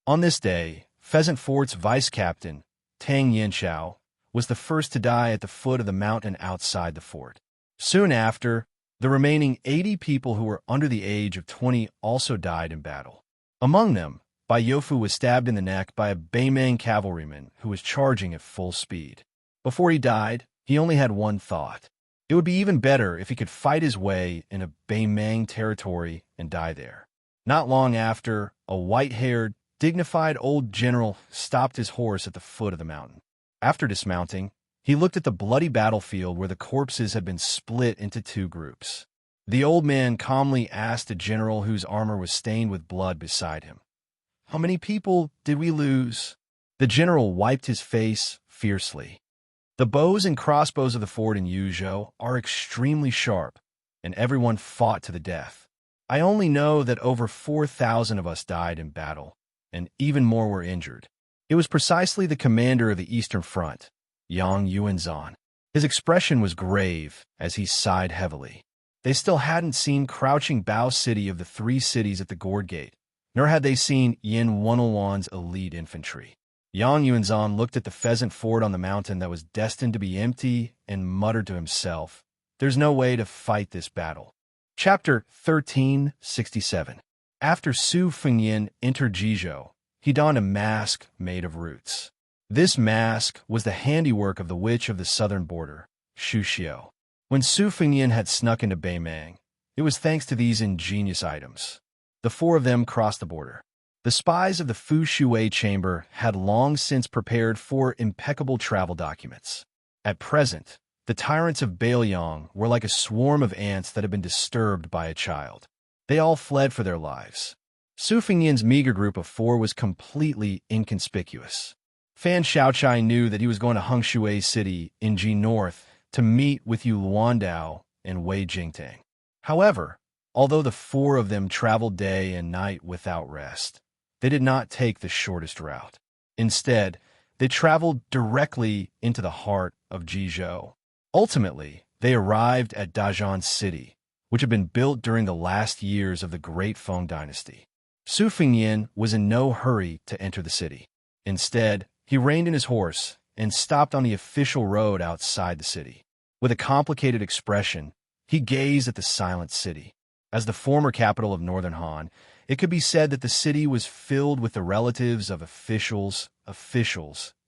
On this day, Pheasant Fort's vice-captain, Tang Yinshao, was the first to die at the foot of the mountain outside the fort. Soon after, the remaining 80 people who were under the age of 20 also died in battle. Among them, Bai Youfu was stabbed in the neck by a Baimang cavalryman who was charging at full speed. Before he died, he only had one thought. It would be even better if he could fight his way in a Baimang territory and die there. Not long after, a white-haired, dignified old general stopped his horse at the foot of the mountain. After dismounting, he looked at the bloody battlefield where the corpses had been split into 2 groups. The old man calmly asked a general whose armor was stained with blood beside him, "How many people did we lose?" The general wiped his face fiercely. "The bows and crossbows of the fort in Yuzhou are extremely sharp, and everyone fought to the death. I only know that over 4,000 of us died in battle, and even more were injured." It was precisely the commander of the Eastern Front, Yang Yuanzhan. His expression was grave as he sighed heavily. They still hadn't seen crouching Bao City of the 3 cities at the Gourd Gate, nor had they seen Yin Wunalwan's elite infantry. Yang Yuanzhan looked at the pheasant fort on the mountain that was destined to be empty and muttered to himself, "There's no way to fight this battle." Chapter 1367. After Su Fengyin entered Jizhou, he donned a mask made of roots. This mask was the handiwork of the witch of the southern border, Shu Xiao. When Su Fengyin had snuck into Baimang, it was thanks to these ingenious items. The 4 of them crossed the border. The spies of the Fu Shui chamber had long since prepared 4 impeccable travel documents. At present, The tyrants of Baelyang were like a swarm of ants that had been disturbed by a child. They all fled for their lives. Su Fengnian's meager group of 4 was completely inconspicuous. Fan Xiaochai knew that he was going to Hengshui City in Ji North to meet with Yu Luandao and Wei Jingtang. However, although the 4 of them traveled day and night without rest, they did not take the shortest route. Instead, they traveled directly into the heart of Jizhou. Ultimately, they arrived at Dazhan City, which had been built during the last years of the Great Feng Dynasty. Su Fengnian was in no hurry to enter the city. Instead, he reined in his horse and stopped on the official road outside the city. With a complicated expression, he gazed at the silent city. As the former capital of Northern Han, it could be said that the city was filled with the relatives of officials,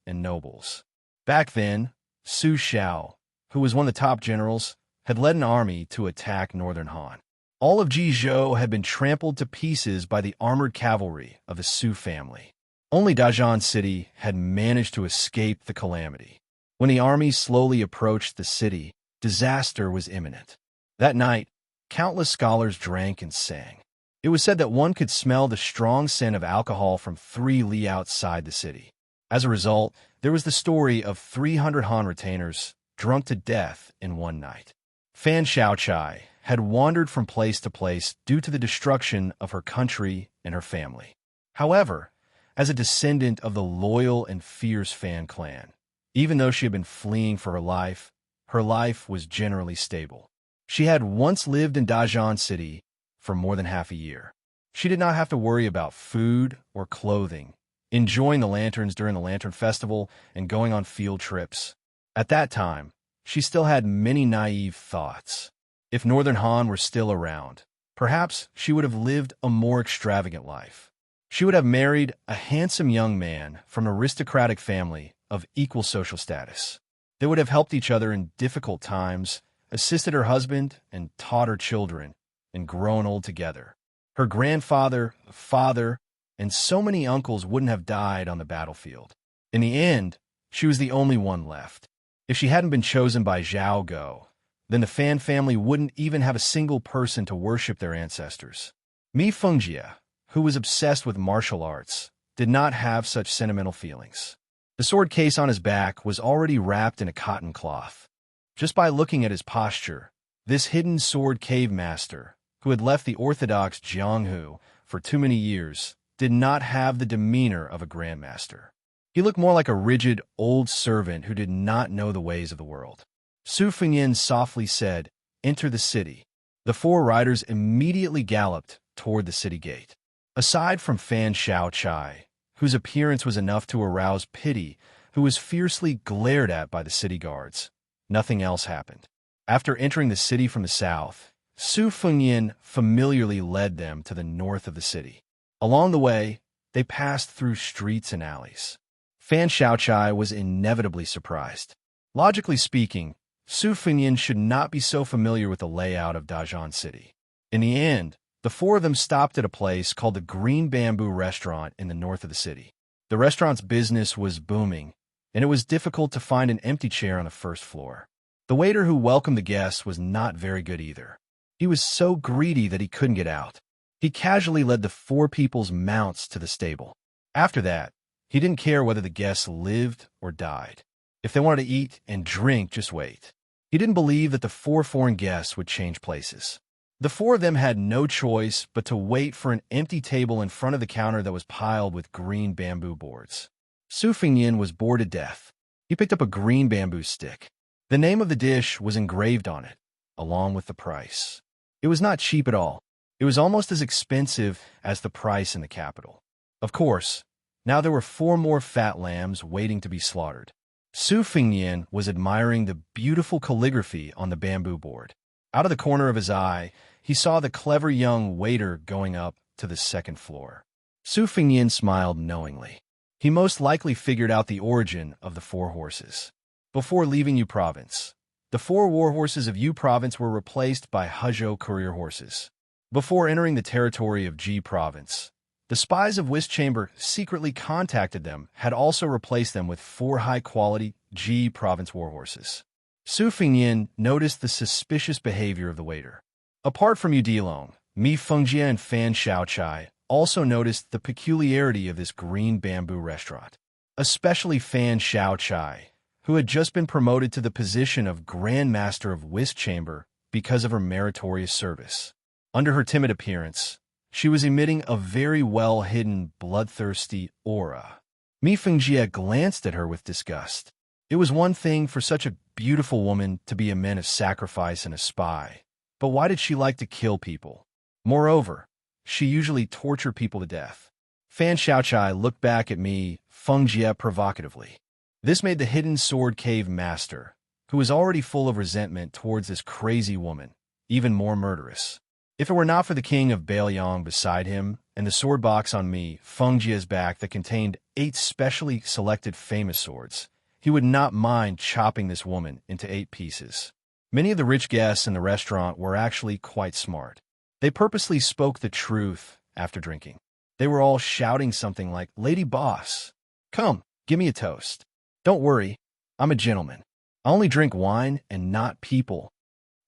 and nobles. Back then, Su Xiao, who was one of the top generals, had led an army to attack Northern Han. All of Jizhou had been trampled to pieces by the armored cavalry of the Su family. Only Dazhan City had managed to escape the calamity. When the army slowly approached the city, disaster was imminent. That night, countless scholars drank and sang. It was said that one could smell the strong scent of alcohol from 3 li outside the city. As a result, there was the story of 300 Han retainers drunk to death in one night. Fan Xiaochai had wandered from place to place due to the destruction of her country and her family. However, as a descendant of the loyal and fierce Fan clan, even though she had been fleeing for her life was generally stable. She had once lived in Dazhan City for more than half a year. She did not have to worry about food or clothing, enjoying the lanterns during the Lantern Festival and going on field trips. At that time, she still had many naive thoughts. If Northern Han were still around, perhaps she would have lived a more extravagant life. She would have married a handsome young man from an aristocratic family of equal social status. They would have helped each other in difficult times, assisted her husband, and taught her children, and grown old together. Her grandfather, father, and so many uncles wouldn't have died on the battlefield. In the end, she was the only one left. If she hadn't been chosen by Zhao Go, then the Fan family wouldn't even have a single person to worship their ancestors. Mi Fengjie, who was obsessed with martial arts, did not have such sentimental feelings. The sword case on his back was already wrapped in a cotton cloth. Just by looking at his posture, this hidden sword cave master, who had left the orthodox Jianghu for too many years, did not have the demeanor of a grandmaster. He looked more like a rigid, old servant who did not know the ways of the world. Su Fengnian softly said, "Enter the city." The 4 riders immediately galloped toward the city gate. Aside from Fan Xiaochai, whose appearance was enough to arouse pity, who was fiercely glared at by the city guards, nothing else happened. After entering the city from the south, Su Fengnian familiarly led them to the north of the city. Along the way, they passed through streets and alleys. Fan Xiaochai was inevitably surprised. Logically speaking, Su Fengnian should not be so familiar with the layout of Dazhan City. In the end, the 4 of them stopped at a place called the Green Bamboo Restaurant in the north of the city. The restaurant's business was booming, and it was difficult to find an empty chair on the first floor. The waiter who welcomed the guests was not very good either. He was so greedy that he couldn't get out. He casually led the 4 people's mounts to the stable. After that, he didn't care whether the guests lived or died. If they wanted to eat and drink, just wait. He didn't believe that the 4 foreign guests would change places. The 4 of them had no choice but to wait for an empty table in front of the counter that was piled with green bamboo boards. Su Fengnian was bored to death. He picked up a green bamboo stick. The name of the dish was engraved on it, along with the price. It was not cheap at all. It was almost as expensive as the price in the capital. Of course, now there were 4 more fat lambs waiting to be slaughtered. Su Fengnian was admiring the beautiful calligraphy on the bamboo board. Out of the corner of his eye, he saw the clever young waiter going up to the second floor. Su Fengnian smiled knowingly. He most likely figured out the origin of the 4 horses. Before leaving Yu Province, the 4 war horses of Yu Province were replaced by Huzhou courier horses. Before entering the territory of Ji Province, the spies of Whist Chamber secretly contacted them, had also replaced them with 4 high-quality Ji Province war horses. Su Fengyan noticed the suspicious behavior of the waiter. Apart from Yu Dilong, Mi Fengjie and Fan Xiaochai also noticed the peculiarity of this green bamboo restaurant. Especially Fan Xiaochai, who had just been promoted to the position of Grand Master of Whist Chamber because of her meritorious service. Under her timid appearance, she was emitting a very well-hidden, bloodthirsty aura. Mi Fengjie glanced at her with disgust. It was one thing for such a beautiful woman to be a man of sacrifice and a spy, but why did she like to kill people? Moreover, she usually tortured people to death. Fan Xiaochai looked back at Mi Fengjie provocatively. This made the hidden sword cave master, who was already full of resentment towards this crazy woman, even more murderous. If it were not for the king of Bailiang beside him and the sword box on Mi Fengjie's back that contained 8 specially selected famous swords, he would not mind chopping this woman into 8 pieces. Many of the rich guests in the restaurant were actually quite smart. They purposely spoke the truth after drinking. They were all shouting something like, "Lady Boss, come, give me a toast. Don't worry, I'm a gentleman. I only drink wine and not people.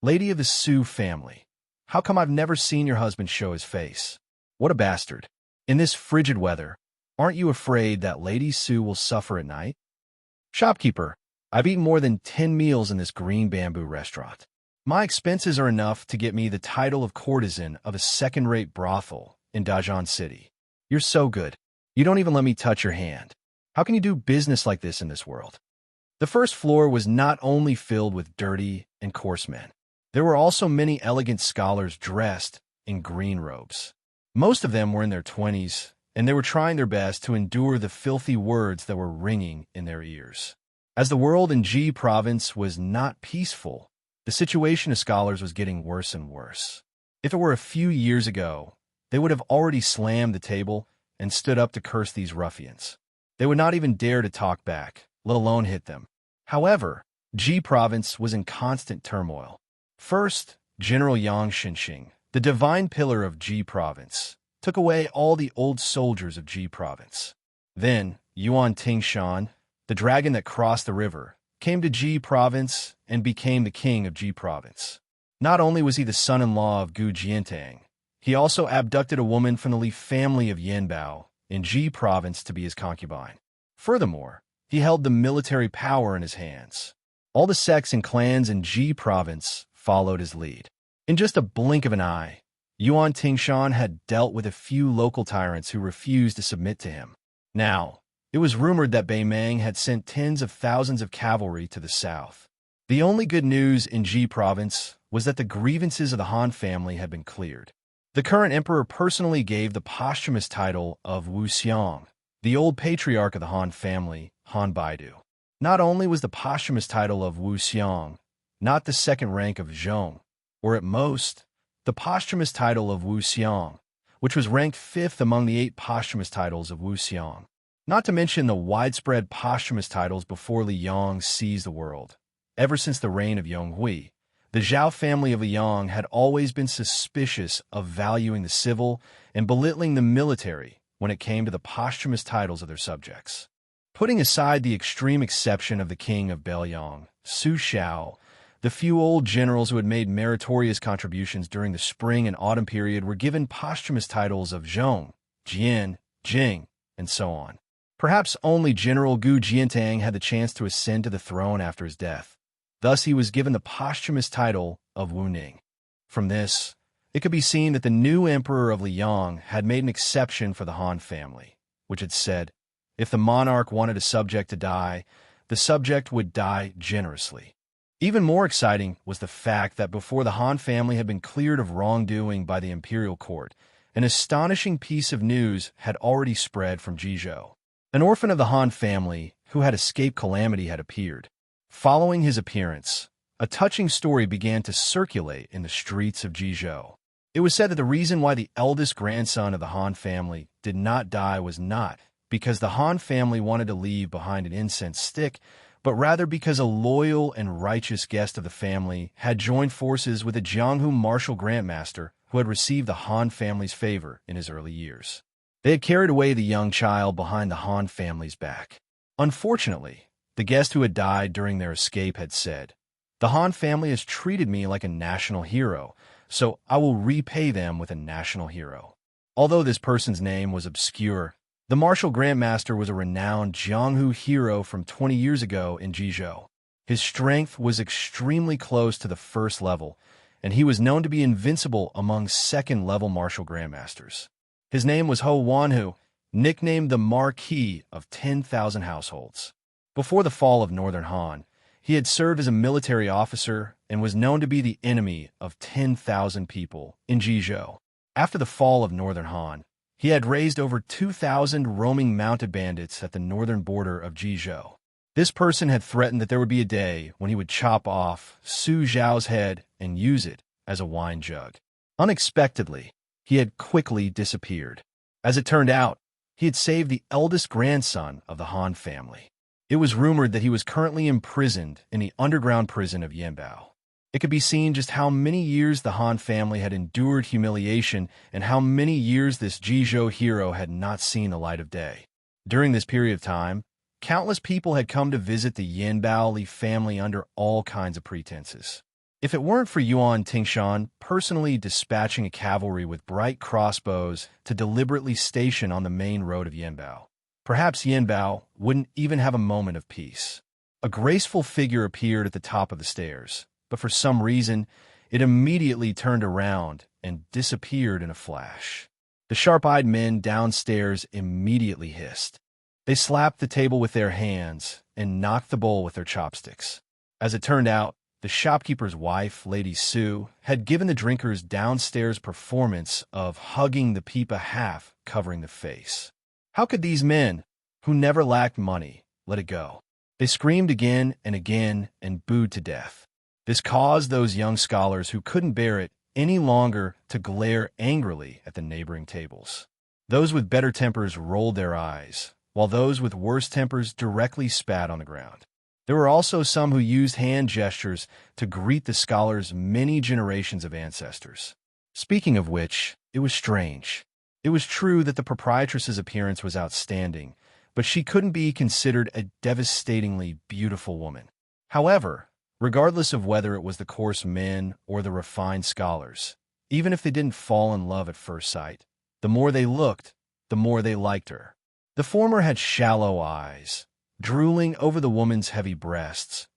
Lady of the Su family, how come I've never seen your husband show his face? What a bastard. In this frigid weather, aren't you afraid that Lady Su will suffer at night? Shopkeeper, I've eaten more than 10 meals in this green bamboo restaurant. My expenses are enough to get me the title of courtesan of a second-rate brothel in Dajian City. You're so good. You don't even let me touch your hand. How can you do business like this in this world?" The first floor was not only filled with dirty and coarse men. There were also many elegant scholars dressed in green robes. Most of them were in their 20s, and they were trying their best to endure the filthy words that were ringing in their ears. As the world in Ji province was not peaceful, the situation of scholars was getting worse and worse. If it were a few years ago, they would have already slammed the table and stood up to curse these ruffians. They would not even dare to talk back, let alone hit them. However, Ji province was in constant turmoil. First, General Yang Xinxing, the divine pillar of Ji province, took away all the old soldiers of Ji province. Then, Yuan Tingshan, the dragon that crossed the river, came to Ji province and became the king of Ji province. Not only was he the son-in-law of Gu Jiantang, he also abducted a woman from the Li family of Yanbao in Ji province to be his concubine. Furthermore, he held the military power in his hands. All the sects and clans in Ji province followed his lead. In just a blink of an eye, Yuan Tingshan had dealt with a few local tyrants who refused to submit to him. Now, it was rumored that Beimang had sent tens of thousands of cavalry to the south. The only good news in Ji province was that the grievances of the Han family had been cleared. The current emperor personally gave the posthumous title of Wu Xiang, the old patriarch of the Han family, Han Baidu. Not only was the posthumous title of Wu Xiang not the second rank of Zhong, or at most, the posthumous title of Wu Xiang, which was ranked 5th among the 8 posthumous titles of Wu Xiang. Not to mention the widespread posthumous titles before Li Yang seized the world. Ever since the reign of Yonghui, the Zhao family of Liang had always been suspicious of valuing the civil and belittling the military when it came to the posthumous titles of their subjects. Putting aside the extreme exception of the king of Bailiang, Su Xiao, the few old generals who had made meritorious contributions during the spring and autumn period were given posthumous titles of Zhong, Jian, Jing, and so on. Perhaps only General Gu Jiantang had the chance to ascend to the throne after his death. Thus he was given the posthumous title of Wu Ning. From this, it could be seen that the new emperor of Liang had made an exception for the Han family, which had said, if the monarch wanted a subject to die, the subject would die generously. Even more exciting was the fact that before the Han family had been cleared of wrongdoing by the imperial court, an astonishing piece of news had already spread from Jizhou. An orphan of the Han family who had escaped calamity had appeared. Following his appearance, a touching story began to circulate in the streets of Jizhou. It was said that the reason why the eldest grandson of the Han family did not die was not because the Han family wanted to leave behind an incense stick, but rather because a loyal and righteous guest of the family had joined forces with a Jianghu martial grandmaster who had received the Han family's favor in his early years. They had carried away the young child behind the Han family's back. Unfortunately, the guest who had died during their escape had said, The Han family has treated me like a national hero, so I will repay them with a national hero. Although this person's name was obscure, the martial grandmaster was a renowned Jianghu hero from 20 years ago in Jizhou. His strength was extremely close to the first level, and he was known to be invincible among second-level martial grandmasters. His name was Ho Wanhu, nicknamed the Marquis of 10,000 Households. Before the fall of Northern Han, he had served as a military officer and was known to be the enemy of 10,000 people in Jizhou. After the fall of Northern Han, he had raised over 2,000 roaming mounted bandits at the northern border of Jizhou. This person had threatened that there would be a day when he would chop off Su Zhao's head and use it as a wine jug. Unexpectedly, he had quickly disappeared. As it turned out, he had saved the eldest grandson of the Han family. It was rumored that he was currently imprisoned in the underground prison of Yanbao. It could be seen just how many years the Han family had endured humiliation and how many years this Jizhou hero had not seen the light of day. During this period of time, countless people had come to visit the Yanbao Li family under all kinds of pretenses. If it weren't for Yuan Tingshan personally dispatching a cavalry with bright crossbows to deliberately station on the main road of Yanbao, perhaps Yanbao wouldn't even have a moment of peace. A graceful figure appeared at the top of the stairs, but for some reason, it immediately turned around and disappeared in a flash. The sharp-eyed men downstairs immediately hissed. They slapped the table with their hands and knocked the bowl with their chopsticks. As it turned out, the shopkeeper's wife, Lady Su, had given the drinkers downstairs performance of hugging the pipa half covering the face. How could these men, who never lacked money, let it go? They screamed again and booed to death. This caused those young scholars who couldn't bear it any longer to glare angrily at the neighboring tables. Those with better tempers rolled their eyes, while those with worse tempers directly spat on the ground. There were also some who used hand gestures to greet the scholars' many generations of ancestors. Speaking of which, it was strange. It was true that the proprietress's appearance was outstanding, but she couldn't be considered a devastatingly beautiful woman. However, regardless of whether it was the coarse men or the refined scholars, even if they didn't fall in love at first sight, the more they looked, the more they liked her. The former had shallow eyes, drooling over the woman's heavy breasts,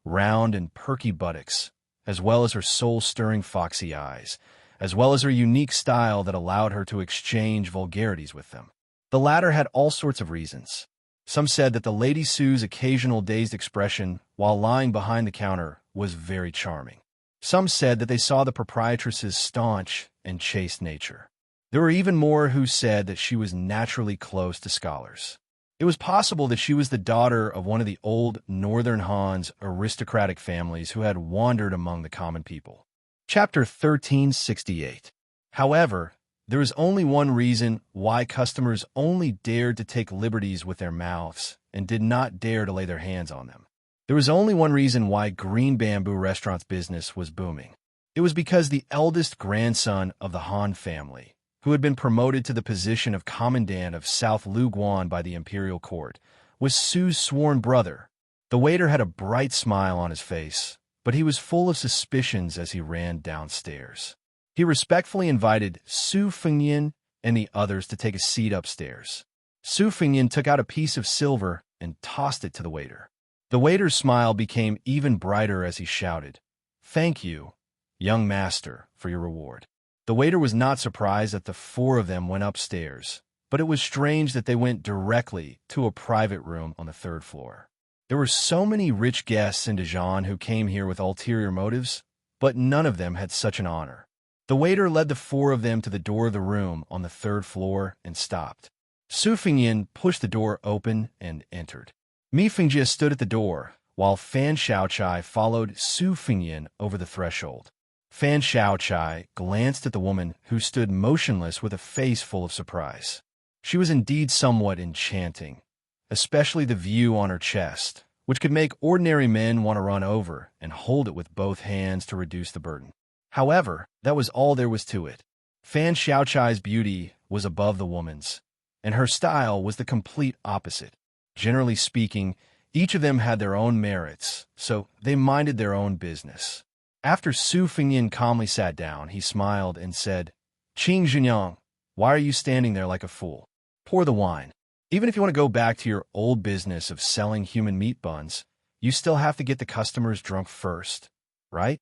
round and perky buttocks, as well as her soul-stirring foxy eyes, as well as her unique style that allowed her to exchange vulgarities with them. The latter had all sorts of reasons. Some said that the Lady Sue's occasional dazed expression while lying behind the counter was very charming. Some said that they saw the proprietress's staunch and chaste nature. There were even more who said that she was naturally close to scholars. It was possible that she was the daughter of one of the old Northern Han's aristocratic families who had wandered among the common people. Chapter 1368. However, there is only one reason why customers only dared to take liberties with their mouths and did not dare to lay their hands on them. There was only one reason why Green Bamboo Restaurant's business was booming. It was because the eldest grandson of the Han family, who had been promoted to the position of commandant of South Luguan by the imperial court, was Su's sworn brother. The waiter had a bright smile on his face, but he was full of suspicions as he ran downstairs. He respectfully invited Su Fengyan and the others to take a seat upstairs. Su Fengyan took out a piece of silver and tossed it to the waiter. The waiter's smile became even brighter as he shouted, "Thank you, young master, for your reward." The waiter was not surprised that the four of them went upstairs, but it was strange that they went directly to a private room on the third floor. There were so many rich guests in Dijon who came here with ulterior motives, but none of them had such an honor. The waiter led the four of them to the door of the room on the third floor and stopped. Su Fengyan pushed the door open and entered. Mi Fengjie stood at the door, while Fan Shaochai followed Su Fengyan over the threshold. Fan Shaochai glanced at the woman who stood motionless with a face full of surprise. She was indeed somewhat enchanting, especially the view on her chest, which could make ordinary men want to run over and hold it with both hands to reduce the burden. However, that was all there was to it. Fan Shaochai's beauty was above the woman's, and her style was the complete opposite. Generally speaking, Each of them had their own merits, so they minded their own business. After Su Fengyan calmly sat down, he smiled and said, "Qing Zhenyang, why are you standing there like a fool? Pour the wine. Even if you want to go back to your old business of selling human meat buns, you still have to get the customers drunk first, right?"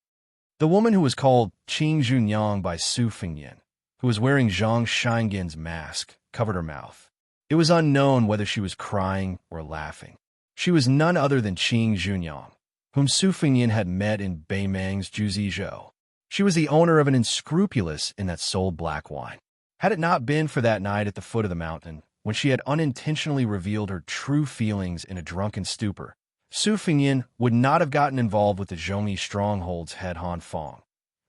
The woman who was called Qing Zhenyang by Su Fengyan, who was wearing Zhang Shangyan's mask, covered her mouth. It was unknown whether she was crying or laughing. She was none other than Qing Zhenyang, whom Su Fengyan had met in Beimang's Juzizhou. She was the owner of an unscrupulous inn that sold black wine. Had it not been for that night at the foot of the mountain, when she had unintentionally revealed her true feelings in a drunken stupor, Su Fengyan would not have gotten involved with the Zhongyi stronghold's head Han Fong,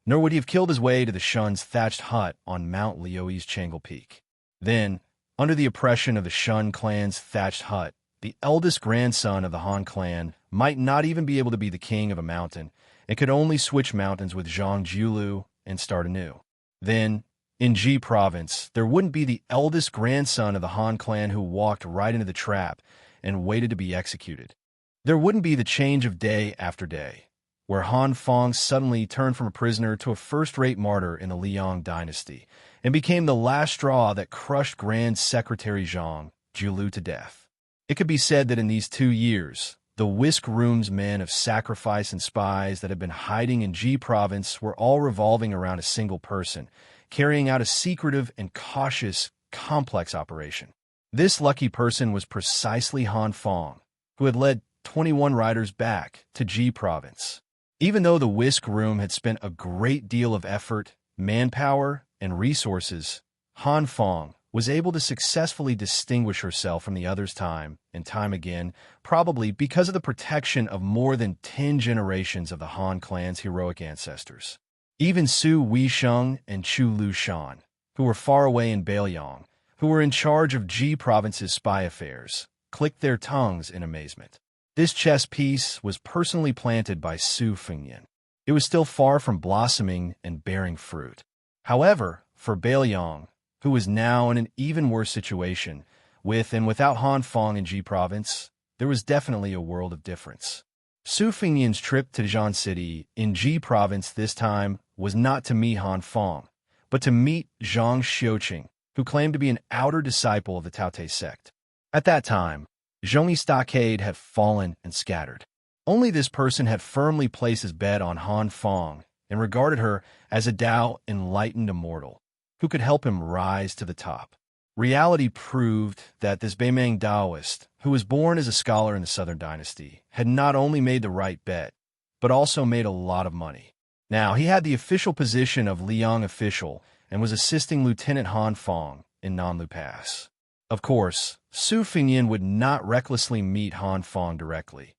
nor would he have killed his way to the Shun's thatched hut on Mount Liuyi's Changle Peak. Then, under the oppression of the Shun clan's thatched hut, the eldest grandson of the Han clan might not even be able to be the king of a mountain and could only switch mountains with Zhang Jiulu and start anew. Then, in Ji province, there wouldn't be the eldest grandson of the Han clan who walked right into the trap and waited to be executed. There wouldn't be the change of day after day, where Han Fong suddenly turned from a prisoner to a first-rate martyr in the Liang dynasty and became the last straw that crushed Grand Secretary Zhang Jiulu to death. It could be said that in these 2 years, the whisk room's men of sacrifice and spies that had been hiding in Ji province were all revolving around a single person, carrying out a secretive and cautious, complex operation. This lucky person was precisely Han Fong, who had led 21 riders back to Ji province. Even though the whisk room had spent a great deal of effort, manpower, and resources, Han Fong was able to successfully distinguish herself from the others time and time again, probably because of the protection of more than 10 generations of the Han clan's heroic ancestors. Even Su Weisheng and Chu Lushan, who were far away in Beiliang, who were in charge of Ji province's spy affairs, clicked their tongues in amazement. This chess piece was personally planted by Su Fengyan. It was still far from blossoming and bearing fruit. However, for Beiliang, who was now in an even worse situation, with and without Han Fong in Ji province, there was definitely a world of difference. Su Fengyan's trip to Zhan City in Ji province this time was not to meet Han Fong, but to meet Zhang Xiuqing, who claimed to be an outer disciple of the Taote sect. At that time, Zhongyi stockade had fallen and scattered. Only this person had firmly placed his bet on Han Fong and regarded her as a Tao enlightened immortal, who could help him rise to the top. Reality proved that this Beimang Taoist, who was born as a scholar in the Southern Dynasty, had not only made the right bet, but also made a lot of money. Now, he had the official position of Liang official and was assisting Lieutenant Han Fong in Nanlu Pass. Of course, Su Fengyan would not recklessly meet Han Fong directly,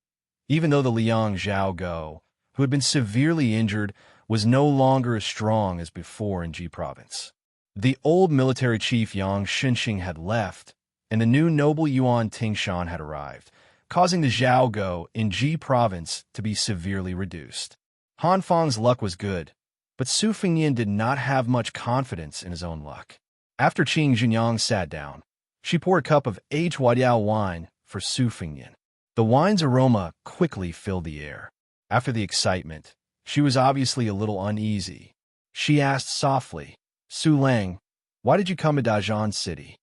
even though the Liang Zhao Go, who had been severely injured, was no longer as strong as before in Ji province. The old military chief Yang Xinxing had left, and the new noble Yuan Tingshan had arrived, causing the Zhao Go in Ji province to be severely reduced. Han Fong's luck was good, but Su Fengyan did not have much confidence in his own luck. After Qing Zhenyang sat down, she poured a cup of Huadiao wine for Su Fengyan. The wine's aroma quickly filled the air. After the excitement, she was obviously a little uneasy. She asked softly, "Su Lang, why did you come to Dazhan City?"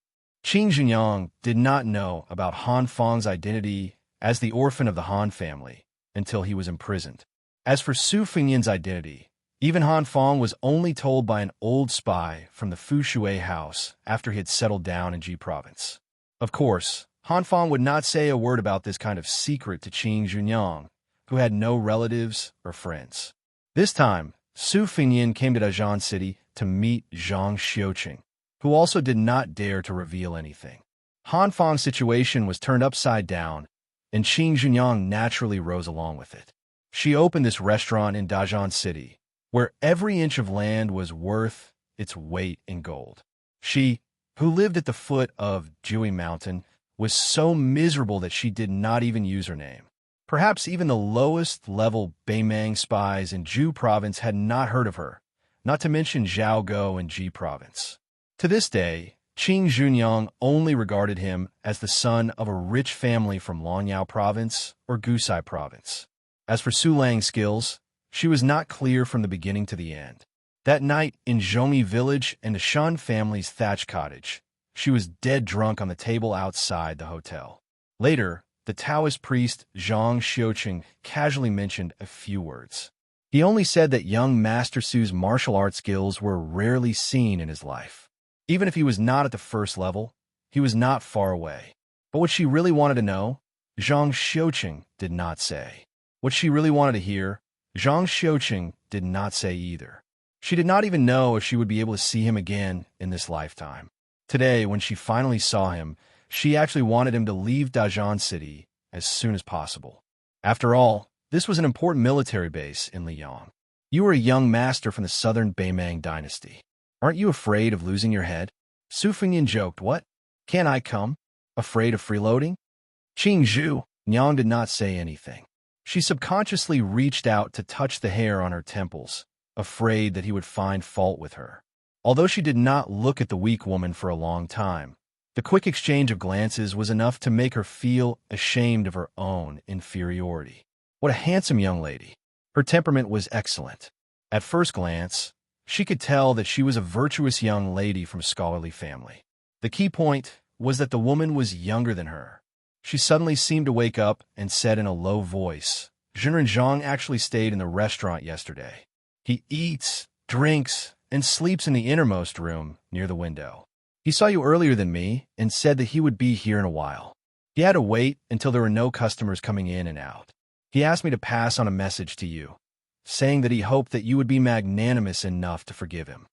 Qing Zhenyang did not know about Han Fong's identity as the orphan of the Han family until he was imprisoned. As for Su Fengyan's identity, even Han Fong was only told by an old spy from the Fushui house after he had settled down in Ji province. Of course, Han Fong would not say a word about this kind of secret to Qing Zhenyang, who had no relatives or friends. This time, Su Fengyan came to Dazhan City to meet Zhang Xiuqing, who also did not dare to reveal anything. Han Fong's situation was turned upside down, and Qing Zhenyang naturally rose along with it. She opened this restaurant in Dazhan City, where every inch of land was worth its weight in gold. She, who lived at the foot of Jui Mountain, was so miserable that she did not even use her name. Perhaps even the lowest-level Beimang spies in Ju province had not heard of her, not to mention Zhao Go in Ji province. To this day, Qing Junyang only regarded him as the son of a rich family from Longyao Province or Gusai Province. As for Su Lang's skills, she was not clear from the beginning to the end. That night in Zhongyi village and the Shan family's thatched cottage, she was dead drunk on the table outside the hotel. Later, the Taoist priest Zhang Xiuqing casually mentioned a few words. He only said that young Master Su's martial arts skills were rarely seen in his life. Even if he was not at the first level, he was not far away. But what she really wanted to know, Zhang Xiuqing did not say. What she really wanted to hear, Zhang Xiuqing did not say either. She did not even know if she would be able to see him again in this lifetime. Today, when she finally saw him, she actually wanted him to leave Dazhan City as soon as possible. After all, this was an important military base in Liyang. You were a young master from the southern Beimang dynasty. Aren't you afraid of losing your head? Su Fengyan joked, what? Can't I come? Afraid of freeloading? Qing Zhu, Nyang did not say anything. She subconsciously reached out to touch the hair on her temples, afraid that he would find fault with her. Although she did not look at the weak woman for a long time, the quick exchange of glances was enough to make her feel ashamed of her own inferiority. What a handsome young lady. Her temperament was excellent. At first glance, she could tell that she was a virtuous young lady from a scholarly family. The key point was that the woman was younger than her. She suddenly seemed to wake up and said in a low voice, Zhenren Zhang actually stayed in the restaurant yesterday. He eats, drinks, and sleeps in the innermost room near the window. He saw you earlier than me and said that he would be here in a while. He had to wait until there were no customers coming in and out. He asked me to pass on a message to you, saying that he hoped that you would be magnanimous enough to forgive him.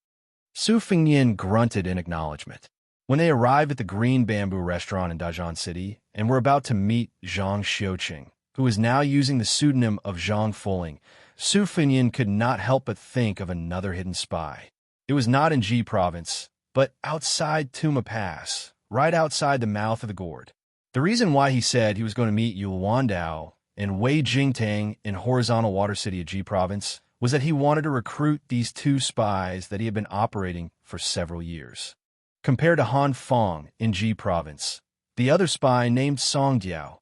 Su Fengyan grunted in acknowledgement. When they arrived at the Green Bamboo restaurant in Dazhan City and were about to meet Zhang Xiuqing, who was now using the pseudonym of Zhang Fuling, Su Fengyan could not help but think of another hidden spy. It was not in Ji Province, but outside Tuma Pass, right outside the mouth of the gourd. The reason why he said he was going to meet Yu Wandao and Wei Jingtang in horizontal water city of Ji Province was that he wanted to recruit these two spies that he had been operating for several years. Compared to Han Fong in Ji Province, the other spy named Song Diao,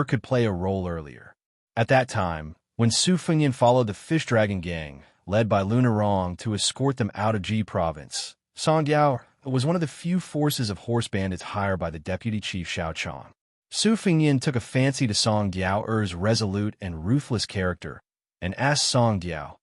could play a role earlier. At that time, when Su Fengyan followed the Fish Dragon Gang, led by Luna Rong, to escort them out of Ji Province, Song Diao was one of the few forces of horse bandits hired by the deputy chief Xiao Chong. Su Fengyan took a fancy to Song Diao's resolute and ruthless character and asked Song Diao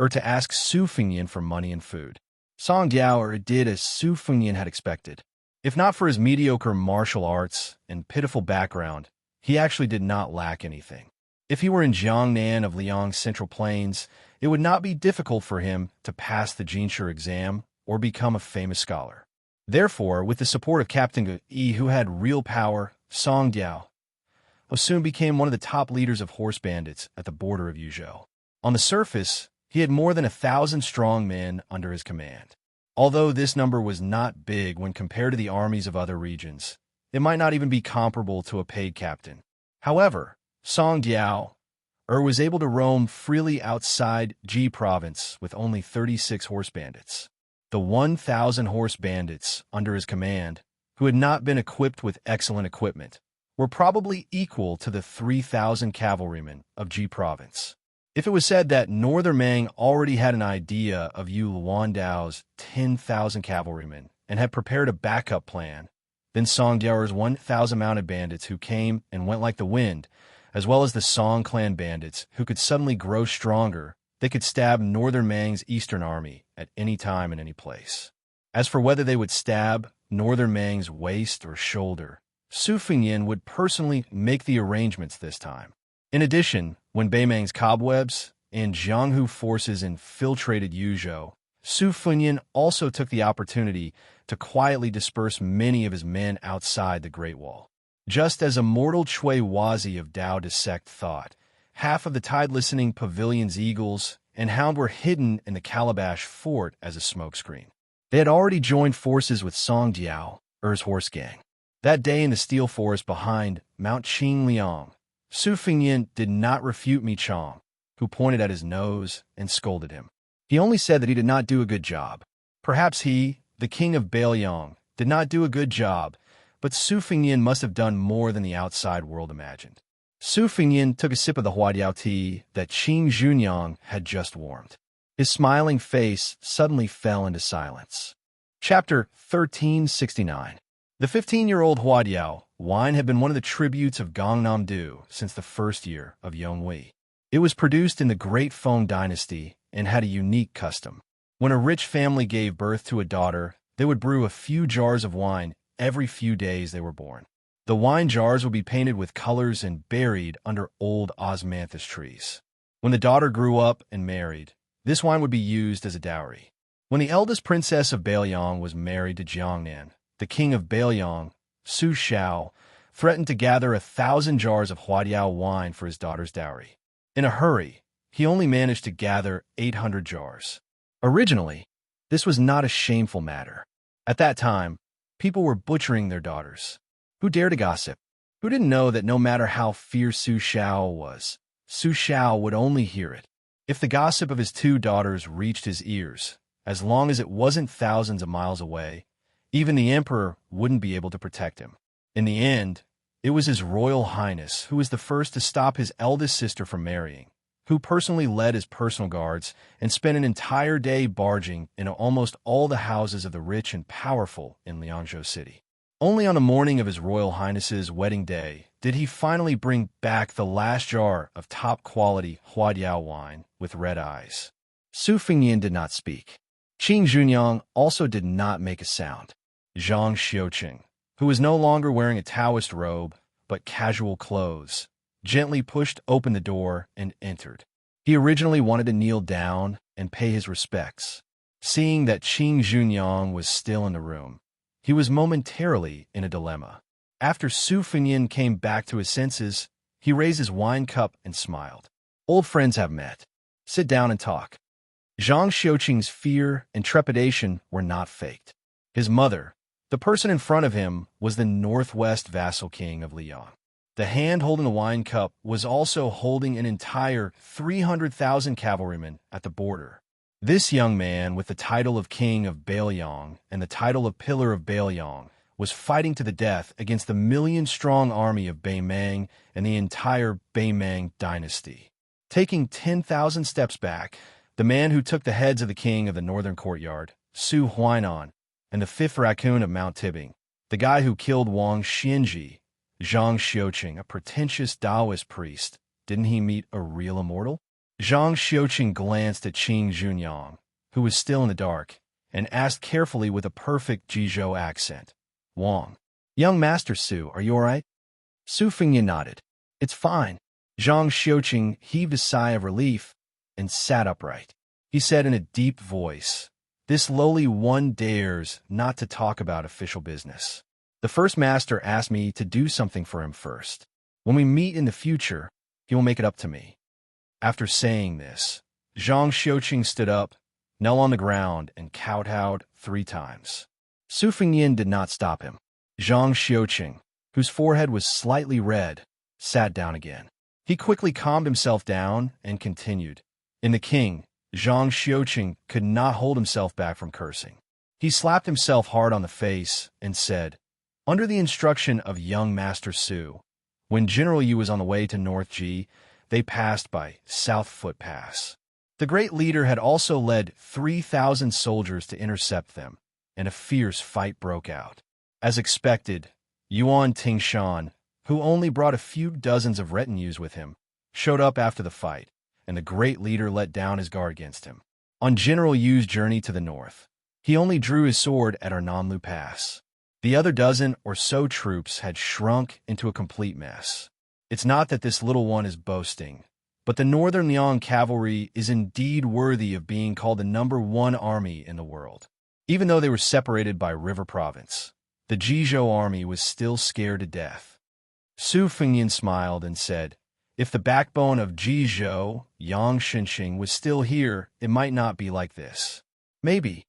to ask Su Fengyan for money and food. Song Diao did as Su Fengyan had expected. If not for his mediocre martial arts and pitiful background, he actually did not lack anything. If he were in Jiangnan of Liang's Central Plains, it would not be difficult for him to pass the Jinshu exam or become a famous scholar. Therefore, with the support of Captain Yi, who had real power, Song Diao soon became one of the top leaders of horse bandits at the border of Yuzhou. On the surface, he had more than 1,000 strong men under his command. Although this number was not big when compared to the armies of other regions, it might not even be comparable to a paid captain. However, Song Diao was able to roam freely outside Ji Province with only 36 horse bandits. The 1,000 horse bandits under his command, who had not been equipped with excellent equipment, were probably equal to the 3,000 cavalrymen of Ji Province. If it was said that Northern Mang already had an idea of Yu Wandao's 10,000 cavalrymen and had prepared a backup plan, then Song Diao's 1,000 mounted bandits who came and went like the wind, as well as the Song clan bandits who could suddenly grow stronger, they could stab Northern Mang's Eastern Army at any time and any place. As for whether they would stab Northern Mang's waist or shoulder, Su Fengyan would personally make the arrangements this time. In addition, when Beimang's cobwebs and Jianghu forces infiltrated Yuzhou, Su Fengyan also took the opportunity to quietly disperse many of his men outside the Great Wall. Just as immortal Cui Wazi of Dao Dissect thought, half of the tide-listening pavilion's eagles and hound were hidden in the Calabash fort as a smokescreen. They had already joined forces with Song Diao's horse gang. That day in the steel forest behind Mount Qingliang, Su Fengyan did not refute Mi Chong, who pointed at his nose and scolded him. He only said that he did not do a good job. Perhaps he, the king of Bailiang, did not do a good job, but Su Fingyin must have done more than the outside world imagined. Su Fingyin took a sip of the huadiao tea that Qing Junyang had just warmed. His smiling face suddenly fell into silence. Chapter 1369. The 15-year-old huadiao wine had been one of the tributes of Gangnam-do since the first year of Yonghui. It was produced in the Great Feng dynasty and had a unique custom. When a rich family gave birth to a daughter, they would brew a few jars of wine every few days they were born. The wine jars would be painted with colors and buried under old osmanthus trees. When the daughter grew up and married, this wine would be used as a dowry. When the eldest princess of Bailiang was married to Jiangnan, the king of Bailiang, Su Shao, threatened to gather 1,000 jars of huadiao wine for his daughter's dowry. In a hurry, he only managed to gather 800 jars. Originally, this was not a shameful matter. At that time, people were butchering their daughters. Who dared to gossip? Who didn't know that no matter how fierce Su Shao was, Su Shao would only hear it? If the gossip of his 2 daughters reached his ears, as long as it wasn't thousands of miles away, even the emperor wouldn't be able to protect him. In the end, it was His Royal Highness who was the first to stop his eldest sister from marrying, who personally led his personal guards and spent an entire day barging into almost all the houses of the rich and powerful in Liangzhou City. Only on the morning of His Royal Highness's wedding day did he finally bring back the last jar of top-quality huadiao wine with red eyes. Su Fingyin did not speak. Qing Junyang also did not make a sound. Zhang Xiuqing, who was no longer wearing a Taoist robe but casual clothes, gently pushed open the door and entered. He originally wanted to kneel down and pay his respects. Seeing that Qing Junyang was still in the room, he was momentarily in a dilemma. After Su Fingyin came back to his senses, he raised his wine cup and smiled. Old friends have met. Sit down and talk. Zhang Xiuqing's fear and trepidation were not faked. His mother, the person in front of him, was the northwest vassal king of Liang. The hand holding the wine cup was also holding an entire 300,000 cavalrymen at the border. This young man, with the title of King of Bailiang and the title of Pillar of Bailiang, was fighting to the death against the million-strong army of Beimang and the entire Beimang dynasty. Taking 10,000 steps back, the man who took the heads of the king of the northern courtyard, Su Huainan, and the 5th raccoon of Mount Tibbing, the guy who killed Wang Xianji, Zhang Xiuqing, a pretentious Taoist priest, didn't he meet a real immortal? Zhang Xiuqing glanced at Qing Junyang, who was still in the dark, and asked carefully with a perfect Jizhou accent, "Wang, young Master Su, are you all right?" Su Fingyin nodded. "It's fine." Zhang Xiuqing heaved a sigh of relief and sat upright. He said in a deep voice, "This lowly one dares not to talk about official business. The first master asked me to do something for him first. When we meet in the future, he will make it up to me." After saying this, Zhang Xiuqing stood up, knelt on the ground, and kowtowed 3 times. Su Fingyin did not stop him. Zhang Xiuqing, whose forehead was slightly red, sat down again. He quickly calmed himself down and continued. In the king, Zhang Xiuqing could not hold himself back from cursing. He slapped himself hard on the face and said, "Under the instruction of young Master Su, when General Yu was on the way to North Ji, they passed by South Foot Pass. The great leader had also led 3,000 soldiers to intercept them, and a fierce fight broke out. As expected, Yuan Tingshan, who only brought a few dozens of retinues with him, showed up after the fight, and the great leader let down his guard against him. On General Yu's journey to the north, he only drew his sword at Arnamlu Pass. The other dozen or so troops had shrunk into a complete mess. It's not that this little one is boasting, but the Northern Liang cavalry is indeed worthy of being called the #1 army in the world. Even though they were separated by River Province, the Jizhou army was still scared to death." Su Fingyin smiled and said, "If the backbone of Jizhou, Yang Xinxing, was still here, it might not be like this." "Maybe."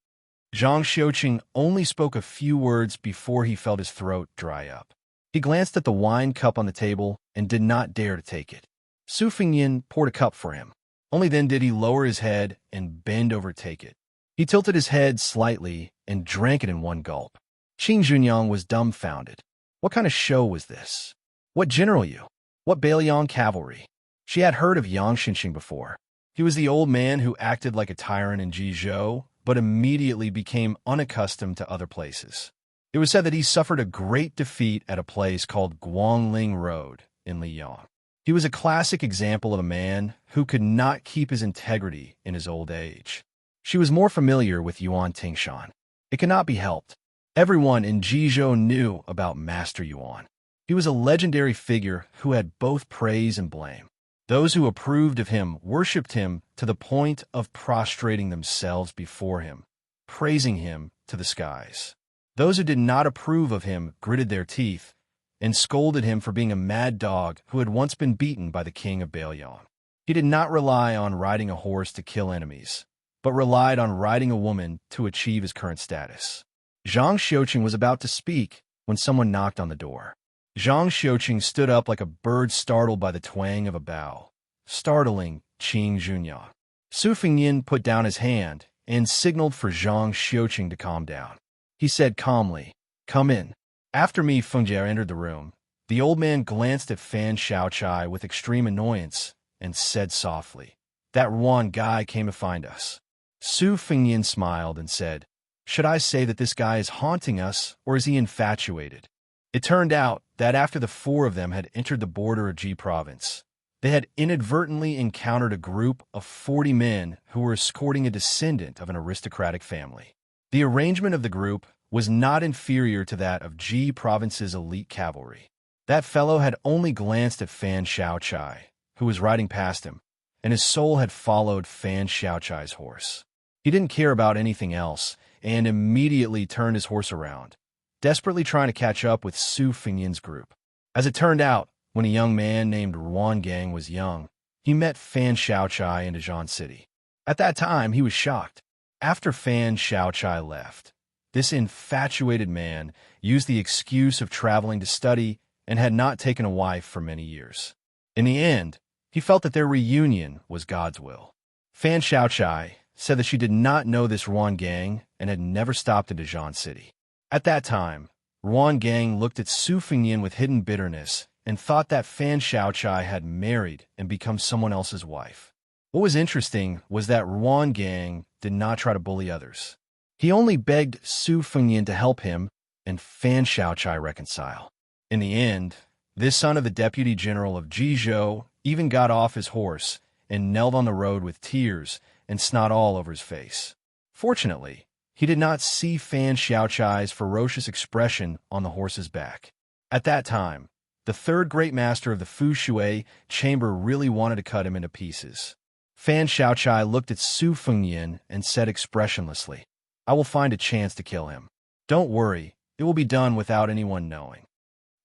Zhang Xiuqing only spoke a few words before he felt his throat dry up. He glanced at the wine cup on the table and did not dare to take it. Su Fingyin poured a cup for him. Only then did he lower his head and bend over to take it. He tilted his head slightly and drank it in one gulp. Qing Junyang was dumbfounded. What kind of show was this? What general you? What Bailiang cavalry? She had heard of Yang Xinxing before. He was the old man who acted like a tyrant in Jizhou, but immediately became unaccustomed to other places. It was said that he suffered a great defeat at a place called Guangling Road in Liyang. He was a classic example of a man who could not keep his integrity in his old age. She was more familiar with Yuan Tingshan. It cannot be helped. Everyone in Jizhou knew about Master Yuan. He was a legendary figure who had both praise and blame. Those who approved of him worshipped him to the point of prostrating themselves before him, praising him to the skies. Those who did not approve of him gritted their teeth and scolded him for being a mad dog who had once been beaten by the king of Bailiang. He did not rely on riding a horse to kill enemies, but relied on riding a woman to achieve his current status. Zhang Xiuqing was about to speak when someone knocked on the door. Zhang Xiuqing stood up like a bird startled by the twang of a bow, startling Qing Junyang. Su Fengyin put down his hand and signaled for Zhang Xiuqing to calm down. He said calmly, "Come in." After Mi Fengjie entered the room, the old man glanced at Fan Xiaochai with extreme annoyance and said softly, "That Ruan guy came to find us." Su Fengyin smiled and said, "Should I say that this guy is haunting us, or is he infatuated?" It turned out that after the four of them had entered the border of Ji province, they had inadvertently encountered a group of 40 men who were escorting a descendant of an aristocratic family. The arrangement of the group was not inferior to that of Ji province's elite cavalry. That fellow had only glanced at Fan Xiaochai, who was riding past him, and his soul had followed Fan Xiaochai's horse. He didn't care about anything else, and immediately turned his horse around, desperately trying to catch up with Su Fengyin's group. As it turned out, when a young man named Ruan Gang was young, he met Fan Xiaochai in Dajian City. At that time, he was shocked. After Fan Xiaochai left, this infatuated man used the excuse of traveling to study and had not taken a wife for many years. In the end, he felt that their reunion was God's will. Fan Xiaochai said that she did not know this Ruan Gang and had never stopped in Dajian City. At that time, Ruan Gang looked at Su Fengyin with hidden bitterness and thought that Fan Xiaochai had married and become someone else's wife. What was interesting was that Ruan Gang did not try to bully others. He only begged Su Fengyin to help him and Fan Xiaochai reconcile. In the end, this son of the deputy general of Jizhou even got off his horse and knelt on the road with tears and snot all over his face. Fortunately, he did not see Fan Xiaochai's ferocious expression on the horse's back. At that time, the third great master of the Fu Shui chamber really wanted to cut him into pieces. Fan Xiaochai looked at Su Fengyin and said expressionlessly, "I will find a chance to kill him. Don't worry, it will be done without anyone knowing."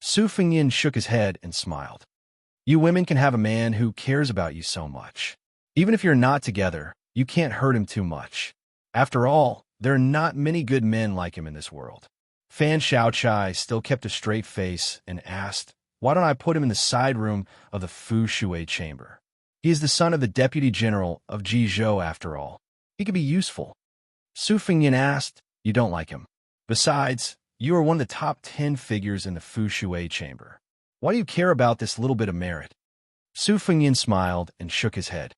Su Fengyin shook his head and smiled. "You women can have a man who cares about you so much. Even if you're not together, you can't hurt him too much. After all, there are not many good men like him in this world." Fan Xiaochai still kept a straight face and asked, "Why don't I put him in the side room of the Fu Shui chamber? He is the son of the deputy general of Jizhou after all. He could be useful." Su Fengyin asked, "You don't like him. Besides, you are one of the top 10 figures in the Fu Shui chamber. Why do you care about this little bit of merit?" Su Fengyin smiled and shook his head.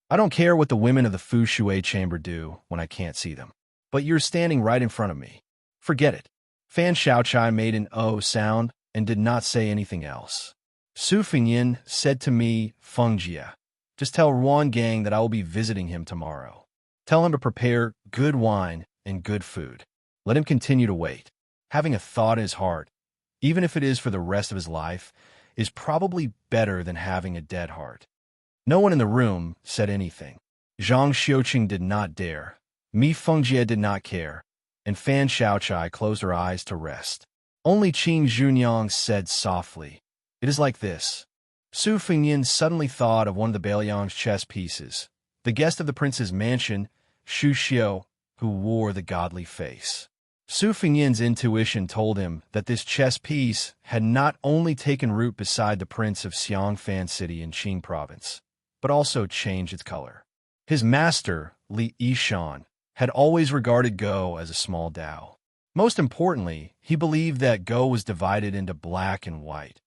"I don't care what the women of the Fu Shui chamber do when I can't see them. But you're standing right in front of me. Forget it." Fan Xiaochai made an "oh" sound and did not say anything else. Su Fengyin said to me, "Fengjie, just tell Ruan Gang that I will be visiting him tomorrow. Tell him to prepare good wine and good food. Let him continue to wait. Having a thought in his heart, even if it is for the rest of his life, is probably better than having a dead heart." No one in the room said anything. Zhang Xiuqing did not dare. Mi Fengjie did not care, and Fan Xiaochai closed her eyes to rest. Only Qing Junyang said softly, "It is like this." Su Fengyin suddenly thought of one of the Bailiang's chess pieces, the guest of the prince's mansion, Shu Xiu, who wore the godly face. Su Fengyin's intuition told him that this chess piece had not only taken root beside the prince of Xiangfan City in Qing province, but also changed its color. His master, Li Yishan, had always regarded Go as a small Dao. Most importantly, he believed that Go was divided into black and white,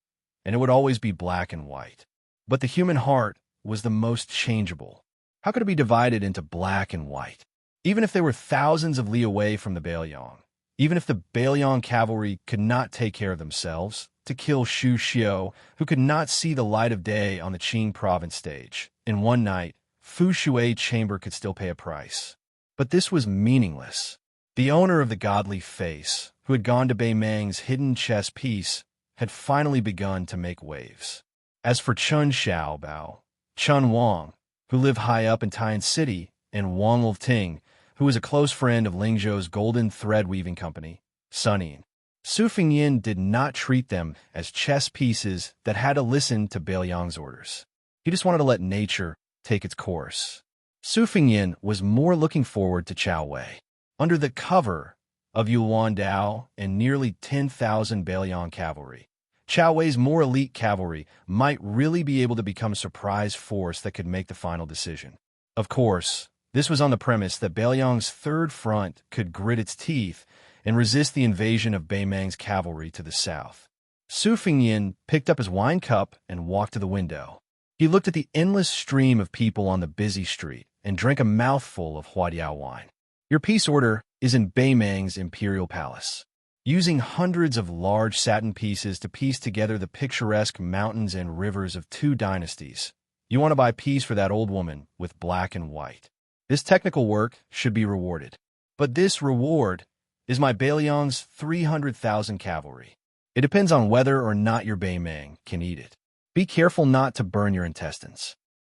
and it would always be black and white. But the human heart was the most changeable. How could it be divided into black and white? Even if they were thousands of li away from the Bailiang, even if the Bailiang cavalry could not take care of themselves, to kill Xu Xiu, who could not see the light of day on the Qing province stage, in one night, Fu Shui chamber could still pay a price. But this was meaningless. The owner of the godly face, who had gone to Bei Mang's hidden chess piece, had finally begun to make waves. As for Chun Xiaobao, Chun Wang, who lived high up in Tian City, and Wang Lilting, who was a close friend of Ling Zhou's golden thread weaving company, Suning, Su Fengyin did not treat them as chess pieces that had to listen to Bailiang's orders. He just wanted to let nature take its course. Su Fengyin was more looking forward to Chao Wei. Under the cover of Yuan Dao and nearly 10,000 Bailiang cavalry, Chao Wei's more elite cavalry might really be able to become a surprise force that could make the final decision. Of course, this was on the premise that Bailiang's third front could grit its teeth and resist the invasion of Bei Mang's cavalry to the south. Su Fengyin picked up his wine cup and walked to the window. He looked at the endless stream of people on the busy street and drank a mouthful of Huadiao wine. Your peace order is in Bei Mang's imperial palace. Using hundreds of large satin pieces to piece together the picturesque mountains and rivers of two dynasties, you want to buy peace for that old woman with black and white. This technical work should be rewarded. But this reward is my Bailiang's 300,000 cavalry. It depends on whether or not your Bei Mang can eat it. Be careful not to burn your intestines.